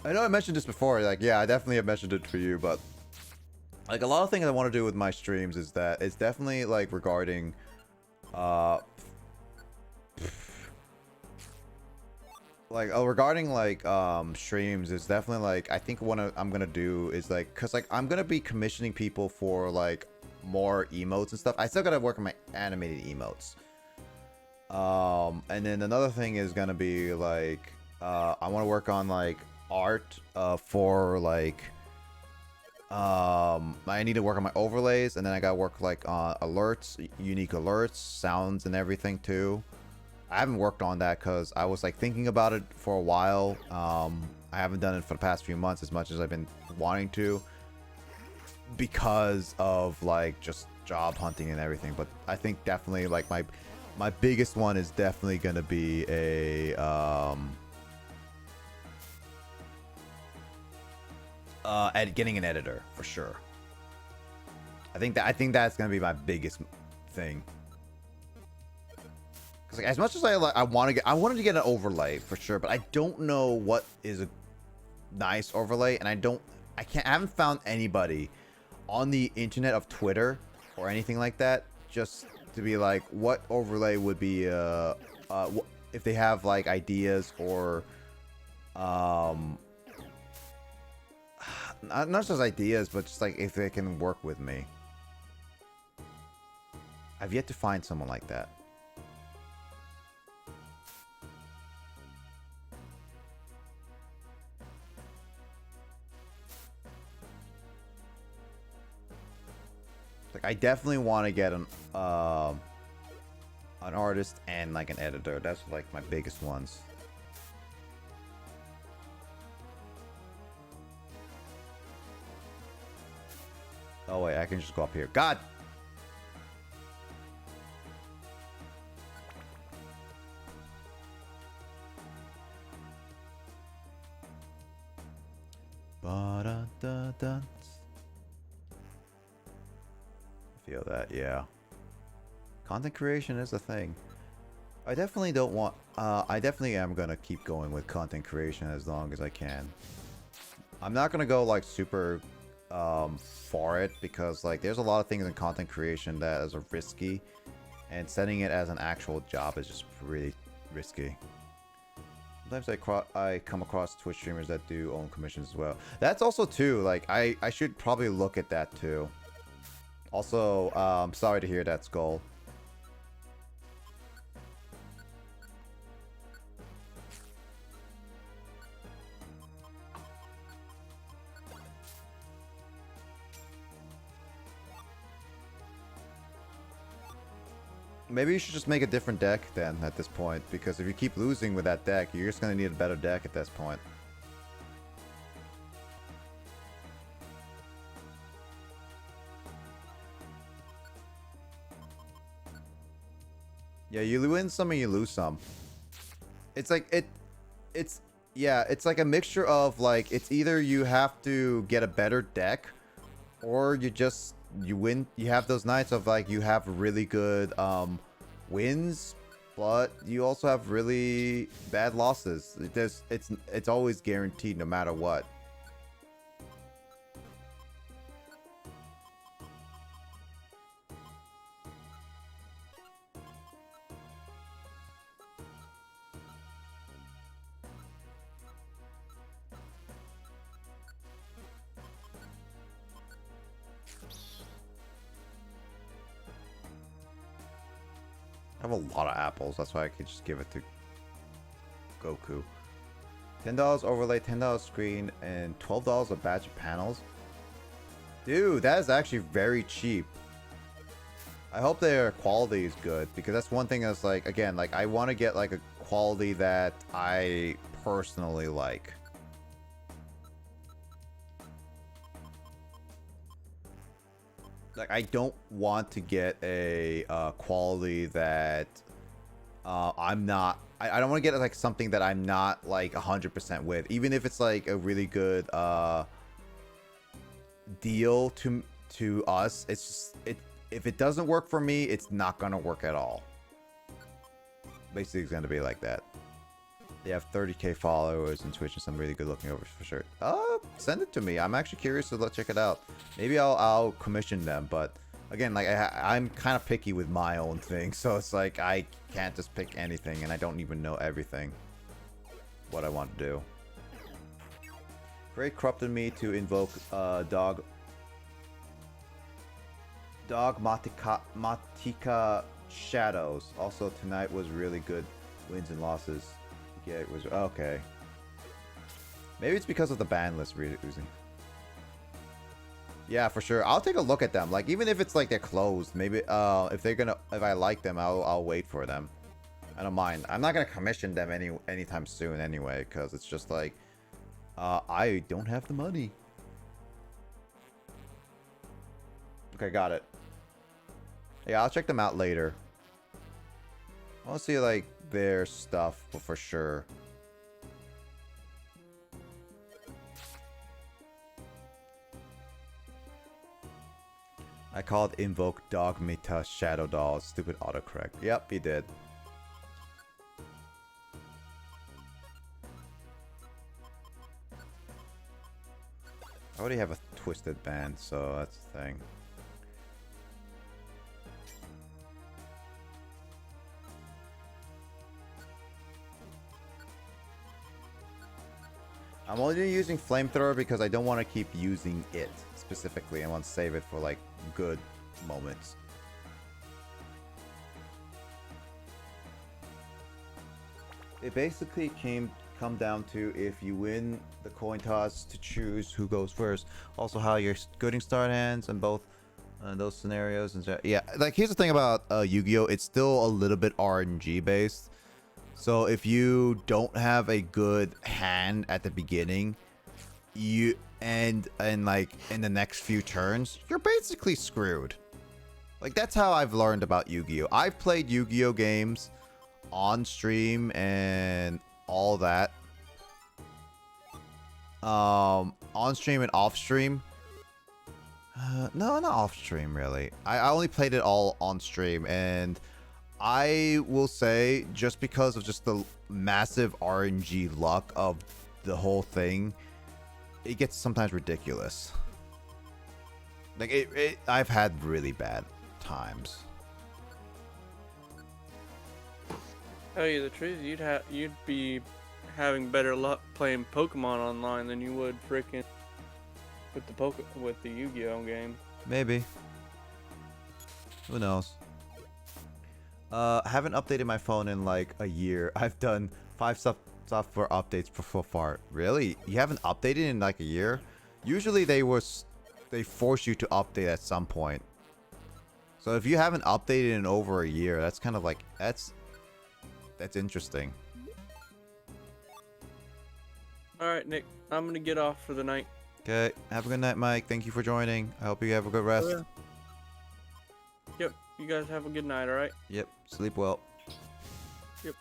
know I mentioned this before, like, yeah, I definitely have mentioned it for you, but like a lot of things I want to do with my streams is that it's definitely like regarding, streams is definitely like, I think what I'm gonna do is like, cause like I'm gonna be commissioning people for like more emotes and stuff. I still gotta work on my animated emotes. And then another thing is gonna be like, I want to work on like art, for like, I need to work on my overlays, and then I gotta work like on alerts, unique alerts, sounds, and everything too. I haven't worked on that because I was like thinking about it for a while. I haven't done it for the past few months as much as I've been wanting to, because of like just job hunting and everything. But I think definitely like my biggest one is definitely gonna be a getting an editor for sure. I think that's gonna be my biggest thing. Cause like, as much as I wanted to get an overlay for sure, but I don't know what is a nice overlay, and I haven't found anybody on the internet of Twitter or anything like that just to be like what overlay would be if they have like ideas or not just ideas, but just like if they can work with me. I've yet to find someone like that. Like I definitely want to get an artist and like an editor. That's like my biggest ones. Oh wait, I can just go up here. God. Ba-da-da-da. Feel that, yeah. Content creation is a thing. I definitely don't want. I definitely am gonna keep going with content creation as long as I can. I'm not gonna go like super for it because like there's a lot of things in content creation that is risky, and setting it as an actual job is just really risky. Sometimes I come across Twitch streamers that do own commissions as well. That's also too, like I should probably look at that too. Also, sorry to hear that, Skull. Maybe you should just make a different deck then at this point, because if you keep losing with that deck, you're just going to need a better deck at this point. Yeah, you win some and you lose some. It's like it's like a mixture of like it's either you have to get a better deck, or you win. You have those nights of like you have really good wins, but you also have really bad losses. It's always guaranteed no matter what. I have a lot of apples, that's why I could just give it to Goku. $10 overlay, $10 screen, and $12 a batch of panels. Dude, that is actually very cheap. I hope their quality is good, because that's one thing that's like, again, like I want to get like a quality that I personally like. Like I don't want to get a quality that I'm not. I don't want to get like something that I'm not like 100% with, even if it's like a really good deal to us. It's just if it doesn't work for me, it's not gonna work at all. Basically, it's gonna be like that. They have 30k followers and Twitch and some really good looking overs for sure. Send it to me. I'm actually curious to check it out. Maybe I'll commission them, but again, like I'm kind of picky with my own thing, so it's like I can't just pick anything, and I don't even know everything what I want to do. Great corrupted me to invoke Dogmatica Shadows. Also, tonight was really good wins and losses. Yeah, it was okay. Maybe it's because of the ban list reusing. Yeah, for sure. I'll take a look at them. Like, even if it's like they're closed, maybe if I like them, I'll wait for them. I don't mind. I'm not gonna commission them anytime soon anyway, because it's just like I don't have the money. Okay, got it. Yeah, I'll check them out later. I want to see like their stuff for sure. I called invoke Dogmata Shadow Doll. Stupid autocorrect. Yep, he did. I already have a twisted band, so that's the thing. I'm only using flamethrower because I don't want to keep using it specifically. I want to save it for like good moments. It basically come down to if you win the coin toss to choose who goes first. Also how your getting start hands and both those scenarios and yeah, like here's the thing about Yu-Gi-Oh! It's still a little bit RNG based. So if you don't have a good hand at the beginning, and like in the next few turns, you're basically screwed. Like that's how I've learned about Yu-Gi-Oh! I've played Yu-Gi-Oh! Games on stream and all that. On stream and off stream. No, not off stream really. I only played it all on stream, and I will say, just because of just the massive RNG luck of the whole thing, it gets sometimes ridiculous. Like I've had really bad times. Tell you the truth, you'd be having better luck playing Pokemon online than you would freaking with the Yu-Gi-Oh game. Maybe. Who knows? Haven't updated my phone in like a year. I've done 5 software updates so far. Really? You haven't updated in like a year? Usually they force you to update at some point. So if you haven't updated in over a year, that's kind of like that's interesting. All right, Nick, I'm gonna get off for the night. Okay, have a good night, Mike. Thank you for joining. I hope you have a good rest. Oh, yeah. Yep. You guys have a good night, alright? Yep. Sleep well. Yep.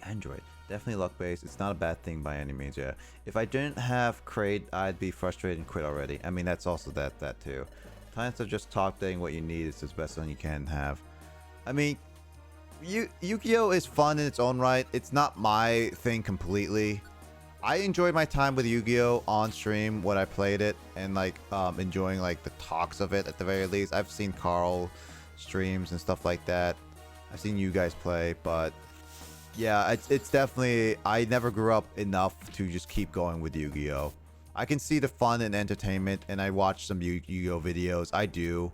Android. Definitely luck-based. It's not a bad thing by any means, yeah. If I didn't have Crate, I'd be frustrated and quit already. I mean, that's also that too. Times of just getting what you need is the best one you can have. I mean, Yu-Gi-Oh! Is fun in its own right. It's not my thing completely. I enjoyed my time with Yu-Gi-Oh! On stream when I played it, and like enjoying like the talks of it at the very least. I've seen Carl streams and stuff like that. I've seen you guys play, but yeah, it's definitely, I never grew up enough to just keep going with Yu-Gi-Oh! I can see the fun and entertainment, and I watch some Yu-Gi-Oh! Videos. I do,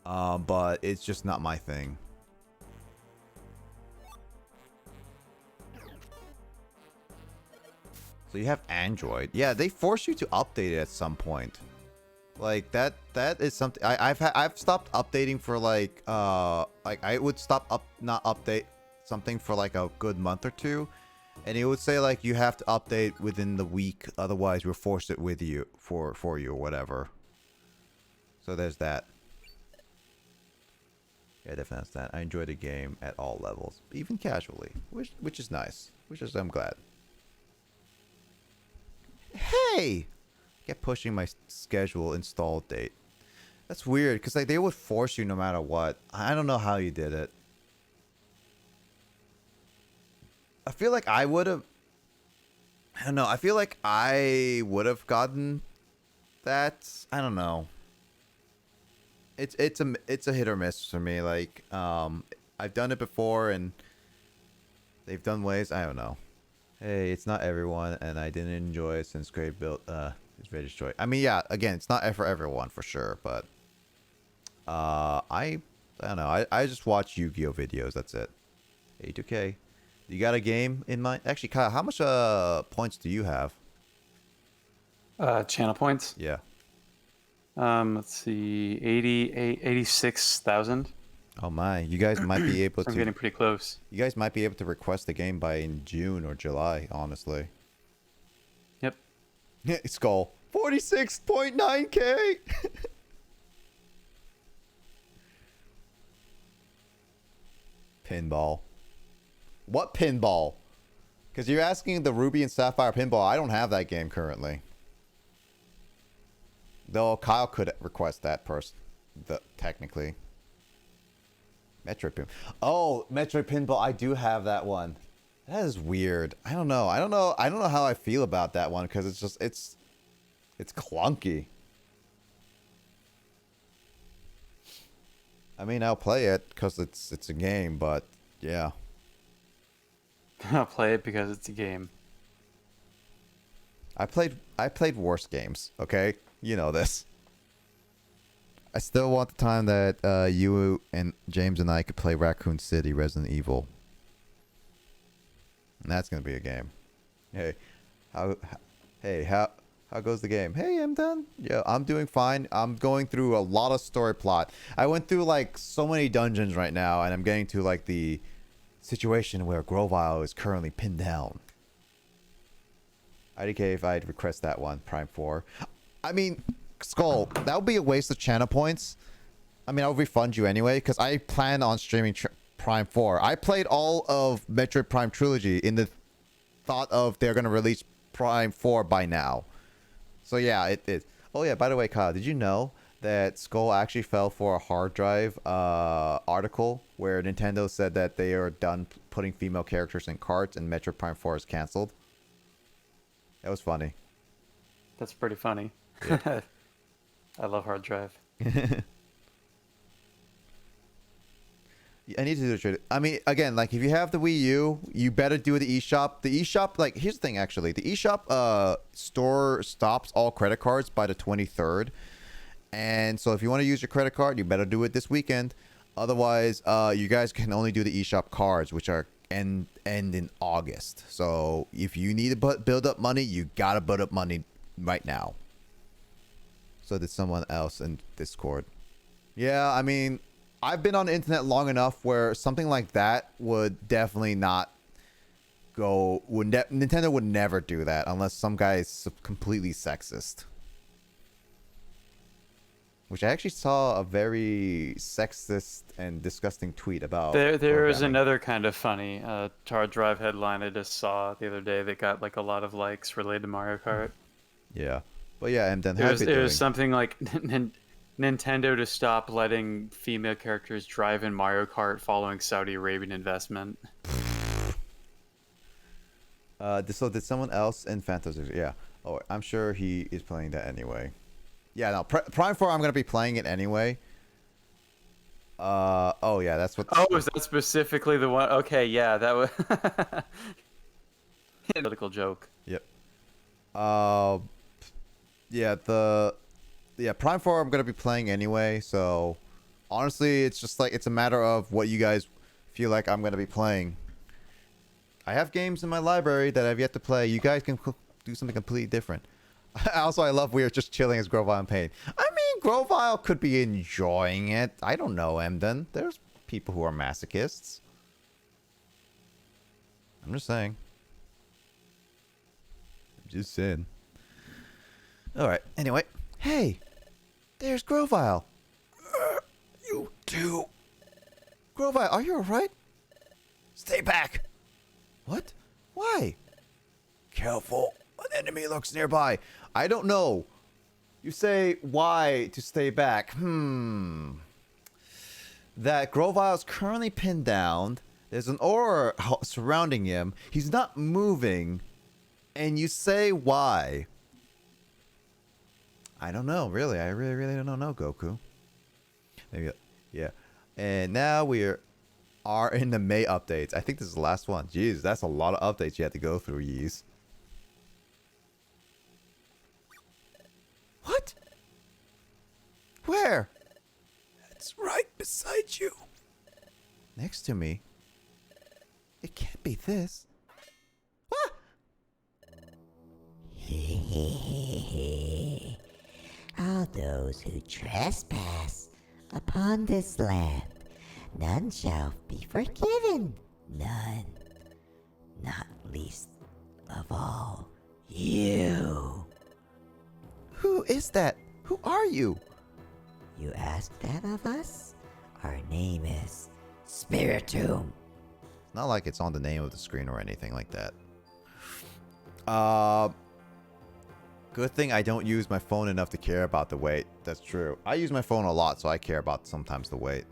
but it's just not my thing. So you have Android. Yeah, they force you to update it at some point. Like that is something I've stopped updating for like I would stop not update something for like a good month or two, and it would say like you have to update within the week, otherwise we'll force it with you for you or whatever. So there's that. Yeah, definitely understand. I enjoy the game at all levels, even casually, which is nice. I'm glad. Hey, kept pushing my schedule install date. That's weird because like they would force you no matter what. I don't know how you did it. I feel like I would have. I don't know. I feel like I would have gotten that. I don't know. It's a hit or miss for me. Like I've done it before and they've done ways. I don't know. Hey, it's not everyone, and I didn't enjoy it since Grave built is very destroyed. I mean, yeah, again, it's not for everyone for sure, but I don't know. I just watch Yu-Gi-Oh videos. That's it. 82K. You got a game in mind? Actually, Kyle, how much points do you have? Channel points? Yeah. Let's see, 86,000. Oh my, you guys might be able to. I'm getting pretty close. You guys might be able to request the game by in June or July, honestly. Yep. Skull. 46.9K. Pinball. What pinball? Because you're asking the Ruby and Sapphire pinball. I don't have that game currently. Though Kyle could request that technically. Metroid Pinball. Oh, Metroid Pinball. I do have that one. That is weird. I don't know how I feel about that one because it's clunky. I mean, I'll play it because it's a game, but yeah. I'll play it because it's a game. I played worse games, okay? You know this. I still want the time that you and James and I could play Raccoon City Resident Evil. And that's gonna be a game. Hey, how goes the game? Hey, I'm done. Yeah, I'm doing fine. I'm going through a lot of story plot. I went through like so many dungeons right now, and I'm getting to like the situation where Grovile is currently pinned down. IDK if I'd request that one, Prime 4. I mean, Skull, that would be a waste of channel points. I mean, I'll refund you anyway, because I plan on streaming Prime 4. I played all of Metroid Prime Trilogy in the thought of they're going to release Prime 4 by now. So yeah, it is. Oh yeah, by the way, Kyle, did you know that Skull actually fell for a hard drive article where Nintendo said that they are done putting female characters in carts and Metroid Prime 4 is cancelled? That was funny. That's pretty funny. Yeah. I love hard drive. I need to do it. I mean, again, like if you have the Wii U, you better do the eShop. The eShop, like here's the thing, actually, the eShop store stops all credit cards by the 23rd, and so if you want to use your credit card, you better do it this weekend. Otherwise, you guys can only do the eShop cards, which are end in August. So if you need to build up money, you gotta build up money right now. So did someone else in Discord? Yeah, I mean, I've been on the internet long enough where something like that would definitely not go. Nintendo would never do that unless some guy is completely sexist. Which I actually saw a very sexist and disgusting tweet about. There is another kind of funny hard drive headline I just saw the other day that got like a lot of likes related to Mario Kart. Yeah, but yeah, and then it was something like Nintendo to stop letting female characters drive in Mario Kart following Saudi Arabian investment. So did someone else in Phantasy? Yeah. Oh, I'm sure he is playing that anyway. Yeah, no, Prime 4, I'm going to be playing it anyway. Oh, yeah, that's what... Oh, is that specifically the one? Okay, yeah, that was... Political joke. Yep. Yeah, Prime 4 I'm going to be playing anyway, so... Honestly, it's just like, it's a matter of what you guys feel like I'm going to be playing. I have games in my library that I've yet to play. You guys can do something completely different. Also, I love we are just chilling as Grovile in Pain. I Grovile could be enjoying it. I don't know, Emden. There's people who are masochists. I'm just saying. I'm just saying. Alright, anyway. Hey! There's Grovile. You too. Grovile, are you alright? Stay back. What? Why? Careful. An enemy lurks nearby. I don't know. You say why to stay back. That Grovile is currently pinned down. There's an aura surrounding him. He's not moving. And you say why. I don't know, really. I really don't know, Goku. Maybe, yeah. And now we are in the May updates. I think this is the last one. Jeez, that's a lot of updates you have to go through, Yeez. What? Where? It's right beside you. Next to me? It can't be this. Ah! All those who trespass upon this land, none shall be forgiven. None. Not least of all, you. Who is that? Who are you? You ask that of us? Our name is Spiritomb. Not like it's on the name of the screen or anything like that. Good thing I don't use my phone enough to care about the weight. That's true. I use my phone a lot, so I care about sometimes the weight.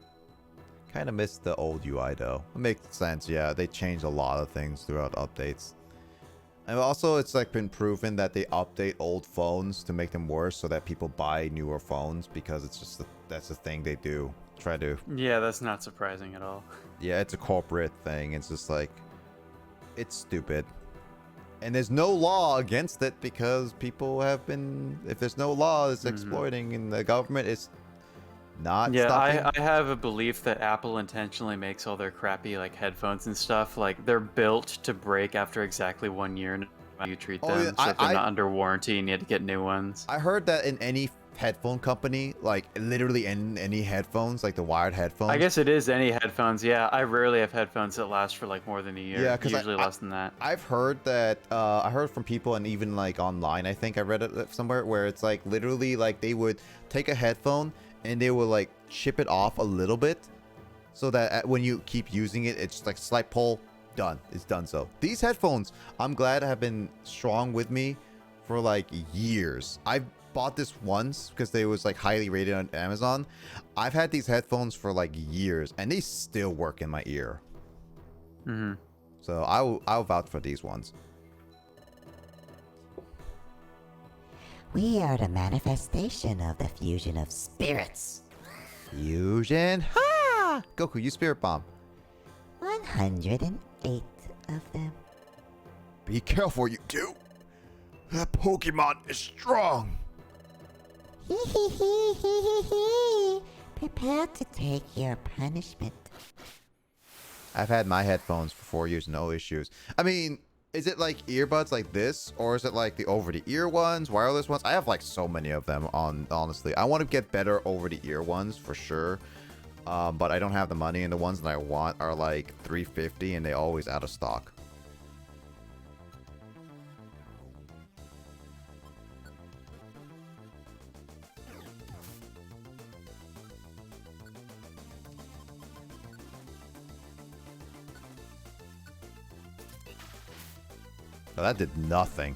Kind of miss the old UI though. It makes sense, yeah. They changed a lot of things throughout updates. And also, it's like been proven that they update old phones to make them worse so that people buy newer phones because it's just that's the thing they do. Try to. Yeah, that's not surprising at all. Yeah, it's a corporate thing. It's just like, it's stupid. And there's no law against it because people have been, if there's no law, it's exploiting and the government is not stopping. I have a belief that Apple intentionally makes all their crappy like headphones and stuff, like they're built to break after exactly 1 year and you treat them, yeah, so if they're not under warranty and you have to get new ones. I heard that in any headphone company, like literally in any headphones, like the wired headphones. I guess it is any headphones, yeah. I rarely have headphones that last for like more than a year. Yeah, because usually less than that. I've heard that, I heard from people and even like online, I think I read it somewhere, where it's like literally like they would take a headphone and they would like chip it off a little bit so that when you keep using it, it's just like slight pull, done. It's done. So these headphones, I'm glad have been strong with me for like years. I've bought this once because they was like highly rated on Amazon. I've had these headphones for like years and they still work in my ear. So I'll vouch for these ones. We are the manifestation of the fusion of spirits. Fusion? Ha! Goku, use Spirit Bomb. 108 of them. Be careful, you two. That Pokemon is strong. Prepare to take your punishment. I've had my headphones for 4 years, no issues. I mean, is it like earbuds like this, or is it like the over-the-ear ones, wireless ones? I have like so many of them, honestly. I want to get better over-the-ear ones for sure, but I don't have the money, and the ones that I want are like $350, and they always out of stock. No, that did nothing.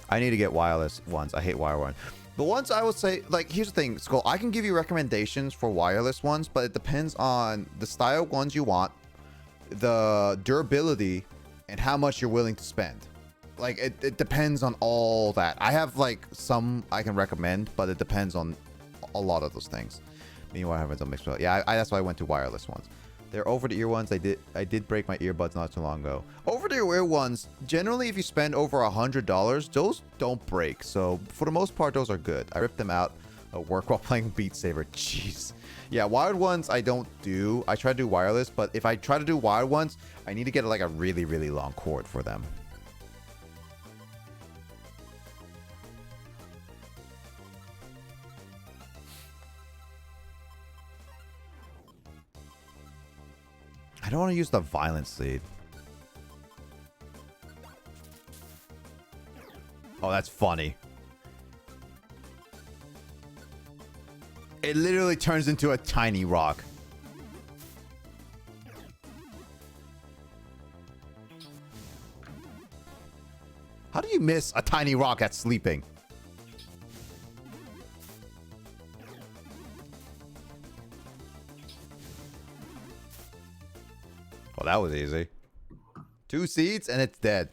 I need to get wireless ones. I hate wire ones. The ones I would say, like, here's the thing, Skull. I can give you recommendations for wireless ones, but it depends on the style ones you want, the durability, and how much you're willing to spend. Like, it depends on all that. I have, like, some I can recommend, but it depends on a lot of those things. Meanwhile, I haven't done mixed. Yeah, that's why I went to wireless ones. They're over-the-ear ones. I did break my earbuds not too long ago. Over-the-ear ones, generally, if you spend over $100, those don't break. So for the most part, those are good. I ripped them out at work while playing Beat Saber. Jeez. Yeah, wired ones I don't do. I try to do wireless, but if I try to do wired ones, I need to get like a really, really long cord for them. don't want to use the violent seed. Oh, that's funny. It literally turns into a tiny rock. How do you miss a tiny rock that's sleeping? Well, that was easy. 2 seeds and it's dead.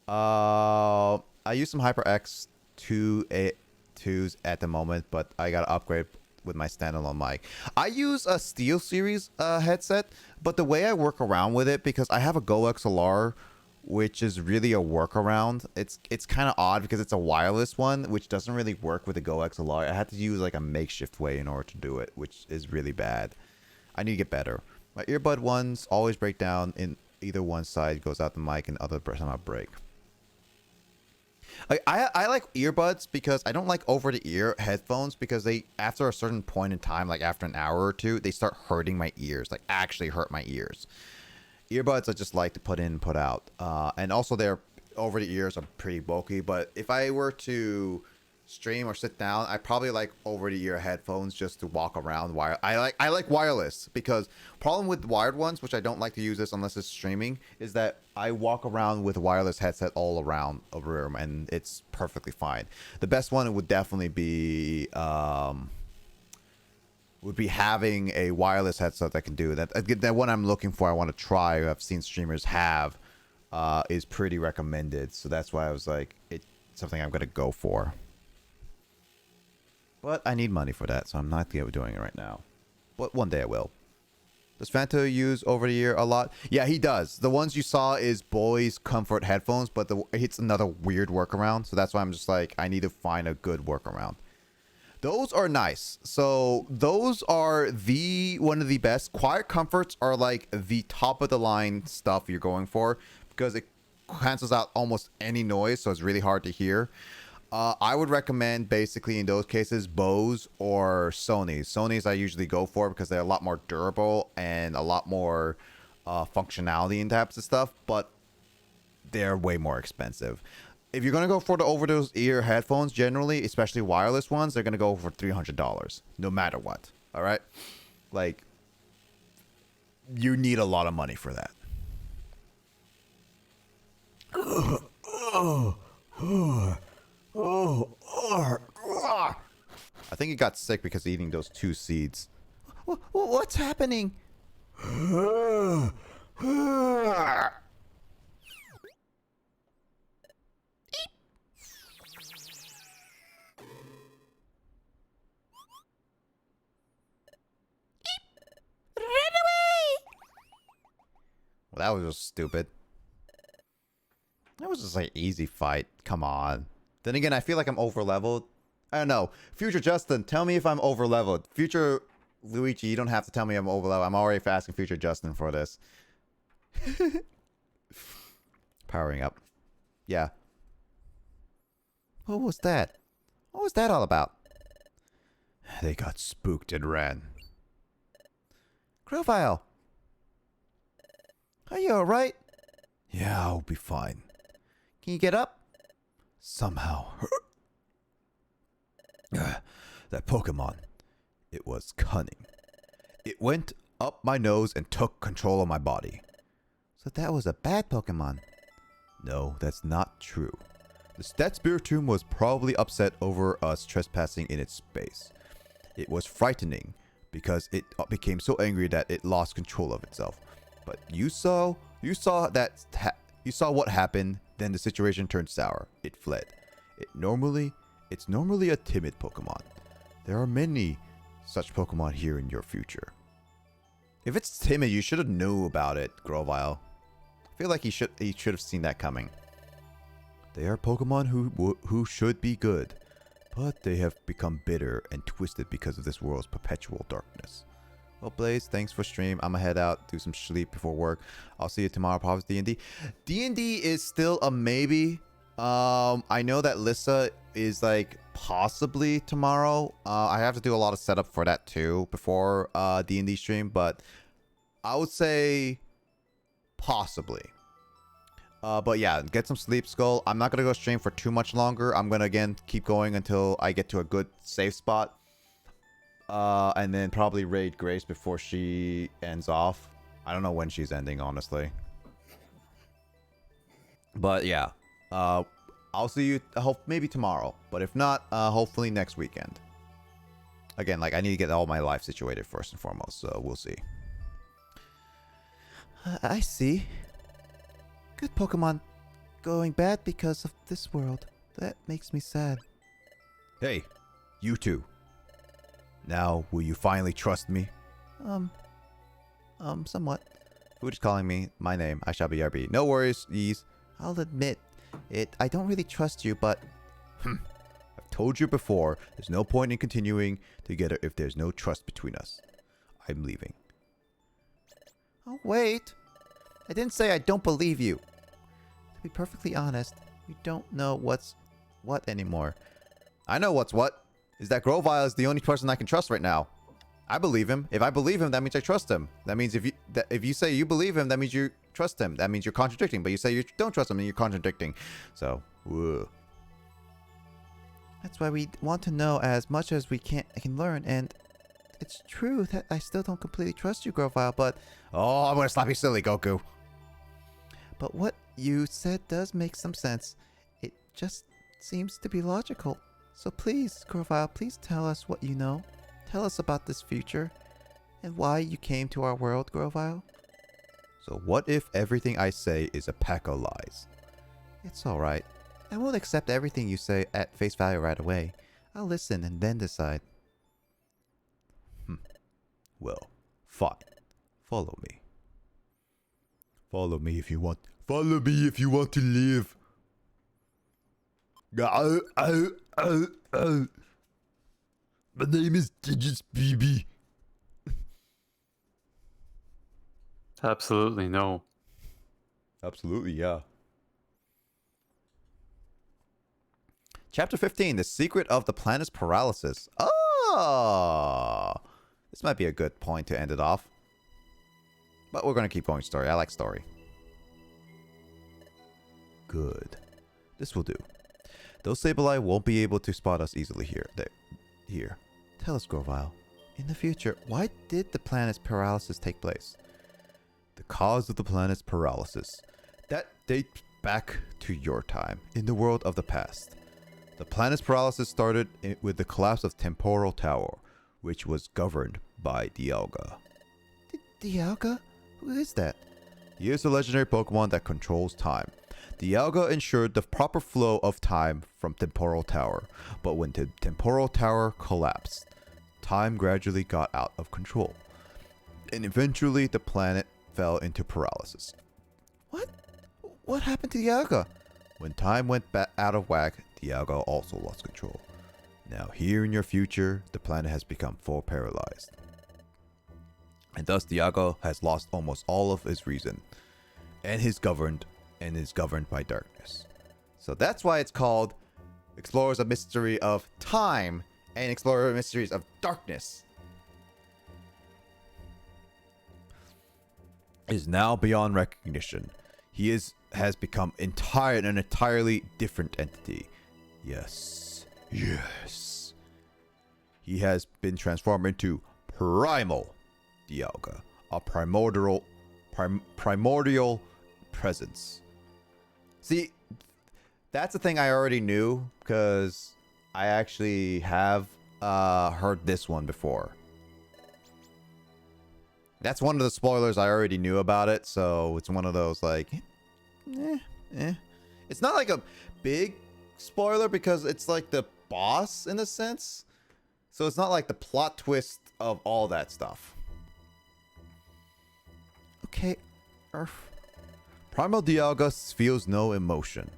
I use some HyperX 2s at the moment, but I gotta upgrade with my standalone mic. I use a Steel Series headset, but the way I work around with it, because I have a Go XLR, which is really a workaround. It's kind of odd because it's a wireless one, which doesn't really work with the Go XLR. I had to use like a makeshift way in order to do it, which is really bad. I need to get better. My earbud ones always break down in either one side goes out the mic and other somehow break. I like earbuds because I don't like over-the-ear headphones because they, after a certain point in time, like after an hour or two, they start hurting my ears, like actually hurt my ears. Earbuds I just like to put in and put out. And also they're over the ears are pretty bulky, but if I were to stream or sit down, I probably like over the ear headphones just to walk around. I like wireless because problem with wired ones, which I don't like to use this unless it's streaming, is that I walk around with a wireless headset all around a room and it's perfectly fine. The best one would definitely be having a wireless headset that can do that. That one I'm looking for, I want to try, I've seen streamers have, is pretty recommended. So that's why I was like, it's something I'm going to go for. But I need money for that, so I'm not doing it right now. But one day I will. Does Fanto use over-the-ear a lot? Yeah, he does. The ones you saw is Boy's Comfort headphones, but it's another weird workaround. So that's why I'm just like, I need to find a good workaround. Those are nice. So those are one of the best. Quiet Comforts are like the top of the line stuff you're going for because it cancels out almost any noise, so it's really hard to hear. I would recommend basically in those cases Bose or Sony's. Sony's I usually go for because they're a lot more durable and a lot more functionality and types of stuff, but they're way more expensive. If you're going to go for the over-the-ear headphones, generally, especially wireless ones, they're going to go for $300 no matter what. All right? Like, you need a lot of money for that. I think he got sick because of eating those 2 seeds. What's happening? Well, that was just stupid. That was just like easy fight. Come on. Then again, I feel like I'm over-leveled. I don't know. Future Justin, tell me if I'm over-leveled. Future Luigi, you don't have to tell me I'm over-leveled. I'm already asking Future Justin for this. Powering up. Yeah. What was that? What was that all about? They got spooked and ran. Crowfile! Are you alright? Yeah, I'll be fine. Can you get up? Somehow. That Pokemon. It was cunning. It went up my nose and took control of my body. So that was a bad Pokemon? No, that's not true. That Spiritomb was probably upset over us trespassing in its space. It was frightening because it became so angry that it lost control of itself. But you saw what happened. Then the situation turned sour. It fled. It's normally a timid Pokemon. There are many such Pokemon here in your future. If it's timid, you should have knew about it, Grovile. I feel like he should have seen that coming. They are Pokemon who should be good, but they have become bitter and twisted because of this world's perpetual darkness. Well, Blaze, thanks for stream. I'm gonna head out, do some sleep before work. I'll see you tomorrow, probably D&D. D&D is still a maybe. I know that Lissa is like possibly tomorrow. I have to do a lot of setup for that too before D&D stream, but I would say possibly. But yeah, get some sleep, Skull. I'm not gonna go stream for too much longer. I'm gonna again keep going until I get to a good safe spot. And then probably raid Grace before she ends off. I don't know when she's ending, honestly. But yeah, I'll see you. Hope maybe tomorrow. But if not, hopefully next weekend. Again, like I need to get all my life situated first and foremost. So we'll see. I see. Good Pokemon going bad because of this world. That makes me sad. Hey, you two. Now, will you finally trust me? Somewhat. Who is calling me? My name. I shall be RB. No worries, Yeez. I'll admit it. I don't really trust you, but... I've told you before, there's no point in continuing together if there's no trust between us. I'm leaving. Oh, wait. I didn't say I don't believe you. To be perfectly honest, we don't know what's what anymore. I know what's what. Is that Grovile is the only person I can trust right now. I believe him. If I believe him, that means I trust him. That means if you say you believe him, that means you trust him. That means you're contradicting. But you say you don't trust him, and you're contradicting. So, whoa. That's why we want to know as much as we can learn, and it's true that I still don't completely trust you, Grovile, but... Oh, I'm gonna slap you silly, Goku. But what you said does make some sense. It just seems to be logical. So please, Grovile, please tell us what you know. Tell us about this future, and why you came to our world, Grovile. So what if everything I say is a pack of lies? It's alright. I won't accept everything you say at face value right away. I'll listen and then decide. Well, fine. Follow me. Follow me if you want. Follow me if you want to live. My name is Digits BB. Absolutely no. Absolutely, yeah. Chapter 15, The Secret of the Planet's Paralysis. Oh! This might be a good point to end it off. But we're going to keep going story. I like story. Good. This will do. Those Sableye won't be able to spot us easily here. Here. Tell us, Grovile. In the future, why did the planet's paralysis take place? The cause of the planet's paralysis. That dates back to your time, in the world of the past. The planet's paralysis started with the collapse of Temporal Tower, which was governed by Dialga. Dialga? Who is that? He is a legendary Pokemon that controls time. Dialga ensured the proper flow of time from Temporal Tower, but when the Temporal Tower collapsed, time gradually got out of control, and eventually the planet fell into paralysis. What? What happened to Dialga? When time went out of whack, Dialga also lost control. Now here in your future, the planet has become full paralyzed. And thus Dialga has lost almost all of his reason, and is governed by darkness. So that's why it's called Explorers of Mystery of Time and Explorer of Mysteries of Darkness. Is now beyond recognition. He has become an entirely different entity. Yes. Yes. He has been transformed into Primal Dialga, a primordial presence. See, that's the thing I already knew, because I actually have heard this one before. That's one of the spoilers I already knew about it, so it's one of those like, It's not like a big spoiler because it's like the boss in a sense. So it's not like the plot twist of all that stuff. Okay. Primal Dialga feels no emotion.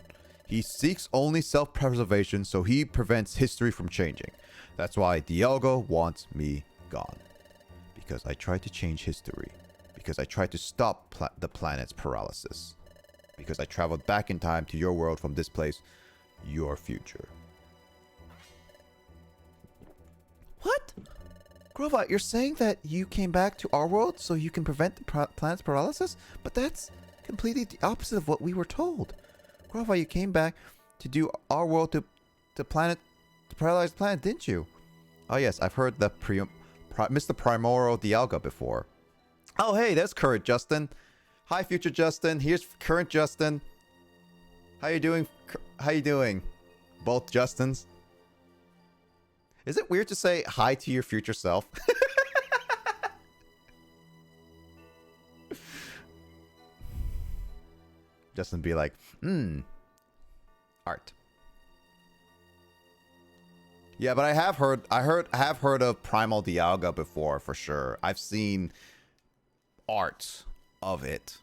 He seeks only self-preservation, so he prevents history from changing. That's why Dialga wants me gone. Because I tried to change history. Because I tried to stop the planet's paralysis. Because I traveled back in time to your world from this place, your future. What? Grova, you're saying that you came back to our world so you can prevent the planet's paralysis? But that's completely the opposite of what we were told. Grova, you came back to do our world to paralyze the planet, didn't you? Oh yes, I've heard the Mr. Primordial Dialga before. Oh hey, there's current Justin. Hi future Justin, here's current Justin. How you doing? How you doing? Both Justins. Is it weird to say hi to your future self? Justin be like, art. Yeah, but I have heard of Primal Dialga before for sure. I've seen art of it.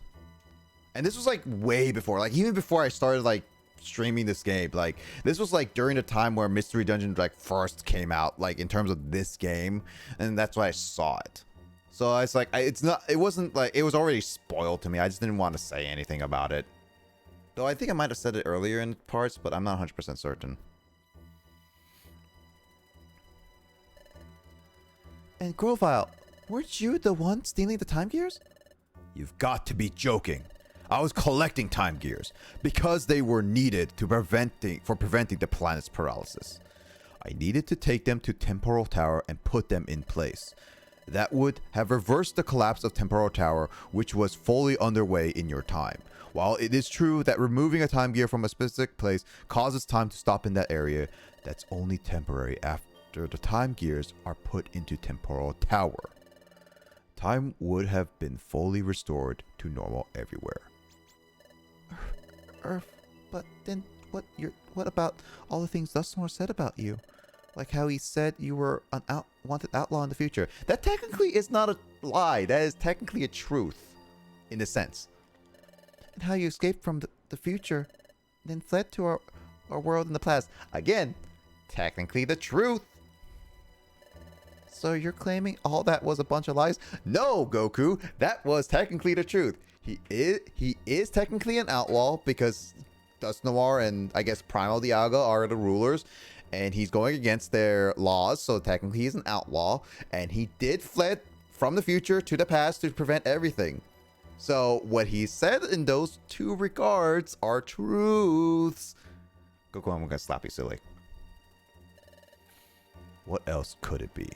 And this was like way before, like even before I started like streaming this game. Like this was like during the time where Mystery Dungeon like first came out, like in terms of this game, and that's why I saw it. So it's like it wasn't like it was already spoiled to me. I just didn't want to say anything about it. Though I think I might have said it earlier in parts, but I'm not 100% certain. And Grovile, weren't you the one stealing the time gears? You've got to be joking. I was collecting time gears because they were needed for preventing the planet's paralysis. I needed to take them to Temporal Tower and put them in place. That would have reversed the collapse of Temporal Tower, which was fully underway in your time. While it is true that removing a time gear from a specific place causes time to stop in that area, that's only temporary after the time gears are put into Temporal Tower. Time would have been fully restored to normal everywhere. But then what about all the things Dustmore said about you? Like how he said you were an wanted outlaw in the future. That technically is not a lie. That is technically a truth, in a sense. And how you escaped from the future, then fled to our world in the past. Again, technically the truth. So you're claiming all that was a bunch of lies? No, Goku, that was technically the truth. He is technically an outlaw because Dust Noir and I guess Primal Dialga are the rulers, and he's going against their laws, so technically he's an outlaw, and he did fled from the future to the past to prevent everything. So what he said in those two regards are truths. Goku, I'm gonna slap you silly. What else could it be?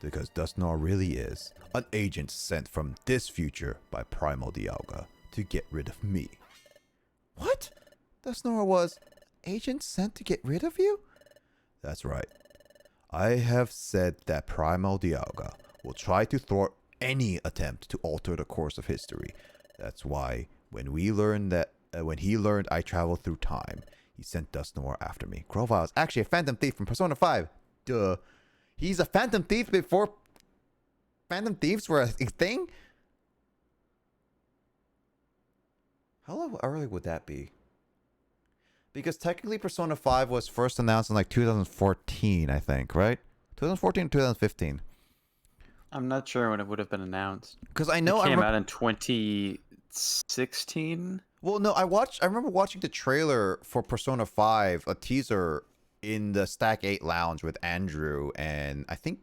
Because Dustnor really is an agent sent from this future by Primal Dialga to get rid of me. What? Dustnor was agent sent to get rid of you? That's right. I have said that Primal Dialga will try to thwart any attempt to alter the course of history. That's why when he learned I traveled through time, he sent Dustnor after me. Grovile is actually a Phantom Thief from Persona 5. Duh. He's a Phantom Thief before Phantom Thieves were a thing? How early would that be? Because technically Persona 5 was first announced in like 2014, I think, right? 2014 or 2015? I'm not sure when it would have been announced. Because I know it came out in 2016. Well, no, I remember watching the trailer for Persona 5, a teaser in the Stack 8 lounge with Andrew and I think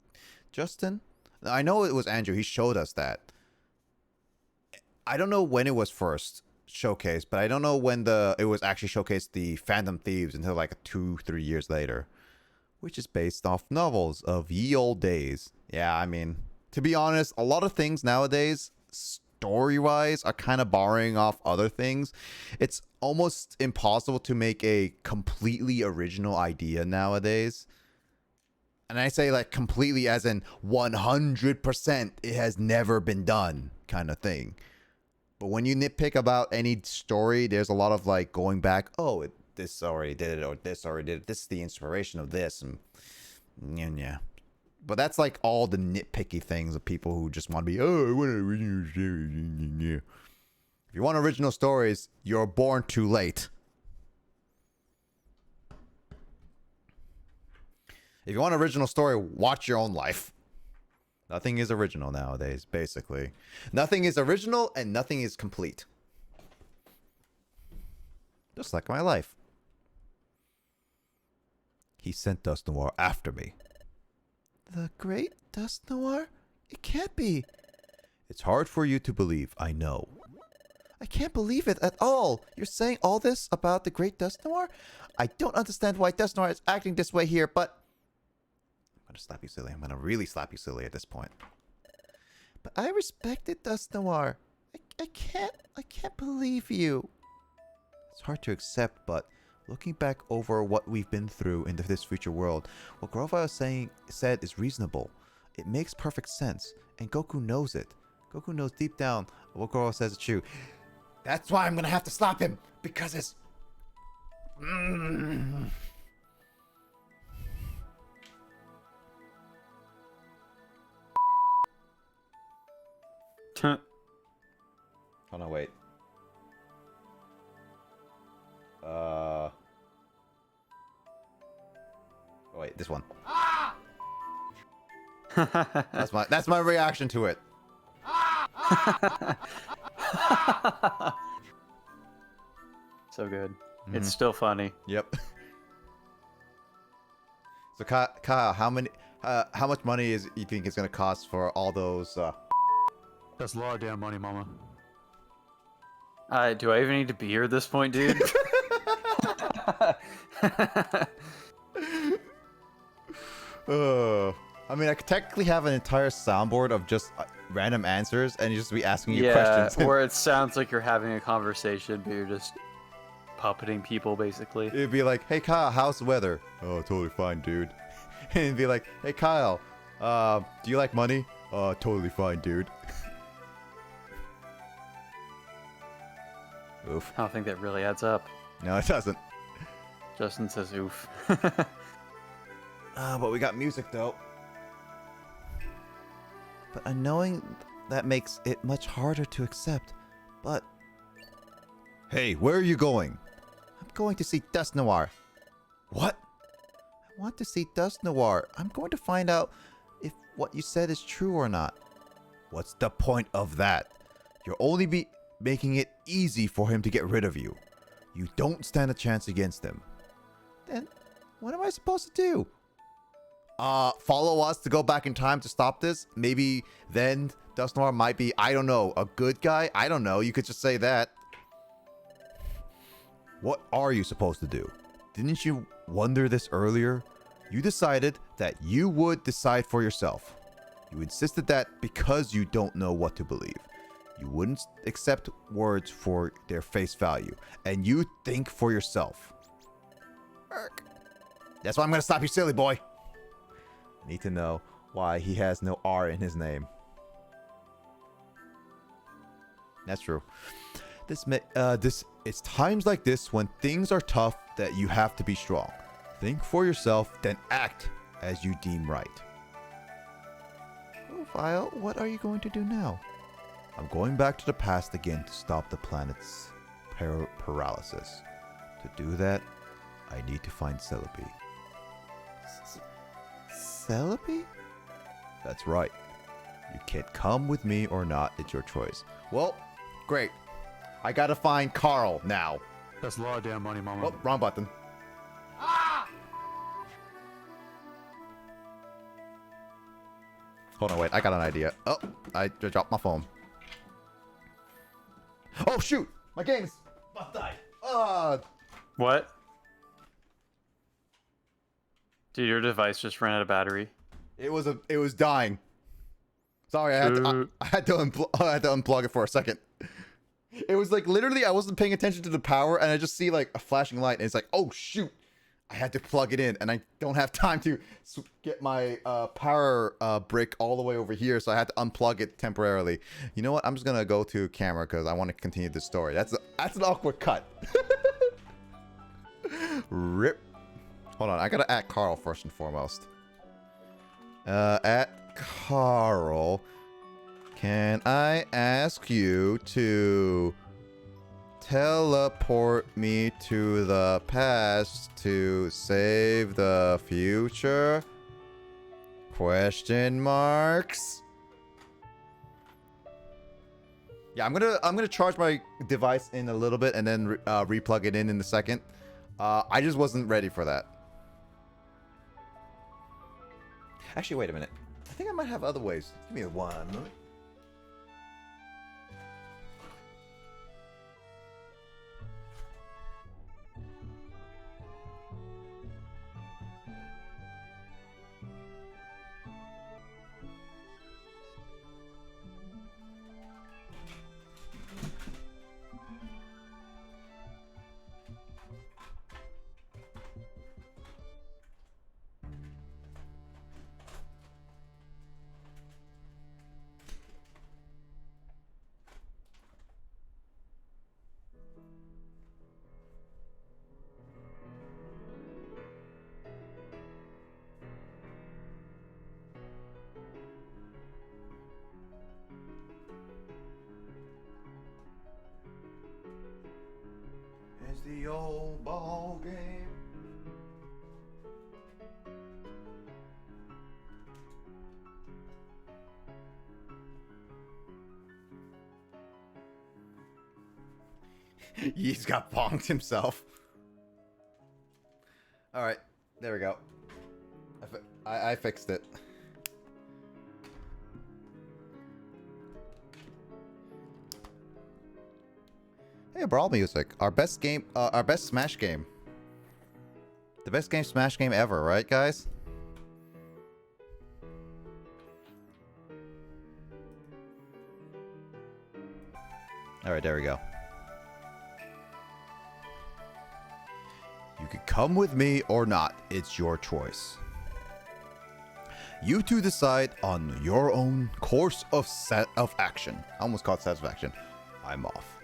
Justin. I know it was Andrew. He showed us that. I don't know when it was first showcased, but I don't know when it was actually showcased, the Phantom Thieves, until like 2-3 years later, which is based off novels of ye old days. Yeah, I mean, to be honest, a lot of things nowadays, story-wise, are kind of borrowing off other things. It's almost impossible to make a completely original idea nowadays. And I say like completely as in 100% it has never been done kind of thing. But when you nitpick about any story, there's a lot of like going back, oh, this already did it, or this already did it. This is the inspiration of this. And yeah. But that's like all the nitpicky things of people who just want to be, oh, I want an original story. If you want original stories, you're born too late. If you want an original story, watch your own life. Nothing is original nowadays, basically. Nothing is original and nothing is complete. Just like my life. He sent Dust Noir after me. The Great Dust Noir? It can't be. It's hard for you to believe, I know. I can't believe it at all. You're saying all this about the Great Dust Noir? I don't understand why Dust Noir is acting this way here, but... I'm gonna slap you silly. I'm gonna really slap you silly at this point. But I respected Dust Noir. I can't believe you. It's hard to accept, but looking back over what we've been through in this future world, what Grovile said is reasonable. It makes perfect sense, and Goku knows it. Goku knows deep down what Grovile says is true. That's why I'm gonna have to slap him, because it's... Hold on, wait. Oh, wait, this one. That's my reaction to it. So good. It's still funny. Yep. So Kyle, how much money you think it's gonna cost for all those? That's a lot of damn money, mama. Do I even need to be here at this point, dude? I mean, I could technically have an entire soundboard of just random answers, and you just be asking you questions. Yeah, or it sounds like you're having a conversation, but you're just puppeting people, basically. It'd be like, "Hey Kyle, how's the weather?" "Oh, totally fine, dude." And it'd be like, "Hey Kyle, do you like money?" Totally fine, dude." Oof. I don't think that really adds up. No, it doesn't. Justin says oof. But we got music though. But knowing that makes it much harder to accept. But hey, where are you going? I'm going to see Dust Noir. What? I want to see Dust Noir. I'm going to find out if what you said is true or not. What's the point of that? You're only making it easy for him to get rid of you. You don't stand a chance against him. Then what am I supposed to do? Follow us to go back in time to stop this. Maybe then Dust Noir might be, I don't know, a good guy? I don't know. You could just say that. What are you supposed to do? Didn't you wonder this earlier? You decided that you would decide for yourself. You insisted that because you don't know what to believe. You wouldn't accept words for their face value. And you think for yourself. That's why I'm gonna stop you, silly boy. I need to know why he has no R in his name. That's true. It's times like this when things are tough that you have to be strong. Think for yourself, then act as you deem right. Profile, what are you going to do now? I'm going back to the past again to stop the planet's paralysis. To do that, I need to find Celebi. Celebi? That's right. You can't come with me or not, it's your choice. Well, great. I gotta find Carl now. That's a lot of damn money, mama. Oh, wrong button. Hold on, wait. I got an idea. Oh, I just dropped my phone. Oh, shoot! My game's about to die. What? Dude, your device just ran out of battery. It was dying. Sorry, I had to unplug it for a second. It was like literally I wasn't paying attention to the power and I just see like a flashing light and it's like, oh shoot, I had to plug it in and I don't have time to get my power brick all the way over here, so I had to unplug it temporarily. You know what? I'm just gonna go to camera because I want to continue the story. That's an awkward cut. Rip. Hold on, I gotta add Carl first and foremost. At Carl, can I ask you to teleport me to the past to save the future? Question marks. Yeah, I'm gonna charge my device in a little bit and then replug it in a second. I just wasn't ready for that. Actually, wait a minute. I think I might have other ways. Give me one moment. It's the old ball game. He's got bonked himself. All right, there we go. I fixed it. Hey, Brawl music. Our best game, our best Smash game. The best game Smash game ever, right, guys? All right, there we go. You could come with me or not. It's your choice. You two decide on your own course of action. I almost called satisfaction. I'm off.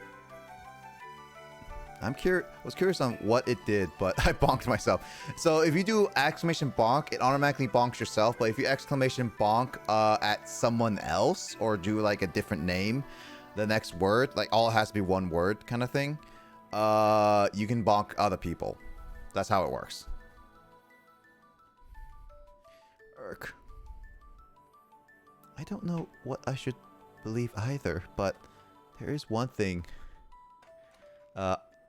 Was curious on what it did, but I bonked myself. So if you do exclamation bonk, it automatically bonks yourself. But if you exclamation bonk at someone else or do like a different name, the next word, like all it has to be one word kind of thing, you can bonk other people. That's how it works. Irk. I don't know what I should believe either, but there is one thing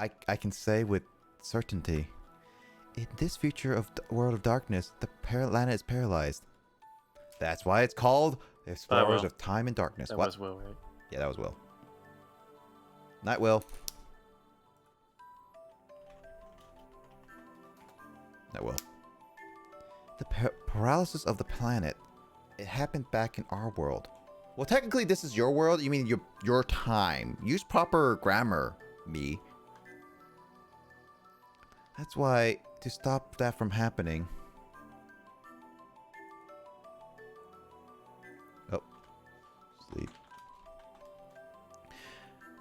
I can say with certainty. In this future of World of Darkness, the planet is paralyzed. That's why it's called Explorers of Time and Darkness. That what? was Will, right? Yeah, that was Will. Night, Will. Night, Will. The paralysis of the planet. It happened back in our world. Well, technically, this is your world. You mean your time. Use proper grammar, me. That's why, to stop that from happening... Oh. Sleep.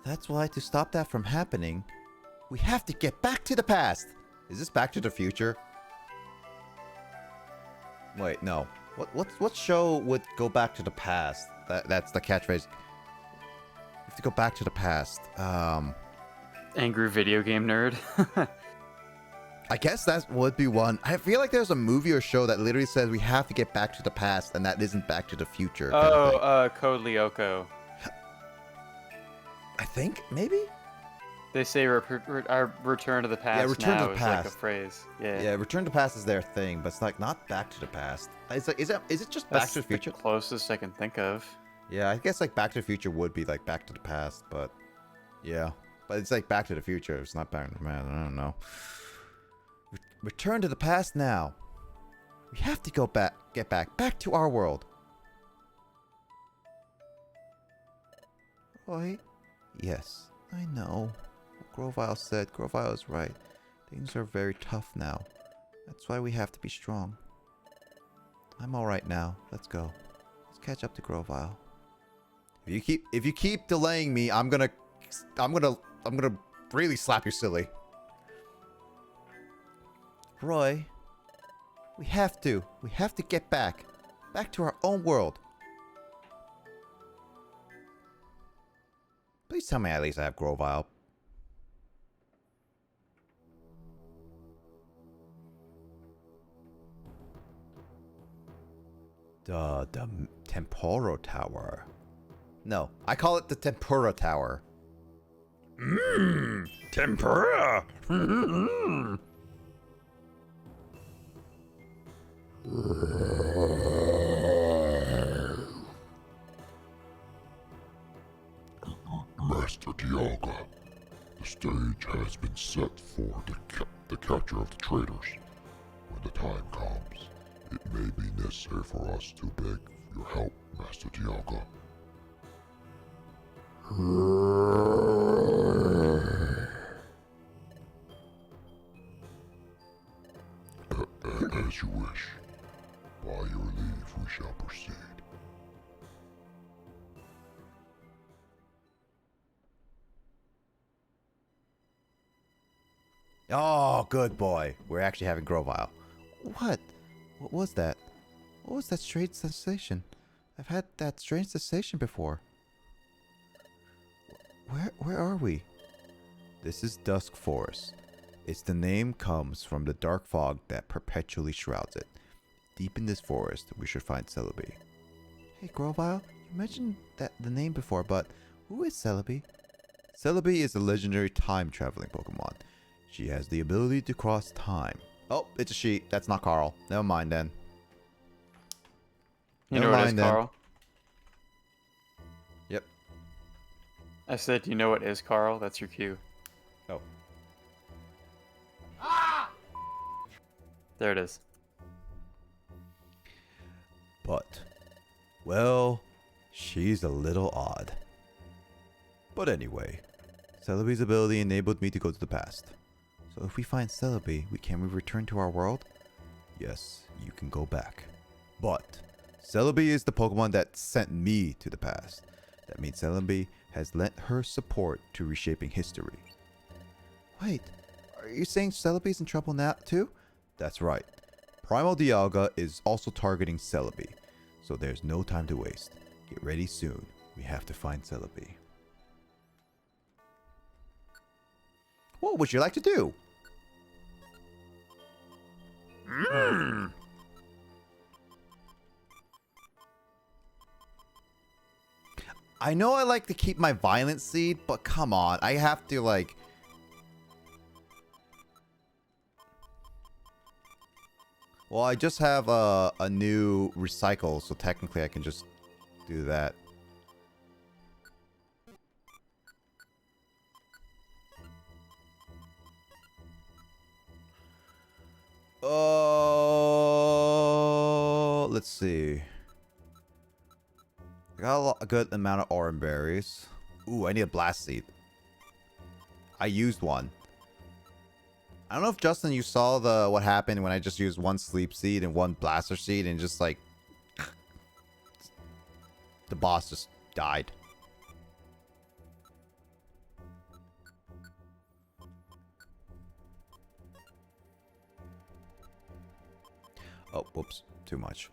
That's why, to stop that from happening, we have to get back to the past. Is this Back to the Future? Wait, no. What show would go back to the past? That's the catchphrase. We have to go back to the past. Angry video game nerd. I guess that would be one. I feel like there's a movie or show that literally says we have to get back to the past, and that isn't Back to the Future. Code Lyoko. I think maybe. They say our return to the past. Yeah, return now to the is past. like a phrase. Yeah. Yeah, return to the past is their thing, but it's like not Back to the Past. It's like is it just Back That's to the Future? the closest I can think of. Yeah, I guess like Back to the Future would be like Back to the Past, but yeah, but it's like Back to the Future. It's not Back to the Past. I don't know. Return to the past now. We have to go back, get back to our world. Right? Yes, I know. Grovile said. Grovile is right. Things are very tough now. That's why we have to be strong. I'm all right now. Let's go. Let's catch up to Grovile. If you keep delaying me, I'm gonna really slap you silly. Roy, we have to get back to our own world. Please tell me at least I have Grovile. The Temporo Tower. No, I call it the Tempura Tower. Tempura! Dialga. The stage has been set for the capture of the traitors. When the time comes, it may be necessary for us to beg your help, Master Dialga. As you wish. By your leave, we shall proceed. Oh, good boy. We're actually having Grovile. What? What was that? What was that strange sensation? I've had that strange sensation before. Where are we? This is Dusk Forest. Its the name comes from the dark fog that perpetually shrouds it. Deep in this forest, we should find Celebi. Hey, Grovile, you mentioned the name before, but who is Celebi? Celebi is a legendary time-traveling Pokemon. She has the ability to cross time. Oh, it's a she. That's not Carl. Never mind then. You know what is Carl? Yep. I said, you know what is Carl? That's your cue. Oh. There it is. But, well, she's a little odd. But anyway, Celebi's ability enabled me to go to the past. So if we find Celebi, can we return to our world? Yes, you can go back. But, Celebi is the Pokemon that sent me to the past. That means Celebi has lent her support to reshaping history. Wait, are you saying Celebi's in trouble now too? That's right. Primal Dialga is also targeting Celebi, so there's no time to waste. Get ready soon. We have to find Celebi. What would you like to do? I know I like to keep my Violent Seed, but come on, I have to like... Well, I just have a new recycle, so technically I can just do that. Oh, let's see. I got a good amount of orange berries. Ooh, I need a blast seed. I used one. I don't know if Justin, you saw what happened when I just used one sleep seed and one blaster seed and just like the boss just died. Oh, whoops, too much.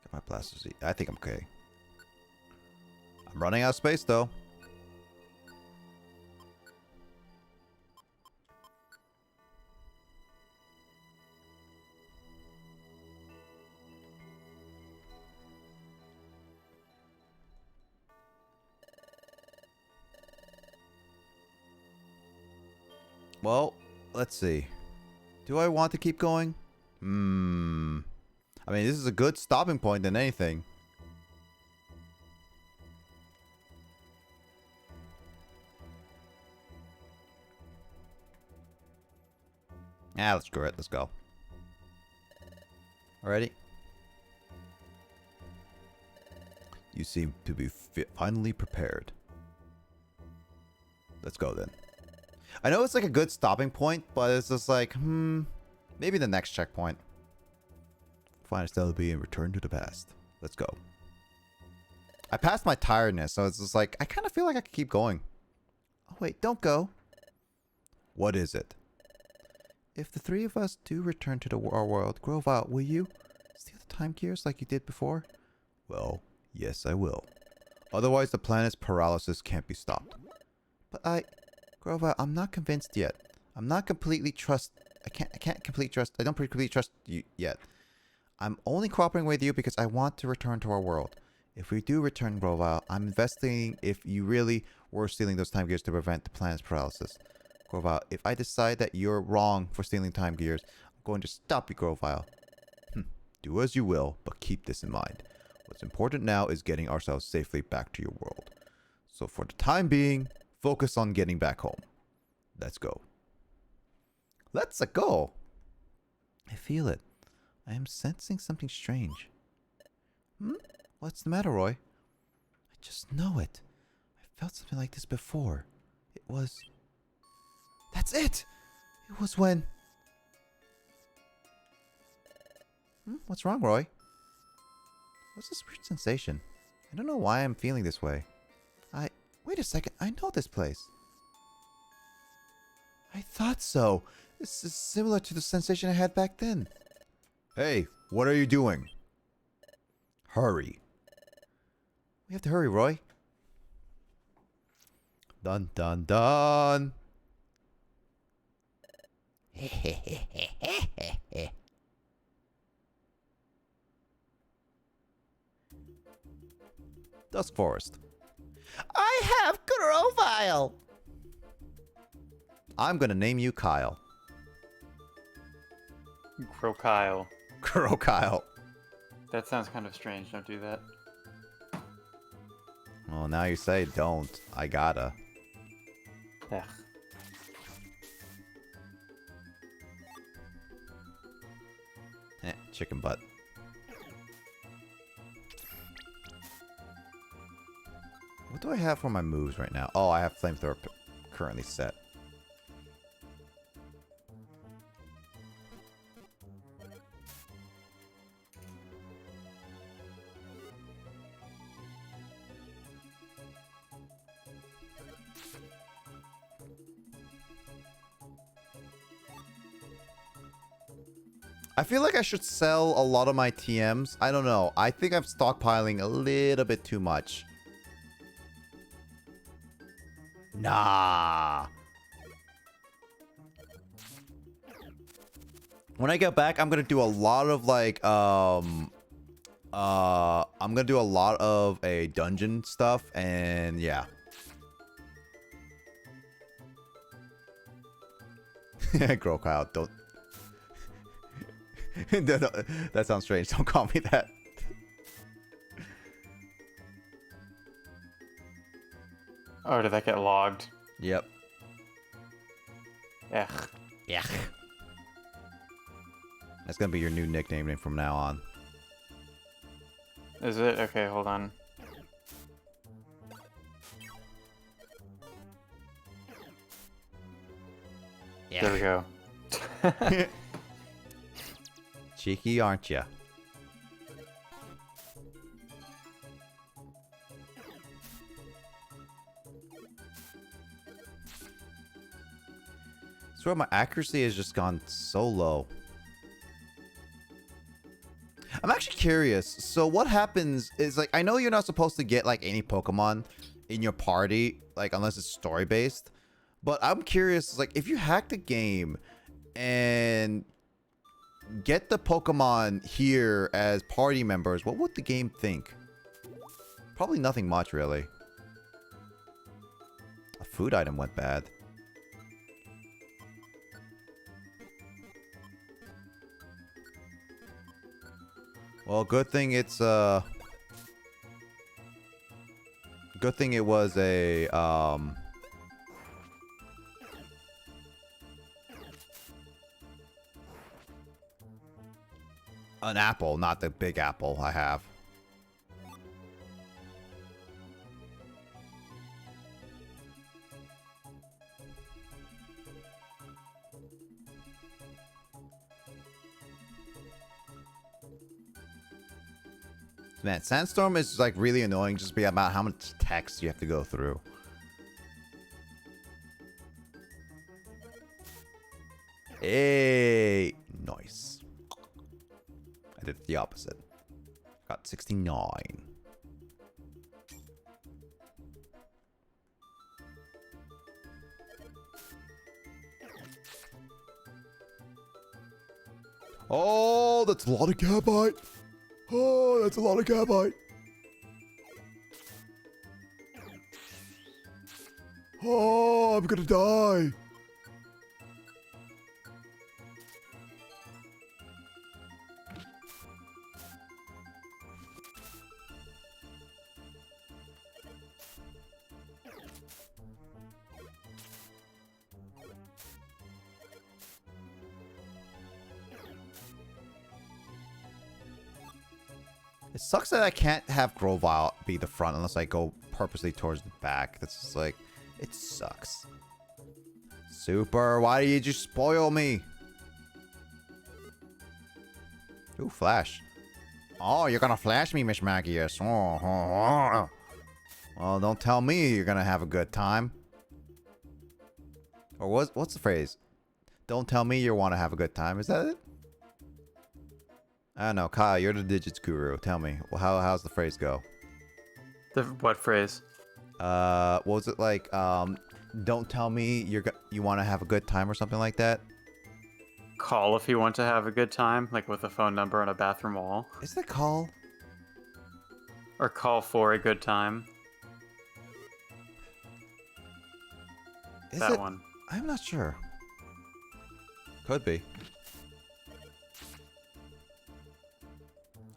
Get my blaster seed. I think I'm okay. I'm running out of space though. Well, let's see. Do I want to keep going? I mean, this is a good stopping point than anything. Ah, let's screw it. Let's go. Alrighty. You seem to be finally prepared. Let's go then. I know it's like a good stopping point, but it's just like, maybe the next checkpoint. Find Celebi and return to the past. Let's go. I passed my tiredness, so it's just like, I kind of feel like I could keep going. Oh wait, don't go. What is it? If the three of us do return to our world, Grovile, will you steal the time gears like you did before? Well, yes I will. Otherwise the planet's paralysis can't be stopped. But Grovile, I'm not convinced yet. I'm not completely I don't completely trust you yet. I'm only cooperating with you because I want to return to our world. If we do return, Grovile, I'm investigating if you really were stealing those time gears to prevent the planet's paralysis. Grovile, if I decide that you're wrong for stealing time gears, I'm going to stop you, Grovile. Do as you will, but keep this in mind. What's important now is getting ourselves safely back to your world. So for the time being, focus on getting back home. Let's go. Let's go. I feel it. I am sensing something strange. What's the matter, Roy? I just know it. I felt something like this before. It was... That's it! It was when... What's wrong, Roy? What's this weird sensation? I don't know why I'm feeling this way. Wait a second, I know this place. I thought so. This is similar to the sensation I had back then. Hey, what are you doing? Hurry. We have to hurry, Roy. Dun dun dun. Dusk Forest. I have Grovile. I'm gonna name you Kyle. Crocile. Crocile. That sounds kind of strange. Don't do that. Well, now you say don't. I gotta. Ugh. Chicken butt. What do I have for my moves right now? Oh, I have Flamethrower currently set. I feel like I should sell a lot of my TMs. I don't know. I think I'm stockpiling a little bit too much. Nah. When I get back, I'm gonna do a lot of like I'm gonna do a lot of a dungeon stuff, and yeah. Crocile, don't. No, that sounds strange. Don't call me that. Oh, did that get logged? Yep. Ugh. Yeah. That's gonna be your new nickname from now on. Is it? Okay, hold on. Yeah. There we go. Cheeky, aren't ya? I swear my accuracy has just gone so low. I'm actually curious. So what happens is, like, I know you're not supposed to get like any Pokemon in your party, like unless it's story based. But I'm curious, like, if you hack the game and get the Pokemon here as party members, what would the game think? Probably nothing much, really. A food item went bad. Well, good thing it's good thing it was a an apple, not the big apple I have. Man, Sandstorm is like really annoying just be about how much text you have to go through. Hey, nice. I did the opposite. Got 69. Oh, that's a lot of Gabite. Oh, that's a lot of Gabite. Oh, I'm gonna die. It sucks that I can't have Grovyle be the front unless I go purposely towards the back. That's just like, it sucks. Super, why did you spoil me? Ooh, flash. Oh, you're gonna flash me, Miss Magius. Oh. Well, don't tell me you're gonna have a good time. Or what's the phrase? Don't tell me you want to have a good time. Is that it? I don't know, Kyle. You're the digits guru. Tell me, how's the phrase go? What phrase? What was it like? Don't tell me you want to have a good time or something like that. Call if you want to have a good time, like with a phone number on a bathroom wall. Is it call? Or call for a good time. Is that it? one. I'm not sure. Could be.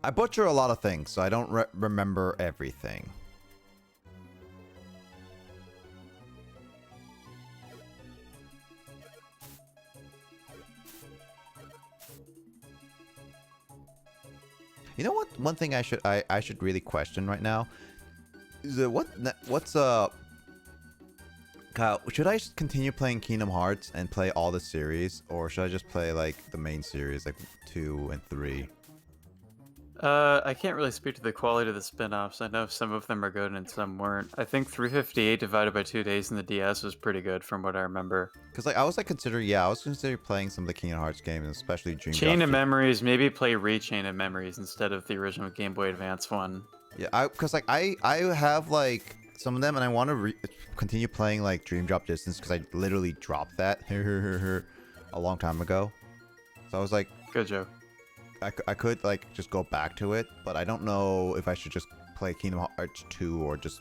I butcher a lot of things, so I don't remember everything. You know what? One thing I should really question right now is Kyle, should I continue playing Kingdom Hearts and play all the series, or should I just play like the main series, like 2 and 3? I can't really speak to the quality of the spin-offs. I know some of them are good and some weren't. I think 358 divided by 2 days in the DS was pretty good from what I remember. Because like I was considering playing some of the Kingdom Hearts games, especially Dream Chain of Memories, maybe play Rechain of Memories instead of the original Game Boy Advance one. Yeah, because like I have like some of them, and I want to continue playing like Dream Drop Distance because I literally dropped that a long time ago. So I was like, good joke. I could like just go back to it, but I don't know if I should just play Kingdom Hearts 2 or just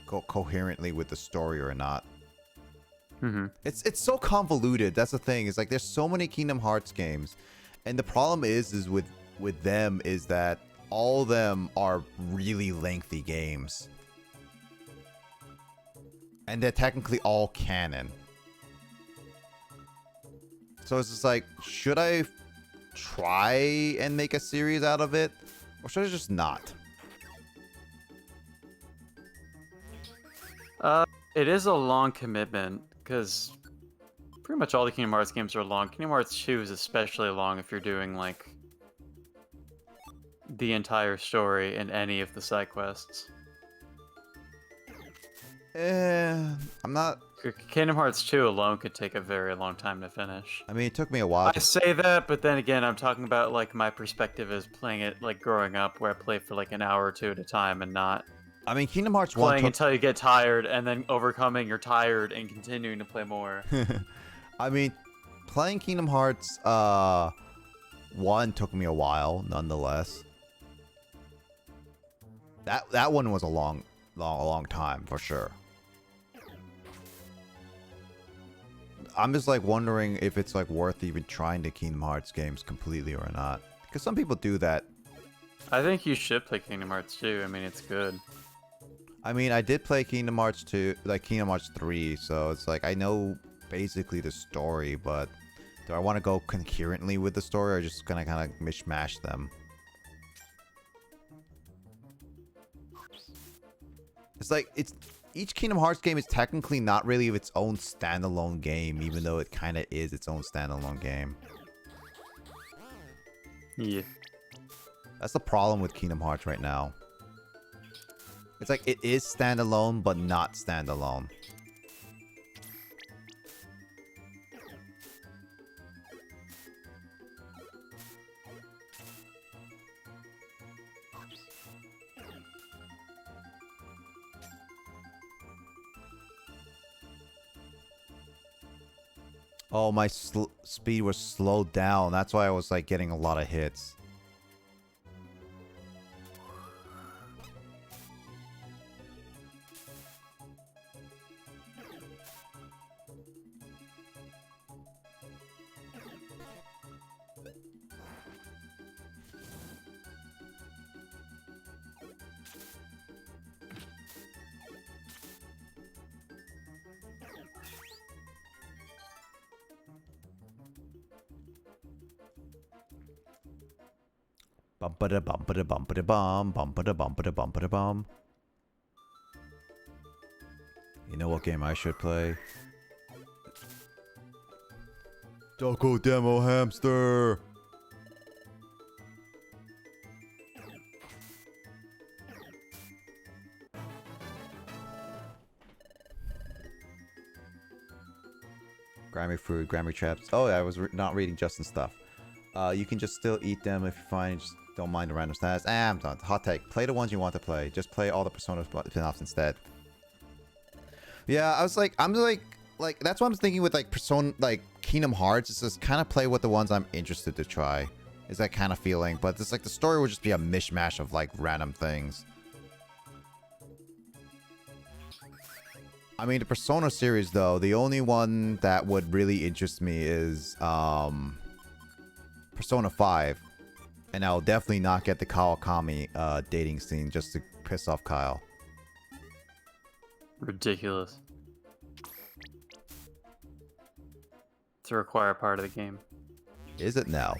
go coherently with the story or not. Mm-hmm. It's so convoluted. That's the thing. It's like there's so many Kingdom Hearts games, and the problem is with them is that all of them are really lengthy games, and they're technically all canon. So it's just like, should I try and make a series out of it, or should I just not? It is a long commitment because pretty much all the Kingdom Hearts games are long. Kingdom Hearts 2 is especially long if you're doing like the entire story and any of the side quests. I'm not. Kingdom Hearts 2 alone could take a very long time to finish. I mean, it took me a while. I say that, but then again, I'm talking about like my perspective as playing it like growing up, where I play for like an hour or two at a time and not. I mean, Kingdom Hearts 1 playing until you get tired and then overcoming you're tired and continuing to play more. I mean, playing Kingdom Hearts 1 took me a while, nonetheless. That one was a long time for sure. I'm just like wondering if it's like worth even trying the Kingdom Hearts games completely or not, because some people do that. I think you should play Kingdom Hearts 2. I mean, it's good. I mean, I did play Kingdom Hearts 2, like Kingdom Hearts 3, so it's like I know basically the story, but do I want to go concurrently with the story, or just gonna kind of mishmash them? It's like each Kingdom Hearts game is technically not really its own standalone game, even though it kind of is its own standalone game. Yeah. That's the problem with Kingdom Hearts right now. It's like it is standalone, but not standalone. Oh, my speed was slowed down. That's why I was like getting a lot of hits. Bum ba da bum ba da bum ba da bum bum ba da bum ba da bum ba da bum. You know what game I should play? Doko Demo Hamster. Grammy food, Grammy traps. Oh, I was not reading Justin's stuff. You can just still eat them if you find. Just don't mind the random stats. I'm done. Hot take. Play the ones you want to play. Just play all the Persona spin-offs instead. Yeah, I'm like that's what I'm thinking with like Persona, like Kingdom Hearts. It's just kind of play with the ones I'm interested to try. Is that kind of feeling? But it's like the story would just be a mishmash of like random things. I mean, the Persona series, though, the only one that would really interest me is Persona 5. And I'll definitely not get the Kawakami dating scene just to piss off Kyle. Ridiculous. It's a required part of the game. Is it now?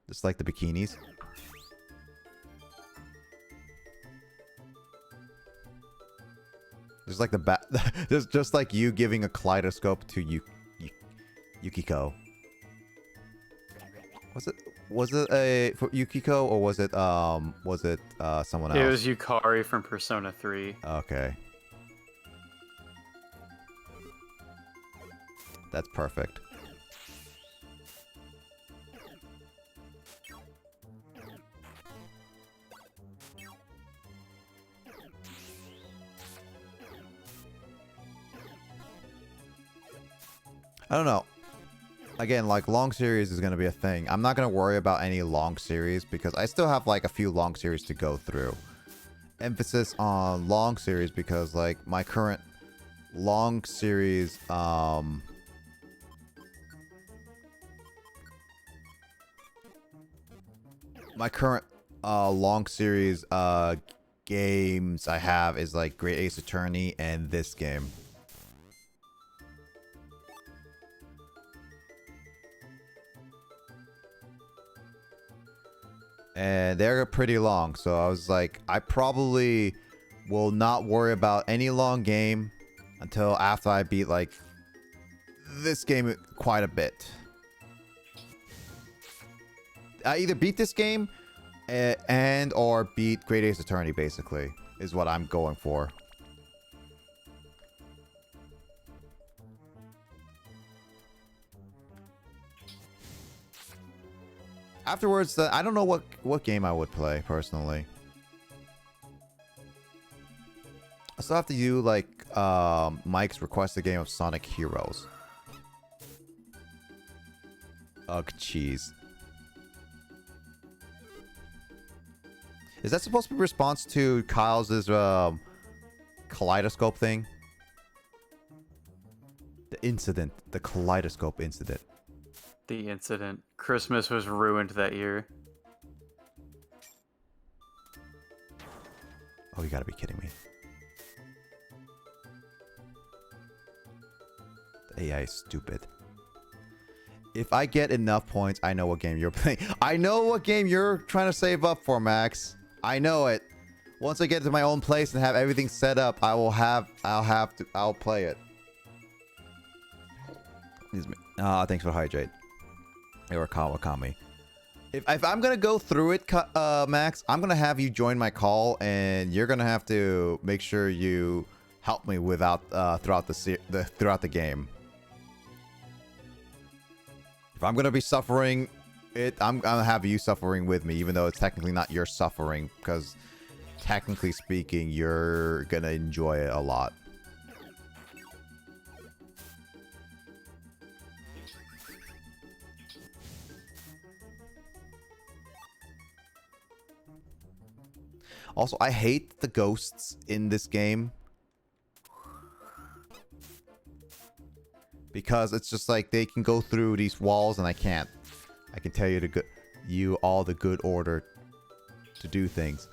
Just like the bikinis? Just like the just like you giving a kaleidoscope to Yukiko. Was it a for Yukiko or was it someone else? It was Yukari from Persona 3. Okay. That's perfect. I don't know. Again, like, long series is going to be a thing. I'm not going to worry about any long series because I still have, like, a few long series to go through. Emphasis on long series because, like, my current long series, long series, games I have is, like, Great Ace Attorney and this game. And they're pretty long, so I was like, I probably will not worry about any long game until after I beat, like, this game quite a bit. I either beat this game and or beat Great Ace Attorney, basically, is what I'm going for. Afterwards, I don't know what game I would play, personally. I still have to do, like, Mike's requested game of Sonic Heroes. Ugh, cheese. Is that supposed to be a response to Kyle's kaleidoscope thing? The incident. The kaleidoscope incident. The incident. Christmas was ruined that year. Oh, you gotta be kidding me. The AI is stupid. If I get enough points, I know what game you're playing. I know what game you're trying to save up for, Max. I know it. Once I get to my own place and have everything set up, I'll play it. Excuse me. Thanks for hydrate. Or Kawakami. If I'm gonna go through it, Max, I'm gonna have you join my call, and you're gonna have to make sure you help me throughout the game. If I'm gonna be suffering it, I'm gonna have you suffering with me, even though it's technically not your suffering, because technically speaking, you're gonna enjoy it a lot. Also, I hate the ghosts in this game. Because it's just like they can go through these walls and I can't. I can tell you all the good order to do things.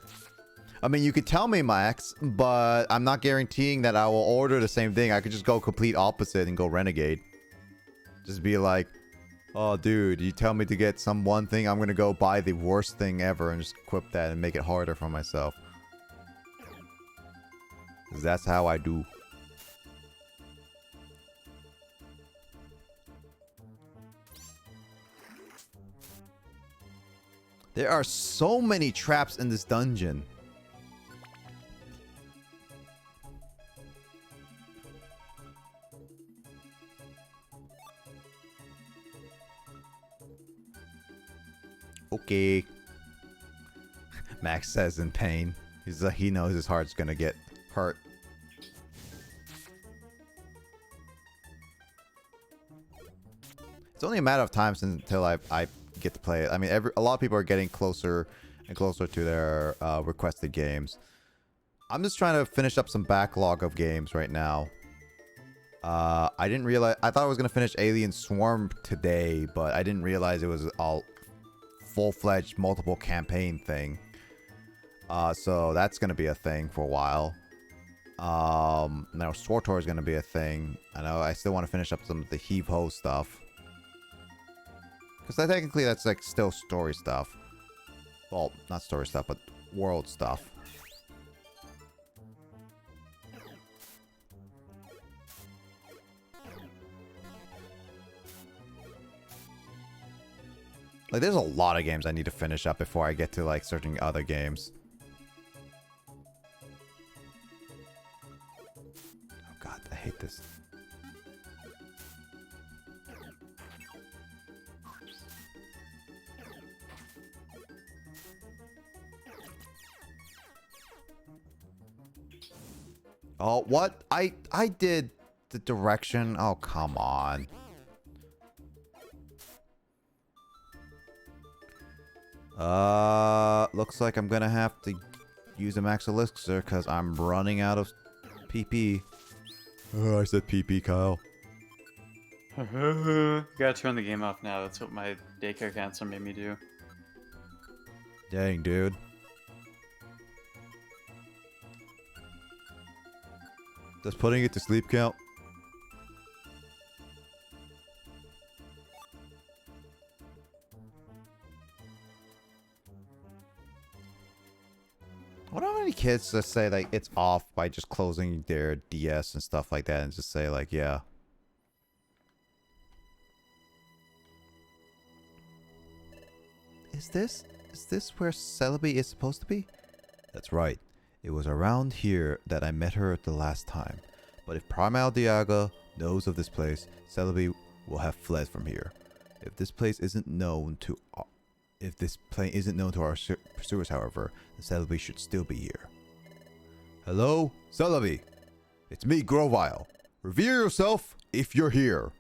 I mean, you could tell me, Max, but I'm not guaranteeing that I will order the same thing. I could just go complete opposite and go renegade. Just be like, Oh, dude, you tell me to get some one thing, I'm gonna go buy the worst thing ever and just equip that and make it harder for myself. 'Cause that's how I do. There are so many traps in this dungeon. Okay. Max says in pain. He knows his heart's gonna get hurt. It's only a matter of time until I get to play it. I mean, a lot of people are getting closer and closer to their requested games. I'm just trying to finish up some backlog of games right now. I didn't realize... I thought I was going to finish Alien Swarm today, but I didn't realize it was a full-fledged multiple campaign thing. So that's going to be a thing for a while. Now SWTOR is going to be a thing. I know I still want to finish up some of the Heave-Ho stuff. Because technically that's like still story stuff. Well, not story stuff, but world stuff. Like, there's a lot of games I need to finish up before I get to, like, searching other games. Oh god, I hate this. Oh, what? I did the direction. Oh, come on. Looks like I'm gonna have to use a max elixir because I'm running out of PP. Oh, I said PP, Kyle. You gotta turn the game off now. That's what my daycare counselor made me do. Dang, dude. Does putting it to sleep count? I wonder how many kids just say, like, it's off by just closing their DS and stuff like that and just say, like, yeah. Is this where Celebi is supposed to be? That's right. It was around here that I met her the last time. But if Primal Dialga knows of this place, Celebi will have fled from here. If this place isn't known to our pursuers, however, then Celebi should still be here. Hello, Celebi. It's me, Grovile. Reveal yourself if you're here.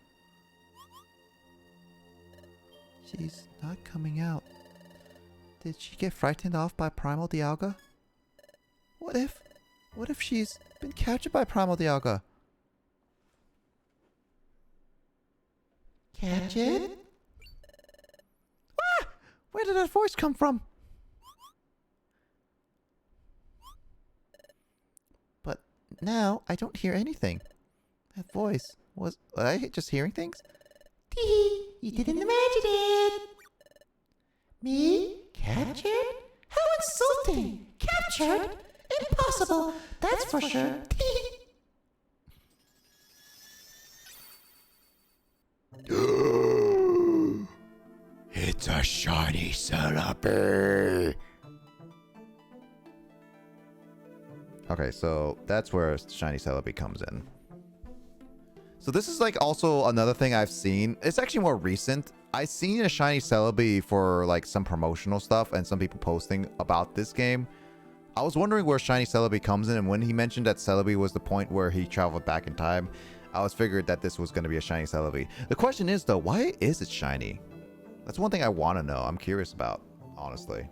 She's not coming out. Did she get frightened off by Primal Dialga? What if she's been captured by Primal Dialga? Captured? Ah! Where did that voice come from? But now I don't hear anything. That voice was I just hearing things? Tee, you didn't imagine it. Me? Captured? How insulting! Captured? Impossible, that's for sure. It's a shiny Celebi. Okay, so that's where shiny Celebi comes in. So this is like also another thing I've seen. It's actually more recent. I've seen a shiny Celebi for like some promotional stuff and some people posting about this game. I was wondering where shiny Celebi comes in, and when he mentioned that Celebi was the point where he traveled back in time, I was figured that this was going to be a shiny Celebi. The question is though, why is it shiny? That's one thing I want to know. I'm curious about, honestly.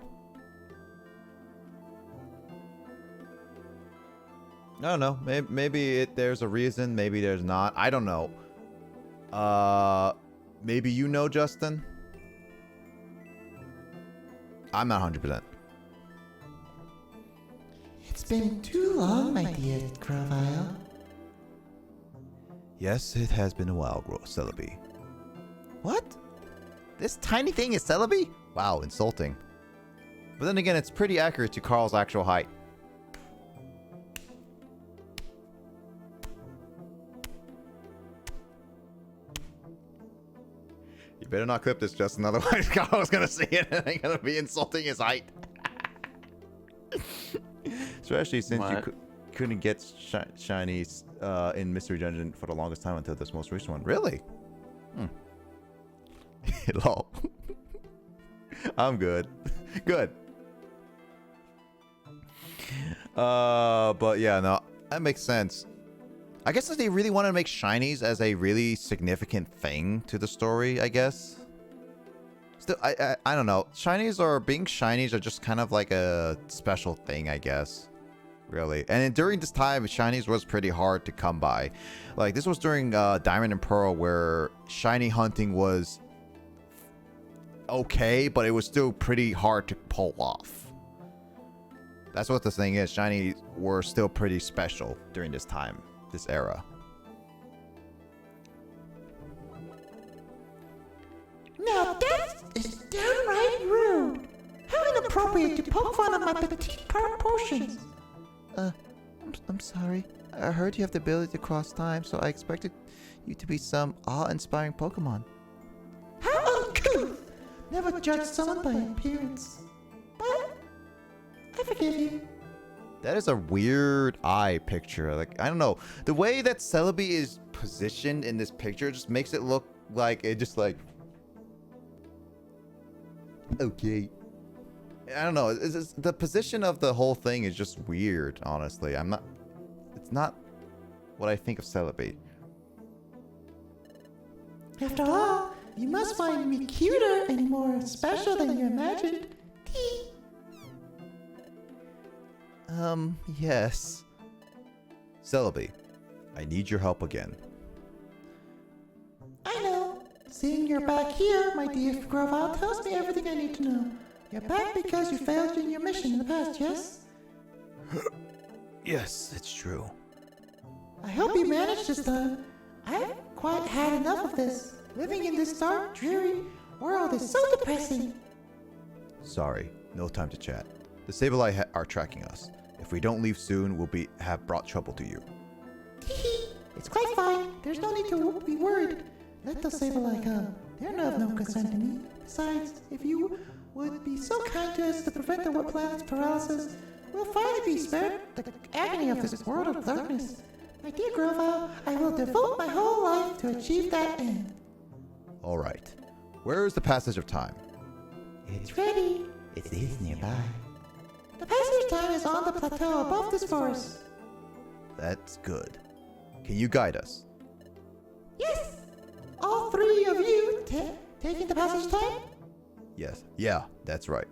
I don't know. Maybe there's a reason. Maybe there's not. I don't know. Maybe you know, Justin? I'm not 100%. It's been too long, my dear Grovile. Yes, it has been a while, Celebi. What? This tiny thing is Celebi? Wow, insulting. But then again, it's pretty accurate to Carl's actual height. You better not clip this, Justin, otherwise Carl's gonna see it and I'm gonna be insulting his height. Especially since you couldn't get shinies in Mystery Dungeon for the longest time until this most recent one. Really? Lol. I'm good. Good. But yeah, no, that makes sense. I guess if they really want to make shinies as a really significant thing to the story, I guess. Still, I don't know. Shinies are just kind of like a special thing, I guess. Really. And during this time, shinies was pretty hard to come by. Like, this was during Diamond and Pearl where shiny hunting was okay, but it was still pretty hard to pull off. That's what the thing is. Shinies were still pretty special during this time, this era. Now that is downright rude. How inappropriate to poke fun of my petite proportions. I'm sorry. I heard you have the ability to cross time, so I expected you to be some awe-inspiring Pokemon. How uncouth! Never judge someone by appearance. But I forgive you. That is a weird eye picture. Like, I don't know. The way that Celebi is positioned in this picture just makes it look like it just like... Okay. I don't know. The position of the whole thing is just weird, honestly. It's not what I think of Celebi. After all, you must find me cuter and more special than you imagined. Yes. Celebi, I need your help again. I know. Seeing you're back here, my dear Grovile, tells me everything I need to know. You're back because you failed in your mission in the past, yes? Yes, it's true. I hope you managed this time. I've quite had enough of this. Living in this dark, dreary world is so depressing. Sorry, no time to chat. The Sableye are tracking us. If we don't leave soon, we'll have brought trouble to you. It's quite fine. There's no need to be worried. Let the Sableye come. They're of no concern to me. Besides, if you would be so kind to us to prevent the planet's paralysis, we'll finally be spared the agony of this world of darkness. My dear Grovile, I will devote my whole life to achieve that end. Alright. Where is the passage of time? It's ready. It is nearby. The passage of time is on the plateau above this forest. That's good. Can you guide us? Yes! All three of you taking the passage of time? Yes. Yeah, that's right.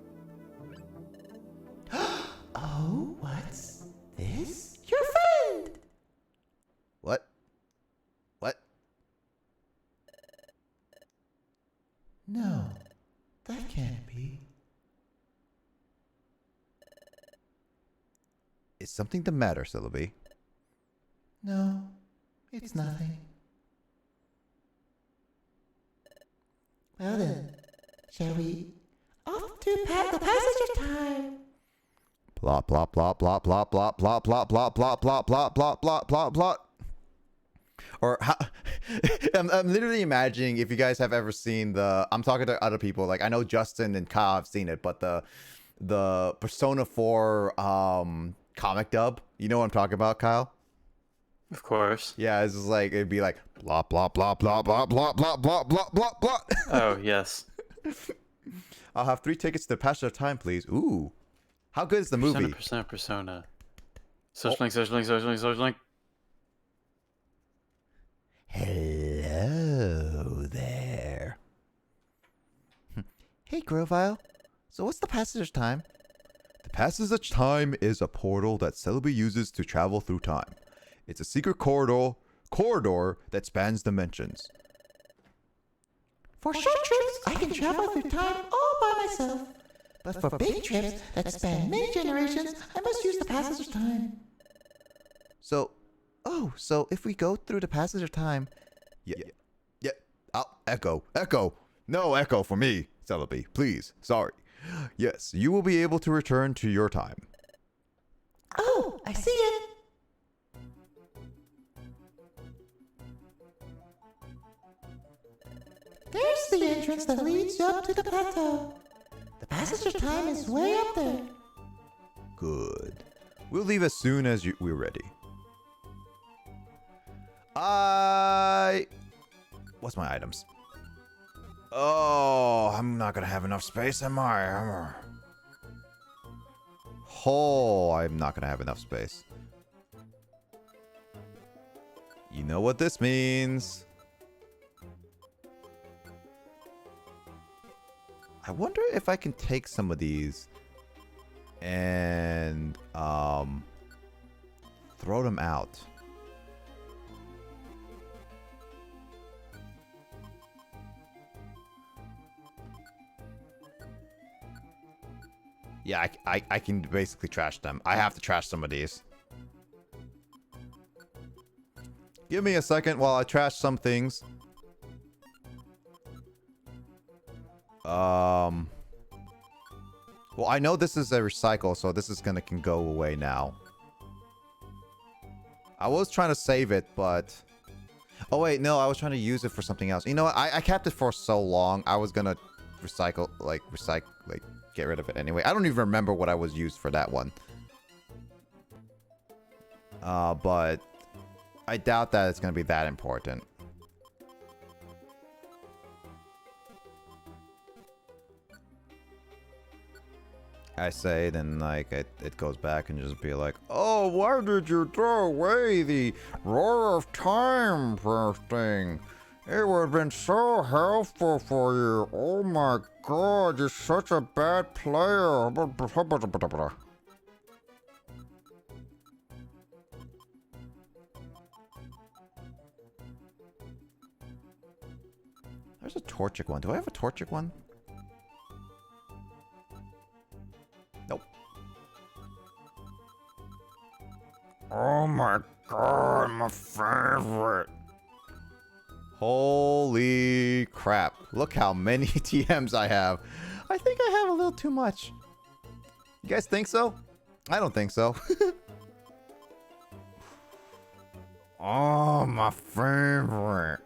Oh, what's this? Your friend! What? What? No, that can't be. Is something the matter, Celebi? No, it's nothing. Well then, shall we off to the passage of time? Plop, plop, plop, plop, plop, plop, plop, plop, plop, plop, plop, plop, plop, plop, plop, plop. Or how... I'm literally imagining if you guys have ever seen the... I'm talking to other people. Like, I know Justin and Kyle have seen it, but the Persona 4 comic dub. You know what I'm talking about, Kyle? Of course. Yeah, it's just like, it'd be like, blah, blah, blah, blah, blah, blah, blah, blah, blah, blah, blah. Oh, yes. I'll have 3 tickets to the Passage of Time, please. Ooh. How good is the movie? Persona. Social link, social link, social link, social link. Hello there. Hey, Grovile. So what's the passage of time? The Passage of Time is a portal that Celebi uses to travel through time. It's a secret corridor that spans dimensions. For short trips, I can travel through time all by myself. But for big trips that span many generations, I must use the passage of time. So if we go through the Passage of Time... Yeah. Echo. No echo for me, Celebi. Please. Sorry. Yes, you will be able to return to your time. Oh, I see it. There's the entrance that leads you up to the plateau. The passenger time is way up there. Good. We'll leave as soon as we're ready. What's my items? Oh, I'm not gonna have enough space, am I? Oh, I'm not gonna have enough space. You know what this means. I wonder if I can take some of these and throw them out. Yeah, I can basically trash them. I have to trash some of these. Give me a second while I trash some things. Well, I know this is a recycle, so this is can go away now. I was trying to save it, but... Oh, wait, no, I was trying to use it for something else. You know what? I kept it for so long. I was gonna recycle, get rid of it anyway. I don't even remember what I was used for that one. But I doubt that it's gonna be that important. I say, then like it goes back and just be like, oh, why did you throw away the Roar of Time thing? It would have been so helpful for you. Oh my god, you're such a bad player. There's a Torchic one. Do I have a Torchic one? Nope. Oh my god, my favorite. Holy crap. Look how many TMs I have. I think I have a little too much. You guys think so? I don't think so. Oh, my favorite.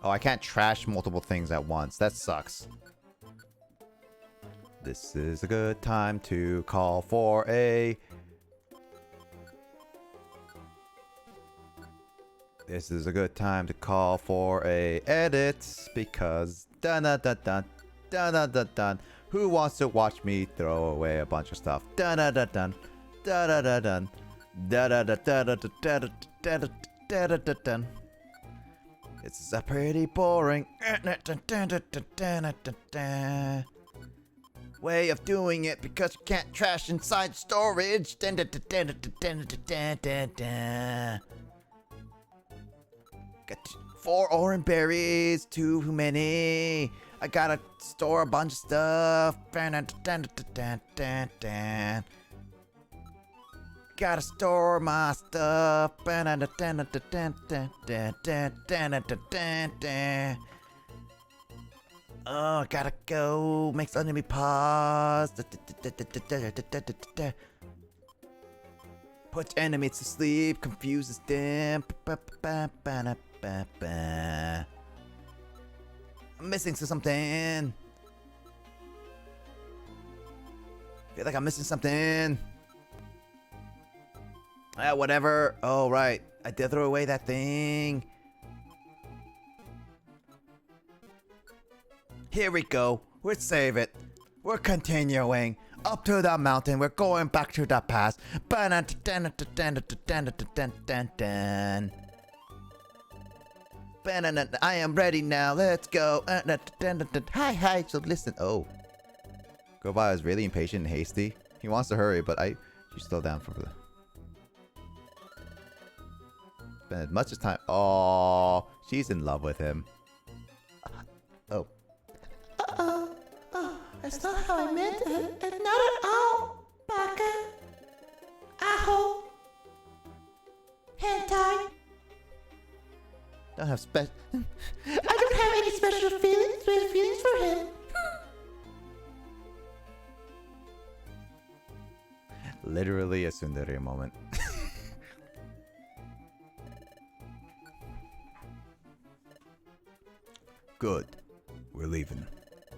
Oh, I can't trash multiple things at once. That sucks. This is a good time to call for a... This is a good time to call for a edit because dun dun dun dun dun dun dun dun. Who wants to watch me throw away a bunch of stuff? Dun dun dun dun dun dun dun dun dun dun dun dun dun dun dun dun. This is a pretty boring way of doing it because you can't trash inside storage. Got 4 orange berries, too many. I gotta store a bunch of stuff. Gotta store my stuff. Oh, gotta go. Makes enemy pause. Put enemies to sleep. Confuses them. I'm missing something. Feel like I'm missing something. Whatever. Oh, right. I did throw away that thing. Here we go. We're save it. We're continuing. Up to the mountain. We're going back to the past. I am ready now. Let's go. Hi. So listen. Oh. Grovile is really impatient and hasty. He wants to hurry, but she's still down for the... Spend as much as time... Oh, she's in love with him. Oh. That's not how I meant it. It's not at all. Baka. Aho. Hentai. Don't have I don't have any special feelings for him. Literally a tsundere moment. Good. We're leaving.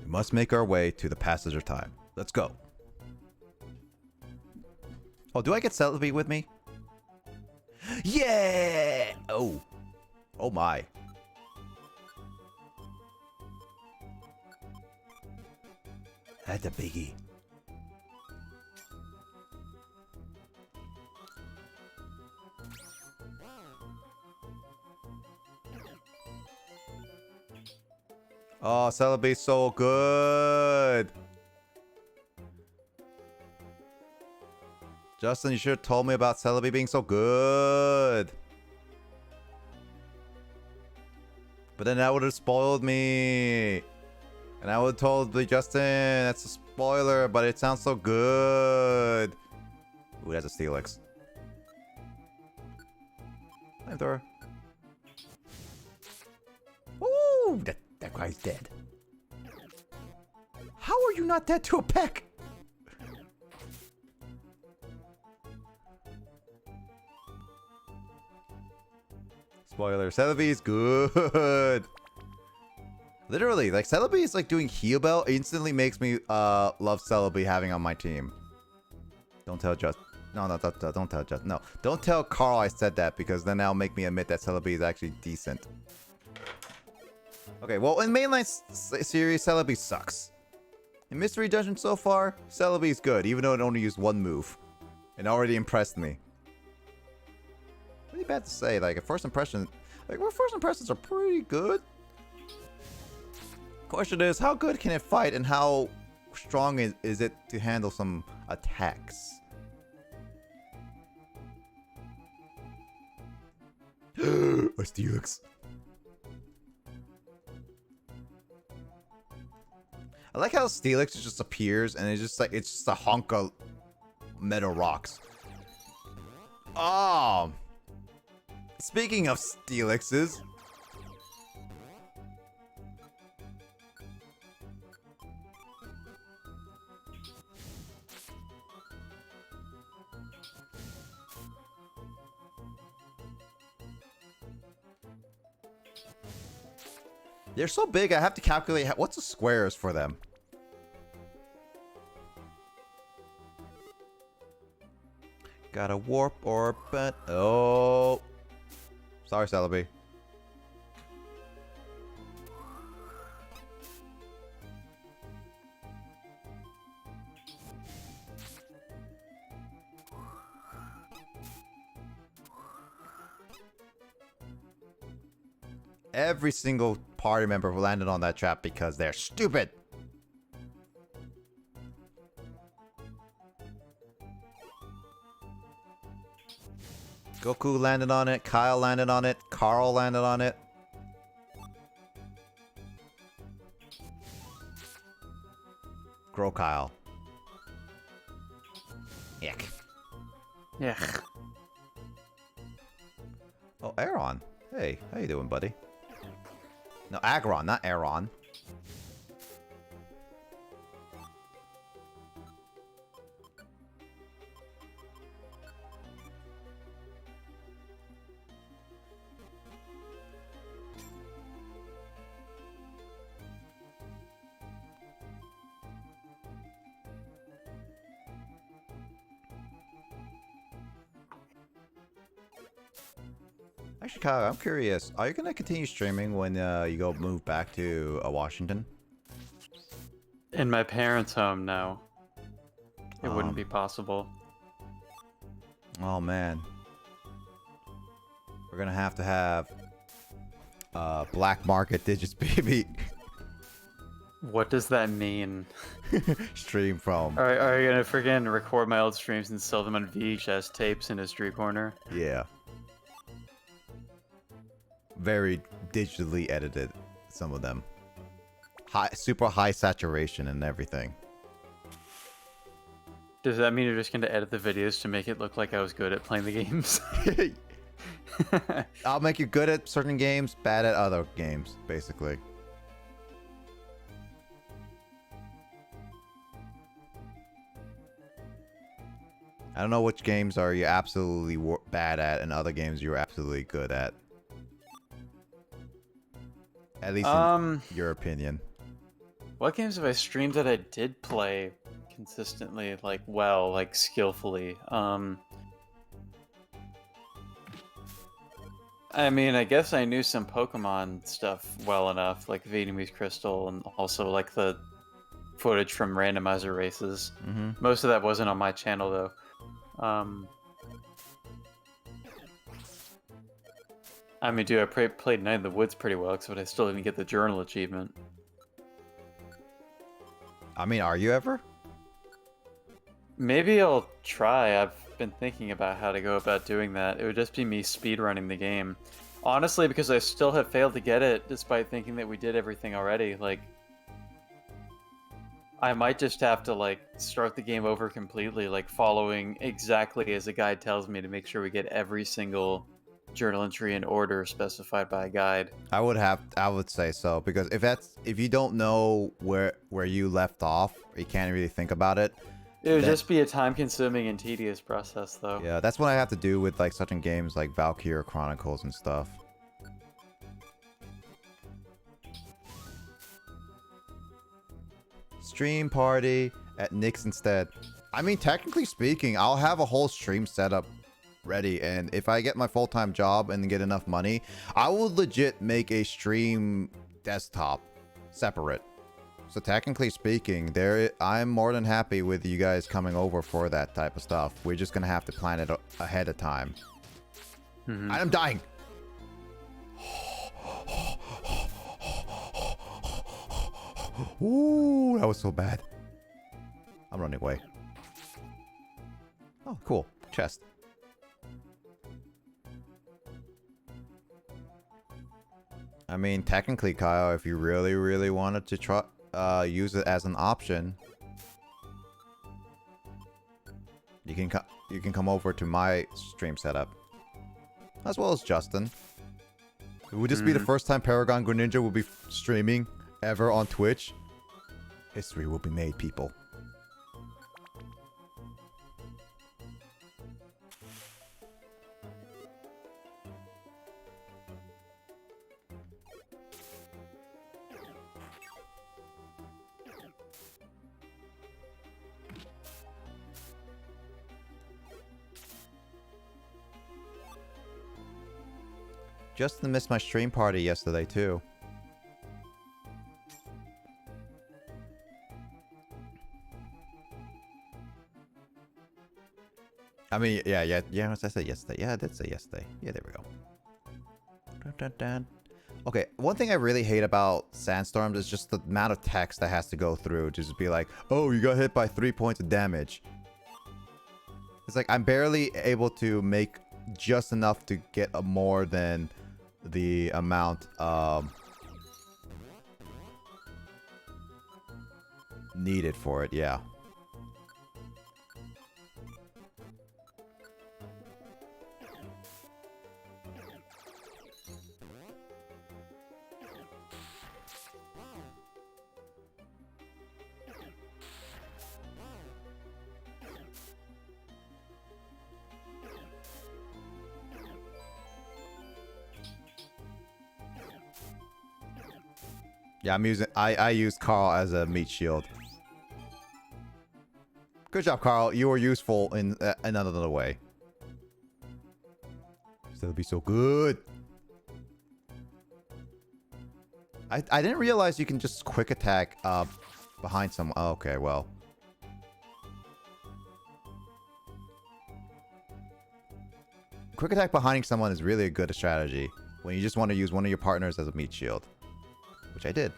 We must make our way to the passage of time. Let's go. Oh, do I get Celebi with me? Yeah! Oh. Oh my. That's a biggie. Oh, Celebi's so good. Justin, you should have told me about Celebi being so good. But then that would have spoiled me. And I would have told Justin, that's a spoiler, but it sounds so good. Ooh, that's a Steelix. Flamethrower. Ooh, that guy's dead. How are you not dead to a peck? Spoiler, Celebi's good. Literally, like Celebi is like doing heal bell instantly makes me love Celebi having on my team. Don't tell Just. No, don't tell Just. No, don't tell Carl I said that because then that'll make me admit that Celebi is actually decent. Okay, well in mainline series, Celebi sucks. In Mystery Dungeon so far, Celebi is good, even though it only used one move. It already impressed me. Really bad to say, like, at first impression, like, well, first impressions are pretty good. Question is, how good can it fight and how strong is it to handle some attacks? A Steelix. I like how Steelix just appears and it's just like, it's just a hunk of metal rocks. Oh! Speaking of Steelixes. They're so big, I have to calculate what's the squares for them. Got a warp orbit. Oh. Sorry, Celebi. Every single party member landed on that trap because they're stupid. Goku landed on it, Kyle landed on it, Carl landed on it. Grow Kyle. Yuck. Yeah. Oh, Aeron. Hey, how you doing, buddy? No, Aggron, not Aeron. Actually, Kyle, I'm curious. Are you gonna continue streaming when you go move back to Washington? In my parents' home, no. It wouldn't be possible. Oh man. We're gonna have to have black market digits, baby. What does that mean? Stream from. Are you gonna freaking record my old streams and sell them on VHS tapes in a street corner? Yeah. Very digitally edited, some of them. Super high saturation and everything. Does that mean you're just gonna edit the videos to make it look like I was good at playing the games? I'll make you good at certain games, bad at other games, basically. I don't know which games are you absolutely bad at and other games you're absolutely good at. At least in your opinion. What games have I streamed that I did play consistently, like, well, like, skillfully? I mean, I guess I knew some Pokemon stuff well enough, like Vietnamese Crystal, and also, like, the footage from randomizer races. Most of that wasn't on my channel, though. I mean, dude, I played Night in the Woods pretty well, but I still didn't get the journal achievement. I mean, are you ever? Maybe I'll try. I've been thinking about how to go about doing that. It would just be me speedrunning the game. Honestly, because I still have failed to get it, despite thinking that we did everything already. Like, I might just have to, like, start the game over completely, like, following exactly as the guide tells me to make sure we get every single journal entry in order specified by a guide. I would say so, because if you don't know where you left off, or you can't really think about it, it would just be a time-consuming and tedious process, though. Yeah, that's what I have to do with, like, certain games like Valkyria Chronicles and stuff. Stream party at Nick's instead. I mean, technically speaking, I'll have a whole stream setup ready, and if I get my full-time job and get enough money, I will legit make a stream desktop separate. So technically speaking, I'm more than happy with you guys coming over for that type of stuff. We're just gonna have to plan it ahead of time. I'm dying. Ooh, that was so bad. I'm running away. Oh, cool. Chest. I mean, technically, Kyle, if you really, really wanted to try, use it as an option, you can come over to my stream setup, as well as Justin. Would this be the first time Paragon Greninja will be streaming ever on Twitch? History will be made, people. Justin missed my stream party yesterday, too. I mean, yeah, I said yesterday. Yeah, I did say yesterday. Yeah, there we go. Dun, dun, dun. Okay, one thing I really hate about Sandstorms is just the amount of text that has to go through to just be like, oh, you got hit by 3 points of damage. It's like, I'm barely able to make just enough to get a more than the amount needed for it, yeah. Yeah, I'm using I used Carl as a meat shield. Good job, Carl. You were useful in another way. Still be so good. I didn't realize you can just quick attack Behind someone. Oh, okay, well. Quick attack behind someone is really a good strategy when you just want to use one of your partners as a meat shield. Which I did.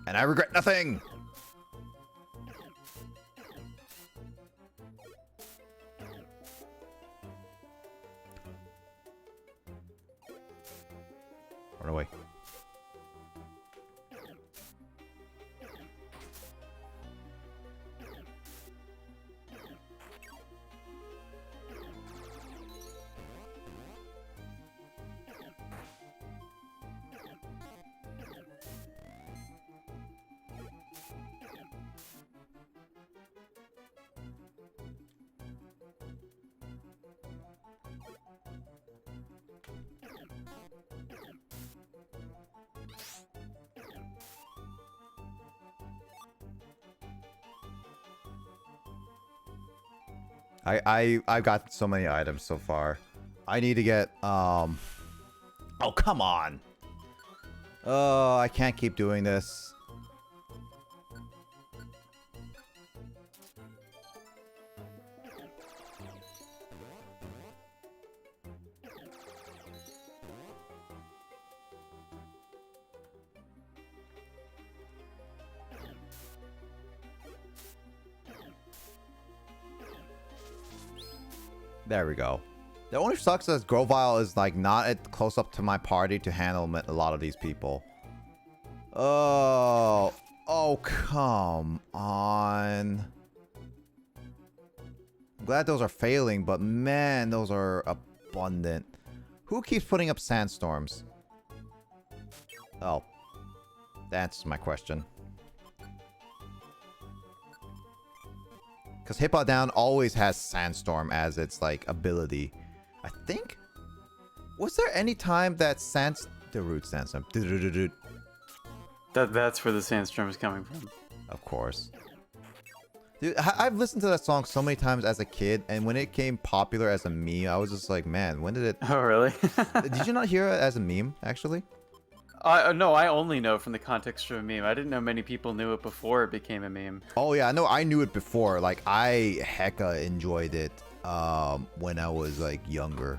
And I regret nothing! Run away. I've got so many items so far. I need to get oh, come on. Oh, I can't keep doing this. There we go. The only sucks is Grovile is like not at close up to my party to handle a lot of these people. Oh, come on. I'm glad those are failing, but man, those are abundant. Who keeps putting up sandstorms? Oh, that's my question. Because Hippowdon always has Sandstorm as its, like, ability. I think? Was there any time that the root Sandstorm... That's where the Sandstorm is coming from. Of course. Dude, I've listened to that song so many times as a kid, and when it became popular as a meme, I was just like, man, when did it... Oh, really? Did you not hear it as a meme, actually? No, I only know from the context of a meme. I didn't know many people knew it before it became a meme. Oh yeah, no, I knew it before. Like, I hecka enjoyed it when I was, like, younger.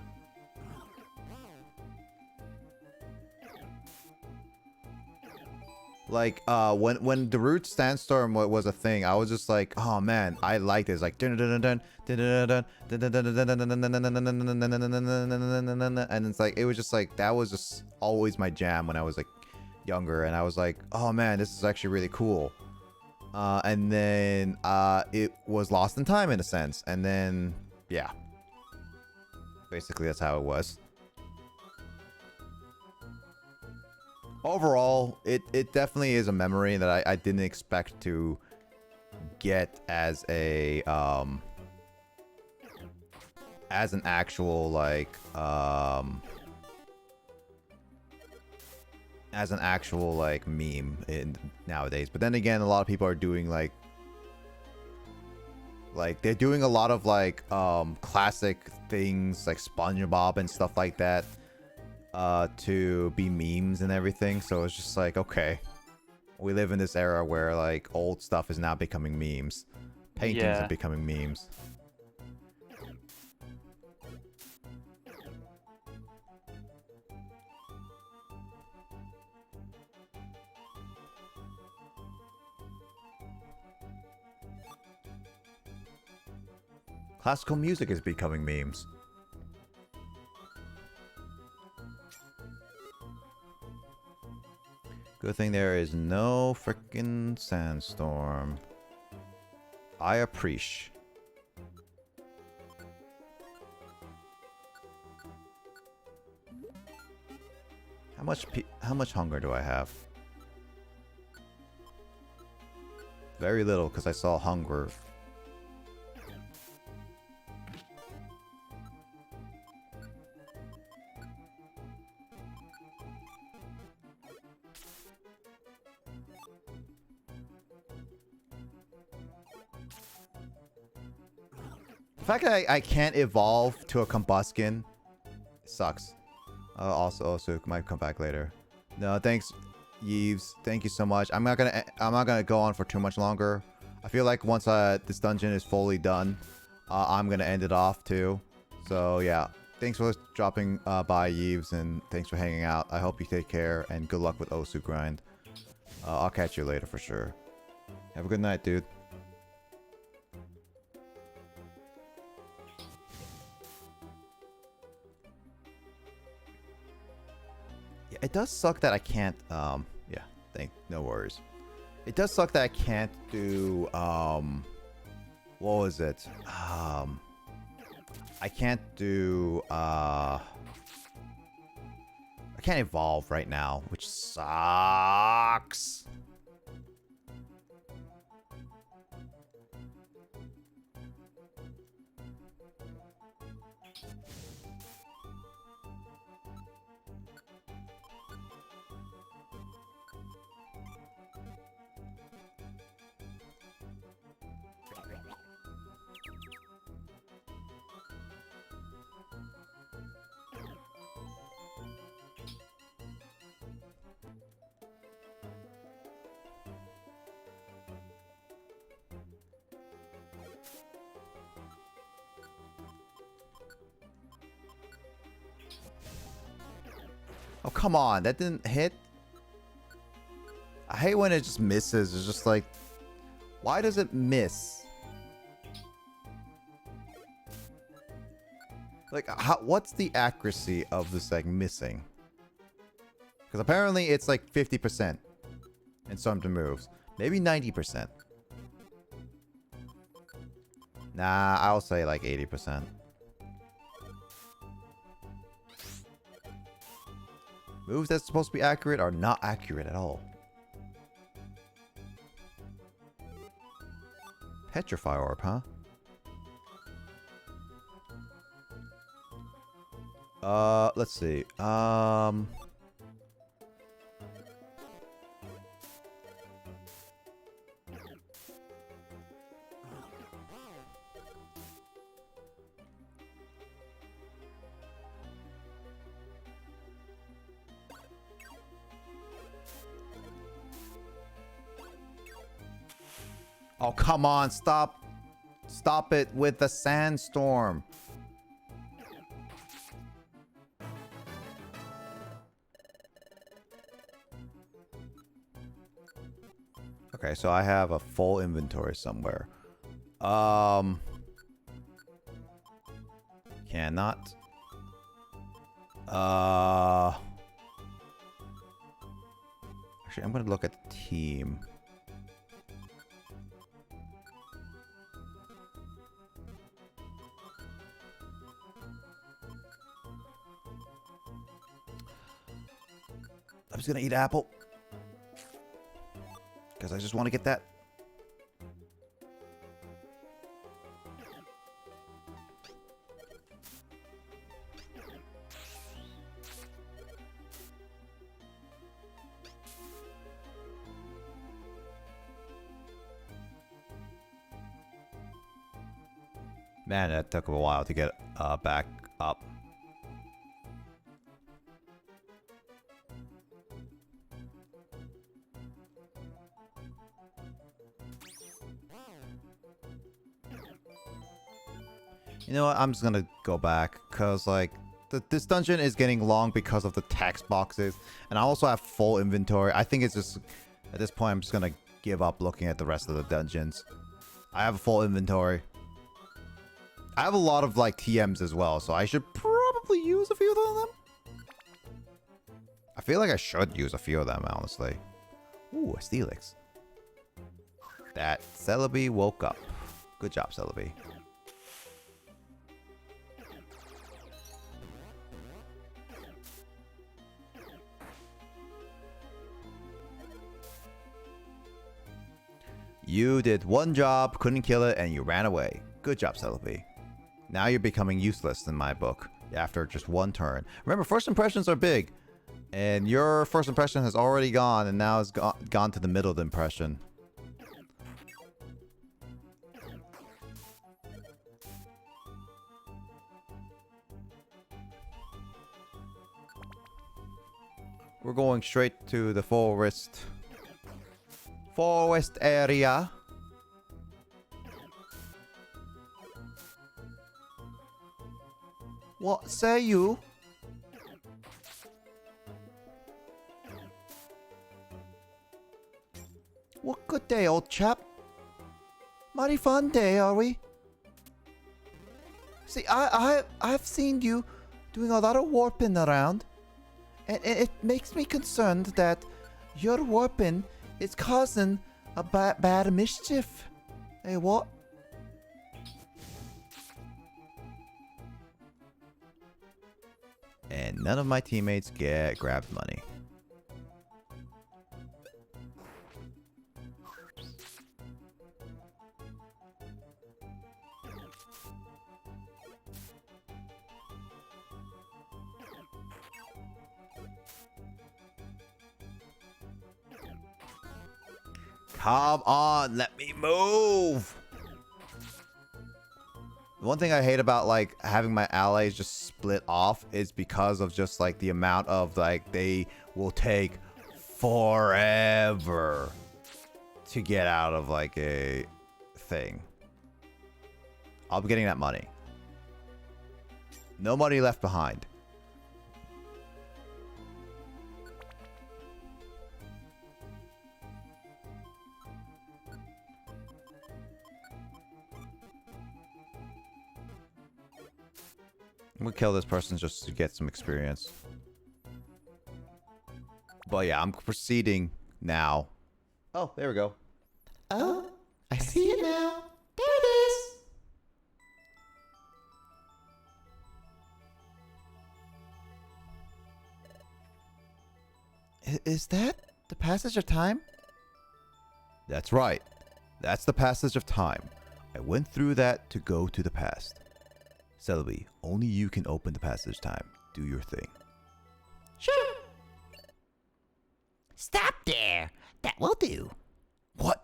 Like, when the root Sandstorm was a thing, I was just like, oh man, I like this. Like, and it's like, it was just like, that was just always my jam when I was like younger, and I was like, oh man, this is actually really cool. And then it was lost in time in a sense, and then yeah, basically that's how it was. Overall, it definitely is a memory that I didn't expect to get as a as an actual like meme nowadays. But then again, a lot of people are doing like they're doing a lot of like classic things like SpongeBob and stuff like that to be memes and everything. So it's just like, okay, we live in this era where like old stuff is now becoming memes. Paintings are becoming memes. Classical music is becoming memes. Good thing there is no frickin' sandstorm. I appreciate. How much hunger do I have? Very little, because I saw hunger. The fact that I can't evolve to a Combuskin sucks. Also, might come back later. No, thanks. Yves. Thank you so much. I'm not gonna go on for too much longer. I feel like once this dungeon is fully done, I'm gonna end it off too. So yeah, thanks for dropping by, Yves, and thanks for hanging out. I hope you take care and good luck with Osu grind. I'll catch you later for sure. Have a good night, dude. Yeah, it does suck that I can't, yeah, no worries. It does suck that I can't do, what was it? I can't do, I can't evolve right now, which sucks. Oh, come on. That didn't hit. I hate when it just misses. It's just like, why does it miss? Like, what's the accuracy of this, like, missing? Because apparently it's like 50% in some moves. Maybe 90%. Nah, I'll say like 80%. Moves that's supposed to be accurate are not accurate at all. Petrify Orb, huh? Let's see. Oh, come on. Stop. Stop it with the sandstorm. Okay, so I have a full inventory somewhere. Cannot. Actually, I'm gonna look at the team. I'm just gonna eat apple. Because I just want to get that. Man, that took a while to get back up. You know what? I'm just gonna go back because, like, this dungeon is getting long because of the text boxes, and I also have full inventory. I think it's just at this point I'm just gonna give up looking at the rest of the dungeons. I have a full inventory. I have a lot of like TMs as well, so I should probably use a few of them. I feel like I should use a few of them, honestly. Ooh, a Steelix. That Celebi woke up. Good job, Celebi. You did one job, couldn't kill it, and you ran away. Good job, Celebi. Now you're becoming useless in my book after just one turn. Remember, first impressions are big. And your first impression has already gone, and now it's gone to the middle impression. We're going straight to the forest. Forest area. What say you? What good day, old chap. Mighty fun day, are we? See, I've seen you doing a lot of warping around, and it makes me concerned that your warping is causing a bad mischief. Hey, what? And none of my teammates grabbed money. Come on, let me move. The one thing I hate about like having my allies just split off is because of just like the amount of like they will take forever to get out of like a thing. I'll be getting that money. No money left behind. I'm gonna kill this person just to get some experience. But yeah, I'm proceeding now. Oh, there we go. Oh, I see it now. There it is. Is that the passage of time? That's right. That's the passage of time. I went through that to go to the past. Celebi, only you can open the passage time. Do your thing. Sure. Stop there. That will do. What?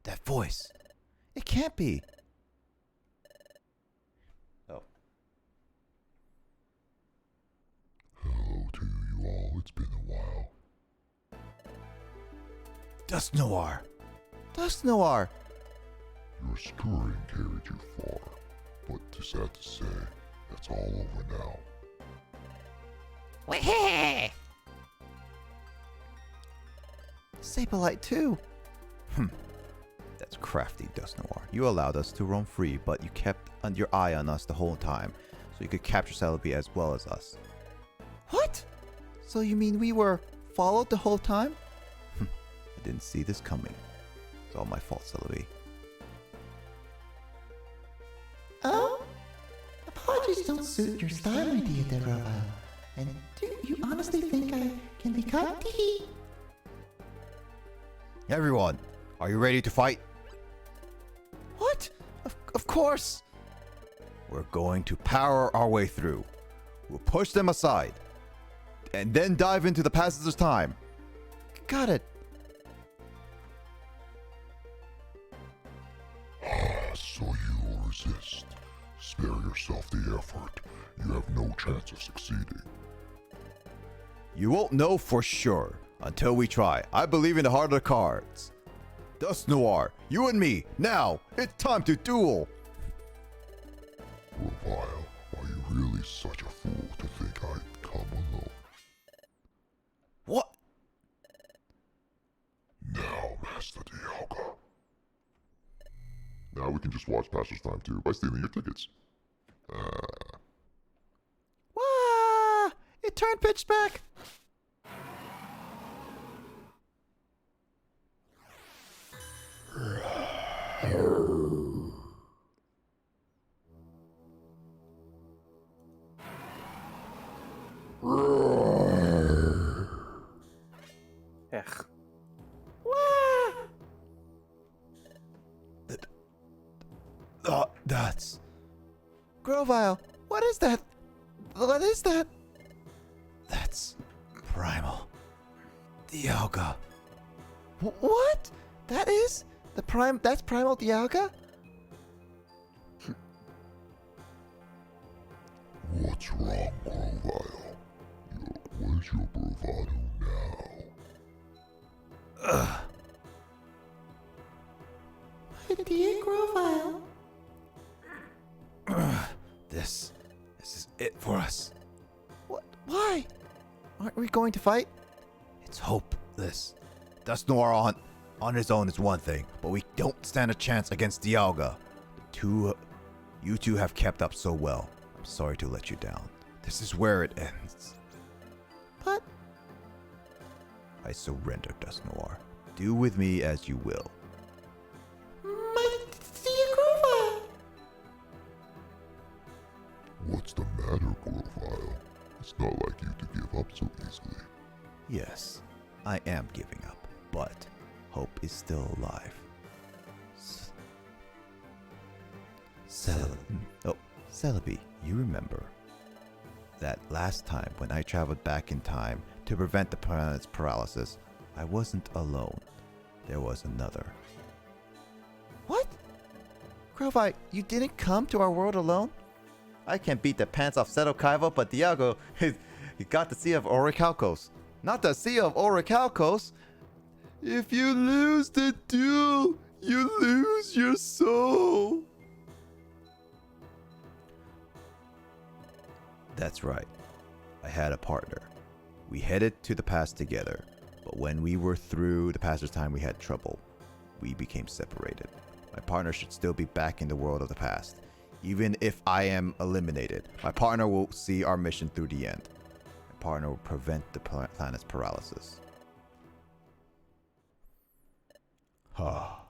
That voice. It can't be. Oh. Hello to you all. It's been a while. Dust Noir. Dust Noir. Your scurrying carried you far. But it's sad to say, that's all over now. Wait. Sableye too. That's crafty, Dust Noir. You allowed us to roam free, but you kept your eye on us the whole time, so you could capture Celebi as well as us. What? So you mean we were followed the whole time? I didn't see this coming. It's all my fault, Celebi. Oh? Apologies don't suit your style, my dear Derovile. And do you honestly think I can be caught? Everyone, are you ready to fight? What? Of course! We're going to power our way through. We'll push them aside. And then dive into the passage of time. Got it. So you will resist. Spare yourself the effort. You have no chance of succeeding. You won't know for sure until we try. I believe in the heart of the cards. Dust Noir, you and me, now, it's time to duel. Revile, are you really such a fool to think I'd come alone? What? Now, Master Dialga. Now we can just watch Passage Time 2 by stealing your tickets. Wah! It turned pitch back. Ech. That's... Grovile, what is that? What is that? That's... Primal. Dialga. What? That is? That's Primal Dialga? What's wrong, Grovile? Where's your bravado now? My dear Grovile. This is it for us. What? Why? Aren't we going to fight? It's hopeless. Dust Noir on his own is one thing, but we don't stand a chance against Dialga. You two have kept up so well. I'm sorry to let you down. This is where it ends. But I surrender, Dust Noir. Do with me as you will. my dear Grovile. What's the matter, Grovile? It's not like you to give up so easily. Yes, I am giving up, but hope is still alive. Celebi, you remember that last time when I traveled back in time to prevent the planet's paralysis, I wasn't alone. There was another. What? Grovile, you didn't come to our world alone? I can't beat the pants off Seto Kaiba, but Dialga, he got the Sea of Orichalcos. Not the Sea of Orichalcos. If you lose the duel, you lose your soul. That's right. I had a partner. We headed to the past together, but when we were through the passage time, we had trouble. We became separated. My partner should still be back in the world of the past. Even if I am eliminated, my partner will see our mission through the end. My partner will prevent the planet's paralysis. Ha.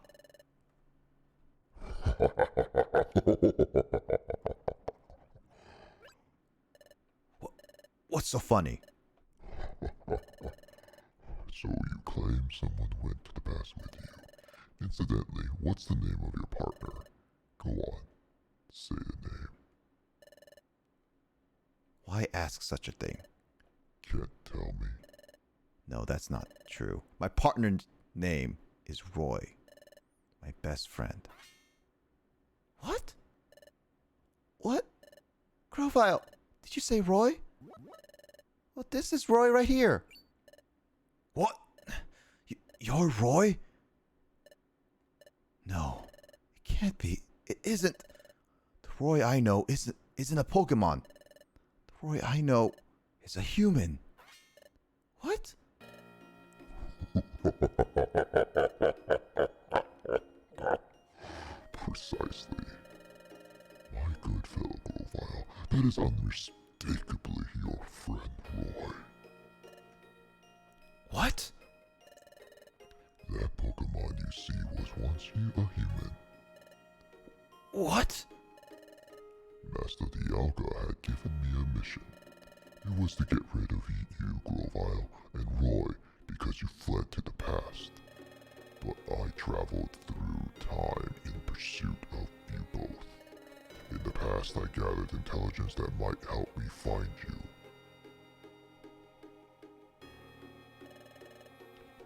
What's so funny? So you claim someone went to the past with you. Incidentally, what's the name of your partner? Go on, say the name. Why ask such a thing? Can't tell me. No, that's not true. My partner's name is Roy. My best friend. What? What? Grovile, did you say Roy? Well, this is Roy right here. What? You're Roy? No, it can't be. It isn't. The Roy I know isn't a Pokemon. The Roy I know is a human. What? Precisely. My good fellow Grovile, that is unmistakably your friend Roy. What? That Pokemon you see was once a human. What? Master Dialga had given me a mission. It was to get rid of you, Grovile, and Roy because you fled to the past. But I traveled through time in pursuit of you both. In the past, I gathered intelligence that might help me find you.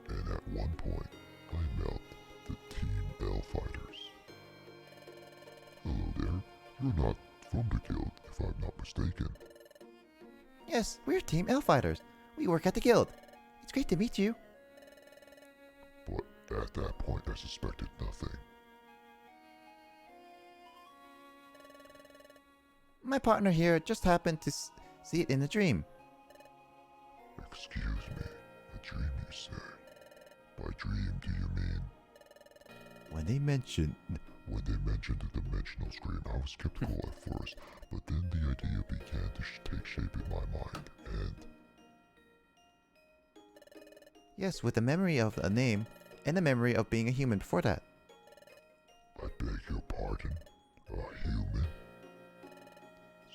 And at one point, I met the Team L Fighters. Hello there. You're not from the guild, if I'm not mistaken. Yes, we're Team L Fighters. We work at the guild. It's great to meet you. But at that point, I suspected nothing. My partner here just happened to see it in a dream. Excuse me, a dream you say? By dream, do you mean? When they mentioned the dimensional scream, I was skeptical at first, but then the idea began to take shape in my mind, and... Yes, with the memory of a name and the memory of being a human before that. I beg your pardon? A human?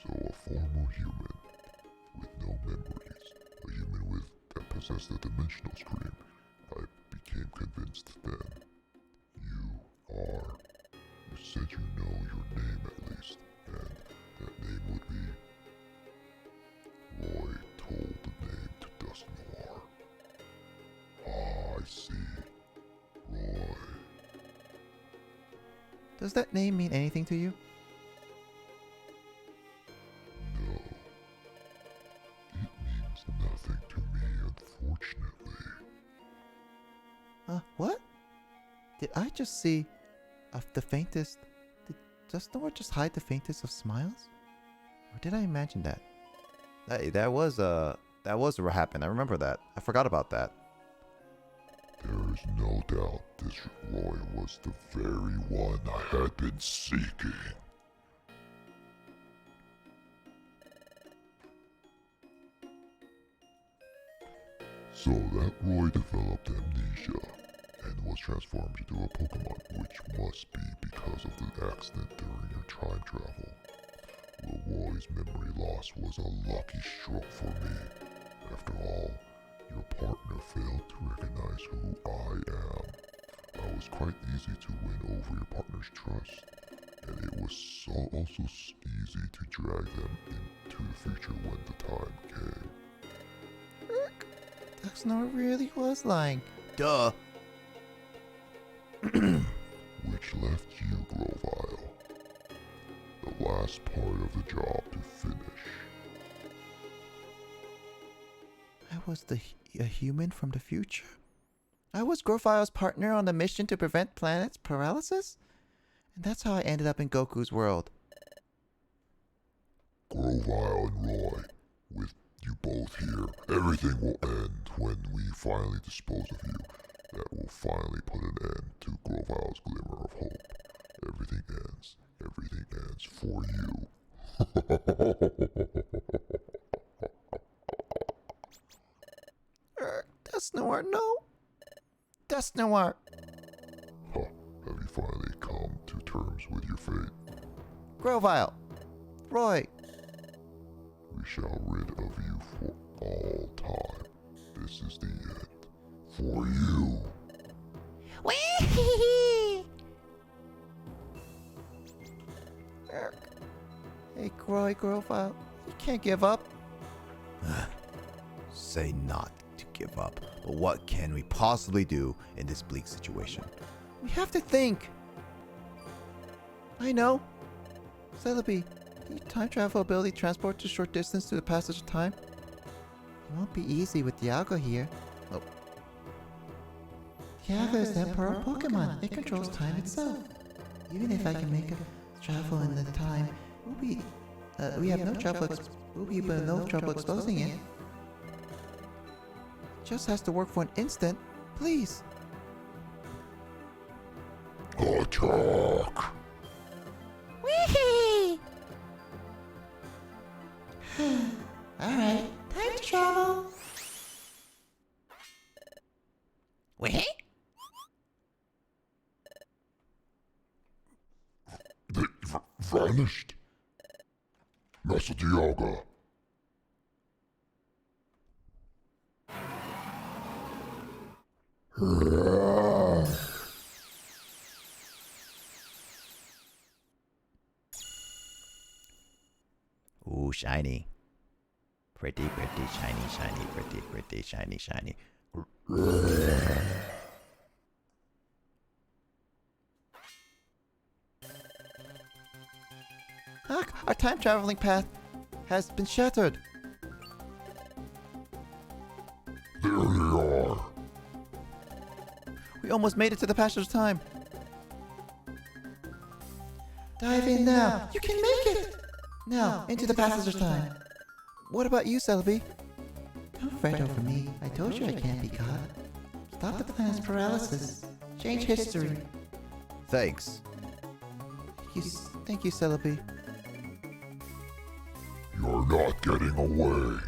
So a former human with no memories, a human that possessed a dimensional scream. I became convinced then. You said you know your name at least, and that name would be... Roy told the name to Dust Noir. Ah, I see. Roy. Does that name mean anything to you? No. It means nothing to me, unfortunately. What? Did I just see the faintest? Does Nora just hide the faintest of smiles? Or did I imagine that? That was what happened. I remember that. I forgot about that. There is no doubt this Roy was the very one I had been seeking. So that Roy developed amnesia and was transformed into a Pokémon, which must be because of the accident during your time travel. Well, Roy's memory loss was a lucky stroke for me. After all, your partner failed to recognize who I am. I was quite easy to win over your partner's trust, and it was also easy to drag them into the future when the time came. Nora really was lying. Duh. Which left you, Grovile. The last part of the job to finish. I was a human from the future? I was Grovile's partner on the mission to prevent planet's paralysis? And that's how I ended up in Goku's world. Grovile and Roy, with you both here, everything will end when we finally dispose of you. That will finally put an end to Grovile's glimmer of hope. Everything ends. Everything ends for you. That's Noir, no. That's Noir. Huh, have you finally come to terms with your fate? Grovile. Roy. We shall rid of you for all time. This is the end. For you. Hey, Grovile. You can't give up. Say not to give up, but what can we possibly do in this bleak situation? We have to think. I know. Celebi, your time travel ability transport to short distance through the passage of time? It won't be easy with Dialga here. Oh. Dialga is the Emperor Pokemon. It controls time itself. Even if I can make a travel in the time, we have no trouble exposing it. Just has to work for an instant. Please. Attack! Whee! Alright, time to travel. Wait? They vanished. Master Dialga. Ooh, shiny. Pretty, shiny, pretty, shiny. Our time traveling path has been shattered. There they are. We almost made it to the passage of time. Dive in now. You can make it. Now, into the passage of time. What about you, Celebi? Don't fret over me. I told you I can't be caught. Stop the planet's paralysis. Change history. Thanks. Thank you, Celebi. You're not getting away.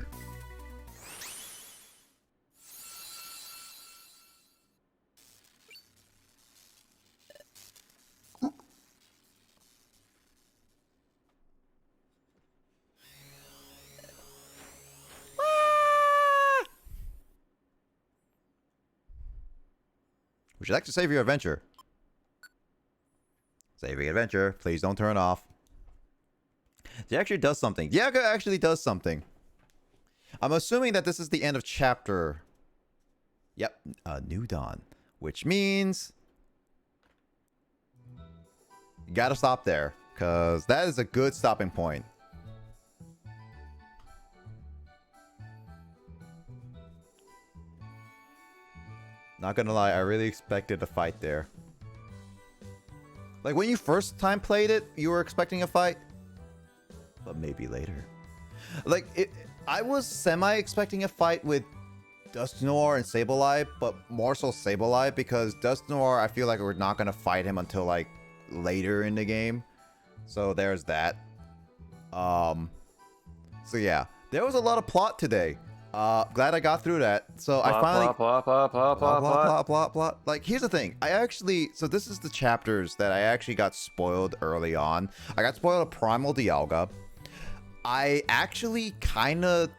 Would you like to save your adventure? Save your adventure. Please don't turn off. He actually does something. Dialga actually does something. I'm assuming that this is the end of chapter. Yep, New Dawn. Which means you gotta stop there, because that is a good stopping point. Not gonna lie, I really expected a fight there. Like, when you first time played it, you were expecting a fight? But maybe later. Like, I was semi-expecting a fight with Dusknoir and Sableye, but more so Sableye, because Dusknoir, I feel like we're not gonna fight him until, like, later in the game. So there's that. So yeah. There was a lot of plot today. Glad I got through that. So I finally plot. Like, here's the thing. So this is the chapters that I actually got spoiled early on. I got spoiled of Primal Dialga. I actually I'm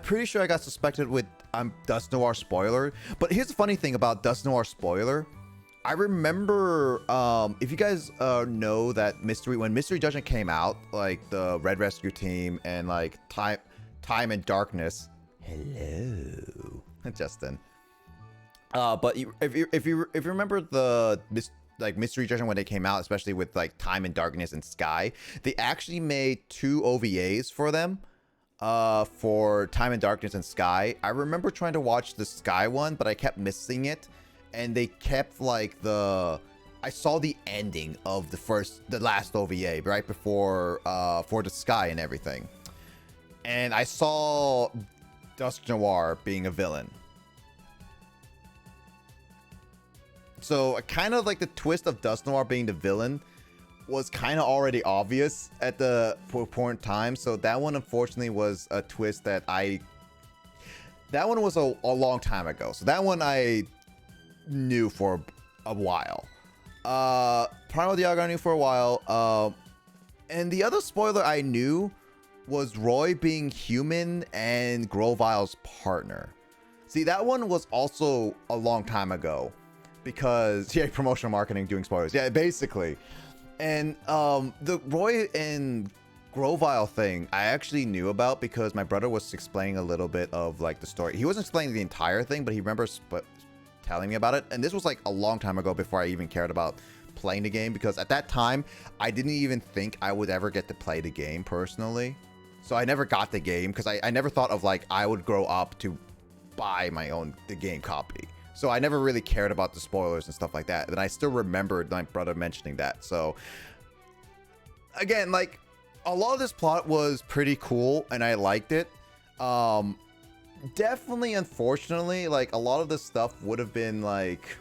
pretty sure I got suspected with Dusknoir spoiler. But here's the funny thing about Dusknoir spoiler. I remember, if you guys know that when Mystery Dungeon came out, like the Red Rescue Team and like Time and Darkness. Hello, Justin. But if you remember the Mystery Dungeon when they came out, especially with like Time and Darkness and Sky, they actually made 2 OVAs for them. For Time and Darkness and Sky. I remember trying to watch the Sky one, but I kept missing it. And they kept like I saw the ending of the last OVA right before for the Sky and everything. And I saw Dusknoir being a villain. So kind of like the twist of Dusknoir being the villain was kind of already obvious at the point in time. So that one unfortunately was a twist that that one was a long time ago. So that one I knew for a while. Primal Dialga I knew for a while. And the other spoiler I knew was Roy being human and Grovile's partner. See, that one was also a long time ago because promotional marketing doing spoilers. Yeah, basically. And the Roy and Grovile thing I actually knew about because my brother was explaining a little bit of like the story. He wasn't explaining the entire thing, but he remembers telling me about it. And this was like a long time ago before I even cared about playing the game, because at that time I didn't even think I would ever get to play the game personally. So I never got the game because I never thought of like I would grow up to buy the game copy. So I never really cared about the spoilers and stuff like that. And I still remembered my brother mentioning that. So again, like a lot of this plot was pretty cool and I liked it. Definitely, unfortunately, like a lot of this stuff would have been like,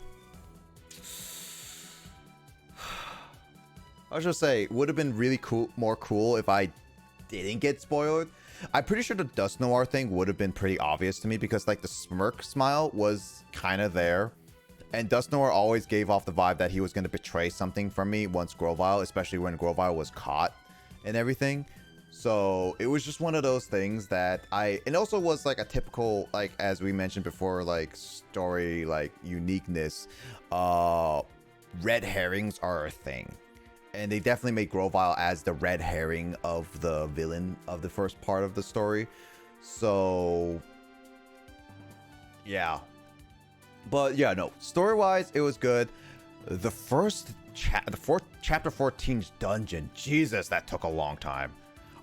I was just say, would have been really more cool if I didn't get spoiled. I'm pretty sure the Dusknoir thing would have been pretty obvious to me because like the smirk smile was kind of there. And Dusknoir always gave off the vibe that he was going to betray something from me once Grovile, especially when Grovile was caught and everything. So it was just one of those things that it also was like a typical, like, as we mentioned before, like story, like uniqueness. Red herrings are a thing. And they definitely made Grovile as the red herring of the villain of the first part of the story. So, yeah. But yeah, no. Story-wise, it was good. The chapter 14 dungeon. Jesus, that took a long time.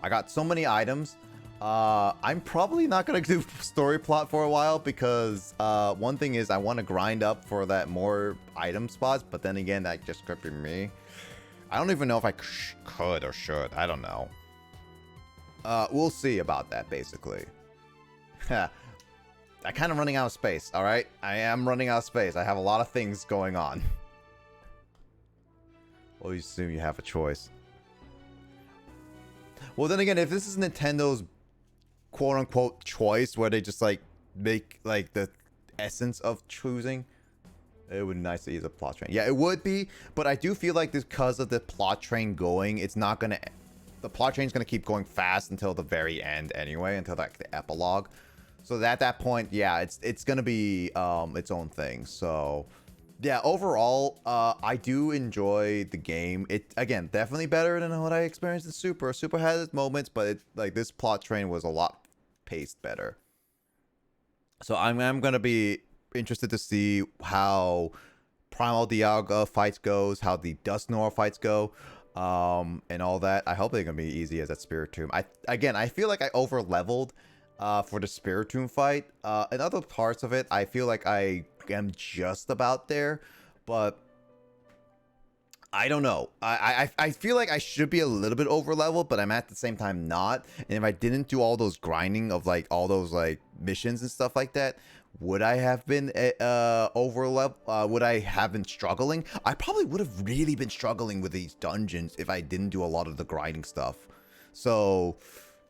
I got so many items. I'm probably not going to do story plot for a while because one thing is I want to grind up for that more item spots. But then again, that just could be me. I don't even know if I could or should. I don't know. We'll see about that, basically. I'm kind of running out of space, alright? I am running out of space. I have a lot of things going on. Well, you assume you have a choice. Well, then again, if this is Nintendo's quote-unquote choice, where they just, like, make, like, the essence of choosing... It would be nice to use a plot train. Yeah, it would be, but I do feel like because of the plot train going, it's not gonna... The plot train's gonna keep going fast until the very end anyway, until like the epilogue. So at that point, yeah, it's gonna be its own thing. So yeah, overall, I do enjoy the game. It again, definitely better than what I experienced in Super. Super had its moments, but like this plot train was a lot paced better. So I'm gonna be interested to see how Primal Dialga fights goes, how the Dusknoir fights go, and all that. I hope they're gonna be easy as that Spiritomb. I feel like I over leveled for the Spiritomb fight. In other parts of it, I feel like I am just about there, but I don't know. I feel like I should be a little bit over leveled, but I'm at the same time not. And if I didn't do all those grinding of like all those like missions and stuff like that, would I have been over level? Would I have been struggling? I probably would have really been struggling with these dungeons if I didn't do a lot of the grinding stuff. So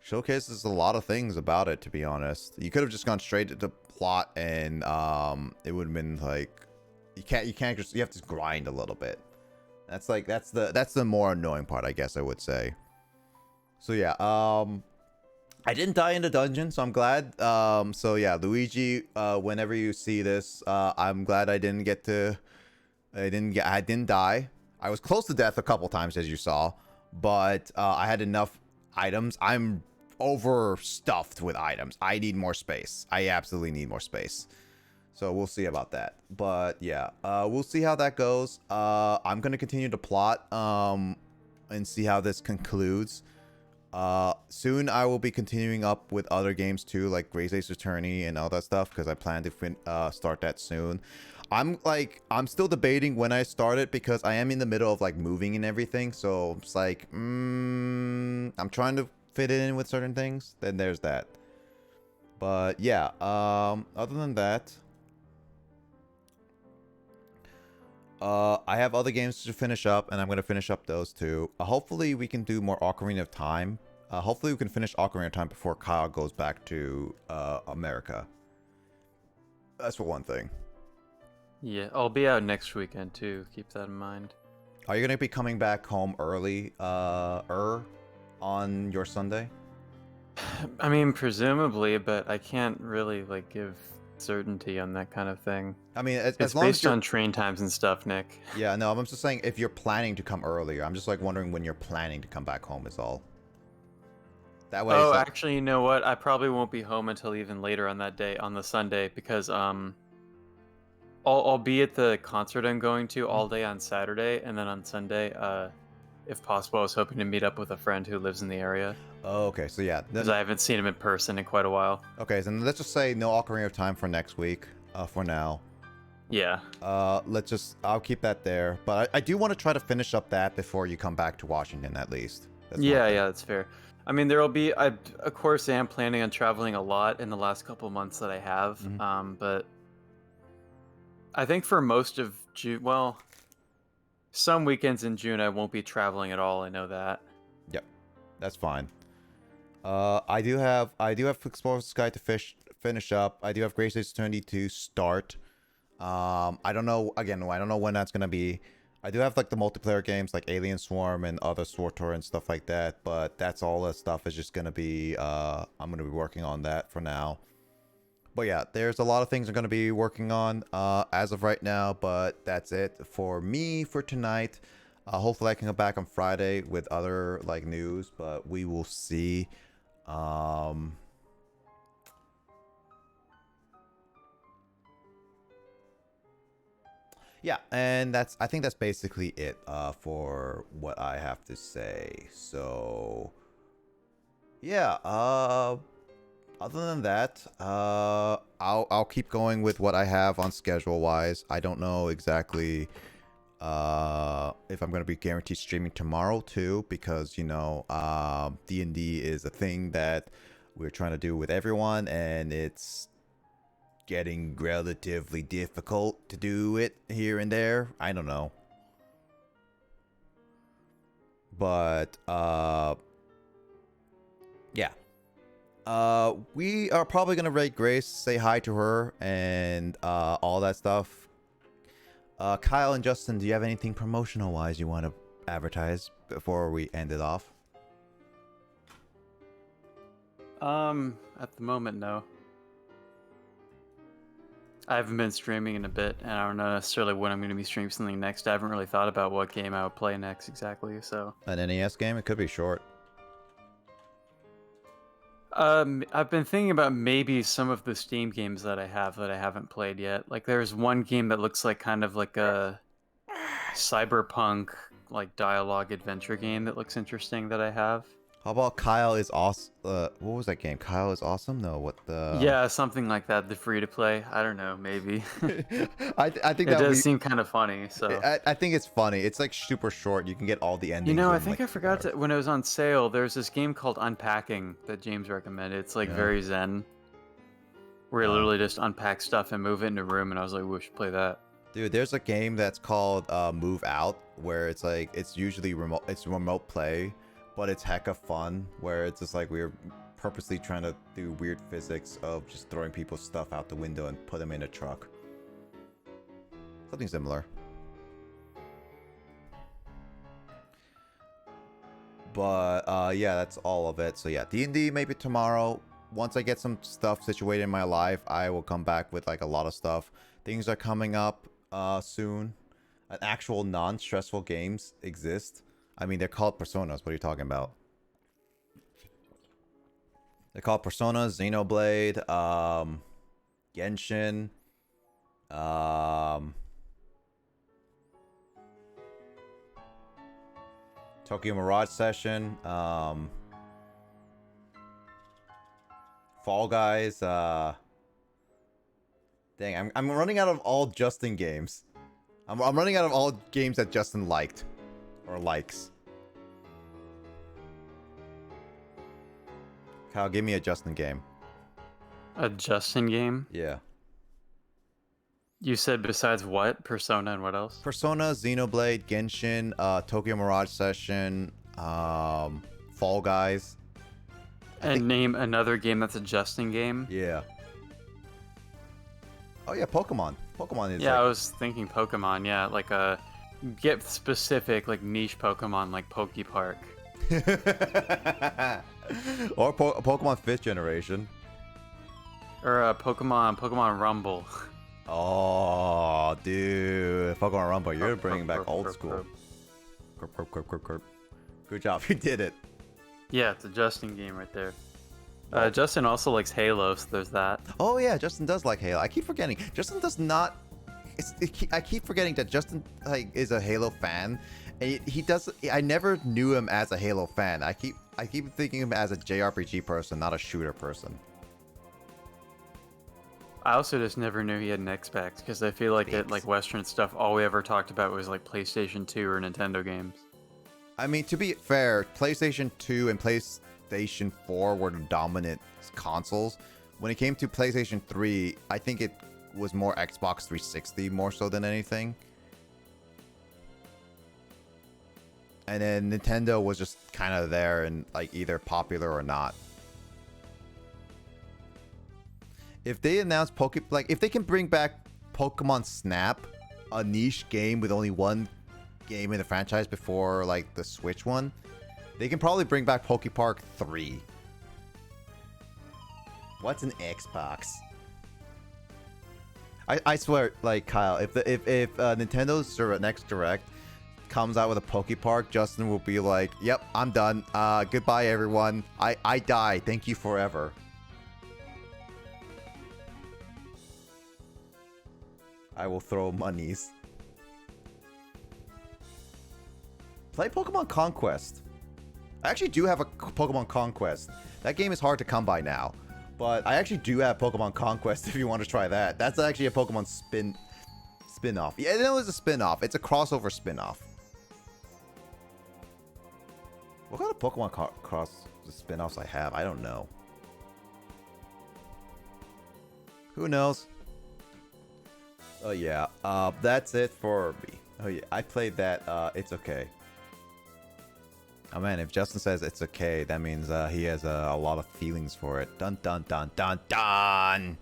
showcases a lot of things about it, to be honest. You could have just gone straight to the plot and it would have been like you can't just, you have to grind a little bit. That's the more annoying part, I guess I would say. So yeah, I didn't die in the dungeon, so I'm glad. So yeah, Luigi, whenever you see this, I'm glad I didn't die. I was close to death a couple times, as you saw, but I had enough items. I'm overstuffed with items. I need more space. I absolutely need more space. So we'll see about that. But yeah, we'll see how that goes. I'm gonna continue to plot and see how this concludes. Soon I will be continuing up with other games too, like Grace Ace Attorney and all that stuff, because I plan to start that soon. I'm still debating when I start it, because I am in the middle of like moving and everything. So it's like, I'm trying to fit it in with certain things. Then there's that. But yeah, other than that, I have other games to finish up, and I'm going to finish up those too. Hopefully we can do more Ocarina of Time. Hopefully we can finish Ocarina of Time before Kyle goes back to America. That's for one thing. Yeah, I'll be out next weekend too. Keep that in mind. Are you going to be coming back home early on your Sunday? I mean, presumably, but I can't really like give certainty on that kind of thing. I mean, it's as long based on train times and stuff, Nick. Yeah, no, I'm just saying if you're planning to come earlier. I'm just like wondering when you're planning to come back home is all. That way. Oh, actually, you know what? I probably won't be home until even later on that day, on the Sunday, because I'll be at the concert I'm going to all day on Saturday, and then on Sunday, if possible, I was hoping to meet up with a friend who lives in the area. Oh, okay, so yeah. Because I haven't seen him in person in quite a while. Okay, so let's just say no Ocarina of Time for next week, for now. Yeah. I'll keep that there. But I do want to try to finish up that before you come back to Washington, at least. Yeah, that's fair. I mean, there will be, of course, I am planning on traveling a lot in the last couple months that I have. Mm-hmm. But I think for most of June, well, some weekends in June, I won't be traveling at all. I know that. Yep, that's fine. I do have Explore the Sky to finish up. I do have Grace Ace Attorney to start. I don't know when that's gonna be. I do have like the multiplayer games like Alien Swarm and other SWTOR and stuff like that, but that's all that stuff is just gonna be I'm gonna be working on that for now. But yeah, there's a lot of things I'm gonna be working on as of right now, but that's it for me for tonight. Hopefully I can come back on Friday with other like news, but we will see. Yeah, and I think that's basically it for what I have to say. So yeah, other than that, I'll keep going with what I have on schedule wise. I don't know exactly if I'm going to be guaranteed streaming tomorrow too, because you know D&D is a thing that we're trying to do with everyone, and it's getting relatively difficult to do it here and there. I don't know, but yeah, we are probably gonna rate Grace, say hi to her, and all that stuff. Kyle and Justin, do you have anything promotional wise you want to advertise before we end it off? At the moment, no. I haven't been streaming in a bit, and I don't know necessarily when I'm going to be streaming something next. I haven't really thought about what game I would play next exactly, so... An NES game? It could be short. I've been thinking about maybe some of the Steam games that I have that I haven't played yet. Like, there's one game that looks like kind of like a cyberpunk, like, dialogue adventure game that looks interesting that I have. How about Kyle is awesome? What was that game? Kyle is awesome? No, what the? Yeah, something like that. The free to play. I don't know. Maybe. I think it that does seem kind of funny. So I think it's funny. It's like super short. You can get all the endings. you know, I in, think like, I forgot to when it was on sale. There's this game called Unpacking that James recommended. It's like very zen, where you literally just unpack stuff and move it in a room. And I was like, we should play that. Dude, there's a game that's called Move Out, where it's like it's usually remote. It's remote play, but it's hecka fun. Where it's just like we're purposely trying to do weird physics of just throwing people's stuff out the window and put them in a truck. Something similar. But yeah, that's all of it. So yeah, D&D maybe tomorrow. Once I get some stuff situated in my life, I will come back with like a lot of stuff. Things are coming up soon. An actual non-stressful games exist. I mean, they're called Personas. What are you talking about? They're called Personas, Xenoblade, Genshin, Tokyo Mirage Session, Fall Guys, dang, I'm running out of all Justin games. I'm running out of all games that Justin liked. Or likes. Kyle, give me a Justin game. A Justin game? Yeah. You said besides what? Persona and what else? Persona, Xenoblade, Genshin, Tokyo Mirage Session, Fall Guys. And name another game that's a Justin game? Yeah. Oh yeah, Pokemon. Pokemon is Yeah, like... I was thinking Pokemon, yeah, like a get specific, like niche Pokemon like Pokepark. Or Pokemon 5th generation. Or Pokemon Rumble. Oh, dude. Pokemon Rumble, you're bringing back old school. Good job, you did it. Yeah, it's a Justin game right there. Justin also likes Halo, so there's that. Oh yeah, Justin does like Halo. I keep forgetting. Justin does not... I keep forgetting that Justin is a Halo fan. And he does... I never knew him as a Halo fan. I keep thinking of him as a JRPG person, not a shooter person. I also just never knew he had an Xbox, because I feel like it, like Western stuff, all we ever talked about was like PlayStation 2 or Nintendo games. I mean, to be fair, PlayStation 2 and PlayStation 4 were the dominant consoles. When it came to PlayStation 3, I think it was more Xbox 360 more so than anything. And then Nintendo was just kind of there and like either popular or not. If they announce if they can bring back Pokemon Snap, a niche game with only one game in the franchise before like the Switch one, they can probably bring back Pokepark 3. What's an Xbox? I swear, like Kyle, if Nintendo's next Direct comes out with a Pokepark, Justin will be like, "Yep, I'm done. Goodbye, everyone. I die. Thank you forever." I will throw monies. Play Pokemon Conquest. I actually do have a Pokemon Conquest. That game is hard to come by now. But I actually do have Pokemon Conquest if you want to try that. That's actually a Pokemon spin-off. Yeah, it was a spin-off. It's a crossover spin-off. What kind of Pokemon cross spin-offs I have? I don't know. Who knows? Oh yeah, that's it for me. Oh yeah, I played that, it's okay. Oh man, if Justin says it's okay, that means he has a lot of feelings for it. Dun dun dun dun dun!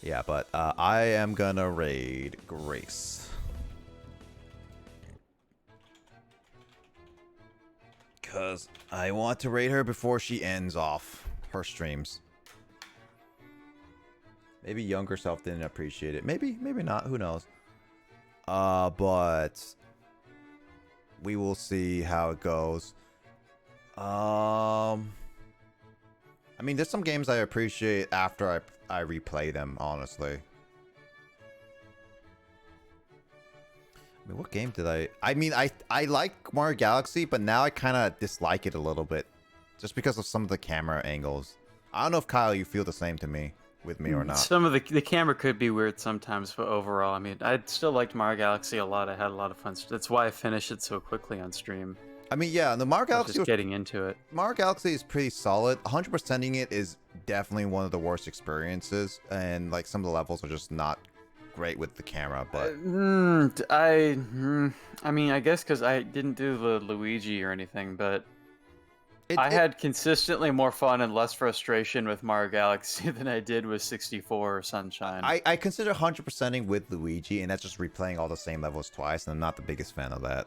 Yeah, but I am gonna raid Grace. Because I want to raid her before she ends off her streams. Maybe younger self didn't appreciate it. Maybe not. Who knows? But we will see how it goes. I mean, there's some games I appreciate after I replay them, honestly. I mean, what game did I mean, I like Mario Galaxy, but now I kind of dislike it a little bit. Just because of some of the camera angles. I don't know if, Kyle, you feel the same with me or not. Some of the camera could be weird sometimes, but overall, I mean, I still liked Mario Galaxy a lot. I had a lot of fun. That's why I finished it so quickly on stream. I mean, yeah, the Mario Galaxy just getting into it. Mario Galaxy is pretty solid. 100%ing it is definitely one of the worst experiences, and like some of the levels are just not great with the camera. But I mean, I guess because I didn't do the Luigi or anything, but I had consistently more fun and less frustration with Mario Galaxy than I did with 64 or Sunshine. I consider 100%ing with Luigi, and that's just replaying all the same levels twice, and I'm not the biggest fan of that.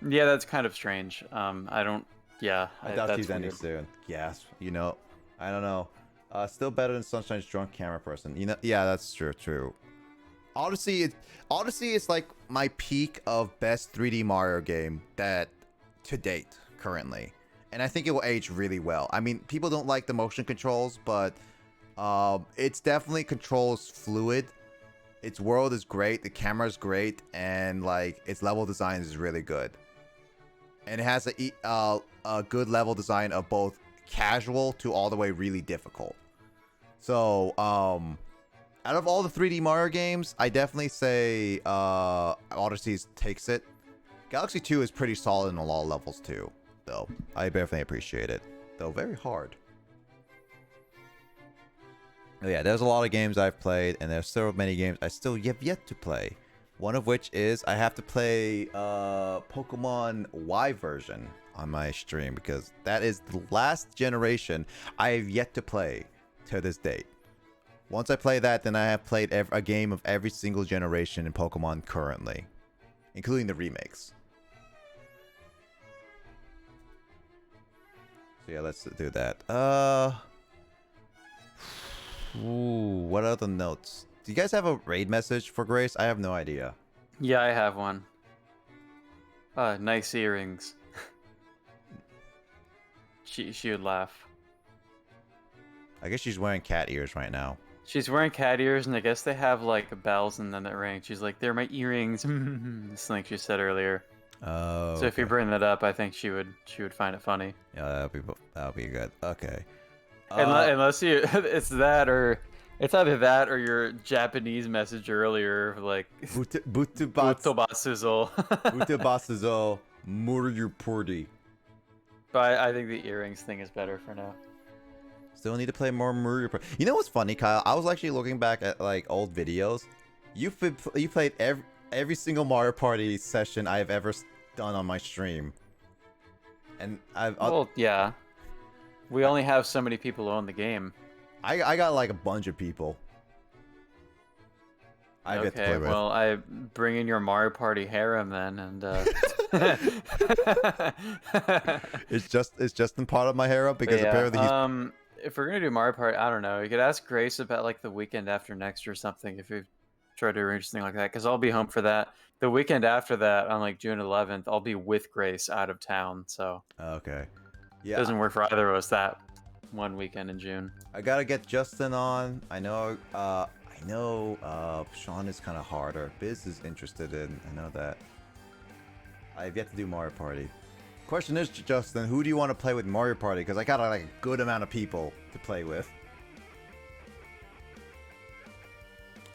Yeah, that's kind of strange. I don't. Yeah, I doubt he's ending soon. Yes, you know, I don't know. Still better than Sunshine's drunk camera person. You know, yeah, that's true. True. Odyssey is like my peak of best 3D Mario game that to date currently, and I think it will age really well. I mean, people don't like the motion controls, but it's definitely controls fluid. Its world is great, the camera's great, and like its level design is really good. And it has a good level design of both casual to all the way really difficult. So, out of all the 3D Mario games, I definitely say Odyssey takes it. Galaxy 2 is pretty solid in a lot of levels too, though. I definitely appreciate it, though very hard. Oh yeah, there's a lot of games I've played, and there's so many games I still have yet to play. One of which is I have to play Pokemon Y version on my stream, because that is the last generation I have yet to play to this date. Once I play that, then I have played a game of every single generation in Pokemon currently, including the remakes. So yeah, let's do that. Ooh, what other notes? Do you guys have a raid message for Grace? I have no idea. Yeah, I have one. Nice earrings. she would laugh. I guess she's wearing cat ears right now. She's wearing cat ears, and I guess they have like bells and then that ring. She's like, "They're my earrings." Something like she said earlier. Oh. So if you bring that up, I think she would find it funny. Yeah, that'll be good. Okay. Unless you, it's that or. It's either that or your Japanese message earlier, like Butobasuzo. Butobasuzo Murupurdi. But I think the earrings thing is better for now. Still need to play more Murupurdi. You know what's funny, Kyle? I was actually looking back at like old videos. You played every single Mario Party session I've ever done on my stream. And well, yeah. We only have so many people who own the game. I got like a bunch of people. I get to play with. Well, I bring in your Mario Party harem then, and it's just in part of my harem because apparently he's... if we're gonna do Mario Party, I don't know. You could ask Grace about like the weekend after next or something if you try to arrange something like that, because I'll be home for that. The weekend after that, on like June 11th, I'll be with Grace out of town. So okay, yeah, it doesn't work for either of us that one weekend in June. I gotta get Justin on. I know Sean is kind of harder. Biz is interested in. I know that. I've yet to do Mario Party. Question is, Justin, who do you want to play with Mario Party? Because I got like a good amount of people to play with.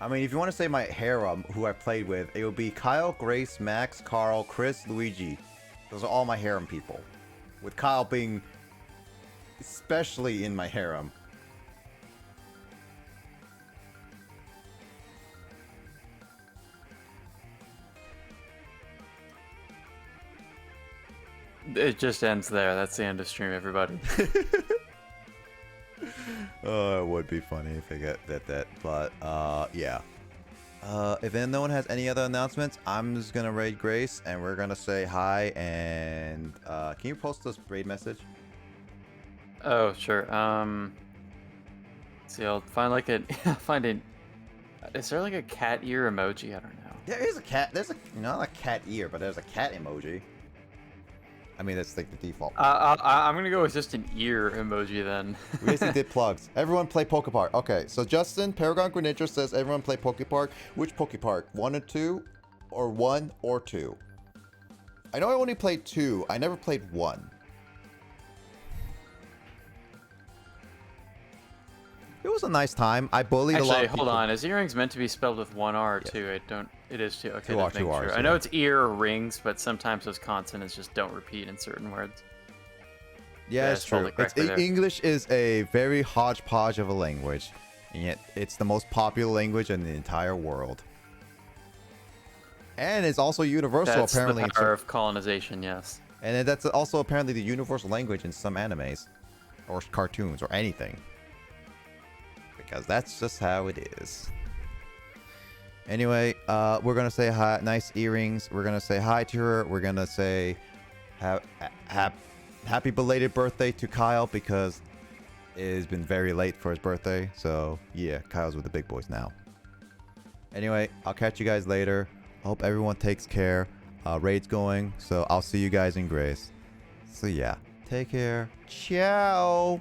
I mean, if you want to say my harem, who I played with, it would be Kyle, Grace, Max, Carl, Chris, Luigi. Those are all my harem people. With Kyle being especially in my harem. It just ends there. That's the end of stream, everybody. Oh, it would be funny if I get that. But, yeah. If then no one has any other announcements, I'm just gonna raid Grace, and we're gonna say hi, and, can you post this raid message? Oh, sure. See, I'll find like is there like a cat ear emoji? I don't know. There is a cat, not a cat ear, but there's a cat emoji. I mean, that's like the default. I'm gonna go with just an ear emoji then. We basically did plugs. Everyone play Pokepark. Okay, so Justin, Paragon Greninja says everyone play Pokepark. Which Pokepark? 1 or 2? or 1 or 2. I know I only played 2. I never played 1. It was a nice time. I bullied a lot of people. Hold on. Is earrings meant to be spelled with 1 R or 2? I don't. It is 2. Okay, 2 R, just making 2 sure. Rs, I know yeah. it's ear or rings, but sometimes those consonants just don't repeat in certain words. Yeah, it's true. English is a very hodgepodge of a language, and yet it's the most popular language in the entire world. And it's also universal, That's apparently. the power of colonization, yes. And that's also apparently the universal language in some animes, or cartoons, or anything. Because that's just how it is. Anyway, we're gonna say hi. Nice earrings. We're gonna say hi to her. We're gonna say happy belated birthday to Kyle, because it has been very late for his birthday. So yeah, Kyle's with the big boys now. Anyway, I'll catch you guys later. I hope everyone takes care. Raid's going, so I'll see you guys in Grace. So yeah, take care. Ciao.